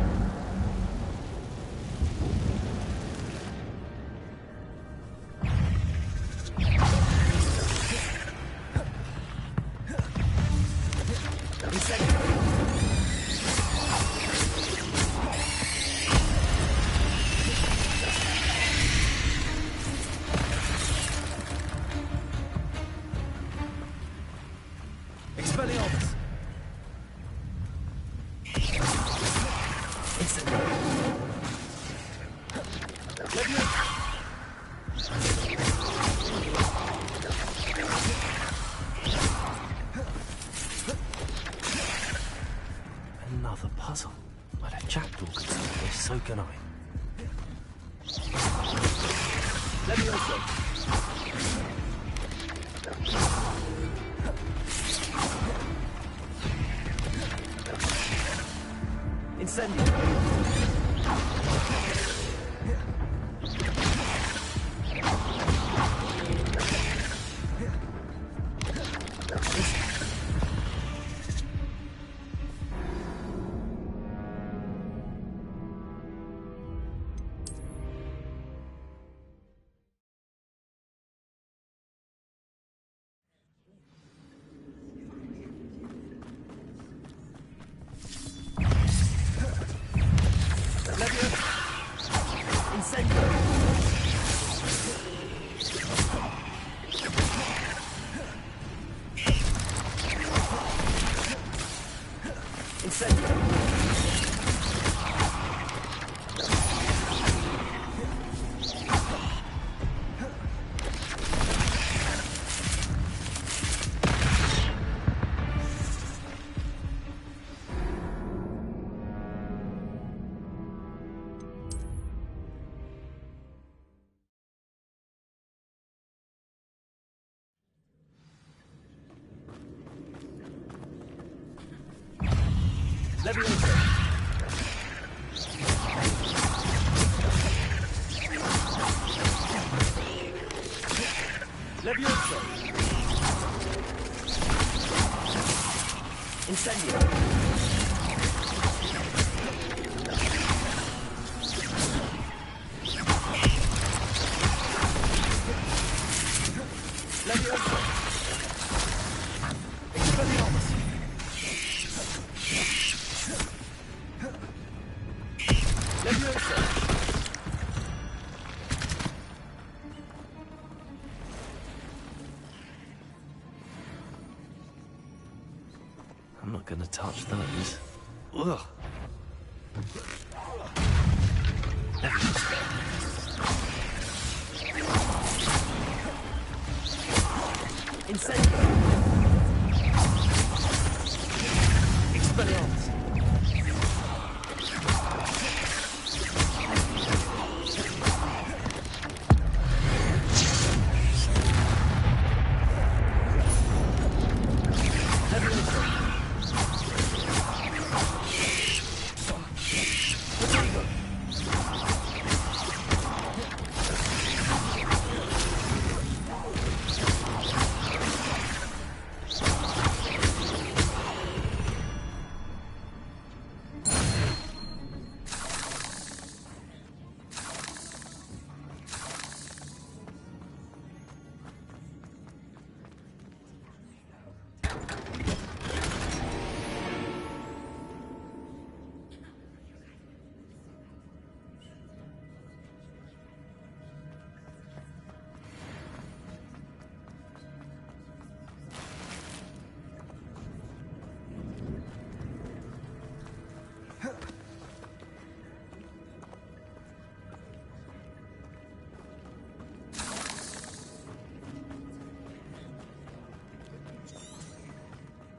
Another puzzle. But if Jackdaw can solve this, so can I. Let me also. Incendio. Leviosa. Leviosa. Incendio. Leviosa. Expelliarmus. I'm not gonna touch those. Ugh. Incendio! Expelliarmus!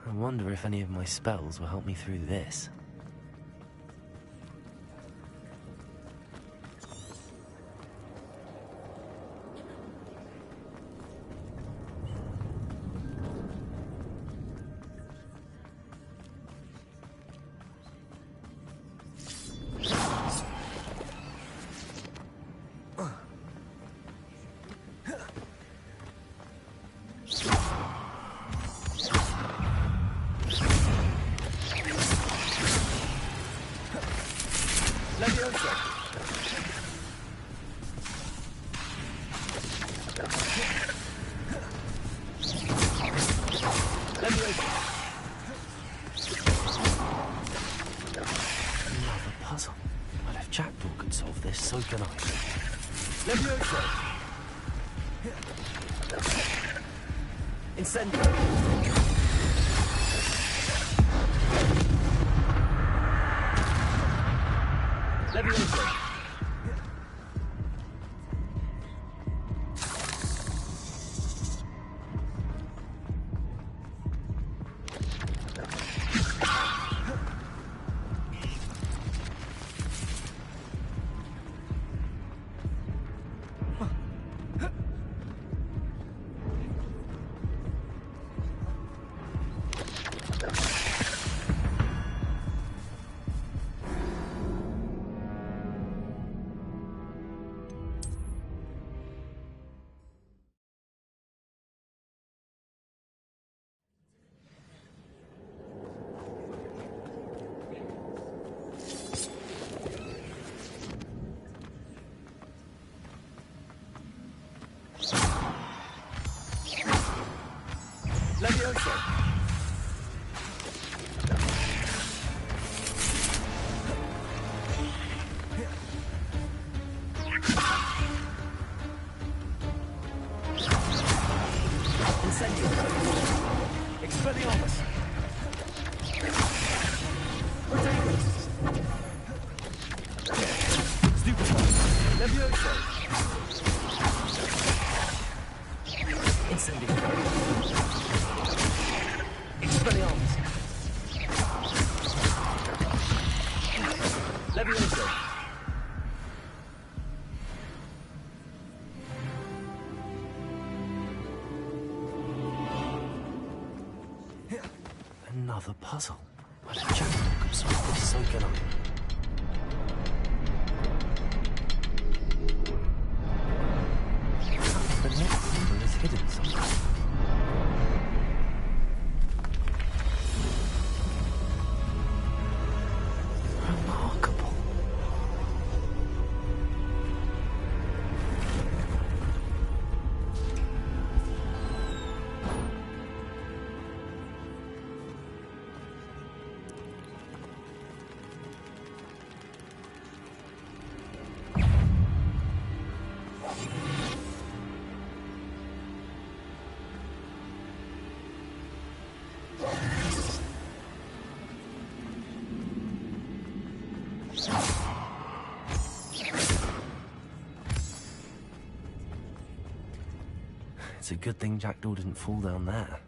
I wonder if any of my spells will help me through this. So can I. Levioso! Incendio! Levioso! Levioso! Incendio! Expelliarmus! Proteus! Stupefy! Levioso! Incendio! Expelliarmus! Levioso! Another puzzle. Well, if Jack could solve this, so can I. Perhaps the next symbol is hidden somewhere. Remarkable. It's a good thing Jackdaw didn't fall down there.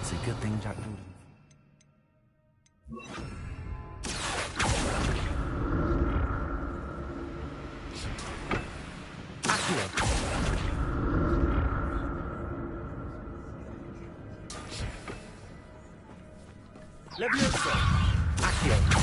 It's a good thing Jackdaw didn't. Leviosa! Accio!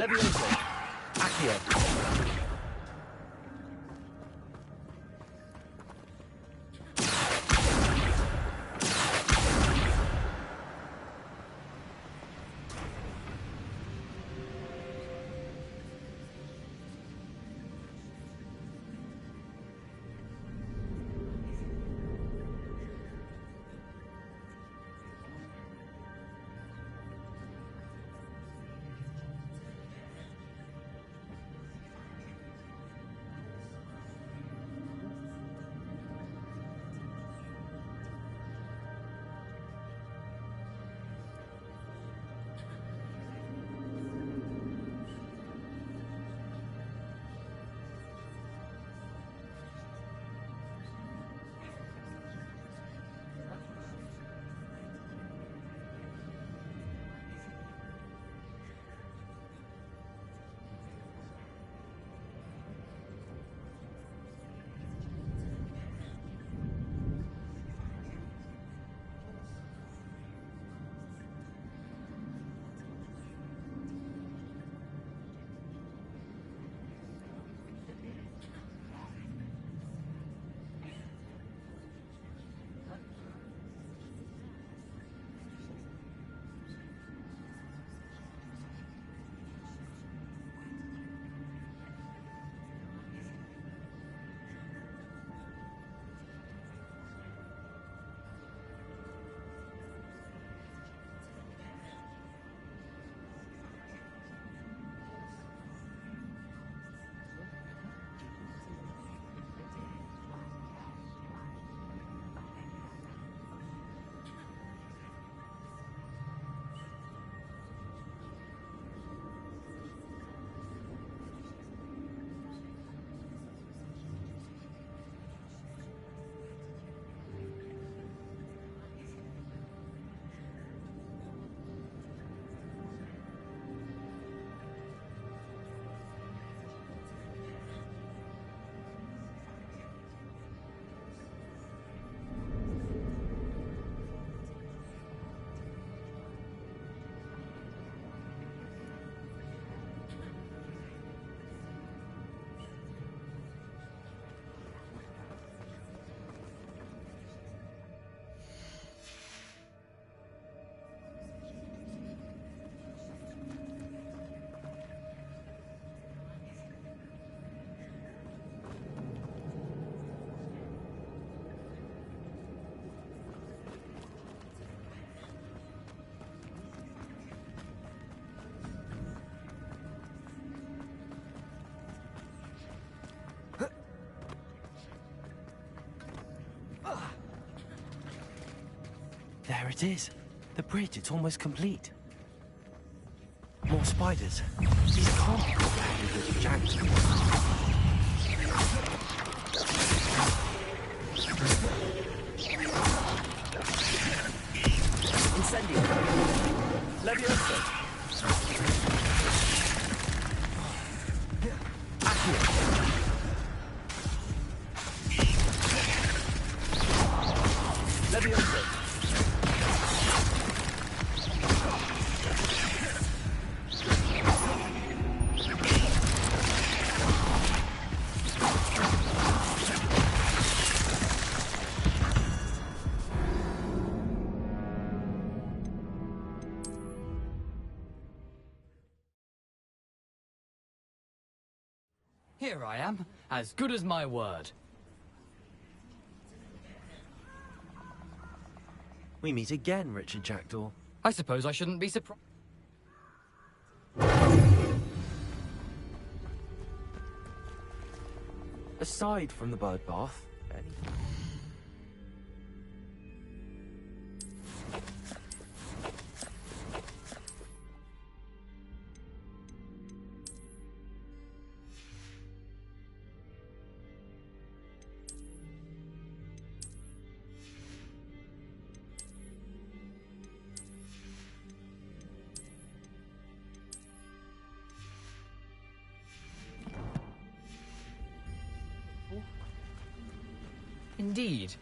Leviosa! Accio! There it is. The bridge, it's almost complete. More spiders. These can't be compatible with Jack's. Incendio. Levioso. Accio. Levioso. Here I am, as good as my word. We meet again, Richard Jackdaw. I suppose I shouldn't be surprised. Aside from the bird bath, Indeed.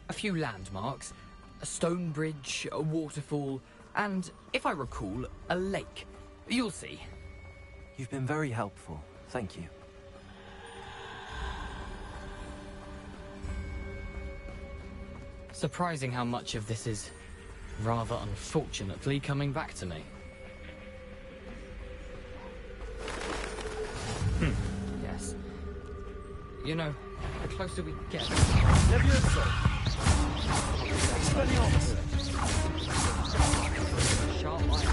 A few landmarks, a stone bridge, a waterfall, and, if I recall, a lake. You'll see. You've been very helpful. Thank you. Surprising how much of this is, rather unfortunately, coming back to me. Yes. You know, the closer we get... Levioso. Expelliarmus. Sharp eye.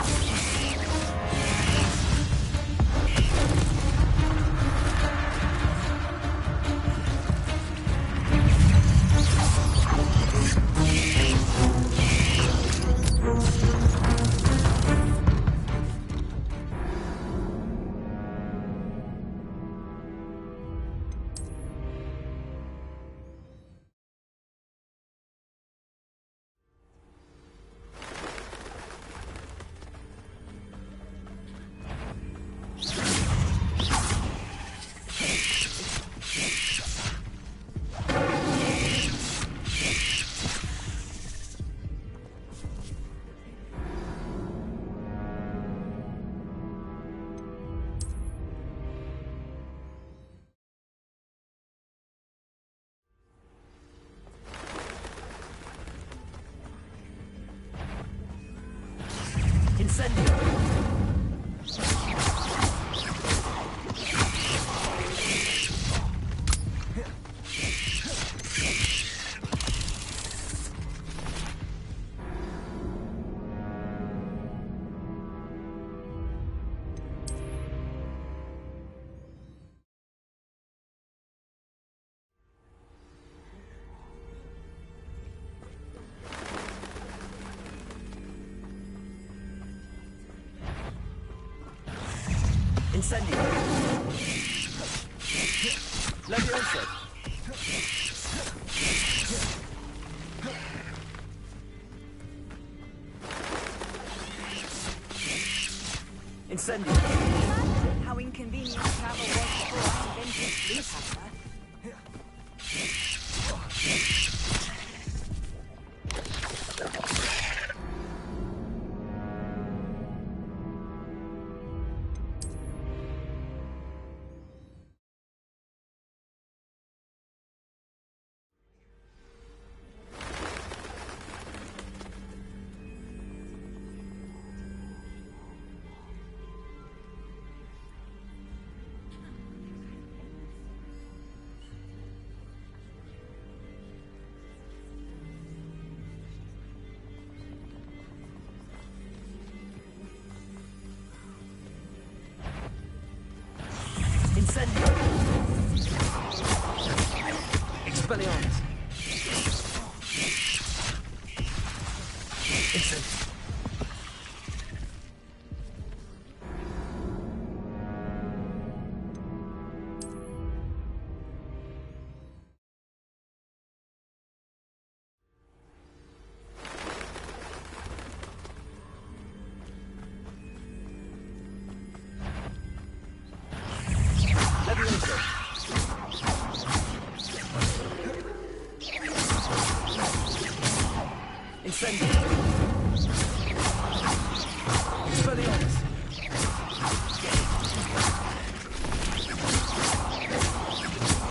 Incendio. Levioso. Incendio. How inconvenient travel was before I invented sleep hammer. Incendio. Expelliarmus. Incendio. Expelliarmus.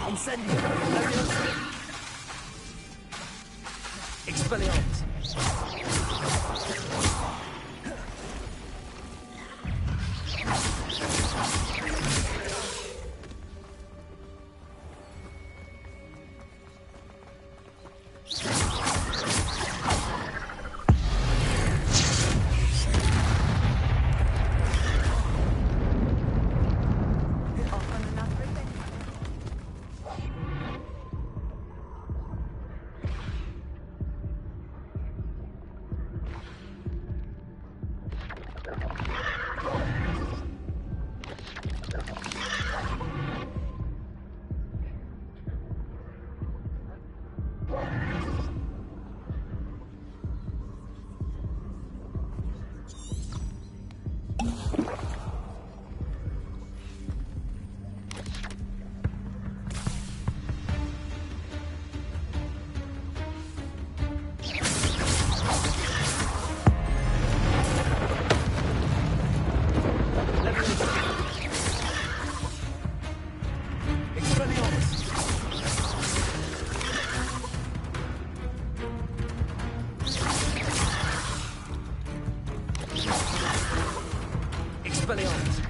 Incendio. Leviosa. Expelliarmus. Expelliarmus.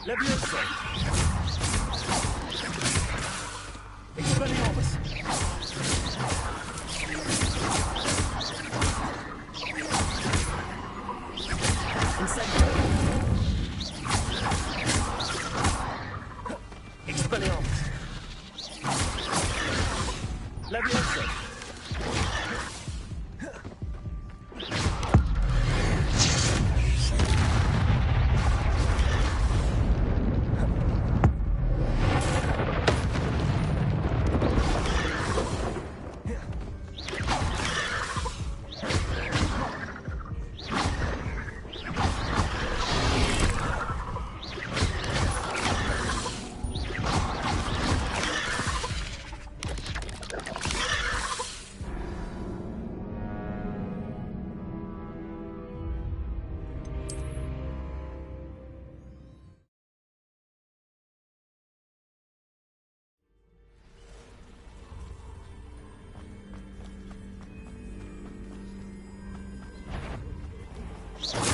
Leviosa. Expelliarmus. Incendio. Expelliarmus. Leviosa.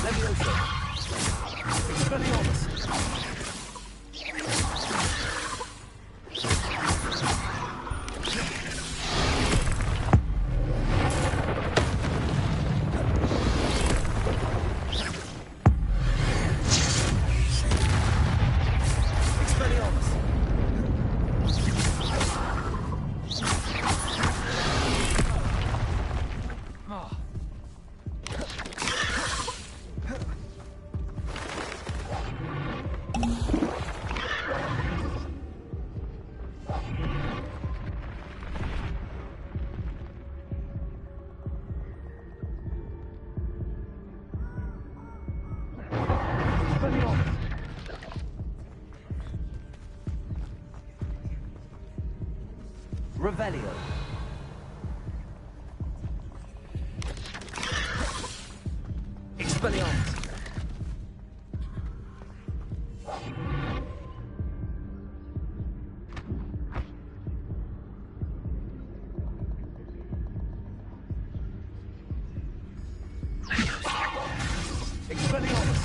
Leviosa. Expelliarmus. Revelio. Expelliarmus. Expelliarmus.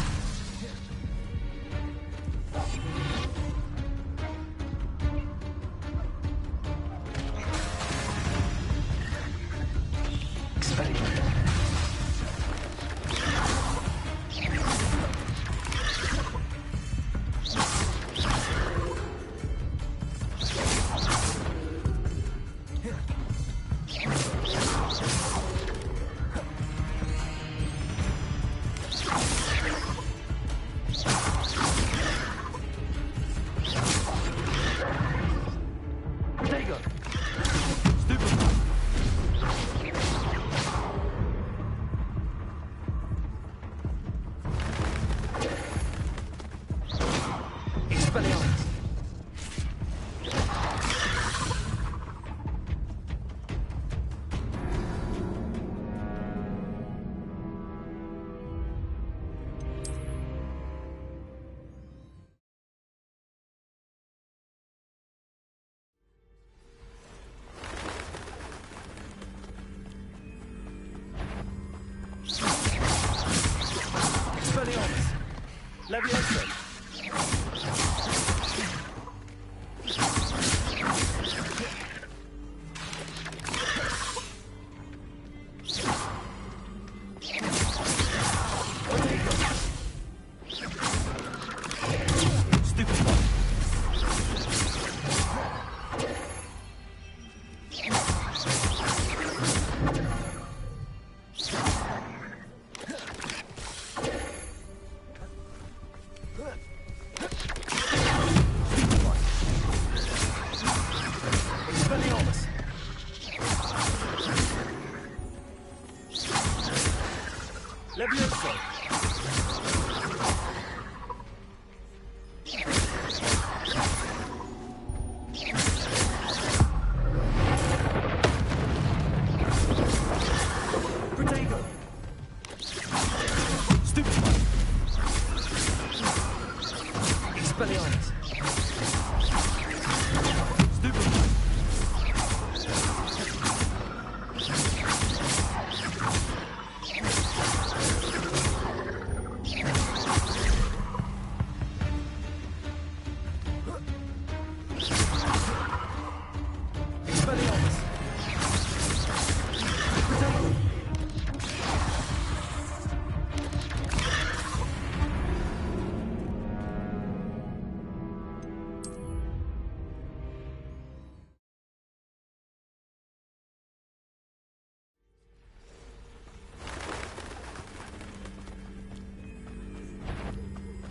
Leviosa.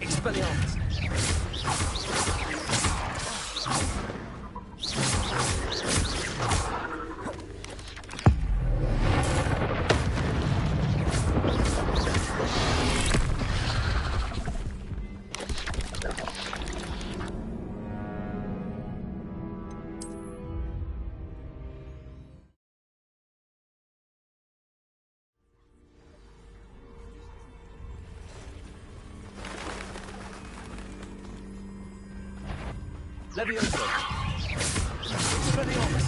Expelliarmus. Leviosa. Expelliarmus.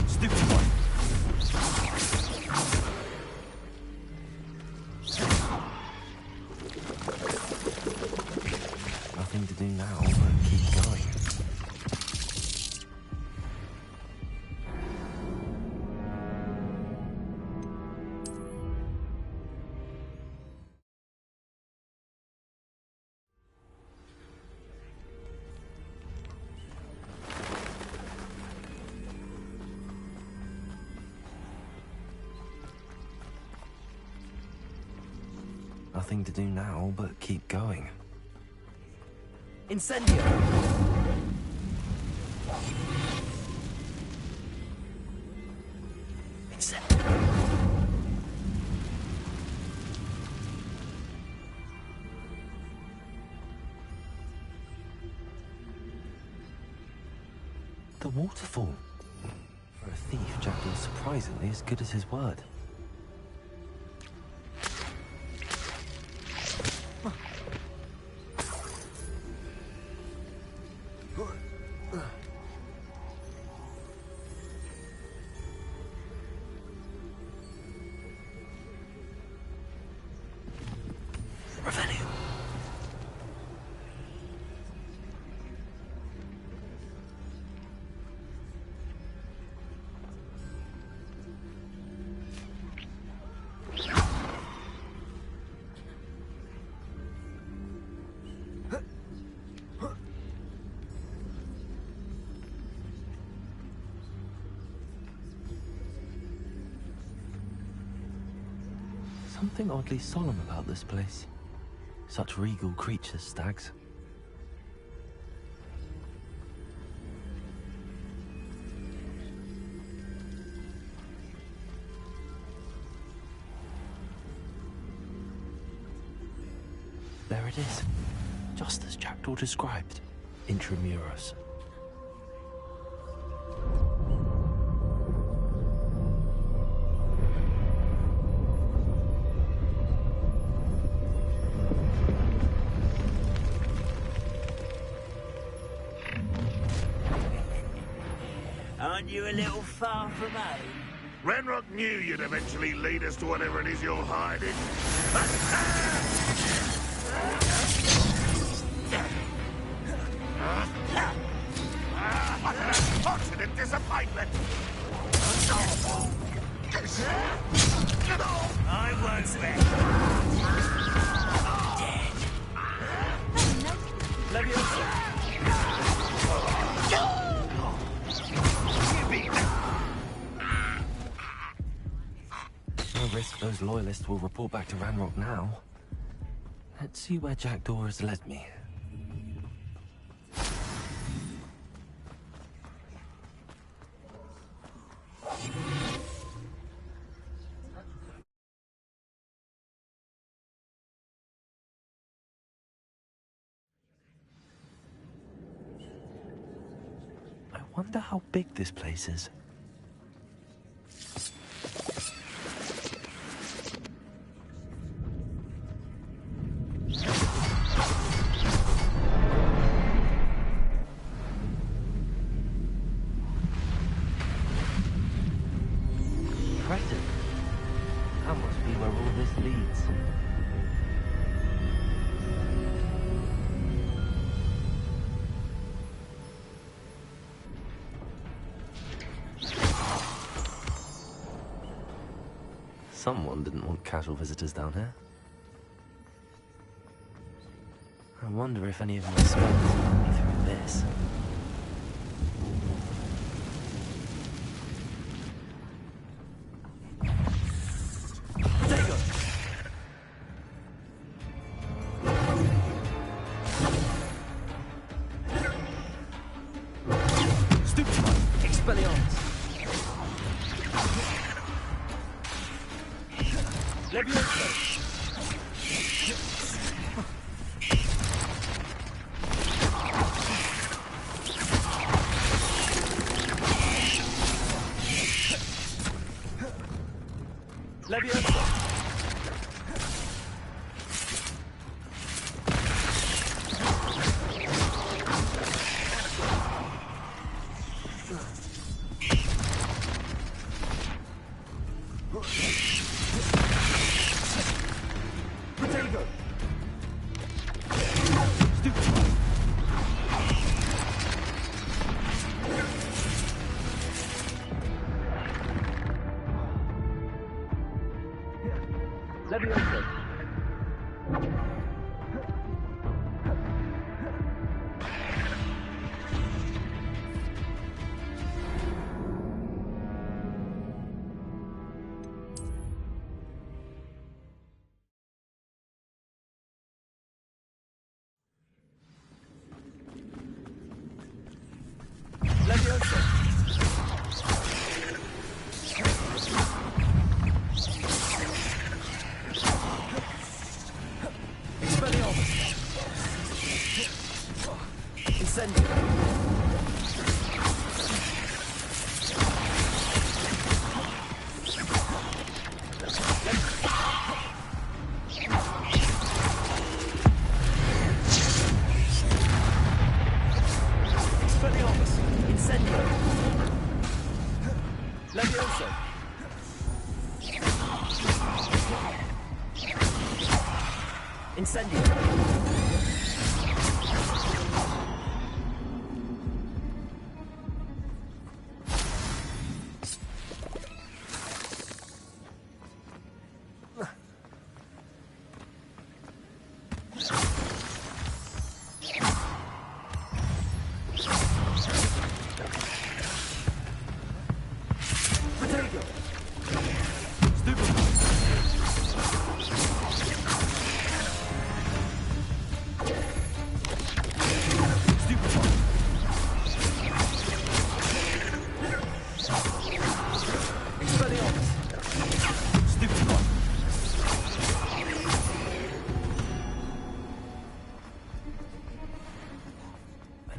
Stupid one. Nothing to do now but keep going. Nothing to do now but keep going. Incendio! The waterfall. For a thief, Jackdaw's surprisingly as good as his word. Something oddly solemn about this place. Such regal creatures, stags. There it is. Just as Jackdaw described. Intramuros. Aren't you a little far from home? Ranrock knew you'd eventually lead us to whatever it is you're hiding. What an unfortunate disappointment! I won't bet. No risk those loyalists will report back to Ranrock now. Let's see where Jackdaw has led me. I wonder how big this place is. Impressive. That must be where all this leads. Someone didn't want casual visitors down here. I wonder if any of my spells will me through this.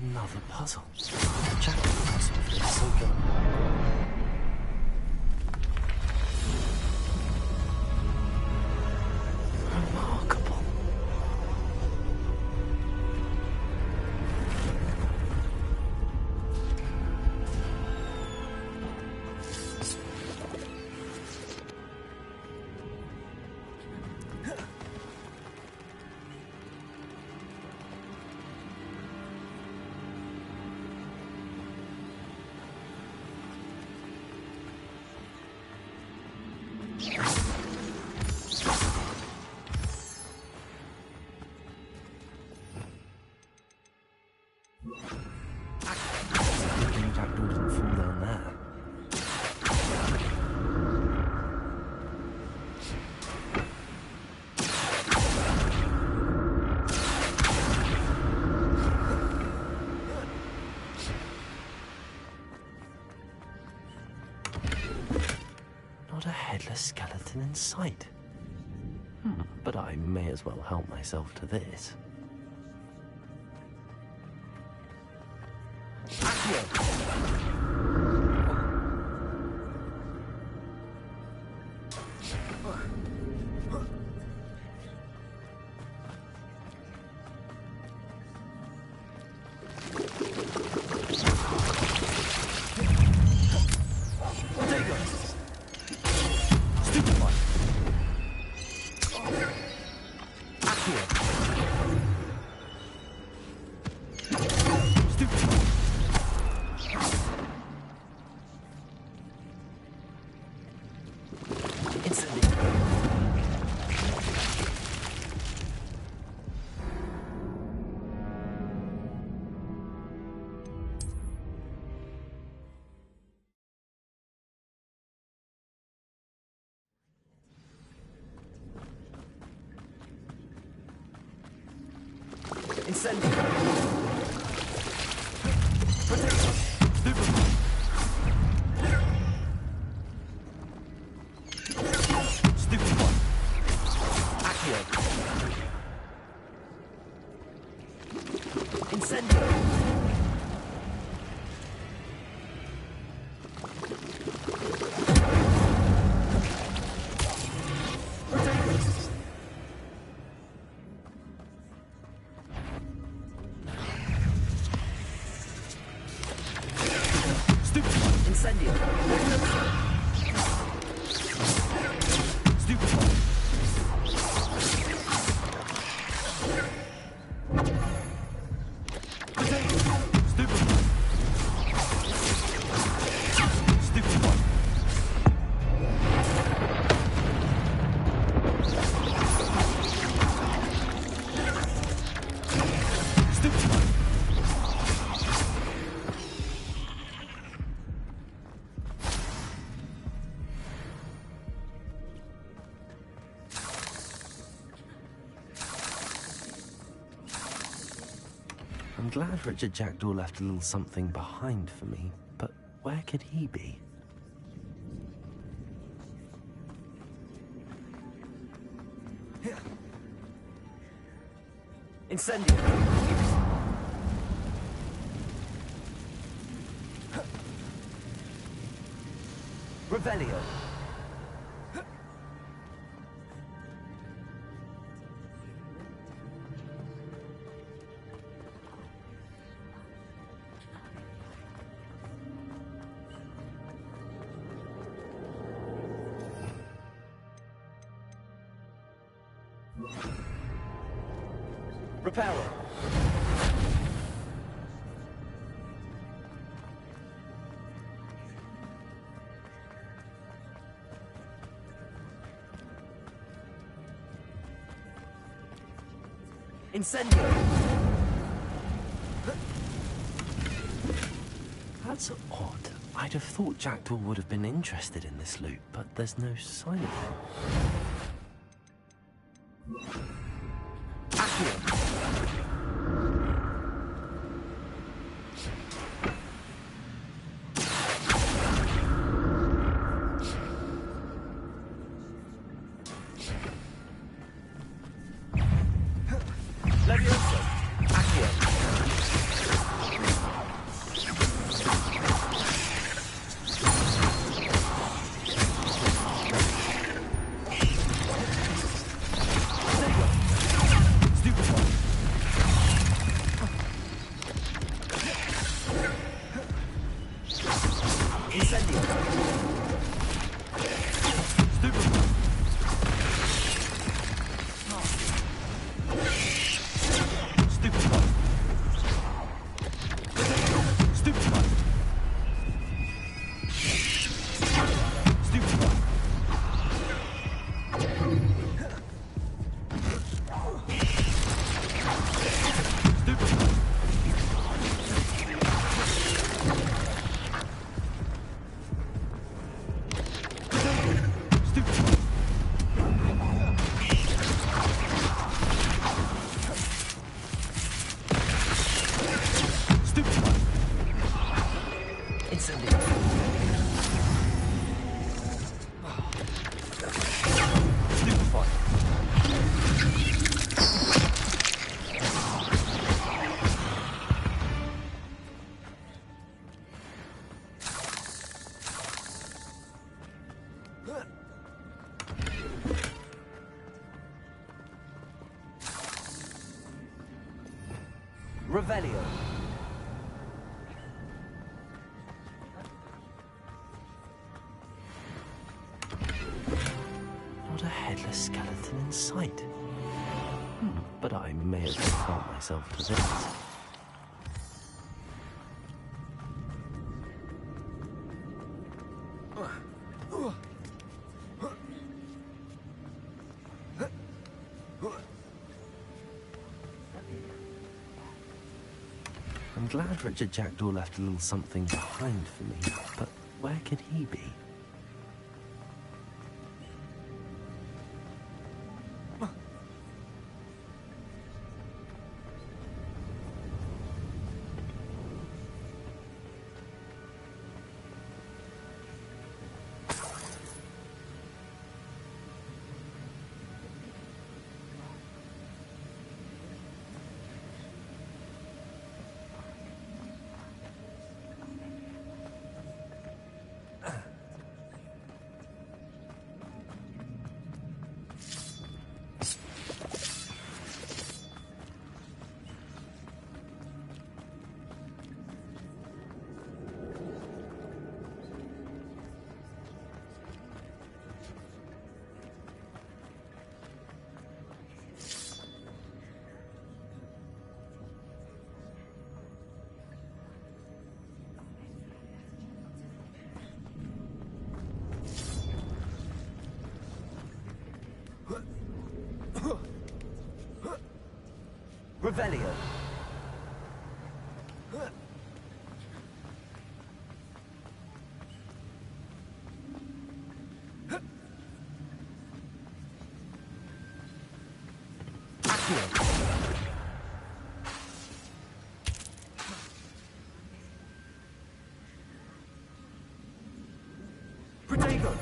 Another puzzle. Jackdaw puzzle feels so good. Remarkable. Jackdaw didn't fall down there. Not a headless skeleton in sight. But I may as well help myself to this. I'm glad Richard Jackdaw left a little something behind for me, but where could he be? Incendio! Revelio! Repel. Incendio! That's odd. I'd have thought Jackdaw would have been interested in this loot, but there's no sign of it. Accio! Revelio. Not a headless skeleton in sight. But I may have helped myself to this. I'm glad Richard Jackdaw left a little something behind for me, but where could he be? Revelio. Protego.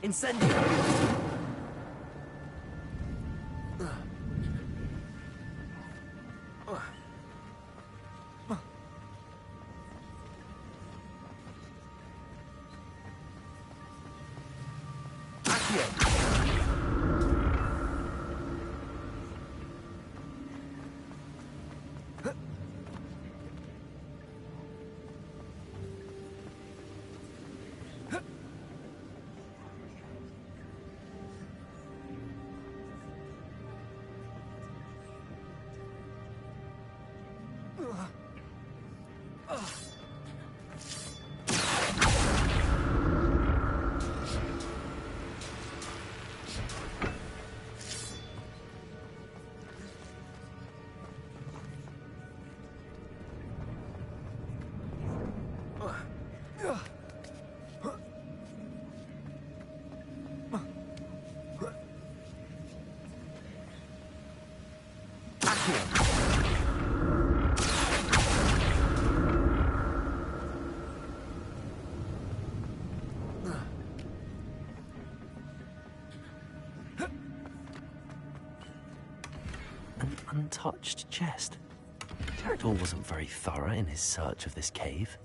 Incendio! An untouched chest. Jackdaw wasn't very thorough in his search of this cave.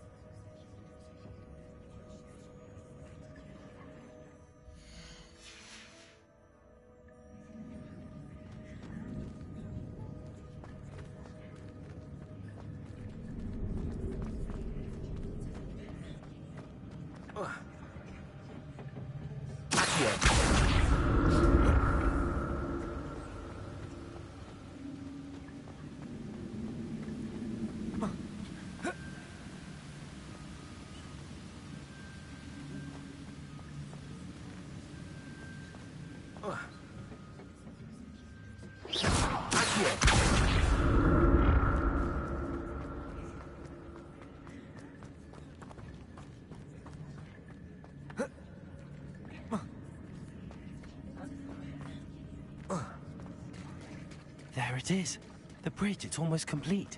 There it is. The bridge, it's almost complete.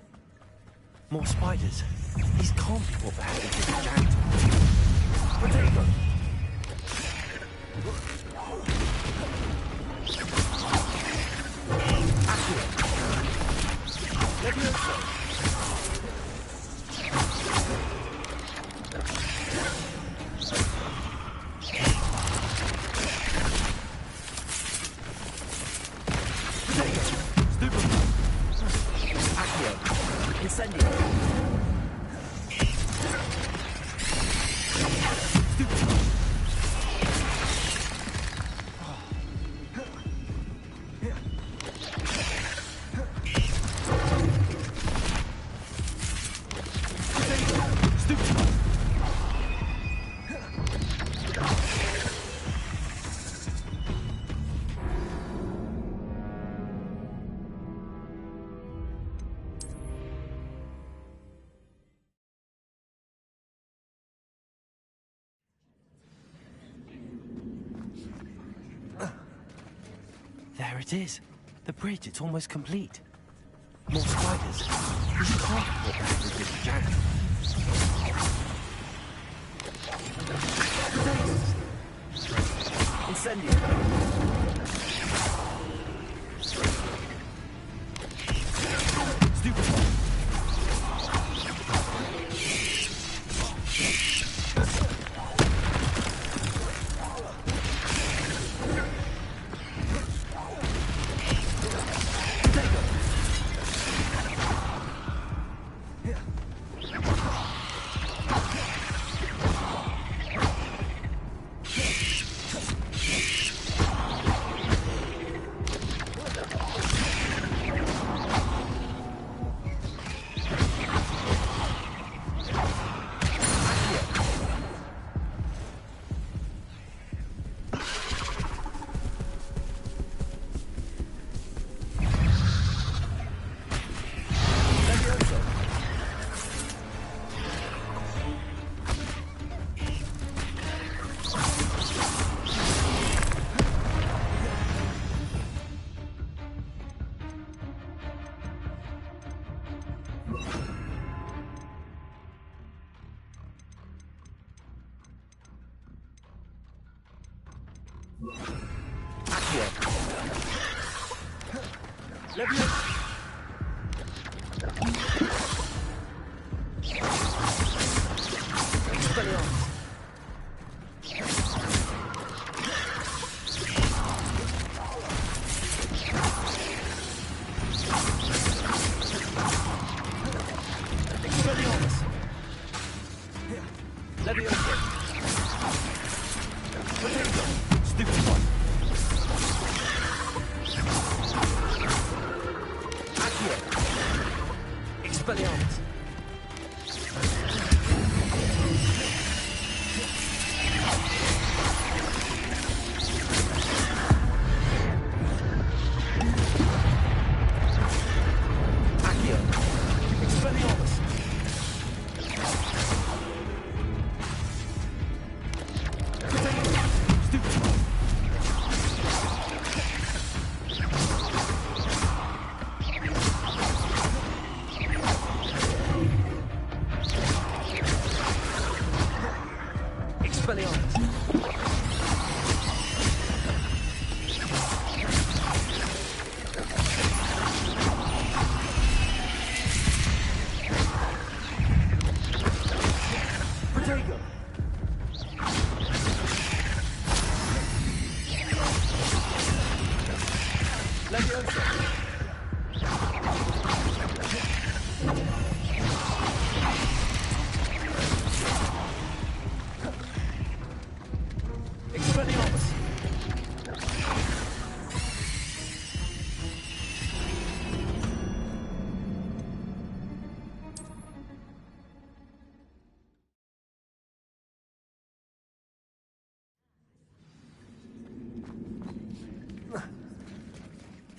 More spiders. These can't be what the hell is this jackdaw. Potato! There it is. The bridge, it's almost complete. More spiders. This can't put back with this jacket. Incendio.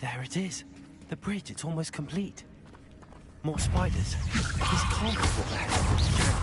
There it is. The bridge, it's almost complete. More spiders. This can't be what back with this jacket.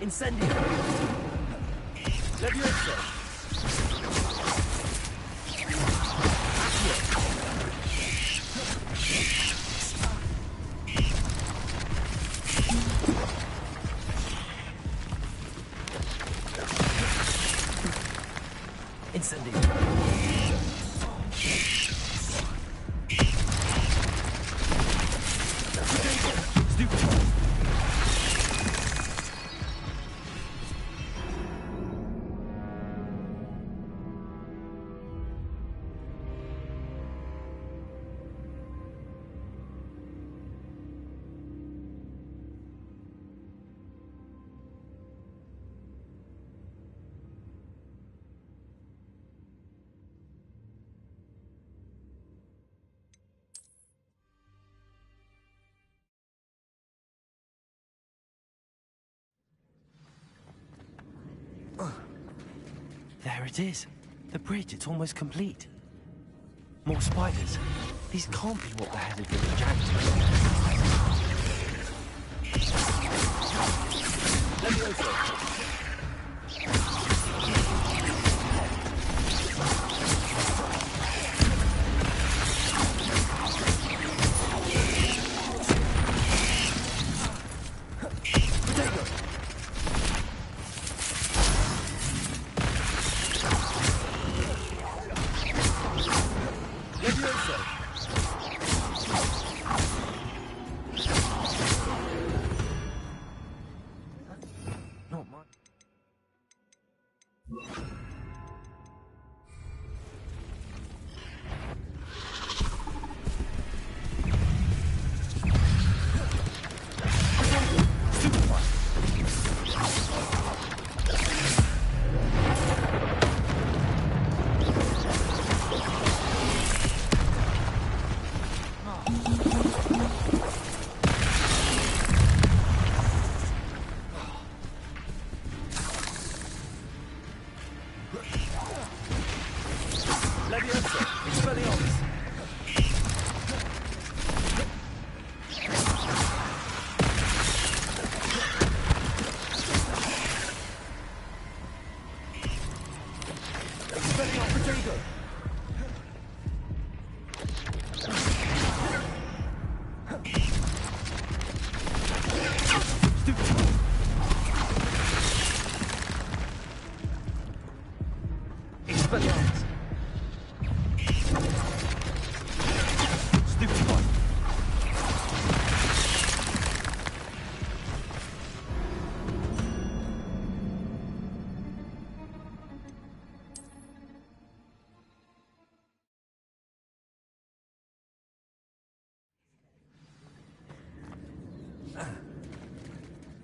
Incendio. Levioso. Incendio. There it is. The bridge, it's almost complete. More spiders. These can't be what the headed little jacked.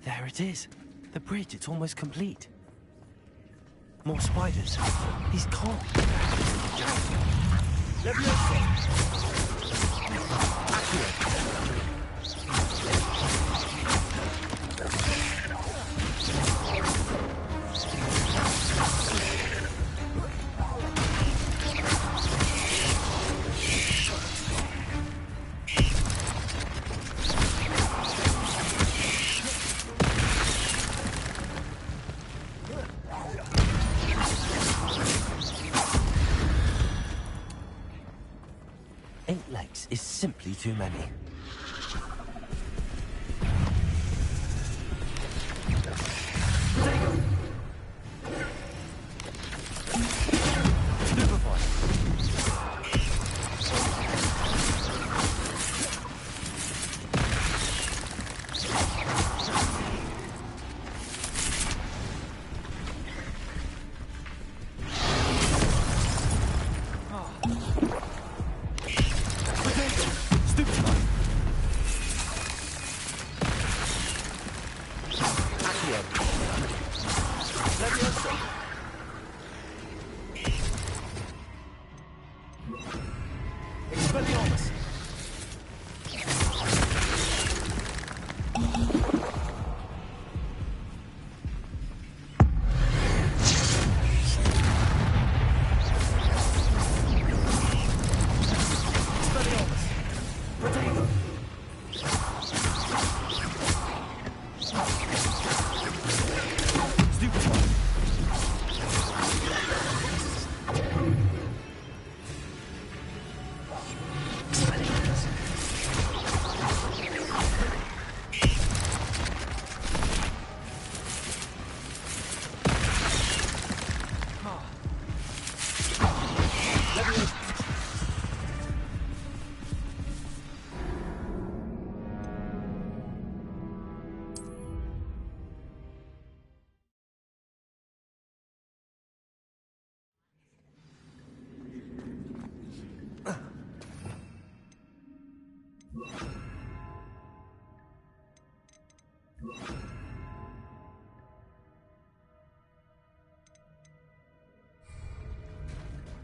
There it is. The bridge, it's almost complete. More spiders. These can't be the headed little jacked. Is simply too many.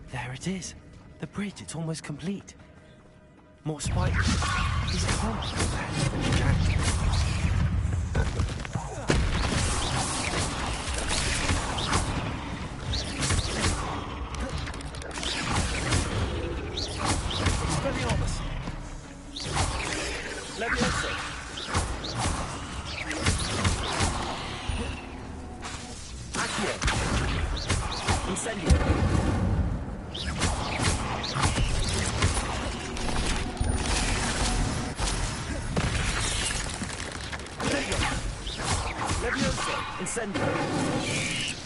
There it is. The bridge, it's almost complete. More spiders. These can't be the headed little jacked. Levioso. Accio. Incendio. Prego. Levioso. Incendio.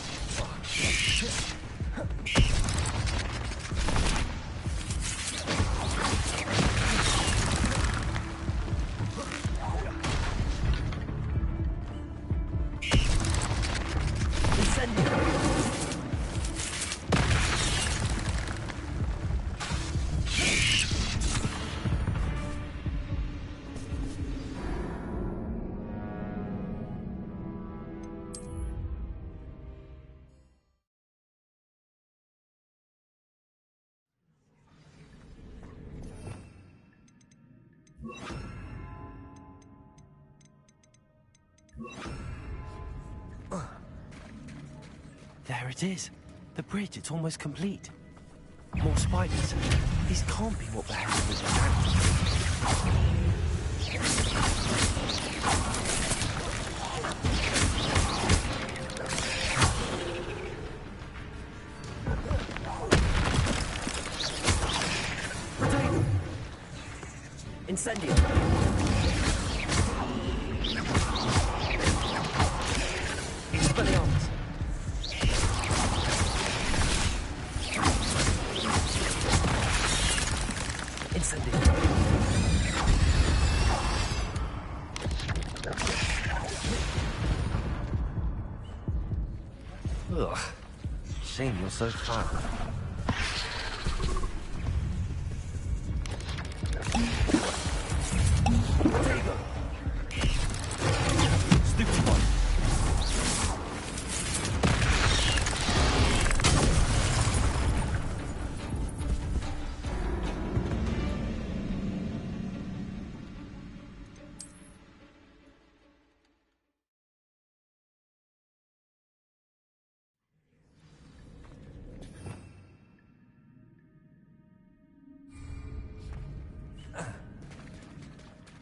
There it is. The bridge, it's almost complete. More spiders. These can't be what the hell was Incendio. Expelliarmus. Incendio. Ugh. Shame you're so fat.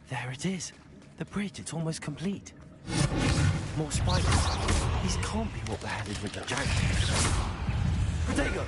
There it is. The bridge, it's almost complete. More spiders. These can't be what the hell is with the giant. Protego.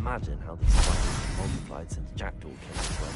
imagine how these fights have multiplied since Jackdaw came to play.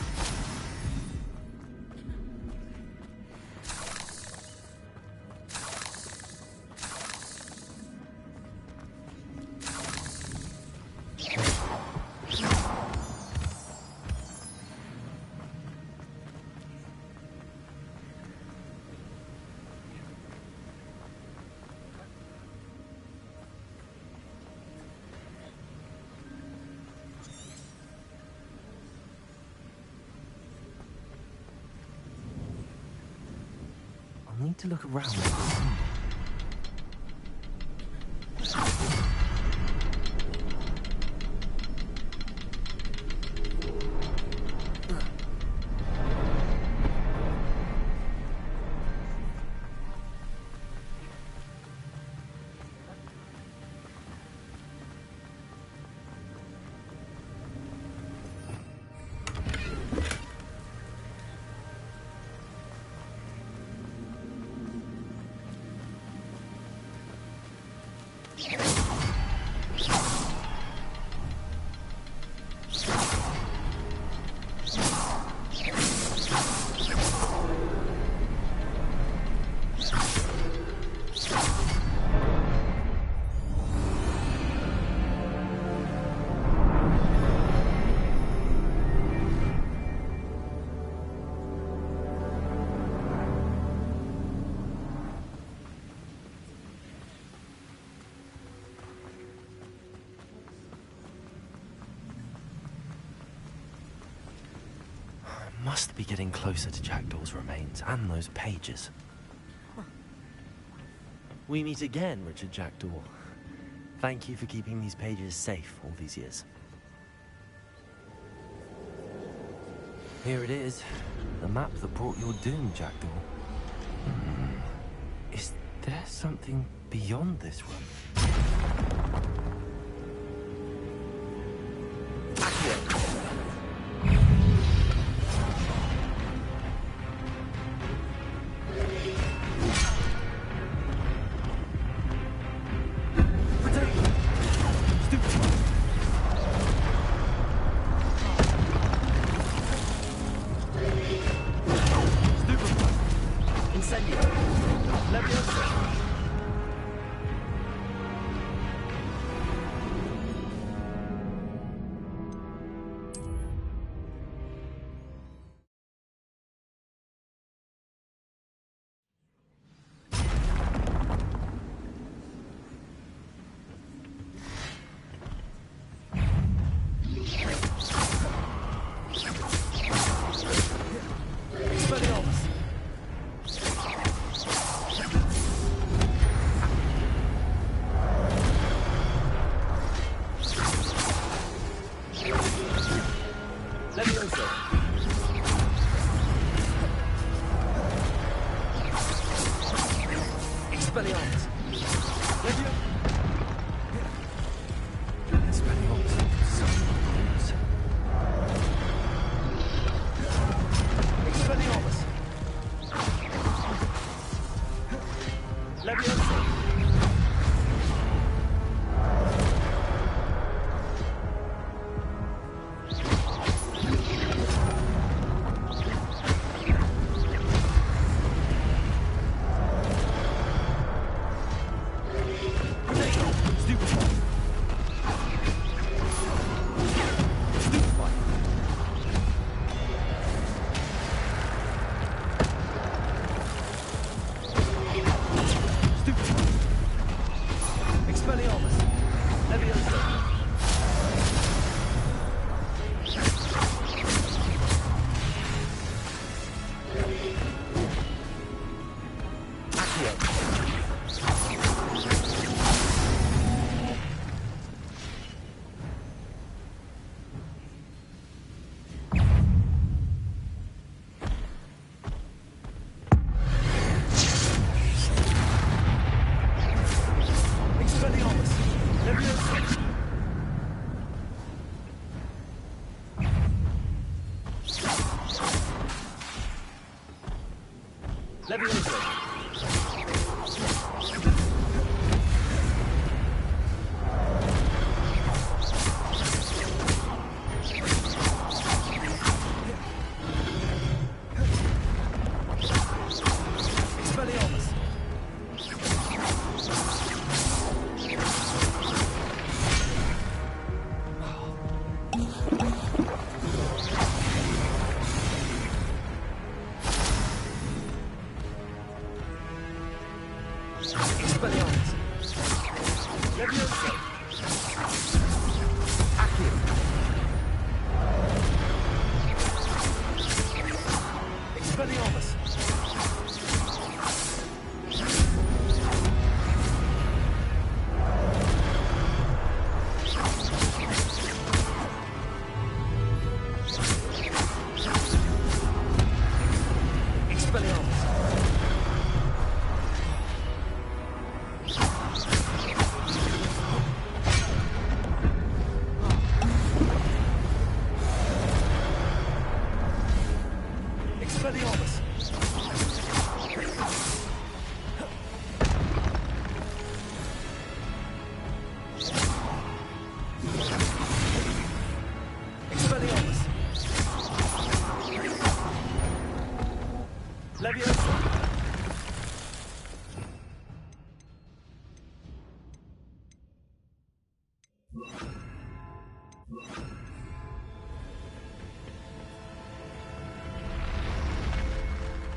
I need to look around. Must be getting closer to Jackdaw's remains and those pages. We meet again, Richard Jackdaw. Thank you for keeping these pages safe all these years. Here it is, the map that brought your doom, Jackdaw. Is there something beyond this room? Stupefy! Expelliarmus. Levioso. Accio. Expelliarmus.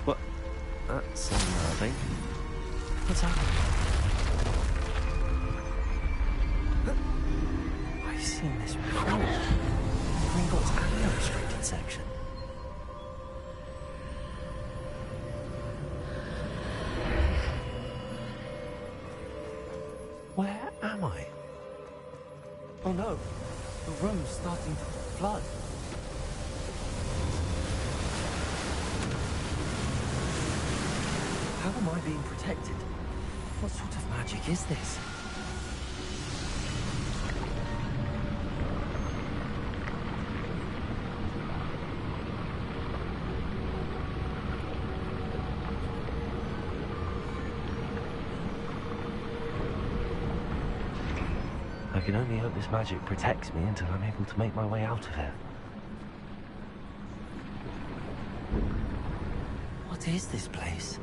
What? That's unnerving. What's happening? I've seen this before. Gringotts and the restricted section. Where am I? Oh no, the room's starting to flood. How am I being protected? What sort of magic is this? I can only hope this magic protects me until I'm able to make my way out of here. What is this place?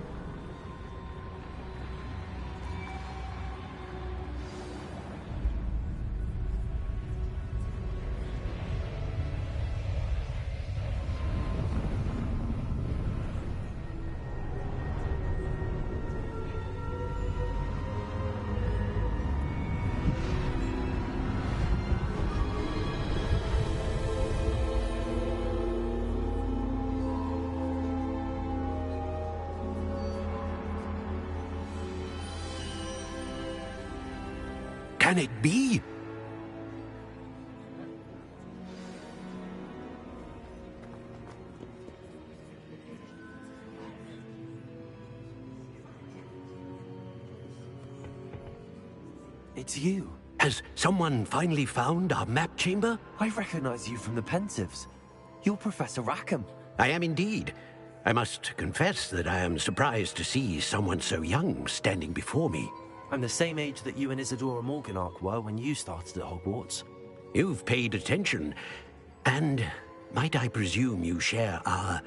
Can it be? It's you. Has someone finally found our map chamber? I recognize you from the Pensives. You're Professor Rackham. I am indeed. I must confess that I am surprised to see someone so young standing before me. I'm the same age that you and Isadora Morganach were when you started at Hogwarts. You've paid attention, and might I presume you share our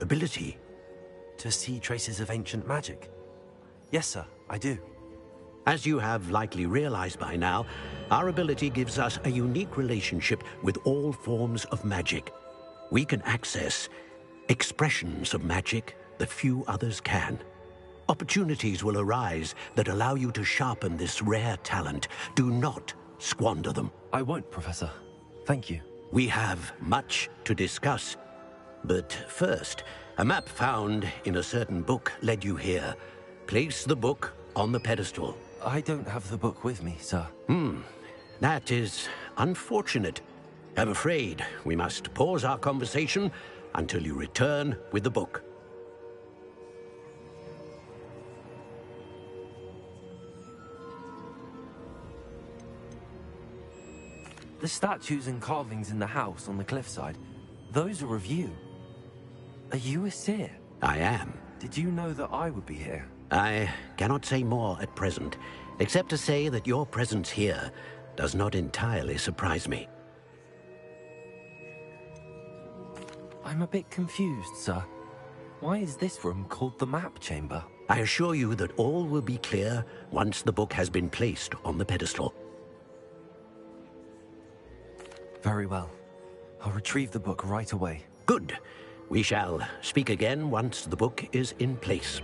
ability? To see traces of ancient magic? Yes, sir, I do. As you have likely realized by now, our ability gives us a unique relationship with all forms of magic. We can access expressions of magic that few others can. Opportunities will arise that allow you to sharpen this rare talent. Do not squander them. I won't, Professor. Thank you. We have much to discuss. But first, a map found in a certain book led you here. Place the book on the pedestal. I don't have the book with me, sir. That is unfortunate. I'm afraid we must pause our conversation until you return with the book. The statues and carvings in the house on the cliffside, those are of you. Are you a seer? I am. Did you know that I would be here? I cannot say more at present, except to say that your presence here does not entirely surprise me. I'm a bit confused, sir. Why is this room called the map chamber? I assure you that all will be clear once the book has been placed on the pedestal. Very well. I'll retrieve the book right away. Good. We shall speak again once the book is in place.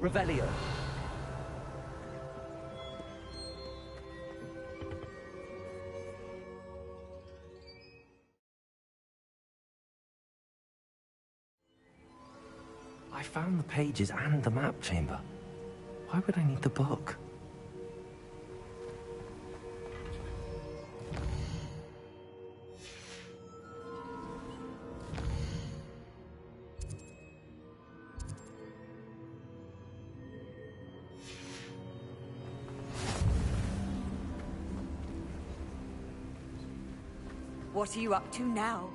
Revelio. I found the pages and the map chamber. Why would I need the book? What are you up to now?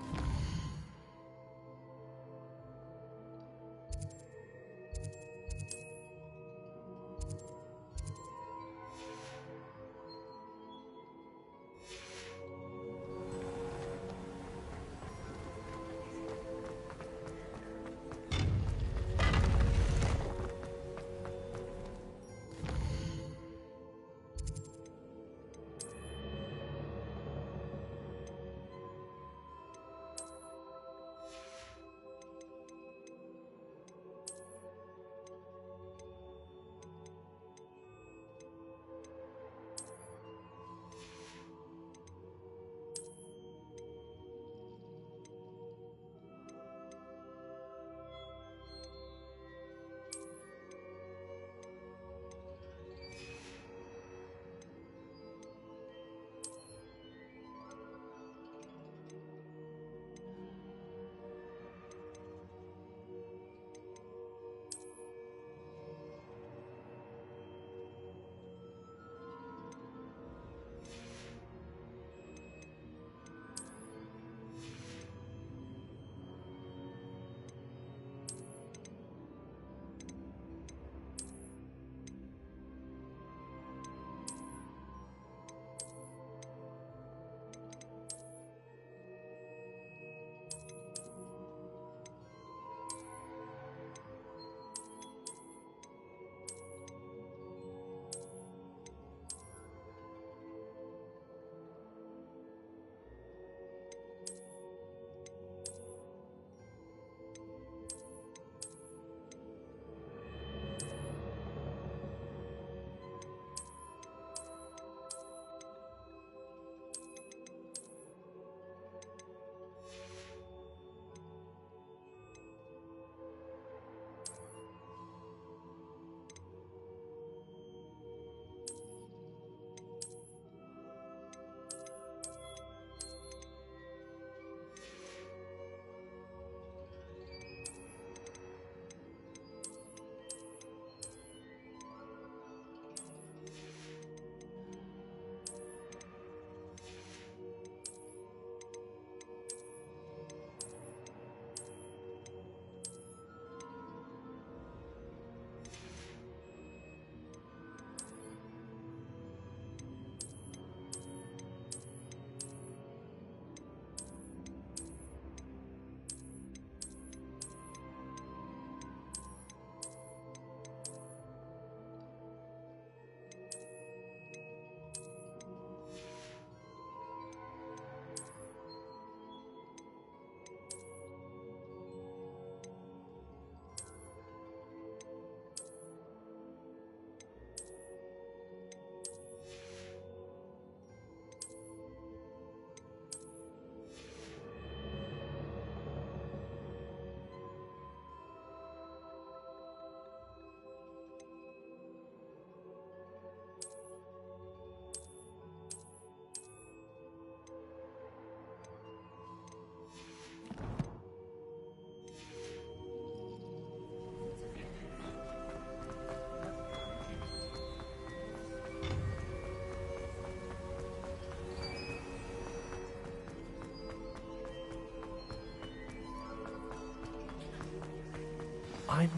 I'm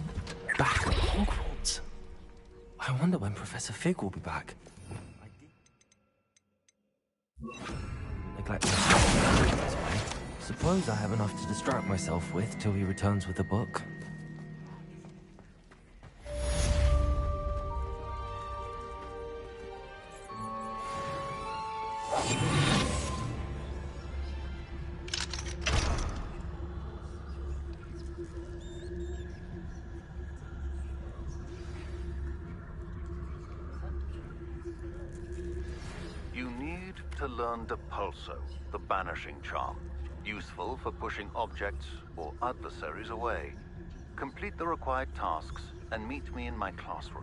back at Hogwarts. I wonder when Professor Fig will be back. Neglect this way. Suppose I have enough to distract myself with till he returns with the book. to learn Depulso, the banishing charm. Useful for pushing objects or adversaries away. Complete the required tasks and meet me in my classroom.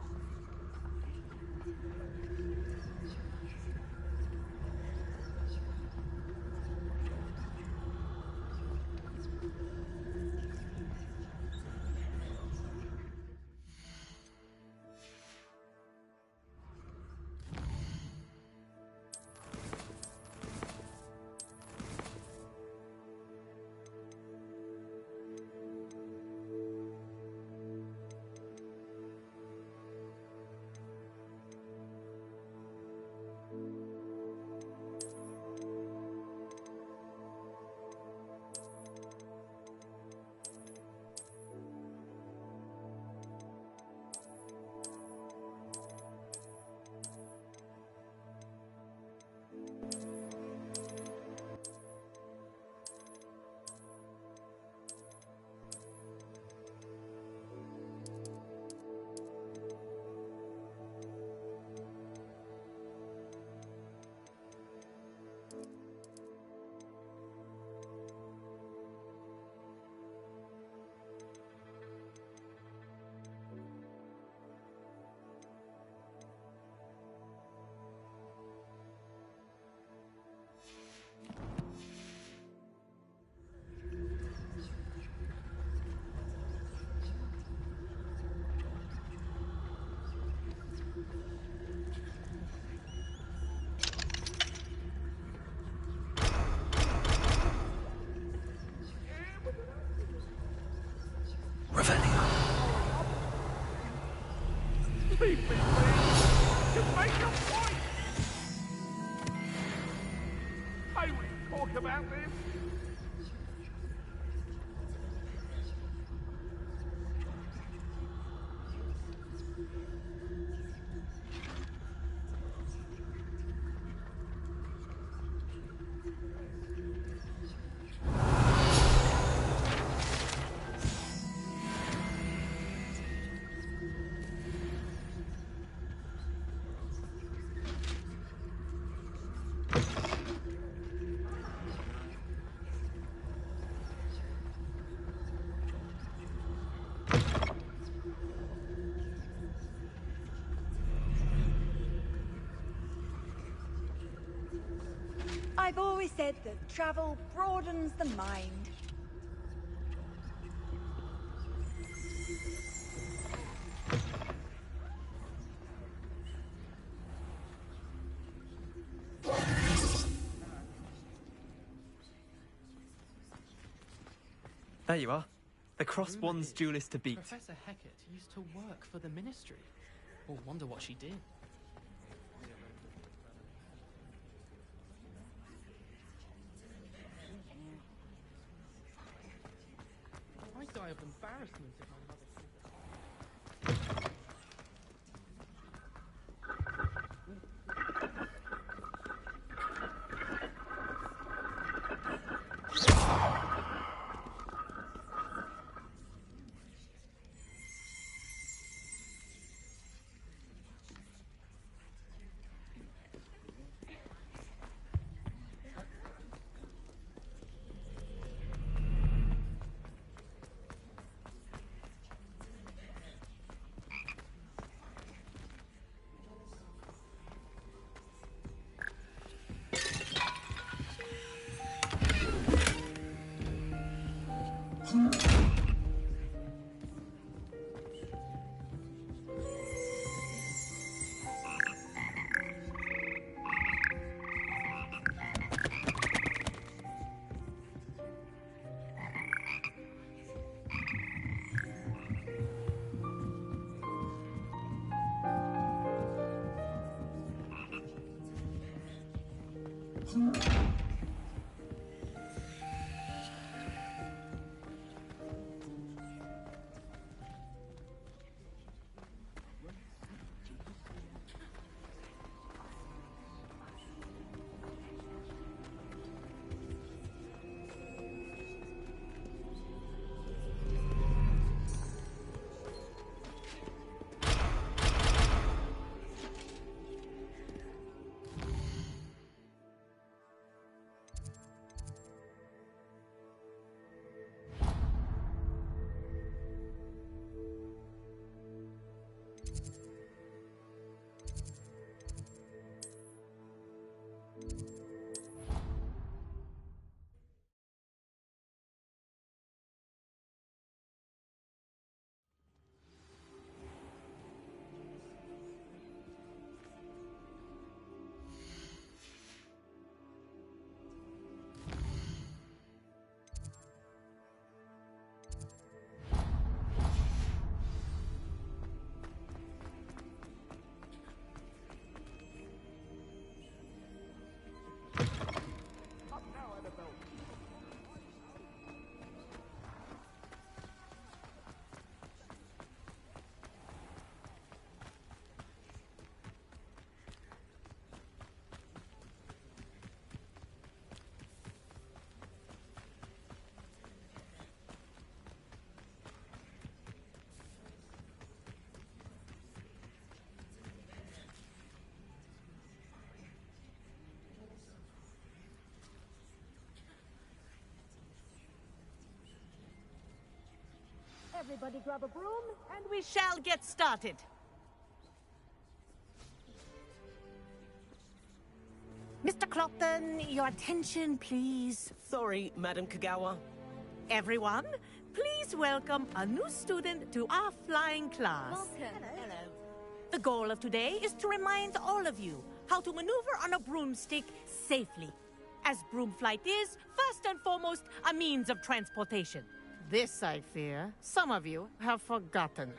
Leave me, please! Just make your point! I will talk about this! I've always said that travel broadens the mind. There you are. The cross-wands duelist to beat. Professor Hecat used to work for the Ministry. Or wonder what she did. I'd die of embarrassment if my mother sees that. Everybody grab a broom, and we shall get started. Mr. Clopton, your attention, please. Sorry, Madam Kagawa. Everyone, please welcome a new student to our flying class. Welcome. Hello. The goal of today is to remind all of you how to maneuver on a broomstick safely, as broom flight is, first and foremost, a means of transportation. This, I fear, some of you have forgotten.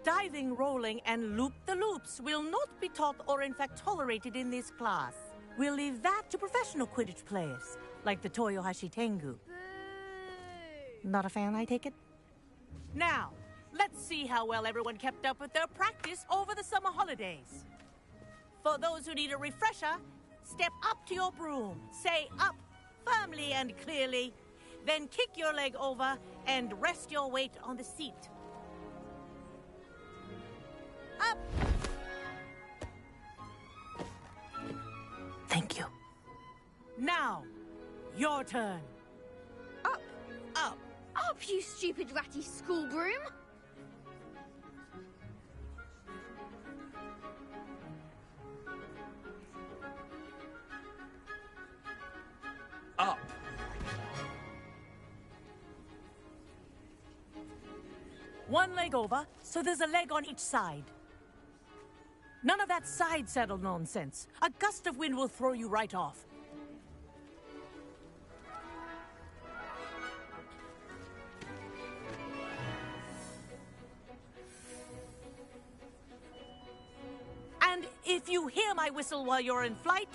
Diving, rolling, and loop-the-loops will not be taught or in fact tolerated in this class. We'll leave that to professional Quidditch players, like the Toyohashi Tengu. Not a fan, I take it? Now, let's see how well everyone kept up with their practice over the summer holidays. For those who need a refresher, step up to your broom, say up firmly and clearly, then kick your leg over and rest your weight on the seat. Up! Thank you. Now, your turn. Up. Up. Up, you stupid ratty school broom. Up. One leg over, so there's a leg on each side. None of that side saddle nonsense. A gust of wind will throw you right off. And if you hear my whistle while you're in flight,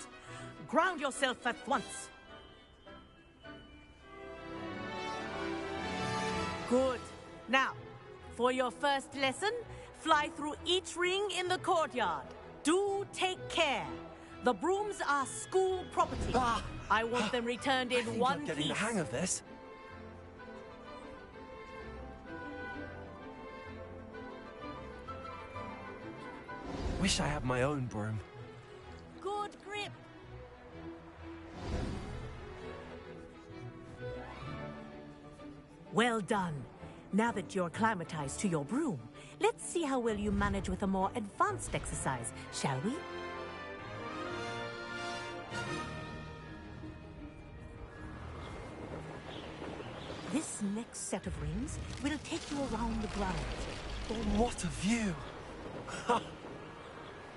ground yourself at once. Good. Now, for your first lesson, fly through each ring in the courtyard. Do take care. The brooms are school property. I want them returned in one piece. I'm getting the hang of this. Wish I had my own broom. Good grip. Well done. Now that you're acclimatized to your broom, let's see how well you manage with a more advanced exercise, shall we? This next set of rings will take you around the grounds. Oh, what a view!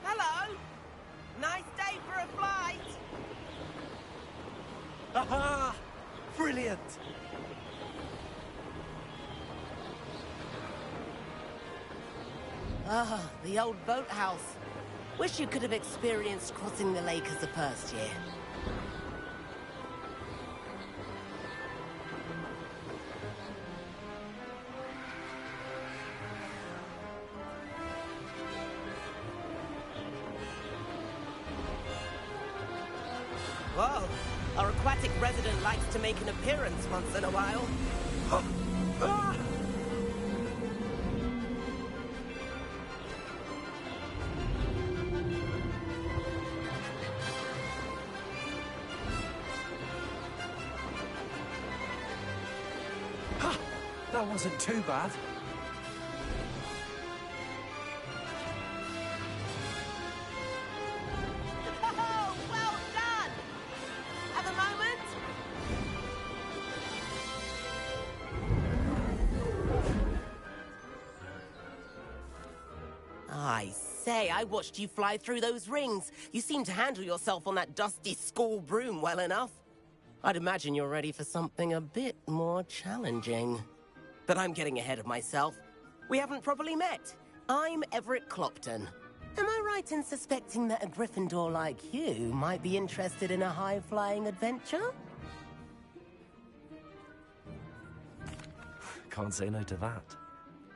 Hello! Nice day for a flight! Aha! Brilliant! Ah, the old boathouse. Wish you could have experienced crossing the lake as the first year. Whoa, our aquatic resident likes to make an appearance once in a while. Ah! That wasn't too bad. Oh, well done! Have a moment? I say, I watched you fly through those rings. You seem to handle yourself on that dusty school broom well enough. I'd imagine you're ready for something a bit more challenging. But I'm getting ahead of myself. We haven't properly met. I'm Everett Clopton. Am I right in suspecting that a Gryffindor like you might be interested in a high-flying adventure? Can't say no to that.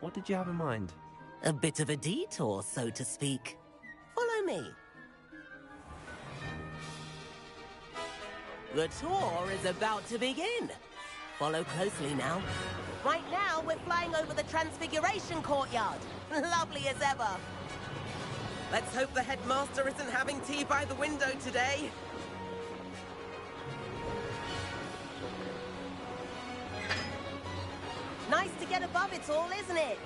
What did you have in mind? A bit of a detour, so to speak. Follow me. The tour is about to begin. Follow closely now. Right now, we're flying over the Transfiguration Courtyard. Lovely as ever. Let's hope the headmaster isn't having tea by the window today. Nice to get above it all, isn't it?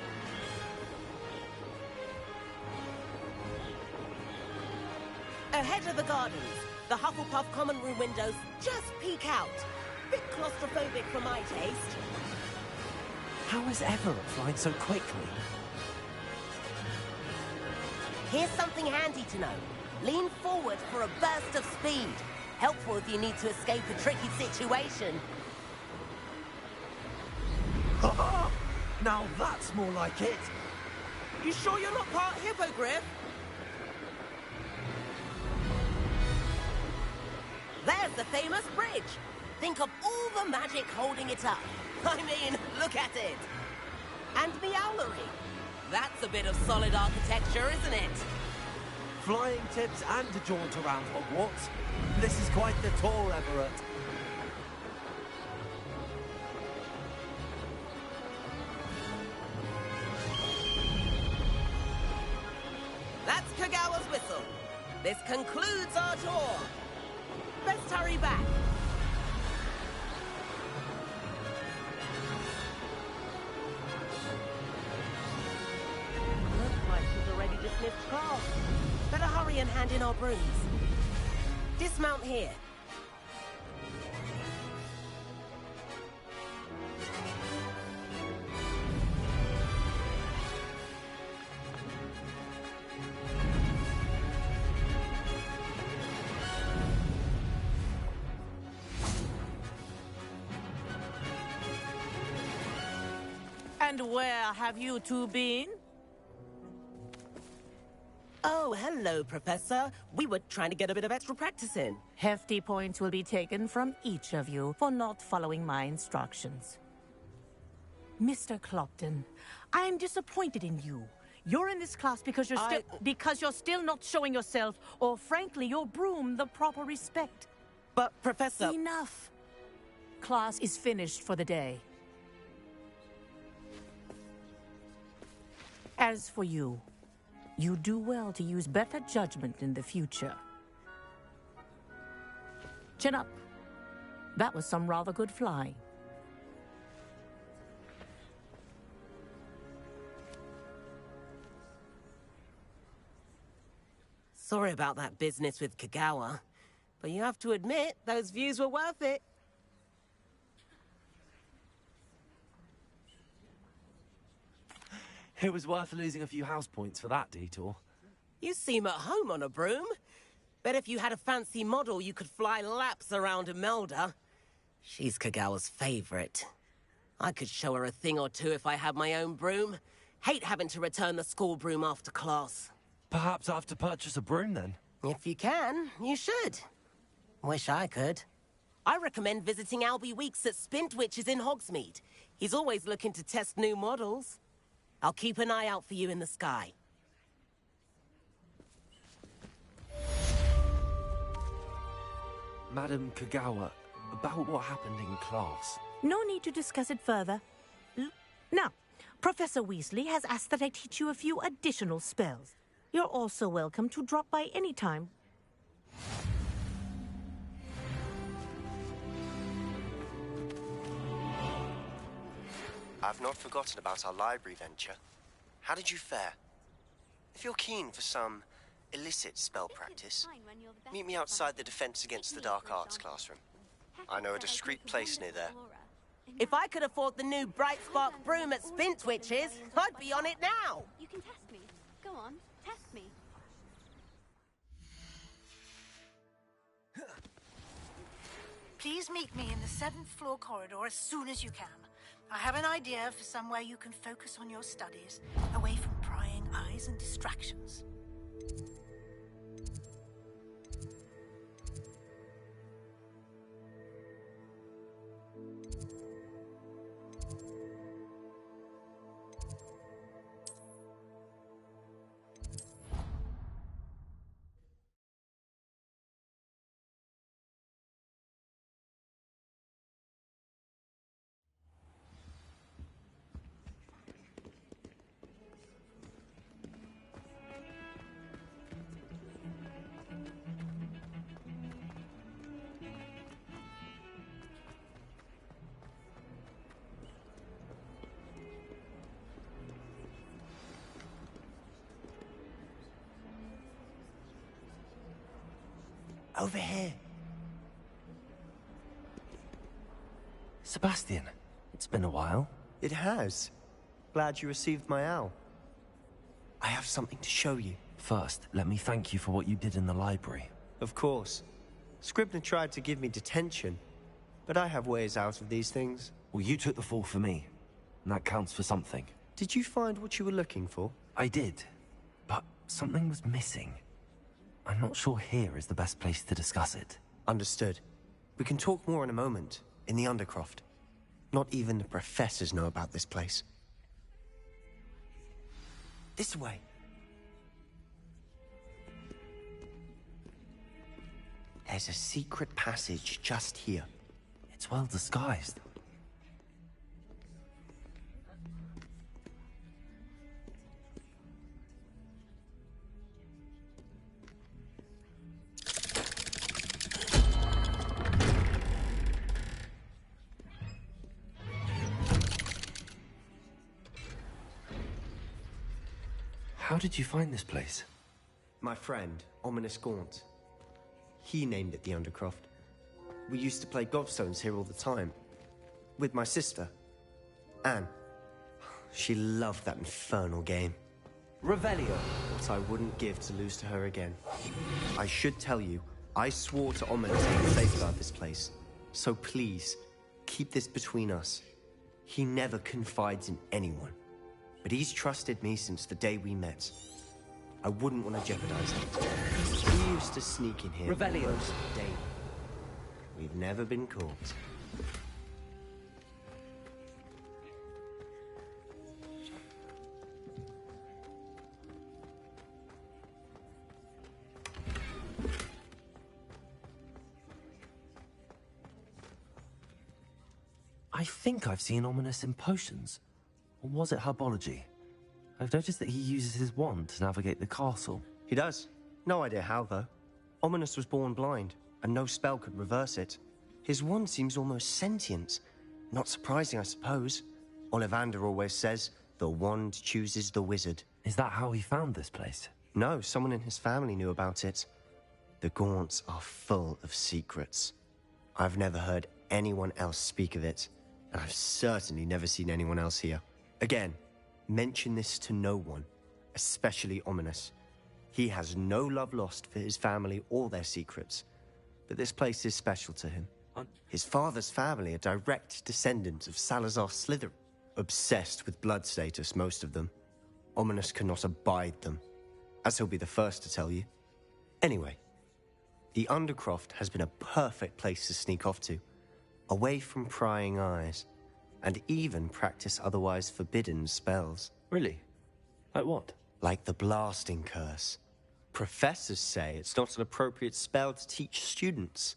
Ahead of the gardens, the Hufflepuff common room windows just peek out. Bit claustrophobic for my taste. How is Everett flying so quickly? Here's something handy to know. Lean forward for a burst of speed. Helpful if you need to escape a tricky situation. Now that's more like it. You sure you're not part hippogriff? There's the famous bridge. Think of all the magic holding it up. I mean, look at it. And Meowlery. That's a bit of solid architecture, isn't it? Flying tips and a jaunt around Hogwarts. This is quite the tour, Everett. That's Kagawa's whistle. This concludes our tour. Let's hurry back. Looks like she's already dismissed class. Better hurry and hand in our brooms. Dismount here. And where have you two been? Oh, hello, Professor. We were trying to get a bit of extra practice in. Hefty points will be taken from each of you for not following my instructions. Mr. Clopton, I am disappointed in you. You're in this class because you're still not showing yourself, or frankly, your broom the proper respect. But, Professor... Enough. Class is finished for the day. As for you, you do well to use better judgment in the future. Chin up. That was some rather good flying. Sorry about that business with Kagawa, but you have to admit, those views were worth it. It was worth losing a few house points for that detour. You seem at home on a broom. Bet if you had a fancy model, you could fly laps around Imelda. She's Kagawa's favorite. I could show her a thing or two if I had my own broom. Hate having to return the school broom after class. Perhaps I have to purchase a broom then? If you can, you should. Wish I could. I recommend visiting Albie Weeks at Spintwitches in Hogsmeade. He's always looking to test new models. I'll keep an eye out for you in the sky. Madam Kagawa, about what happened in class. No need to discuss it further. Now, Professor Weasley has asked that I teach you a few additional spells. You're also welcome to drop by any time. I've not forgotten about our library venture. How did you fare? If you're keen for some illicit spell practice, meet me outside the Defense Against the Dark Arts classroom. I know a discreet place near there. If I could afford the new Bright Spark broom at Spintwitches, I'd be on it now. You can test me. Go on, test me. Please meet me in the 7th floor corridor as soon as you can. I have an idea for somewhere you can focus on your studies, away from prying eyes and distractions. Over here. Sebastian, it's been a while. It has. Glad you received my owl. I have something to show you. First, let me thank you for what you did in the library. Of course. Scribner tried to give me detention, but I have ways out of these things. Well, you took the fall for me, and that counts for something. Did you find what you were looking for? I did, but something was missing. I'm not sure here is the best place to discuss it. Understood. We can talk more in a moment, in the Undercroft. Not even the professors know about this place. This way. There's a secret passage just here. It's well disguised. How did you find this place? My friend, Ominous Gaunt. He named it the Undercroft. We used to play gobstones here all the time. With my sister, Anne. She loved that infernal game. Revelio. What I wouldn't give to lose to her again. I should tell you, I swore to Ominous I would safeguard this place. So please, keep this between us. He never confides in anyone. But he's trusted me since the day we met. I wouldn't want to jeopardize it. He used to sneak in here Revelio. almost daily. We've never been caught. I think I've seen Ominous in potions. Or was it herbology? I've noticed that he uses his wand to navigate the castle. He does. No idea how, though. Ominous was born blind, and no spell could reverse it. His wand seems almost sentient. Not surprising, I suppose. Ollivander always says, the wand chooses the wizard. Is that how he found this place? No, someone in his family knew about it. The Gaunts are full of secrets. I've never heard anyone else speak of it, and I've certainly never seen anyone else here. Again, mention this to no one, especially Ominous. He has no love lost for his family or their secrets, but this place is special to him. His father's family are direct descendants of Salazar Slytherin, obsessed with blood status, most of them. Ominous cannot abide them, as he'll be the first to tell you. Anyway, the Undercroft has been a perfect place to sneak off to, away from prying eyes, and even practice otherwise forbidden spells. Really? Like what? Like the blasting curse. Professors say it's not an appropriate spell to teach students.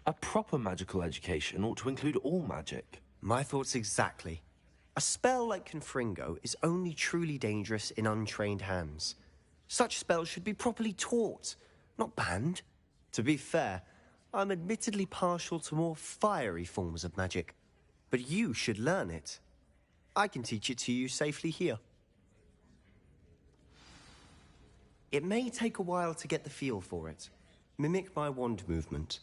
A proper magical education ought to include all magic. My thoughts exactly. A spell like Confringo is only truly dangerous in untrained hands. Such spells should be properly taught, not banned. To be fair, I'm admittedly partial to more fiery forms of magic, but you should learn it. I can teach it to you safely here. It may take a while to get the feel for it. Mimic my wand movement.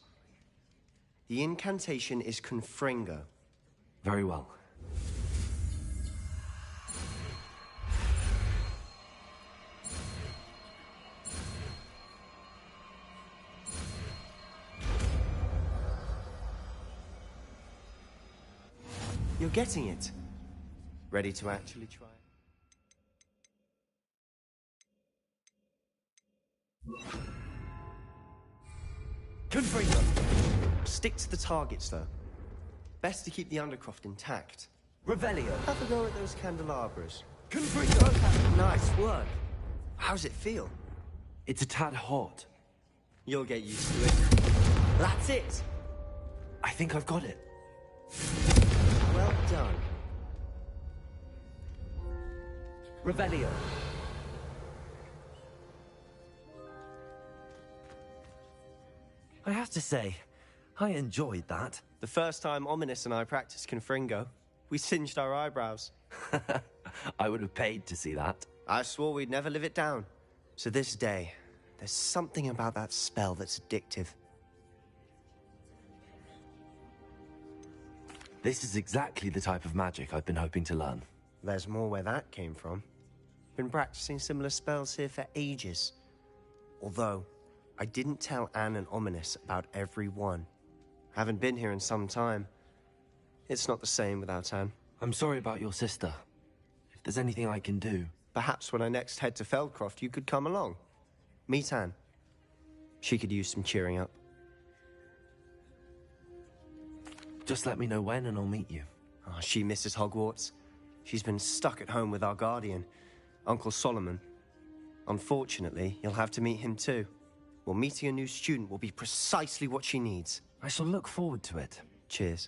The incantation is Confringo. Very well. You're getting it. Ready to actually try it? Confringo. Stick to the targets, though. Best to keep the Undercroft intact. Revelio. Have a go at those candelabras. Confringo. Nice work. How's it feel? It's a tad hot. You'll get used to it. That's it. I think I've got it. Well done. Revelio. I have to say, I enjoyed that. The first time Ominous and I practiced Confringo, we singed our eyebrows. I would have paid to see that. I swore we'd never live it down. So this day, There's something about that spell that's addictive. This is exactly the type of magic I've been hoping to learn. There's more where that came from. Been practicing similar spells here for ages. Although, I didn't tell Anne and Ominous about every one. Haven't been here in some time. It's not the same without Anne. I'm sorry about your sister. If there's anything I can do... Perhaps when I next head to Feldcroft, you could come along. Meet Anne. She could use some cheering up. Just let me know when and I'll meet you. Oh, she misses Hogwarts. She's been stuck at home with our guardian, Uncle Solomon. Unfortunately, you'll have to meet him too. Well, meeting a new student will be precisely what she needs. I shall look forward to it. Cheers.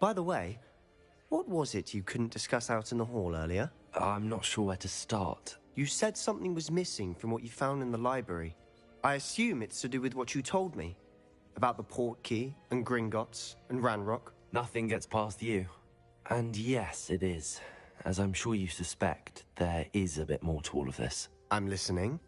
By the way, what was it you couldn't discuss out in the hall earlier? I'm not sure where to start. You said something was missing from what you found in the library. I assume it's to do with what you told me. About the Portkey, and Gringotts, and Ranrock. Nothing gets past you. And yes, it is. As I'm sure you suspect, there is a bit more to all of this. I'm listening.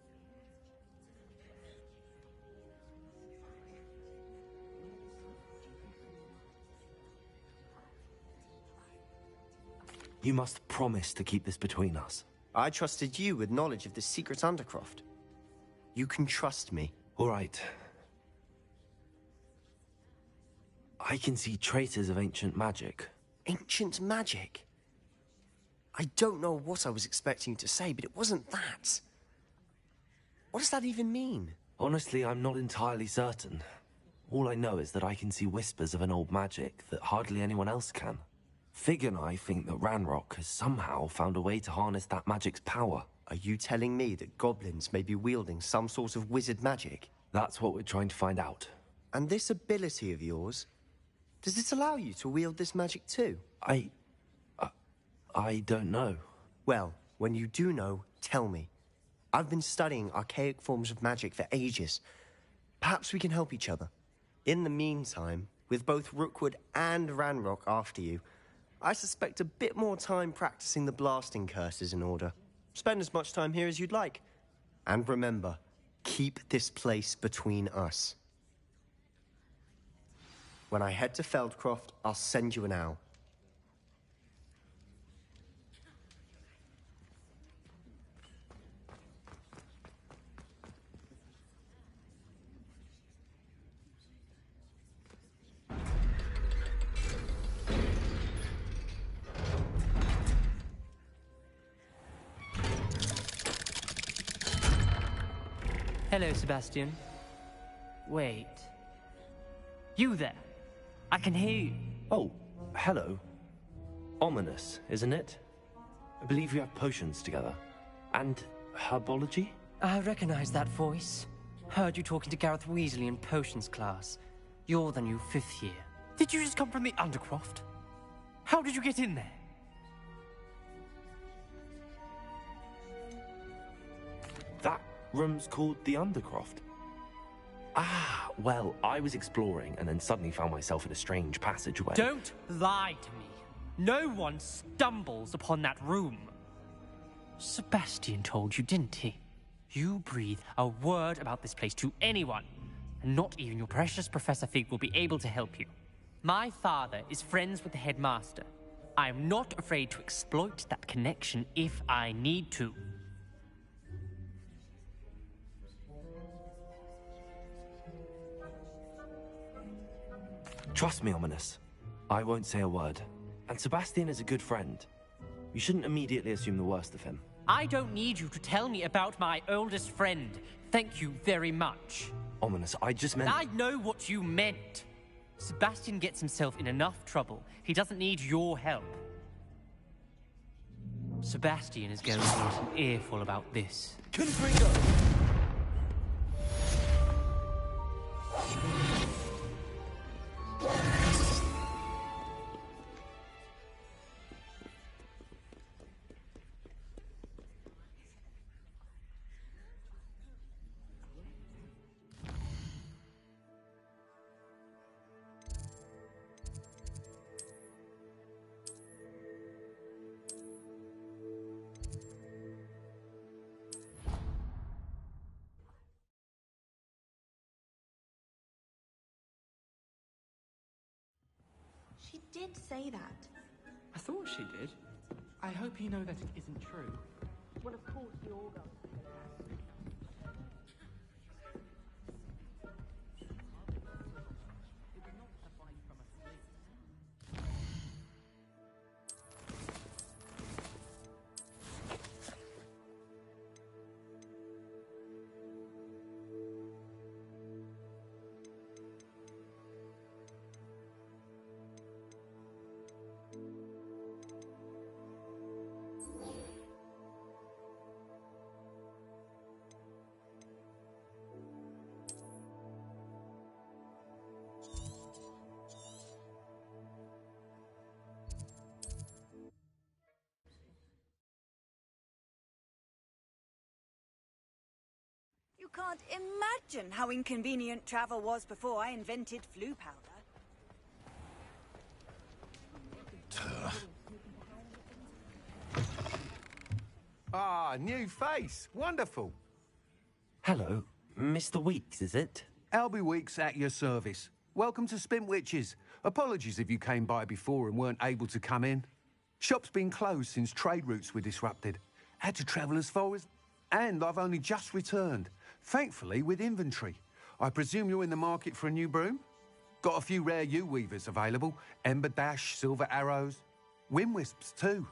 You must promise to keep this between us. I trusted you with knowledge of the secret Undercroft. You can trust me. All right. I can see traces of ancient magic. Ancient magic? I don't know what I was expecting you to say, but it wasn't that. What does that even mean? Honestly, I'm not entirely certain. All I know is that I can see whispers of an old magic that hardly anyone else can. Fig and I think that Ranrock has somehow found a way to harness that magic's power. Are you telling me that goblins may be wielding some sort of wizard magic? That's what we're trying to find out. And this ability of yours, does it allow you to wield this magic too? I don't know. Well, when you do know, tell me. I've been studying archaic forms of magic for ages. Perhaps we can help each other. In the meantime, with both Rookwood and Ranrock after you, I suspect a bit more time practicing the blasting curse is in order. Spend as much time here as you'd like. And remember, keep this place between us. When I head to Feldcroft, I'll send you an owl. Hello, Sebastian. Wait. You there? I can hear you. Oh, hello. Ominous, isn't it? I believe we have potions together. And herbology? I recognize that voice. Heard you talking to Gareth Weasley in potions class. You're the new 5th year. Did you just come from the Undercroft? How did you get in there? That room's called the Undercroft. Ah, well, I was exploring and then suddenly found myself in a strange passageway. Don't lie to me. No one stumbles upon that room. Sebastian told you, didn't he? You breathe a word about this place to anyone, and not even your precious Professor Fig will be able to help you. My father is friends with the headmaster. I am not afraid to exploit that connection if I need to. Trust me, Ominous. I won't say a word. And Sebastian is a good friend. You shouldn't immediately assume the worst of him. I don't need you to tell me about my oldest friend. Thank you very much. Ominous, I just meant... I know what you meant. Sebastian gets himself in enough trouble. He doesn't need your help. Sebastian is going to get an earful about this. Confringo! did say that. I thought she did. I hope you know that it isn't true. Well, of course you're going to say that. You can't imagine how inconvenient travel was before I invented flu powder. Ah, new face. Wonderful. Hello, Mr. Weeks, is it? Albie Weeks at your service. Welcome to Spintwitches. Apologies if you came by before and weren't able to come in. Shop's been closed since trade routes were disrupted. Had to travel as far as... And I've only just returned. Thankfully, with inventory. I presume you're in the market for a new broom? Got a few rare U-weavers available. Ember Dash, Silver Arrows. Wind Wisps, too.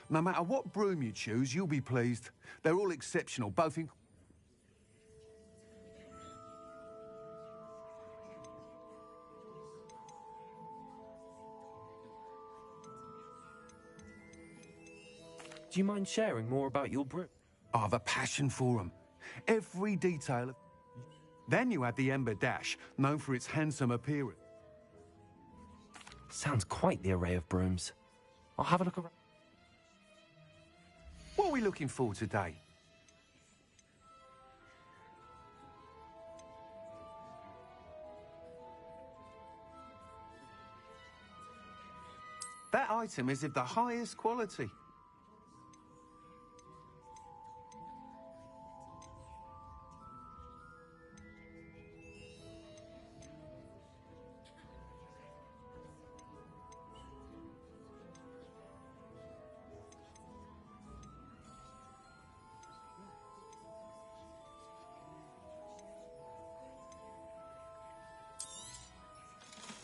No matter what broom you choose, you'll be pleased. They're all exceptional, both in... Do you mind sharing more about your broom? I've a passion for them. Every detail of... Then you had the Ember Dash, known for its handsome appearance. Sounds quite the array of brooms. I'll have a look around. What are we looking for today? That item is of the highest quality.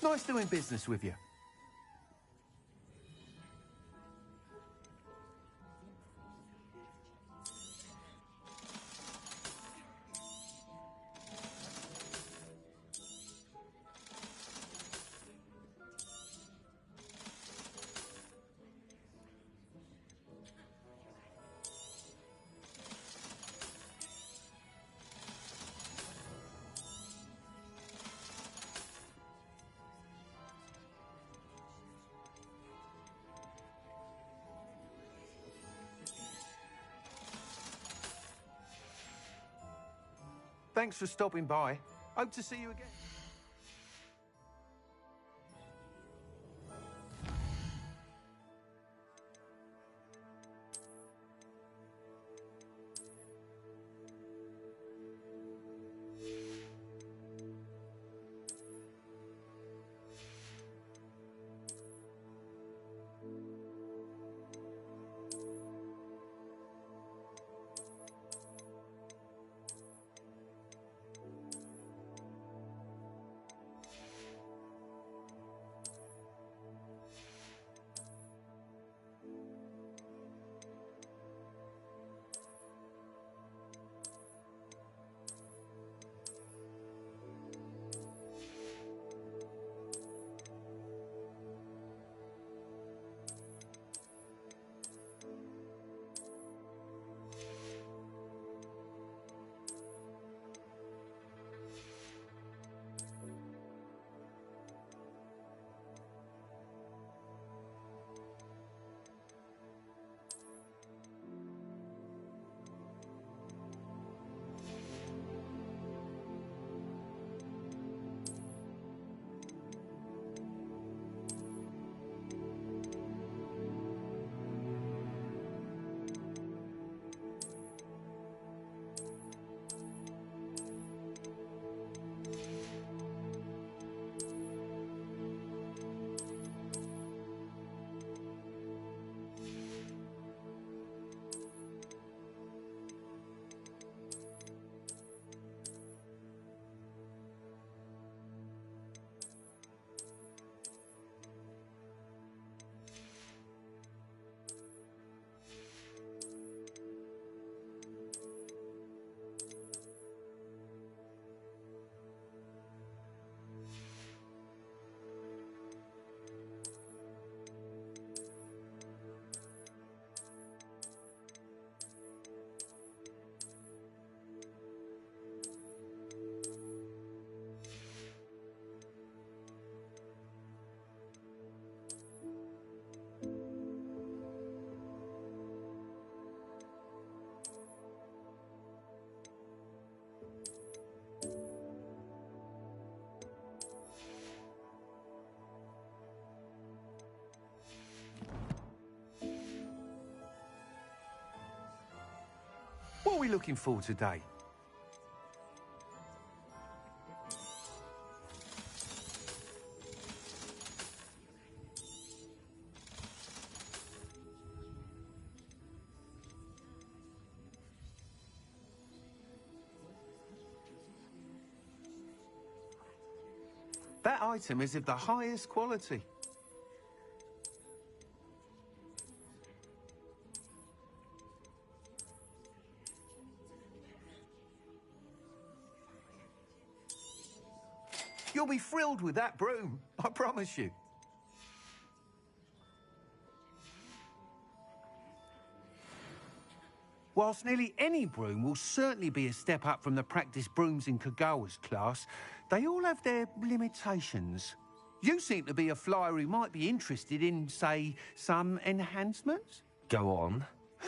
Nice doing business with you. Thanks for stopping by. Hope to see you again. looking for today? That item is of the highest quality. You'll be thrilled with that broom, I promise you. Whilst nearly any broom will certainly be a step up from the practice brooms in Kagawa's class, they all have their limitations. You seem to be a flyer who might be interested in, say, some enhancements? Go on.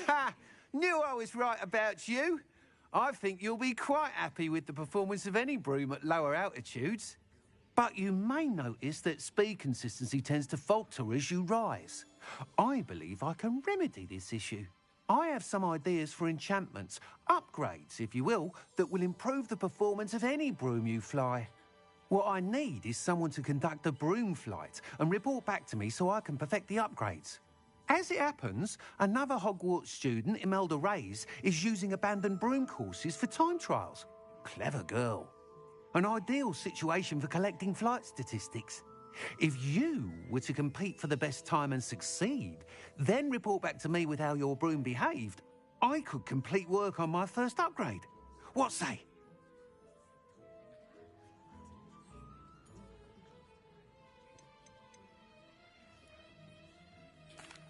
Ha! Knew I was right about you. I think you'll be quite happy with the performance of any broom at lower altitudes. But you may notice that speed consistency tends to falter as you rise. I believe I can remedy this issue. I have some ideas for enchantments, upgrades, if you will, that will improve the performance of any broom you fly. What I need is someone to conduct a broom flight and report back to me so I can perfect the upgrades. As it happens, another Hogwarts student, Imelda Reyes, is using abandoned broom courses for time trials. Clever girl. An ideal situation for collecting flight statistics. If you were to compete for the best time and succeed, then report back to me with how your broom behaved, I could complete work on my first upgrade. What say?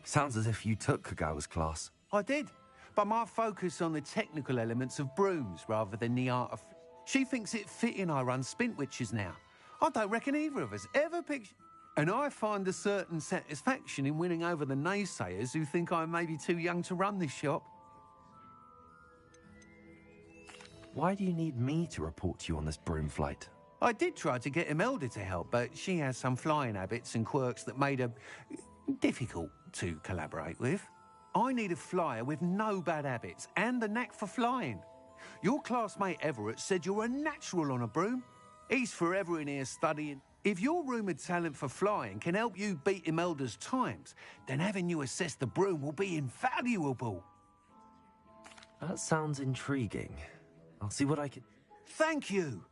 Sounds as if you took Kagawa's class. I did, but my focus on the technical elements of brooms rather than the art of... She thinks it fitting I run Spintwitches now. I don't reckon either of us ever pictured... And I find a certain satisfaction in winning over the naysayers who think I may be too young to run this shop. Why do you need me to report to you on this broom flight? I did try to get Imelda to help, but she has some flying habits and quirks that made her difficult to collaborate with. I need a flyer with no bad habits and a knack for flying. Your classmate Everett said you're a natural on a broom. He's forever in here studying. If your rumoured talent for flying can help you beat Imelda's times, then having you assess the broom will be invaluable. That sounds intriguing. I'll see what I can... Thank you.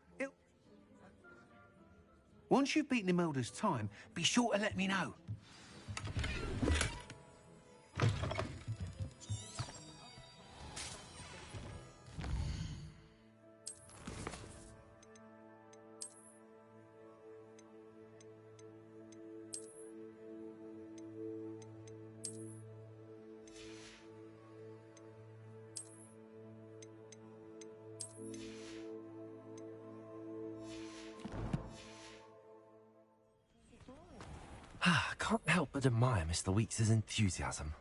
Once you've beaten Imelda's time, be sure to let me know. I can't help but admire Mr. Weeks' enthusiasm.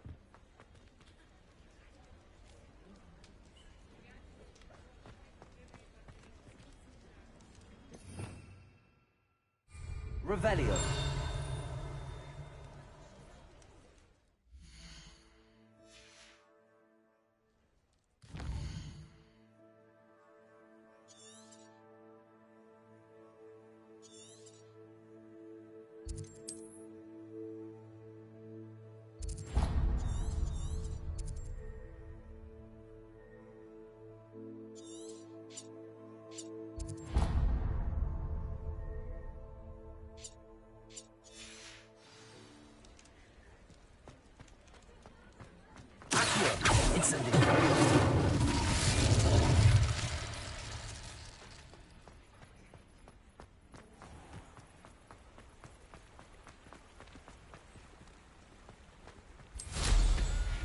Revelio.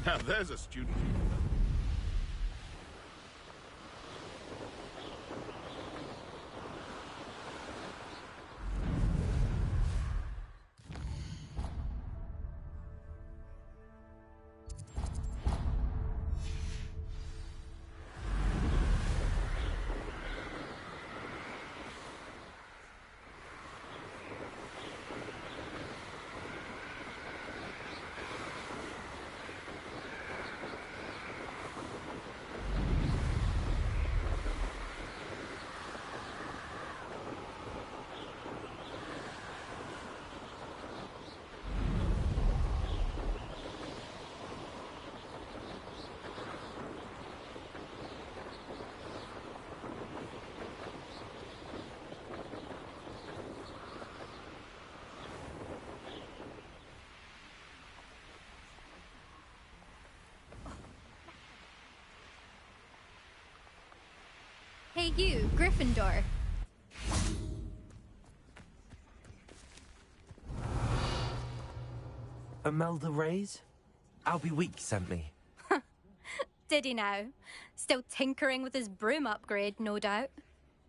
Now there's a student. Hey you, Gryffindor. Imelda Reyes? Albie Week sent me. Did he now? Still tinkering with his broom upgrade, no doubt.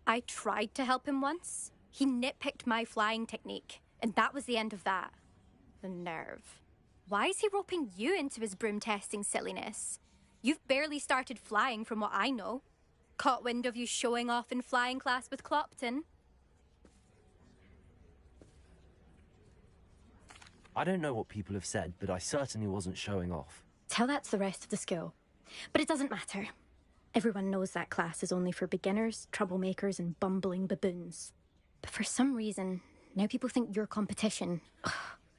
I tried to help him once. He nitpicked my flying technique, and that was the end of that. The nerve. Why is he roping you into his broom testing silliness? You've barely started flying from what I know. Caught wind of you showing off in flying class with Clopton. I don't know what people have said, but I certainly wasn't showing off. Tell that to the rest of the school. But it doesn't matter. Everyone knows that class is only for beginners, troublemakers, and bumbling baboons. But for some reason, now people think you're competition. Ugh,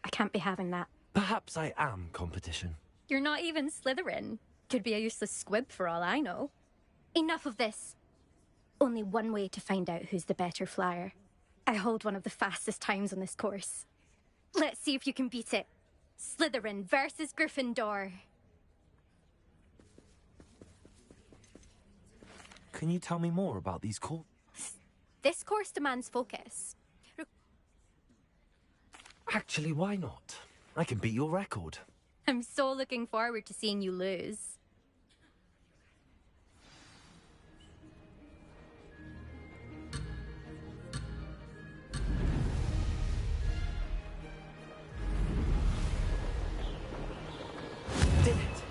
I can't be having that. Perhaps I am competition. You're not even Slytherin. Could be a useless squib for all I know. Enough of this. Only one way to find out who's the better flyer. I hold one of the fastest times on this course. Let's see if you can beat it. Slytherin versus Gryffindor. Can you tell me more about these calls? This course demands focus. Actually, why not? I can beat your record. I'm so looking forward to seeing you lose. Did it?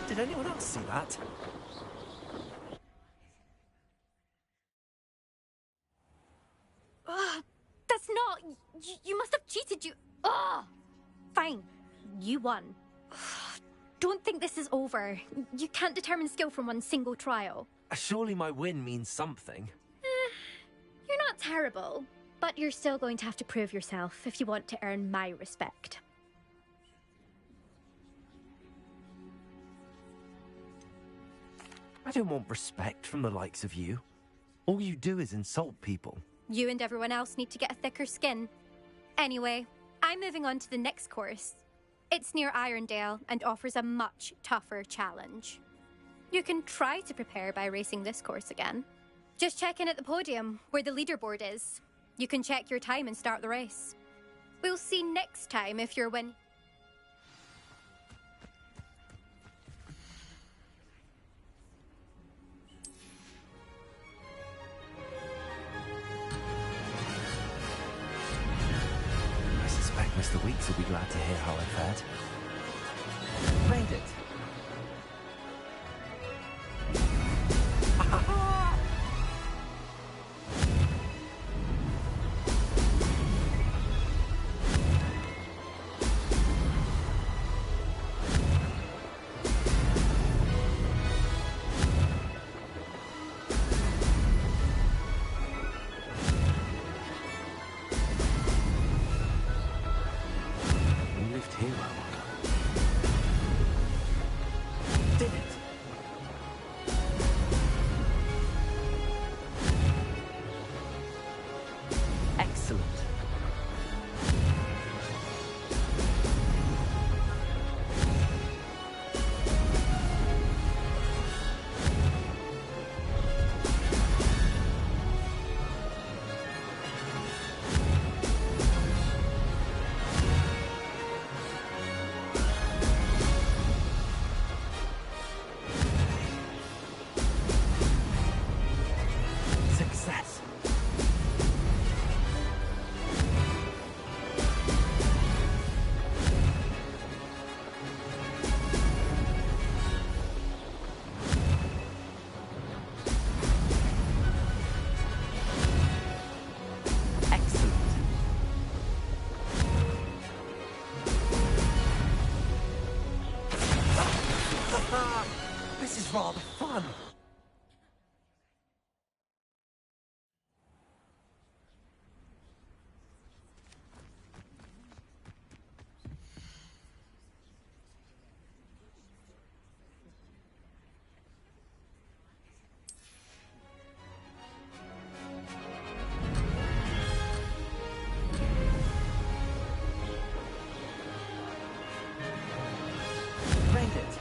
Did anyone else see that? That's not... You must have cheated, you... Fine. You won. Don't think this is over. You can't determine skill from one single trial. Surely my win means something. You're not terrible, but you're still going to have to prove yourself if you want to earn my respect. I don't want respect from the likes of you. All you do is insult people. You and everyone else need to get a thicker skin. Anyway, I'm moving on to the next course. It's near Irondale and offers a much tougher challenge. You can try to prepare by racing this course again. Just check in at the podium, where the leaderboard is. You can check your time and start the race. We'll see next time if you're win... Mr. Weeks will be glad to hear how I fared. Made it! for fun. Made it.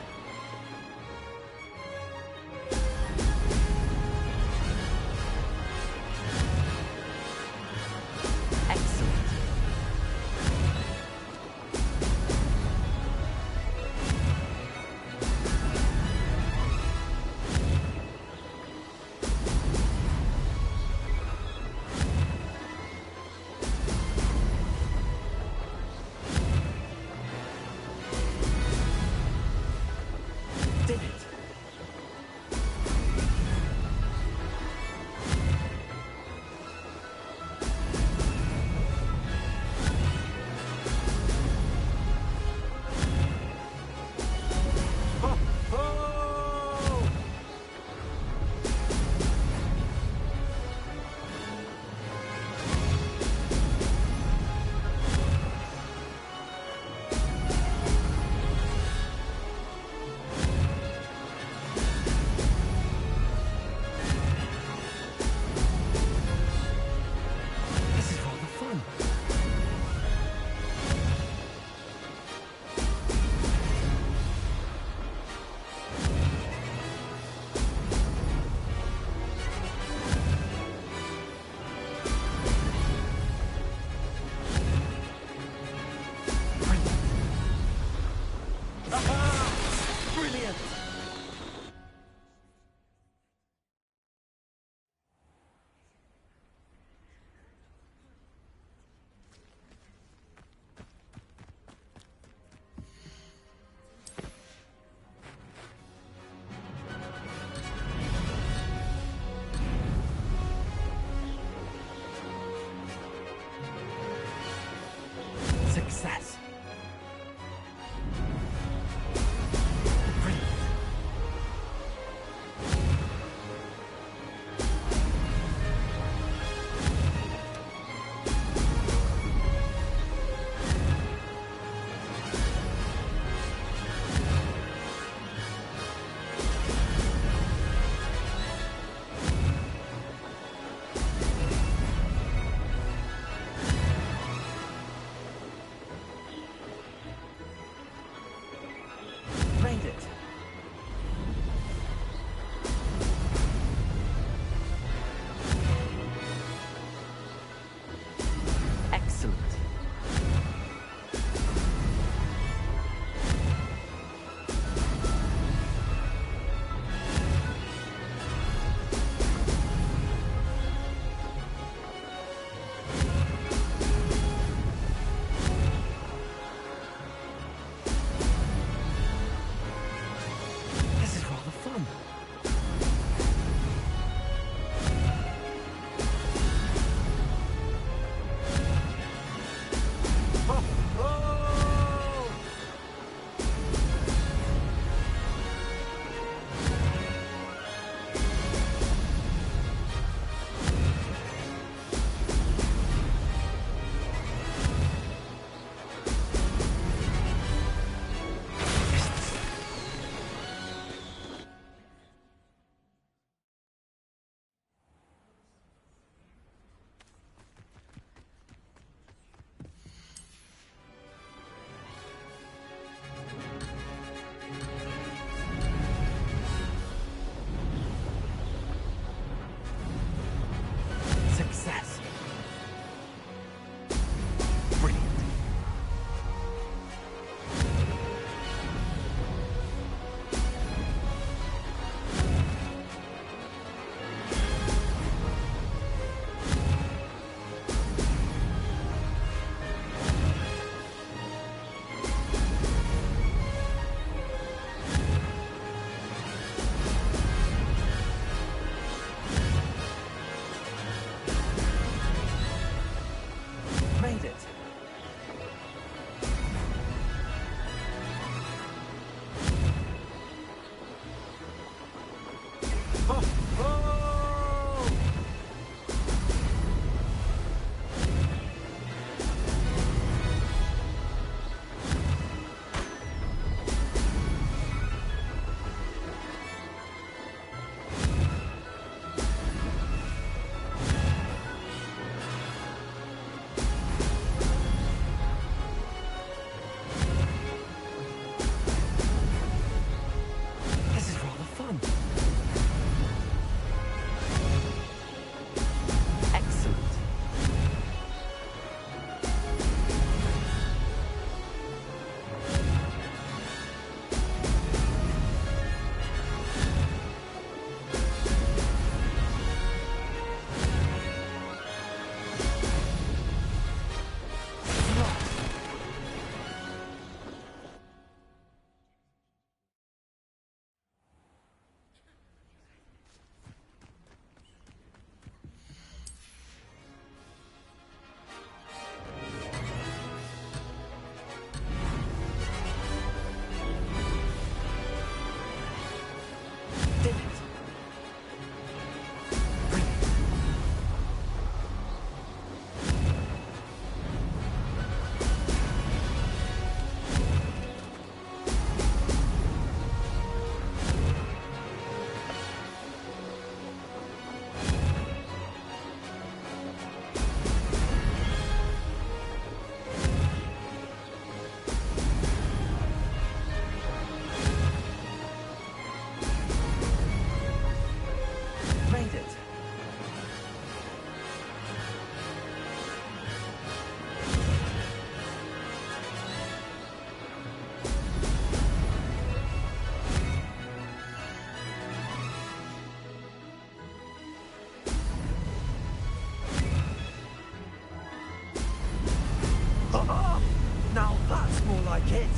Now that's more like it.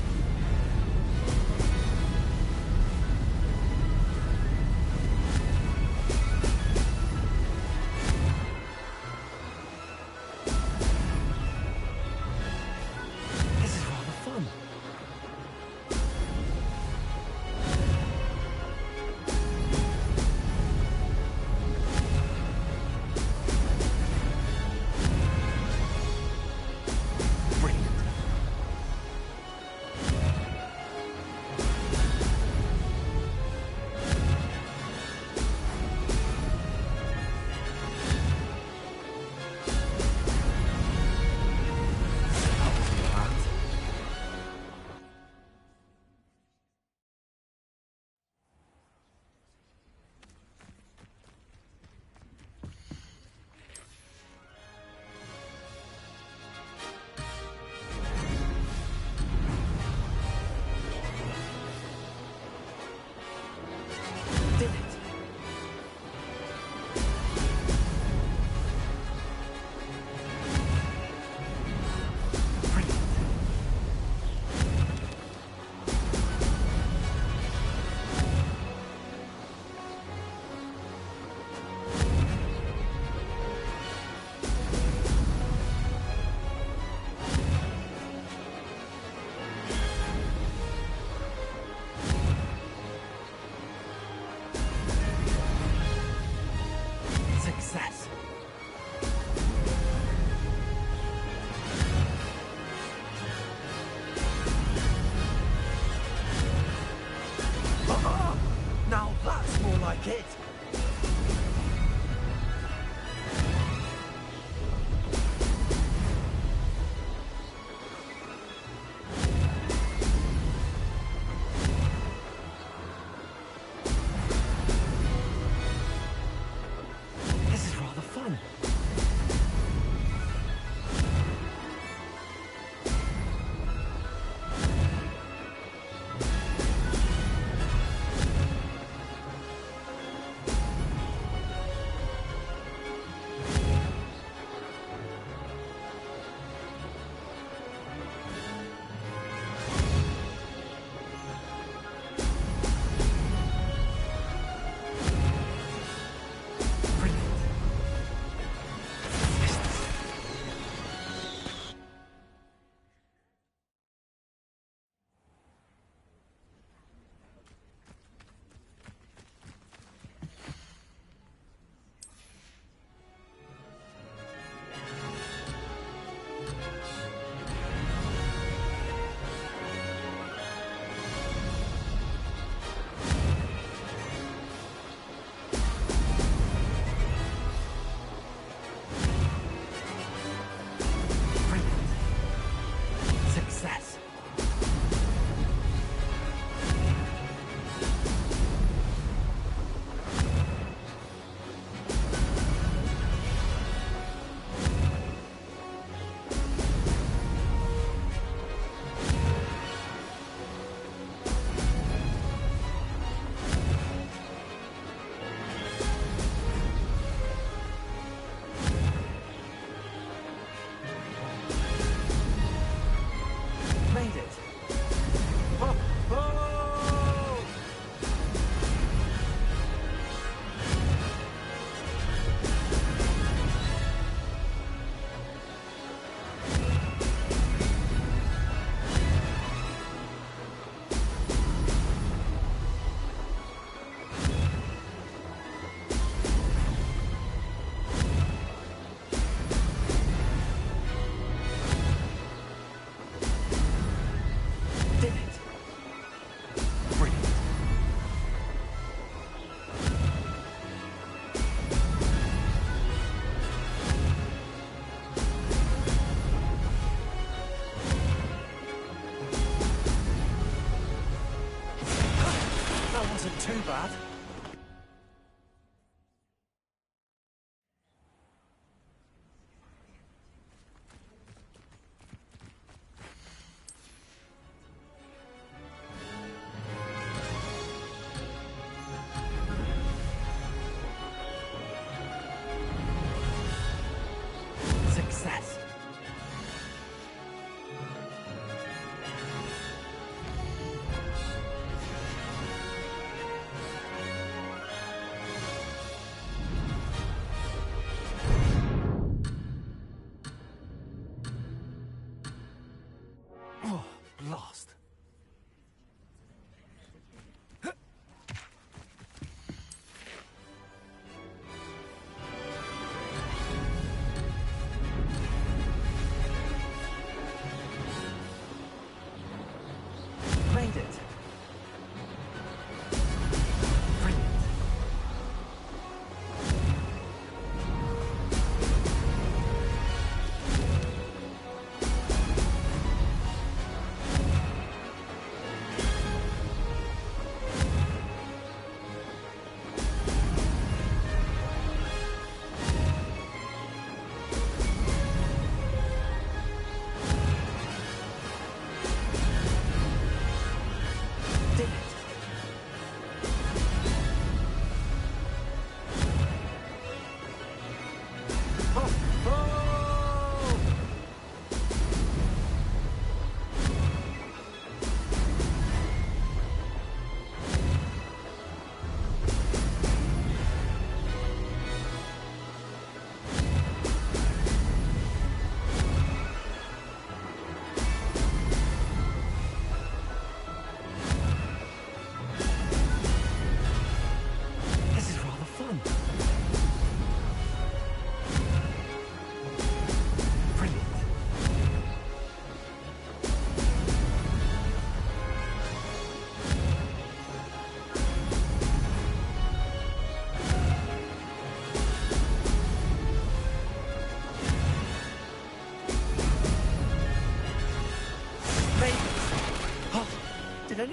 This is rather fun. Success. Now that's more like it. This is rather fun.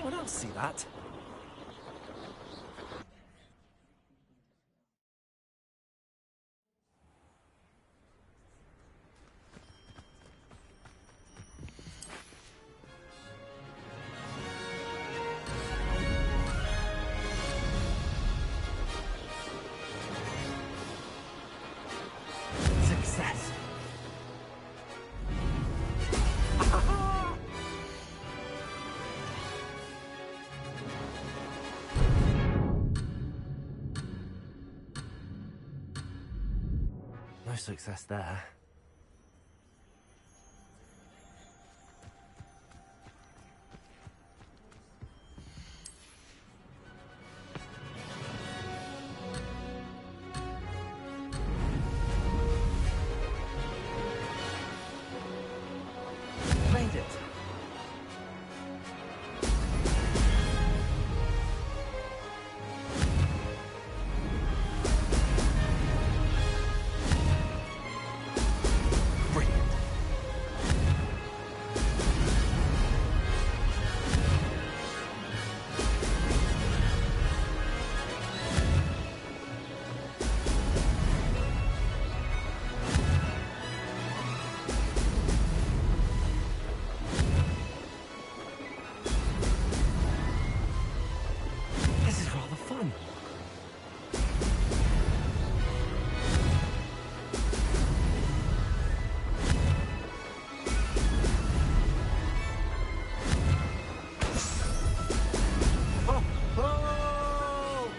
anyone else see that? Success. No success there. Made it. Brilliant. This is rather fun. Oh, oh!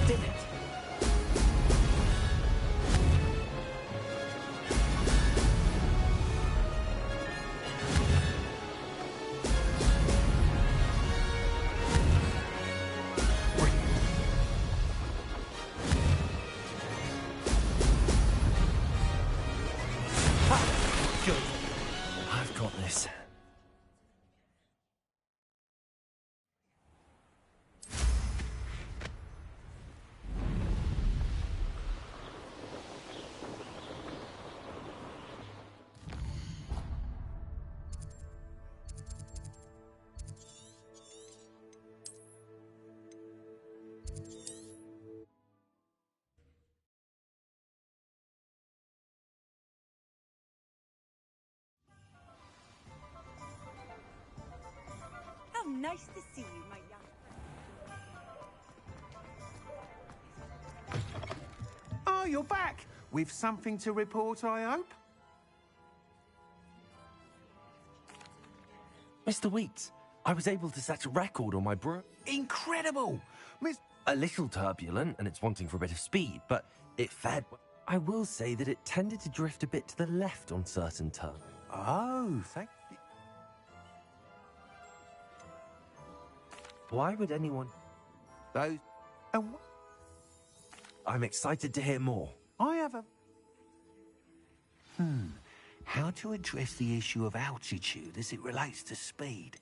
Did it. Good. I've got this. How nice to see you, my young... Oh, you're back! With something to report, I hope? Mr. Wheats, I was able to set a record on my broom. Incredible! A little turbulent, and it's wanting for a bit of speed, but it fared. I will say that it tended to drift a bit to the left on certain turns. Oh, thank you. Why would anyone... Those... I'm excited to hear more. I have a... How to address the issue of altitude as it relates to speed?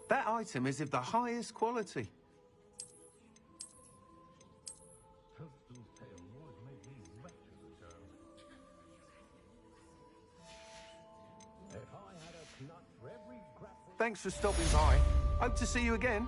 That item is of the highest quality. Thanks for stopping by. Hope to see you again.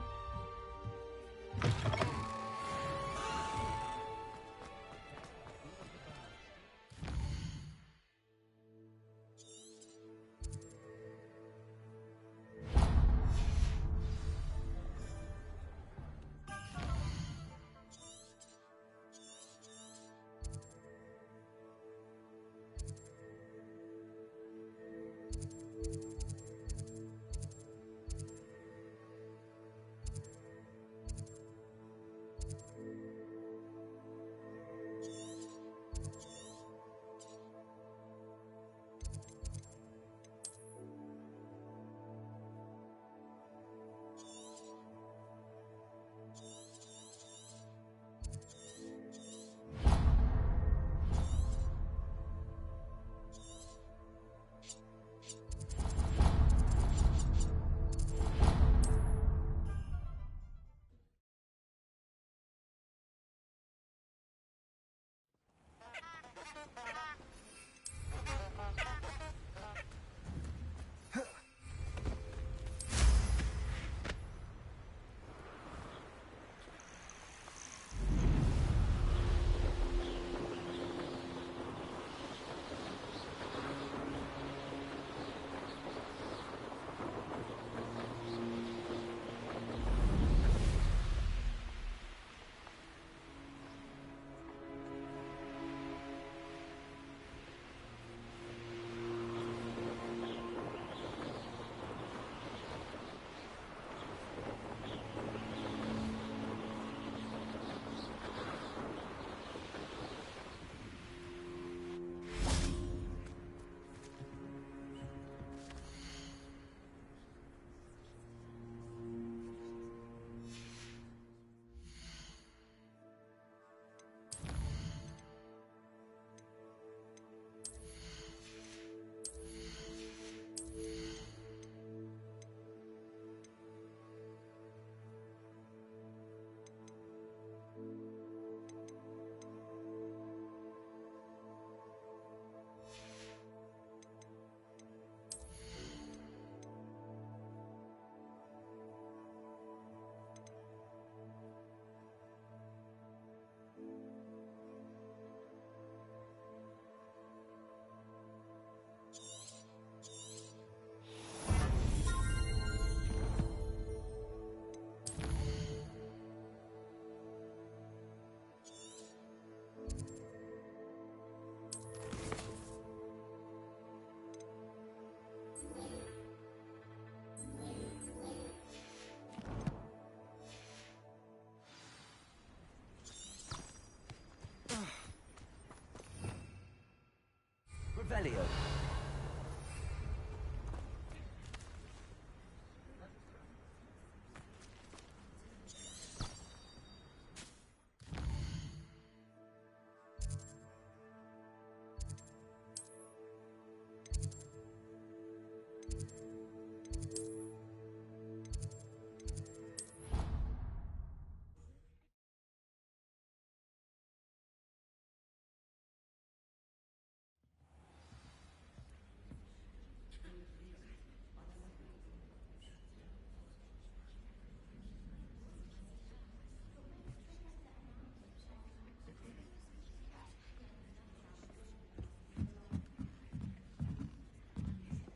Revelio.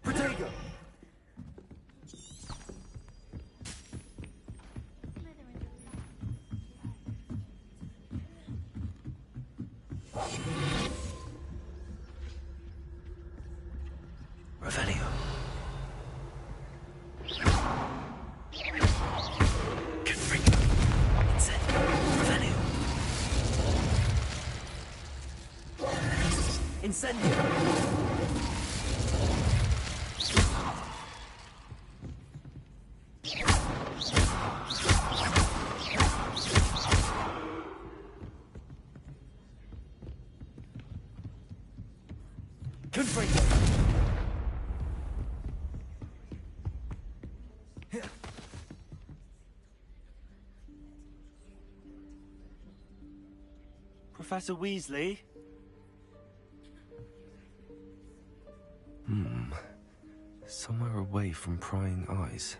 Protego! Revelio. Confringo. Incendio. Revelio. Incendio. Professor Weasley? Somewhere away from prying eyes.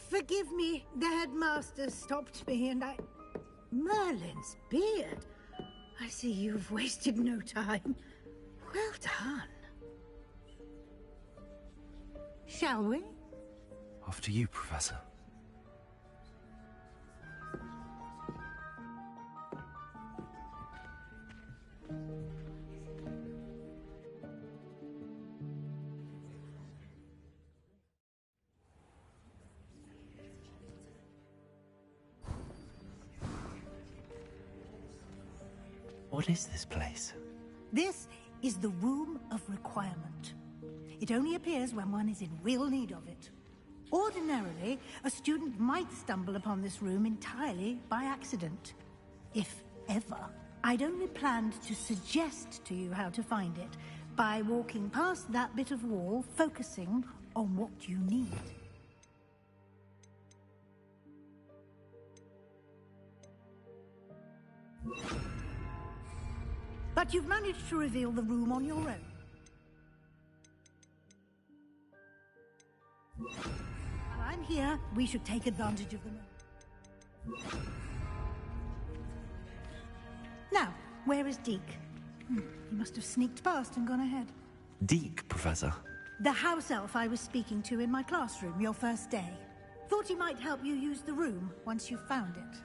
Forgive me, the headmaster stopped me and I... Merlin's beard. I see you've wasted no time. Well done. Shall we? After you, Professor. What is this place? This is the Room of Requirement. It only appears when one is in real need of it. Ordinarily, a student might stumble upon this room entirely by accident. If ever. I'd only planned to suggest to you how to find it by walking past that bit of wall, focusing on what you need. But you've managed to reveal the room on your own. While I'm here, we should take advantage of the moment. Now, where is Deke? He must have sneaked past and gone ahead. Deke, Professor. The house elf I was speaking to in my classroom your first day. Thought he might help you use the room once you found it.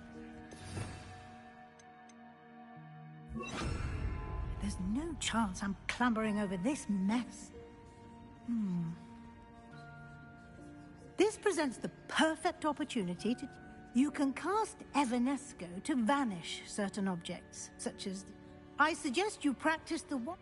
There's no chance I'm clambering over this mess. This presents the perfect opportunity to... You can cast Evanesco to vanish certain objects, such as... I suggest you practice the one...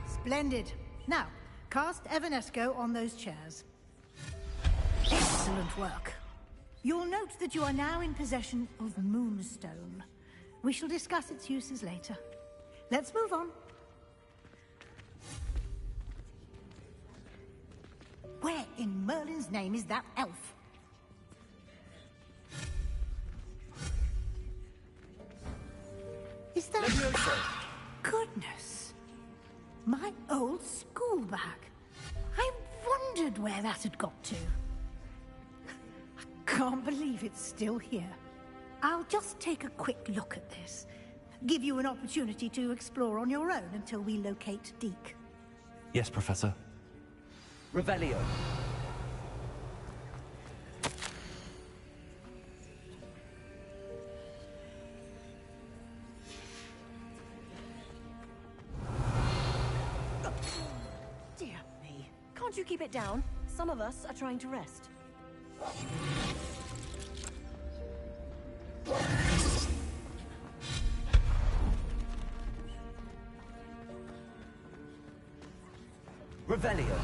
Splendid. Now, cast Evanesco on those chairs. Excellent work. You'll note that you are now in possession of Moonstone. We shall discuss its uses later. Let's move on. Where in Merlin's name is that elf? Is that... Goodness. My old school bag. I wondered where that had got to. I can't believe it's still here. I'll just take a quick look at this. Give you an opportunity to explore on your own until we locate Deke. Yes, Professor. Revelio. Dear me. Can't you keep it down? Some of us are trying to rest. Revelio.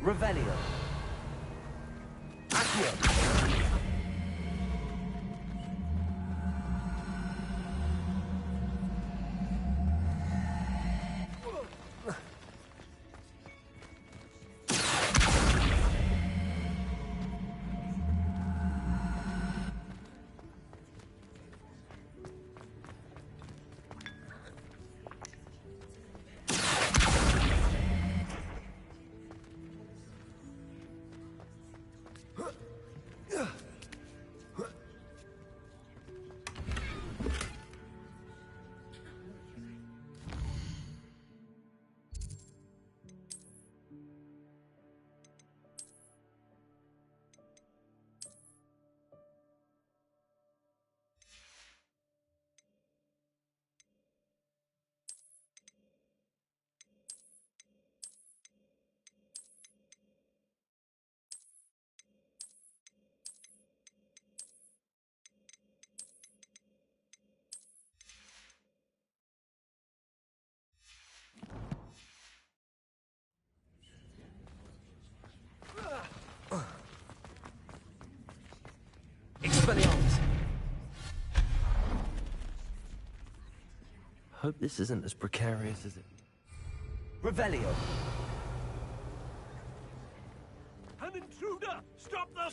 Revelio. Accio. Expelliarmus. Hope this isn't as precarious as it... Revelio. An intruder! Stop them!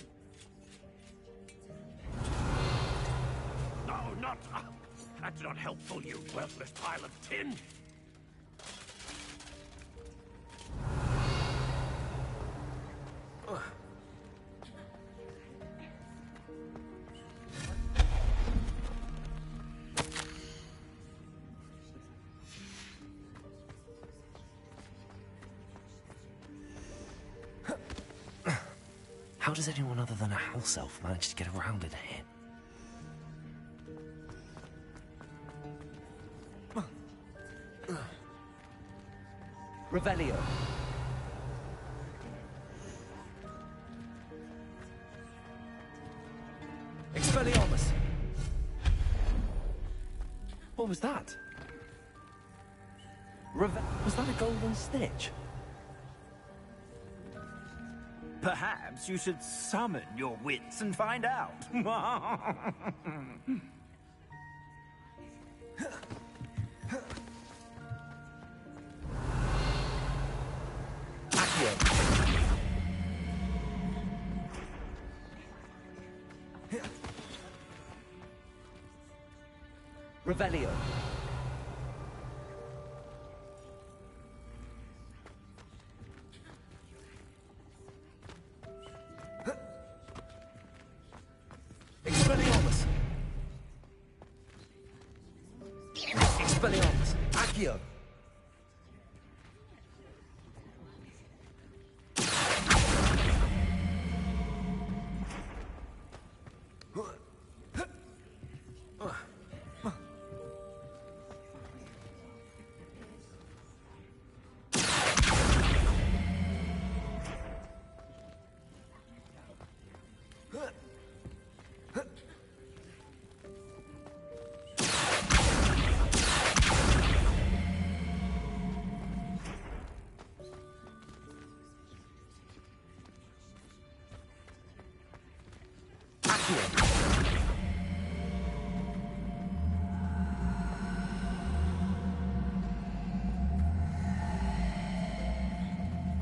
No, not... that's not helpful, you worthless pile of tin! How does anyone other than a house elf manage to get around in here? Revelio. Expelliarmus! What was that? Was that a golden stitch? Perhaps you should summon your wits and find out. Revelio. Expelliarmus! Expelliarmus! Accio!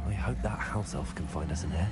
I hope that house elf can find us in here.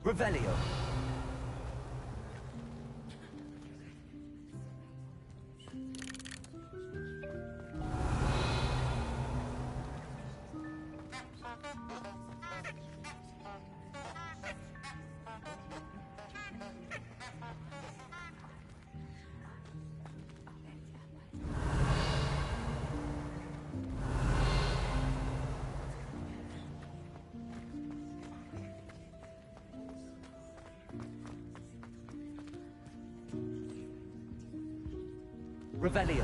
Revelio. Revelio.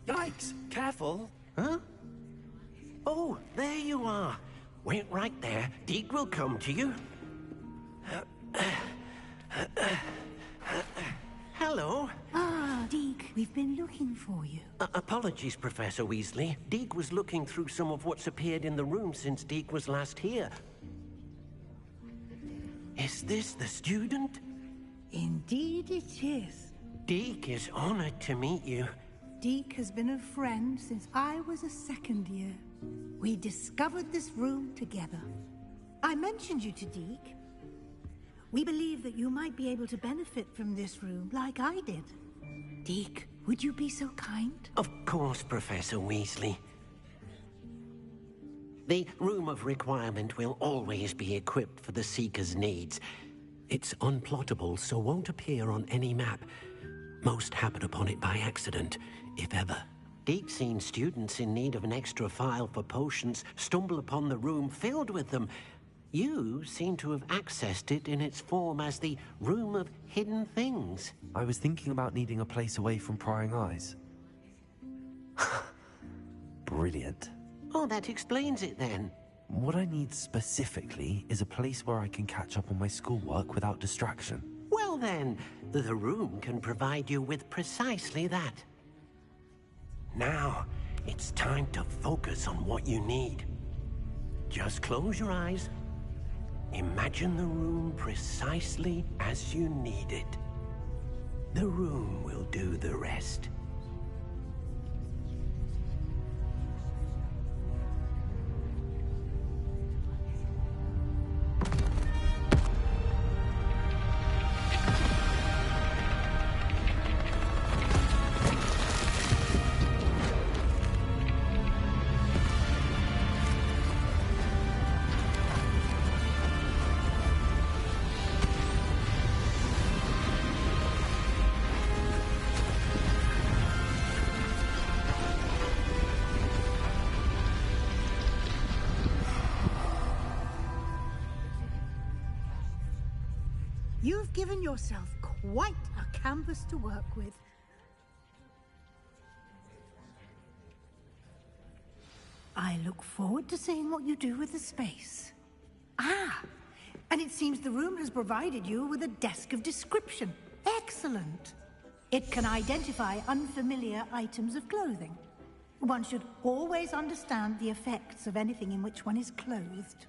Yikes! Careful! Huh? Oh, there you are. Wait right there. Deke will come to you. Hello. Ah, Deke, we've been looking for you. Apologies, Professor Weasley. Deke was looking through some of what's appeared in the room since Deke was last here. Is this the student? Indeed it is. Deke is honored to meet you. Deke has been a friend since I was a second year. We discovered this room together. I mentioned you to Deke. We believe that you might be able to benefit from this room like I did. Deke, would you be so kind? Of course, Professor Weasley. The Room of Requirement will always be equipped for the Seeker's needs. It's unplottable, so won't appear on any map. Most happen upon it by accident, if ever. Deke's seen students in need of an extra file for potions stumble upon the room filled with them. You seem to have accessed it in its form as the Room of Hidden Things. I was thinking about needing a place away from prying eyes. Brilliant. Oh, that explains it then. What I need specifically is a place where I can catch up on my schoolwork without distraction. Well then, the room can provide you with precisely that. Now, it's time to focus on what you need. Just close your eyes. Imagine the room precisely as you need it. The room will do the rest. You've given yourself quite a canvas to work with. I look forward to seeing what you do with the space. Ah, and it seems the room has provided you with a desk of description. Excellent. It can identify unfamiliar items of clothing. One should always understand the effects of anything in which one is clothed.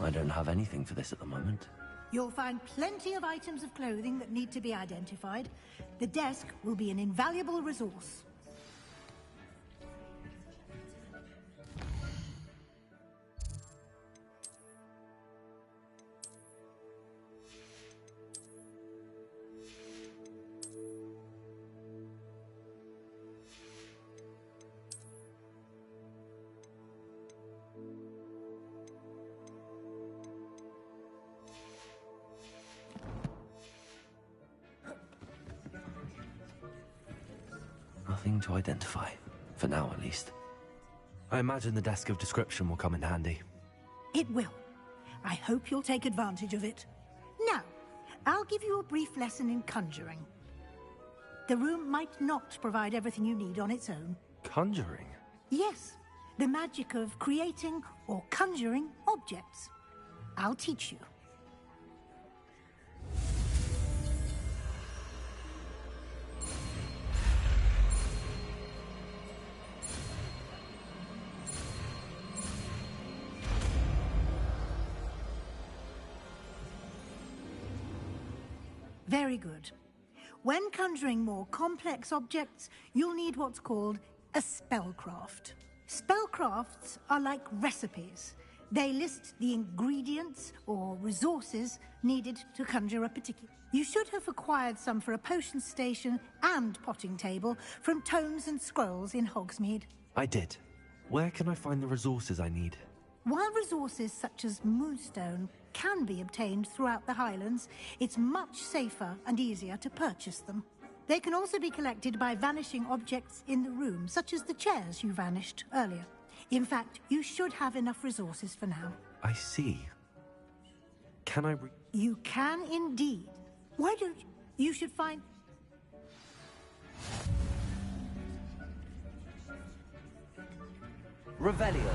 I don't have anything for this at the moment. You'll find plenty of items of clothing that need to be identified. The desk will be an invaluable resource. Nothing to identify, for now at least. I imagine the desk of description will come in handy. It will. I hope you'll take advantage of it. Now, I'll give you a brief lesson in conjuring. The room might not provide everything you need on its own. Conjuring? Yes, the magic of creating or conjuring objects. I'll teach you. Very good. When conjuring more complex objects, you'll need what's called a spellcraft. Spellcrafts are like recipes. They list the ingredients or resources needed to conjure a particular... You should have acquired some for a potion station and potting table from tomes and scrolls in Hogsmeade. I did. Where can I find the resources I need? While resources such as moonstone can be obtained throughout the Highlands, it's much safer and easier to purchase them. They can also be collected by vanishing objects in the room, such as the chairs you vanished earlier. In fact, you should have enough resources for now. I see. Can I You can indeed. Why don't you? You should find... Revelio.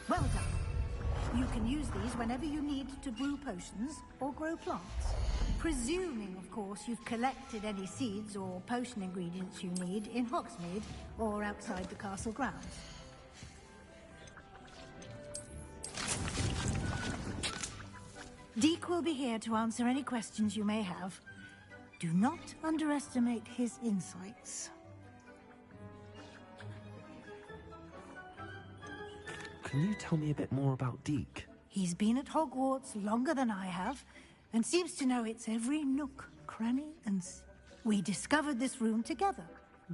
Well done. You can use these whenever you need to brew potions or grow plants. Presuming, of course, you've collected any seeds or potion ingredients you need in Hogsmeade or outside the castle grounds. Deek will be here to answer any questions you may have. Do not underestimate his insights. Can you tell me a bit more about Deek? He's been at Hogwarts longer than I have, and seems to know its every nook, cranny, and... We discovered this room together.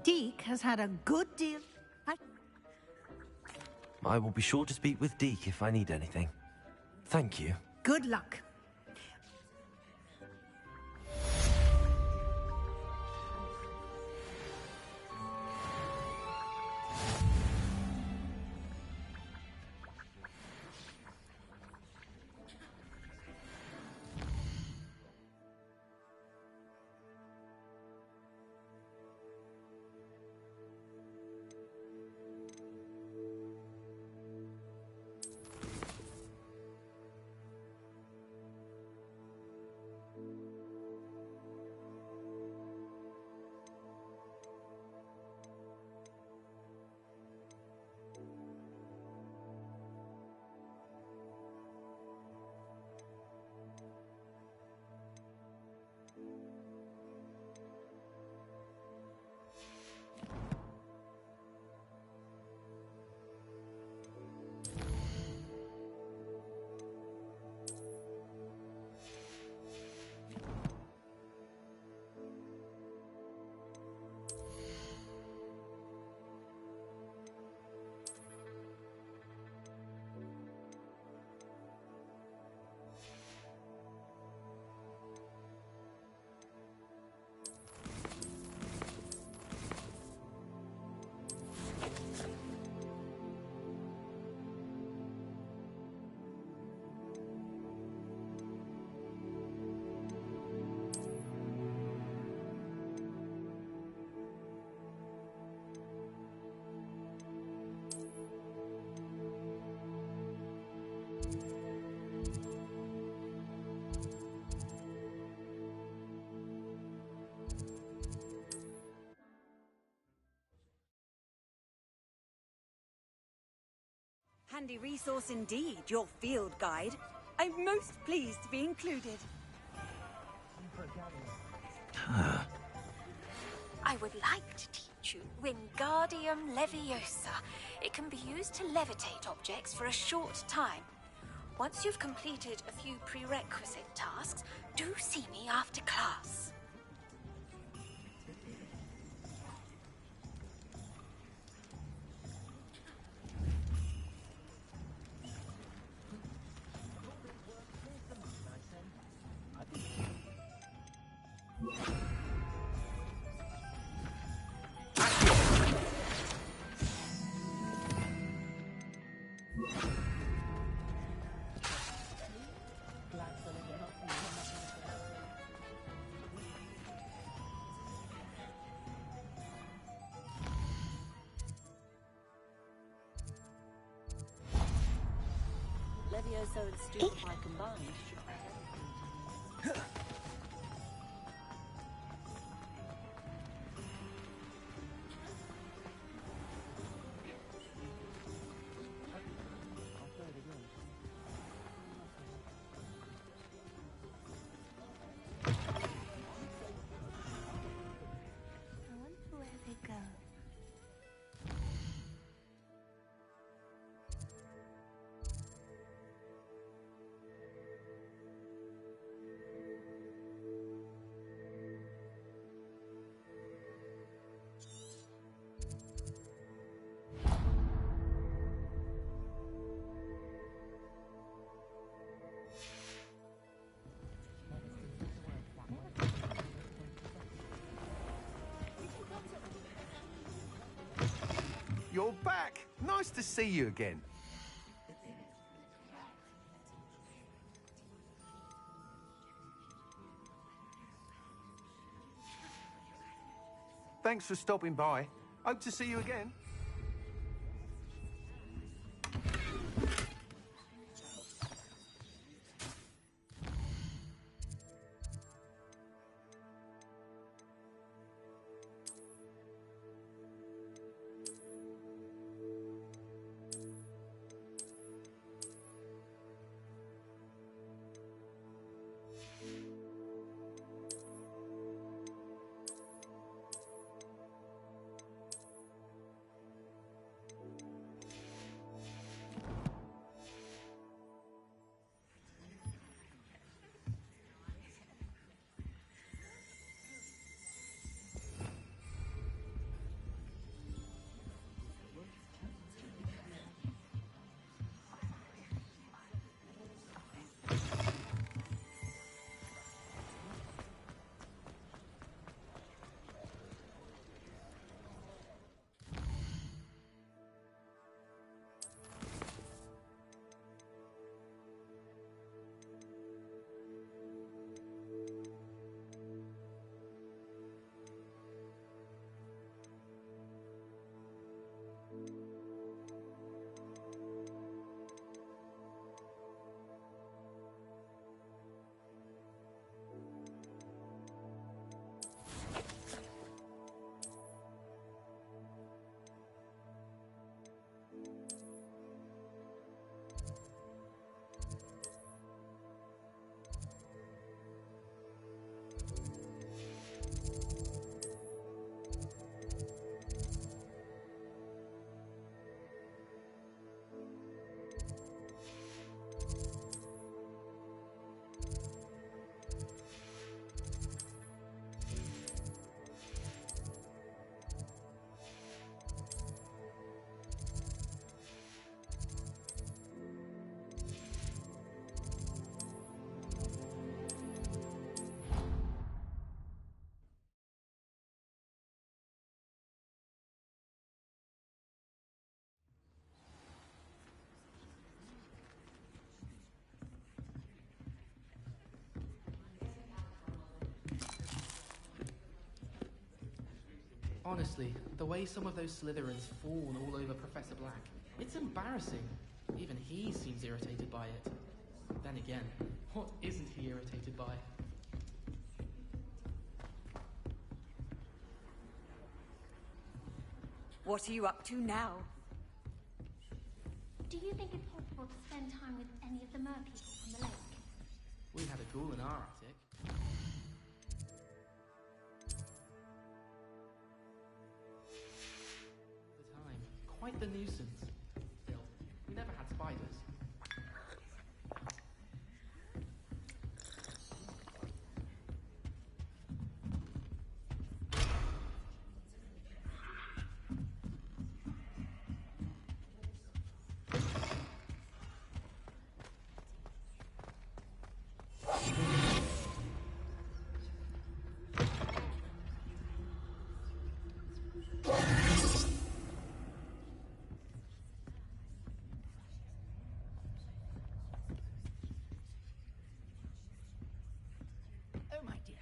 Deek has had a good deal... I will be sure to speak with Deke if I need anything. Thank you. Good luck. Handy resource indeed, your field guide. I'm most pleased to be included. I would like to teach you Wingardium Leviosa. It can be used to levitate objects for a short time. Once you've completed a few prerequisite tasks, do see me after class. Levioso and Stupefy combined should You're back! Nice to see you again. Thanks for stopping by. Hope to see you again. Honestly, the way some of those Slytherins fawn all over Professor Black, it's embarrassing. Even he seems irritated by it. Then again, what isn't he irritated by? What are you up to now? Do you think it's possible to spend time with any of the merpeople from the lake? We had a ghoul in our attic. The time, quite the nuisance. Still, we never had spiders. Oh, my dear.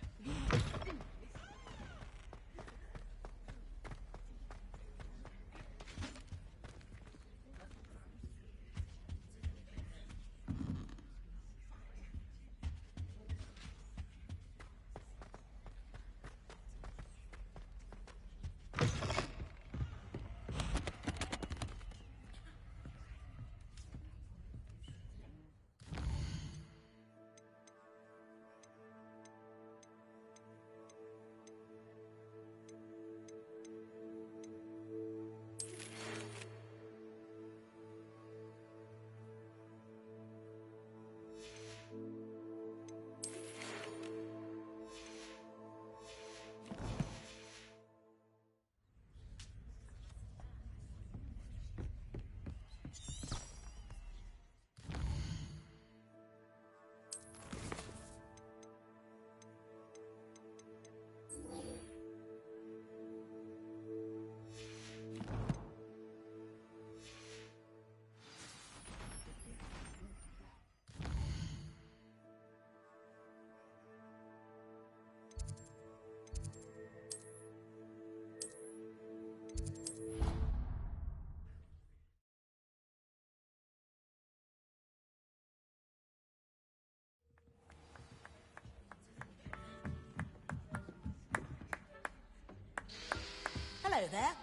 Hello there.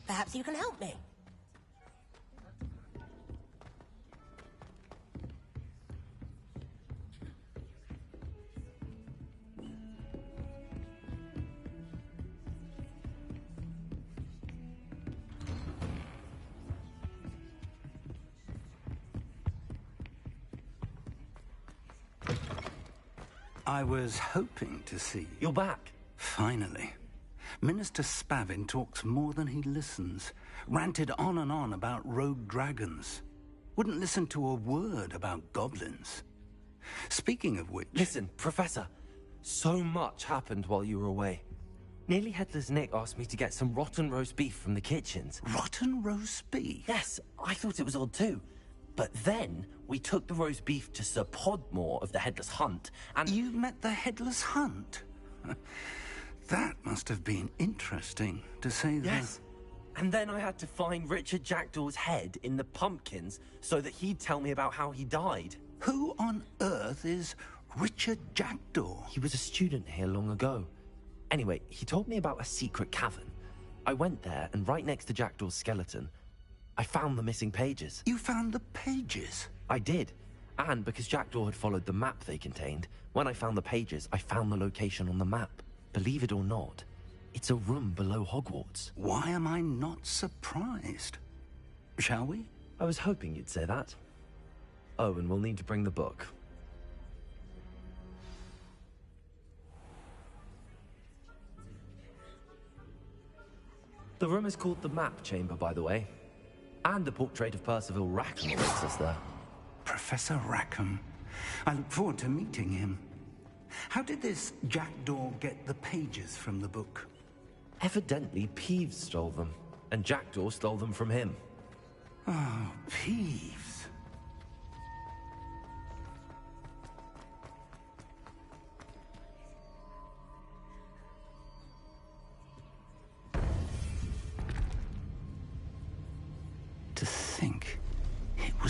Perhaps you can help me. I was hoping to see you. You're back. Finally. Minister Spavin talks more than he listens. Ranted on and on about rogue dragons. Wouldn't listen to a word about goblins. Speaking of which... Listen, Professor. So much happened while you were away. Nearly Headless Nick asked me to get some rotten roast beef from the kitchens. Rotten roast beef? Yes, I thought it was odd too. But then we took the roast beef to Sir Podmore of the Headless Hunt, and... You met the Headless Hunt? That must have been interesting, to say the... Yes. And then I had to find Richard Jackdaw's head in the pumpkins so that he'd tell me about how he died. Who on earth is Richard Jackdaw? He was a student here long ago. Anyway, he told me about a secret cavern. I went there, and right next to Jackdaw's skeleton, I found the missing pages. You found the pages? I did. And because Jackdaw had followed the map they contained, when I found the pages, I found the location on the map. Believe it or not, it's a room below Hogwarts. Why am I not surprised? Shall we? I was hoping you'd say that. Oh, and we'll need to bring the book. The room is called the Map Chamber, by the way. And the portrait of Percival Rackham awaits us there. Professor Rackham. I look forward to meeting him. How did this Jackdaw get the pages from the book? Evidently, Peeves stole them, and Jackdaw stole them from him. Oh, Peeves.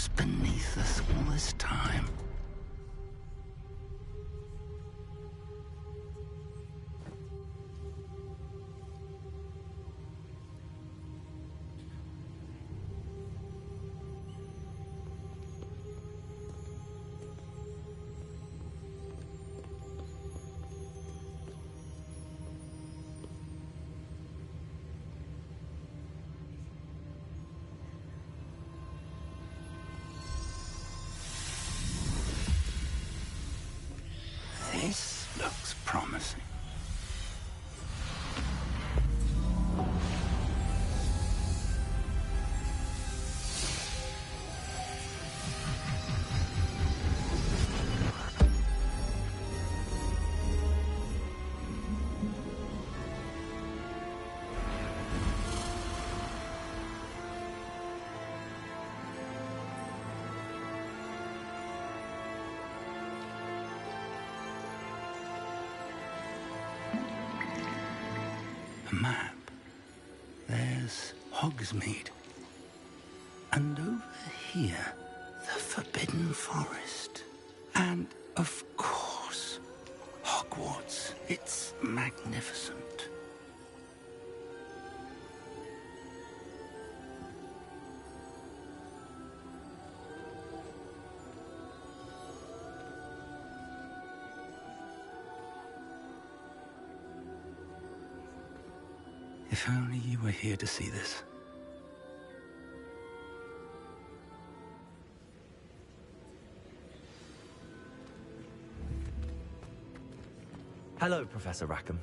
was beneath us all this time? This looks promising. A map. There's Hogsmeade. And over here, the Forbidden Forest. And, of course, Hogwarts. It's magnificent. If only you were here to see this. Hello, Professor Rackham.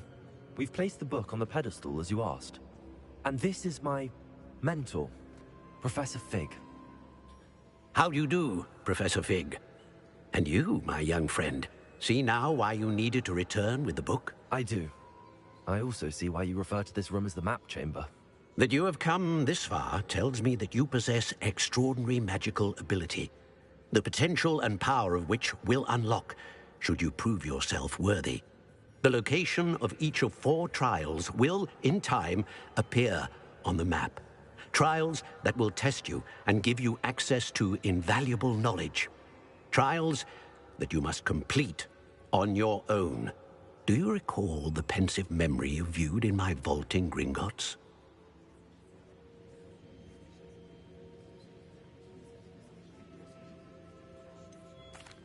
We've placed the book on the pedestal as you asked. And this is my mentor, Professor Fig. How do you do, Professor Fig? And you, my young friend, see now why you needed to return with the book? I do. I also see why you refer to this room as the map chamber. That you have come this far tells me that you possess extraordinary magical ability, the potential and power of which will unlock should you prove yourself worthy. The location of each of 4 trials will, in time, appear on the map. Trials that will test you and give you access to invaluable knowledge. Trials that you must complete on your own. Do you recall the pensive memory you viewed in my vault in Gringotts?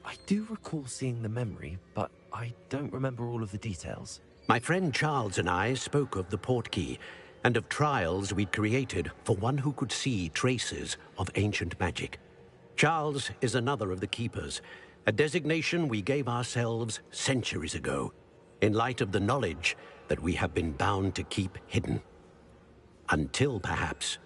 I do recall seeing the memory, but I don't remember all of the details. My friend Charles and I spoke of the portkey and of trials we'd created for one who could see traces of ancient magic. Charles is another of the keepers, a designation we gave ourselves centuries ago, in light of the knowledge that we have been bound to keep hidden. Until, perhaps,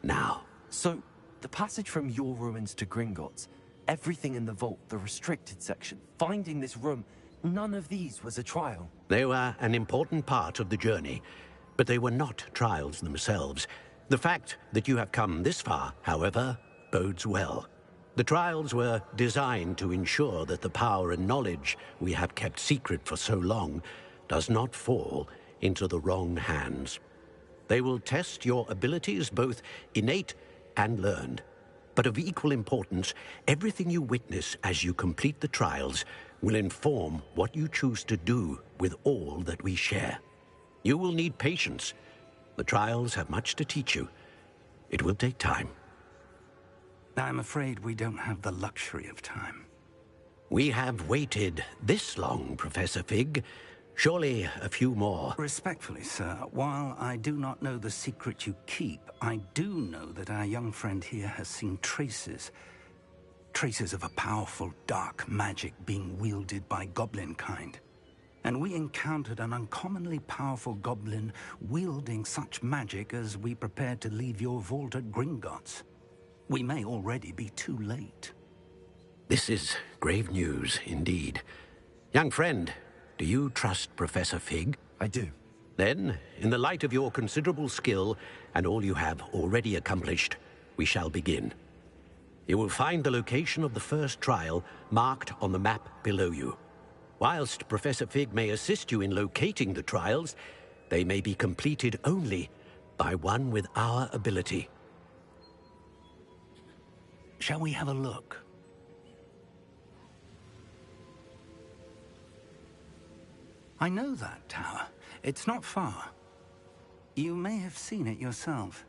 now. So, the passage from your ruins to Gringotts, everything in the vault, the restricted section, finding this room, none of these was a trial. They were an important part of the journey, but they were not trials themselves. The fact that you have come this far, however, bodes well. The trials were designed to ensure that the power and knowledge we have kept secret for so long does not fall into the wrong hands. They will test your abilities, both innate and learned. But of equal importance, everything you witness as you complete the trials will inform what you choose to do with all that we share. You will need patience. The trials have much to teach you. It will take time. I'm afraid we don't have the luxury of time. We have waited this long, Professor Fig. Surely a few more. Respectfully, sir, while I do not know the secret you keep, I do know that our young friend here has seen traces of a powerful dark magic being wielded by goblin kind. And we encountered an uncommonly powerful goblin wielding such magic as we prepared to leave your vault at Gringotts. We may already be too late. This is grave news, indeed. Young friend, do you trust Professor Fig? I do. Then, in the light of your considerable skill and all you have already accomplished, we shall begin. You will find the location of the first trial marked on the map below you. Whilst Professor Fig may assist you in locating the trials, they may be completed only by one with our ability. Shall we have a look? I know that tower. It's not far. You may have seen it yourself.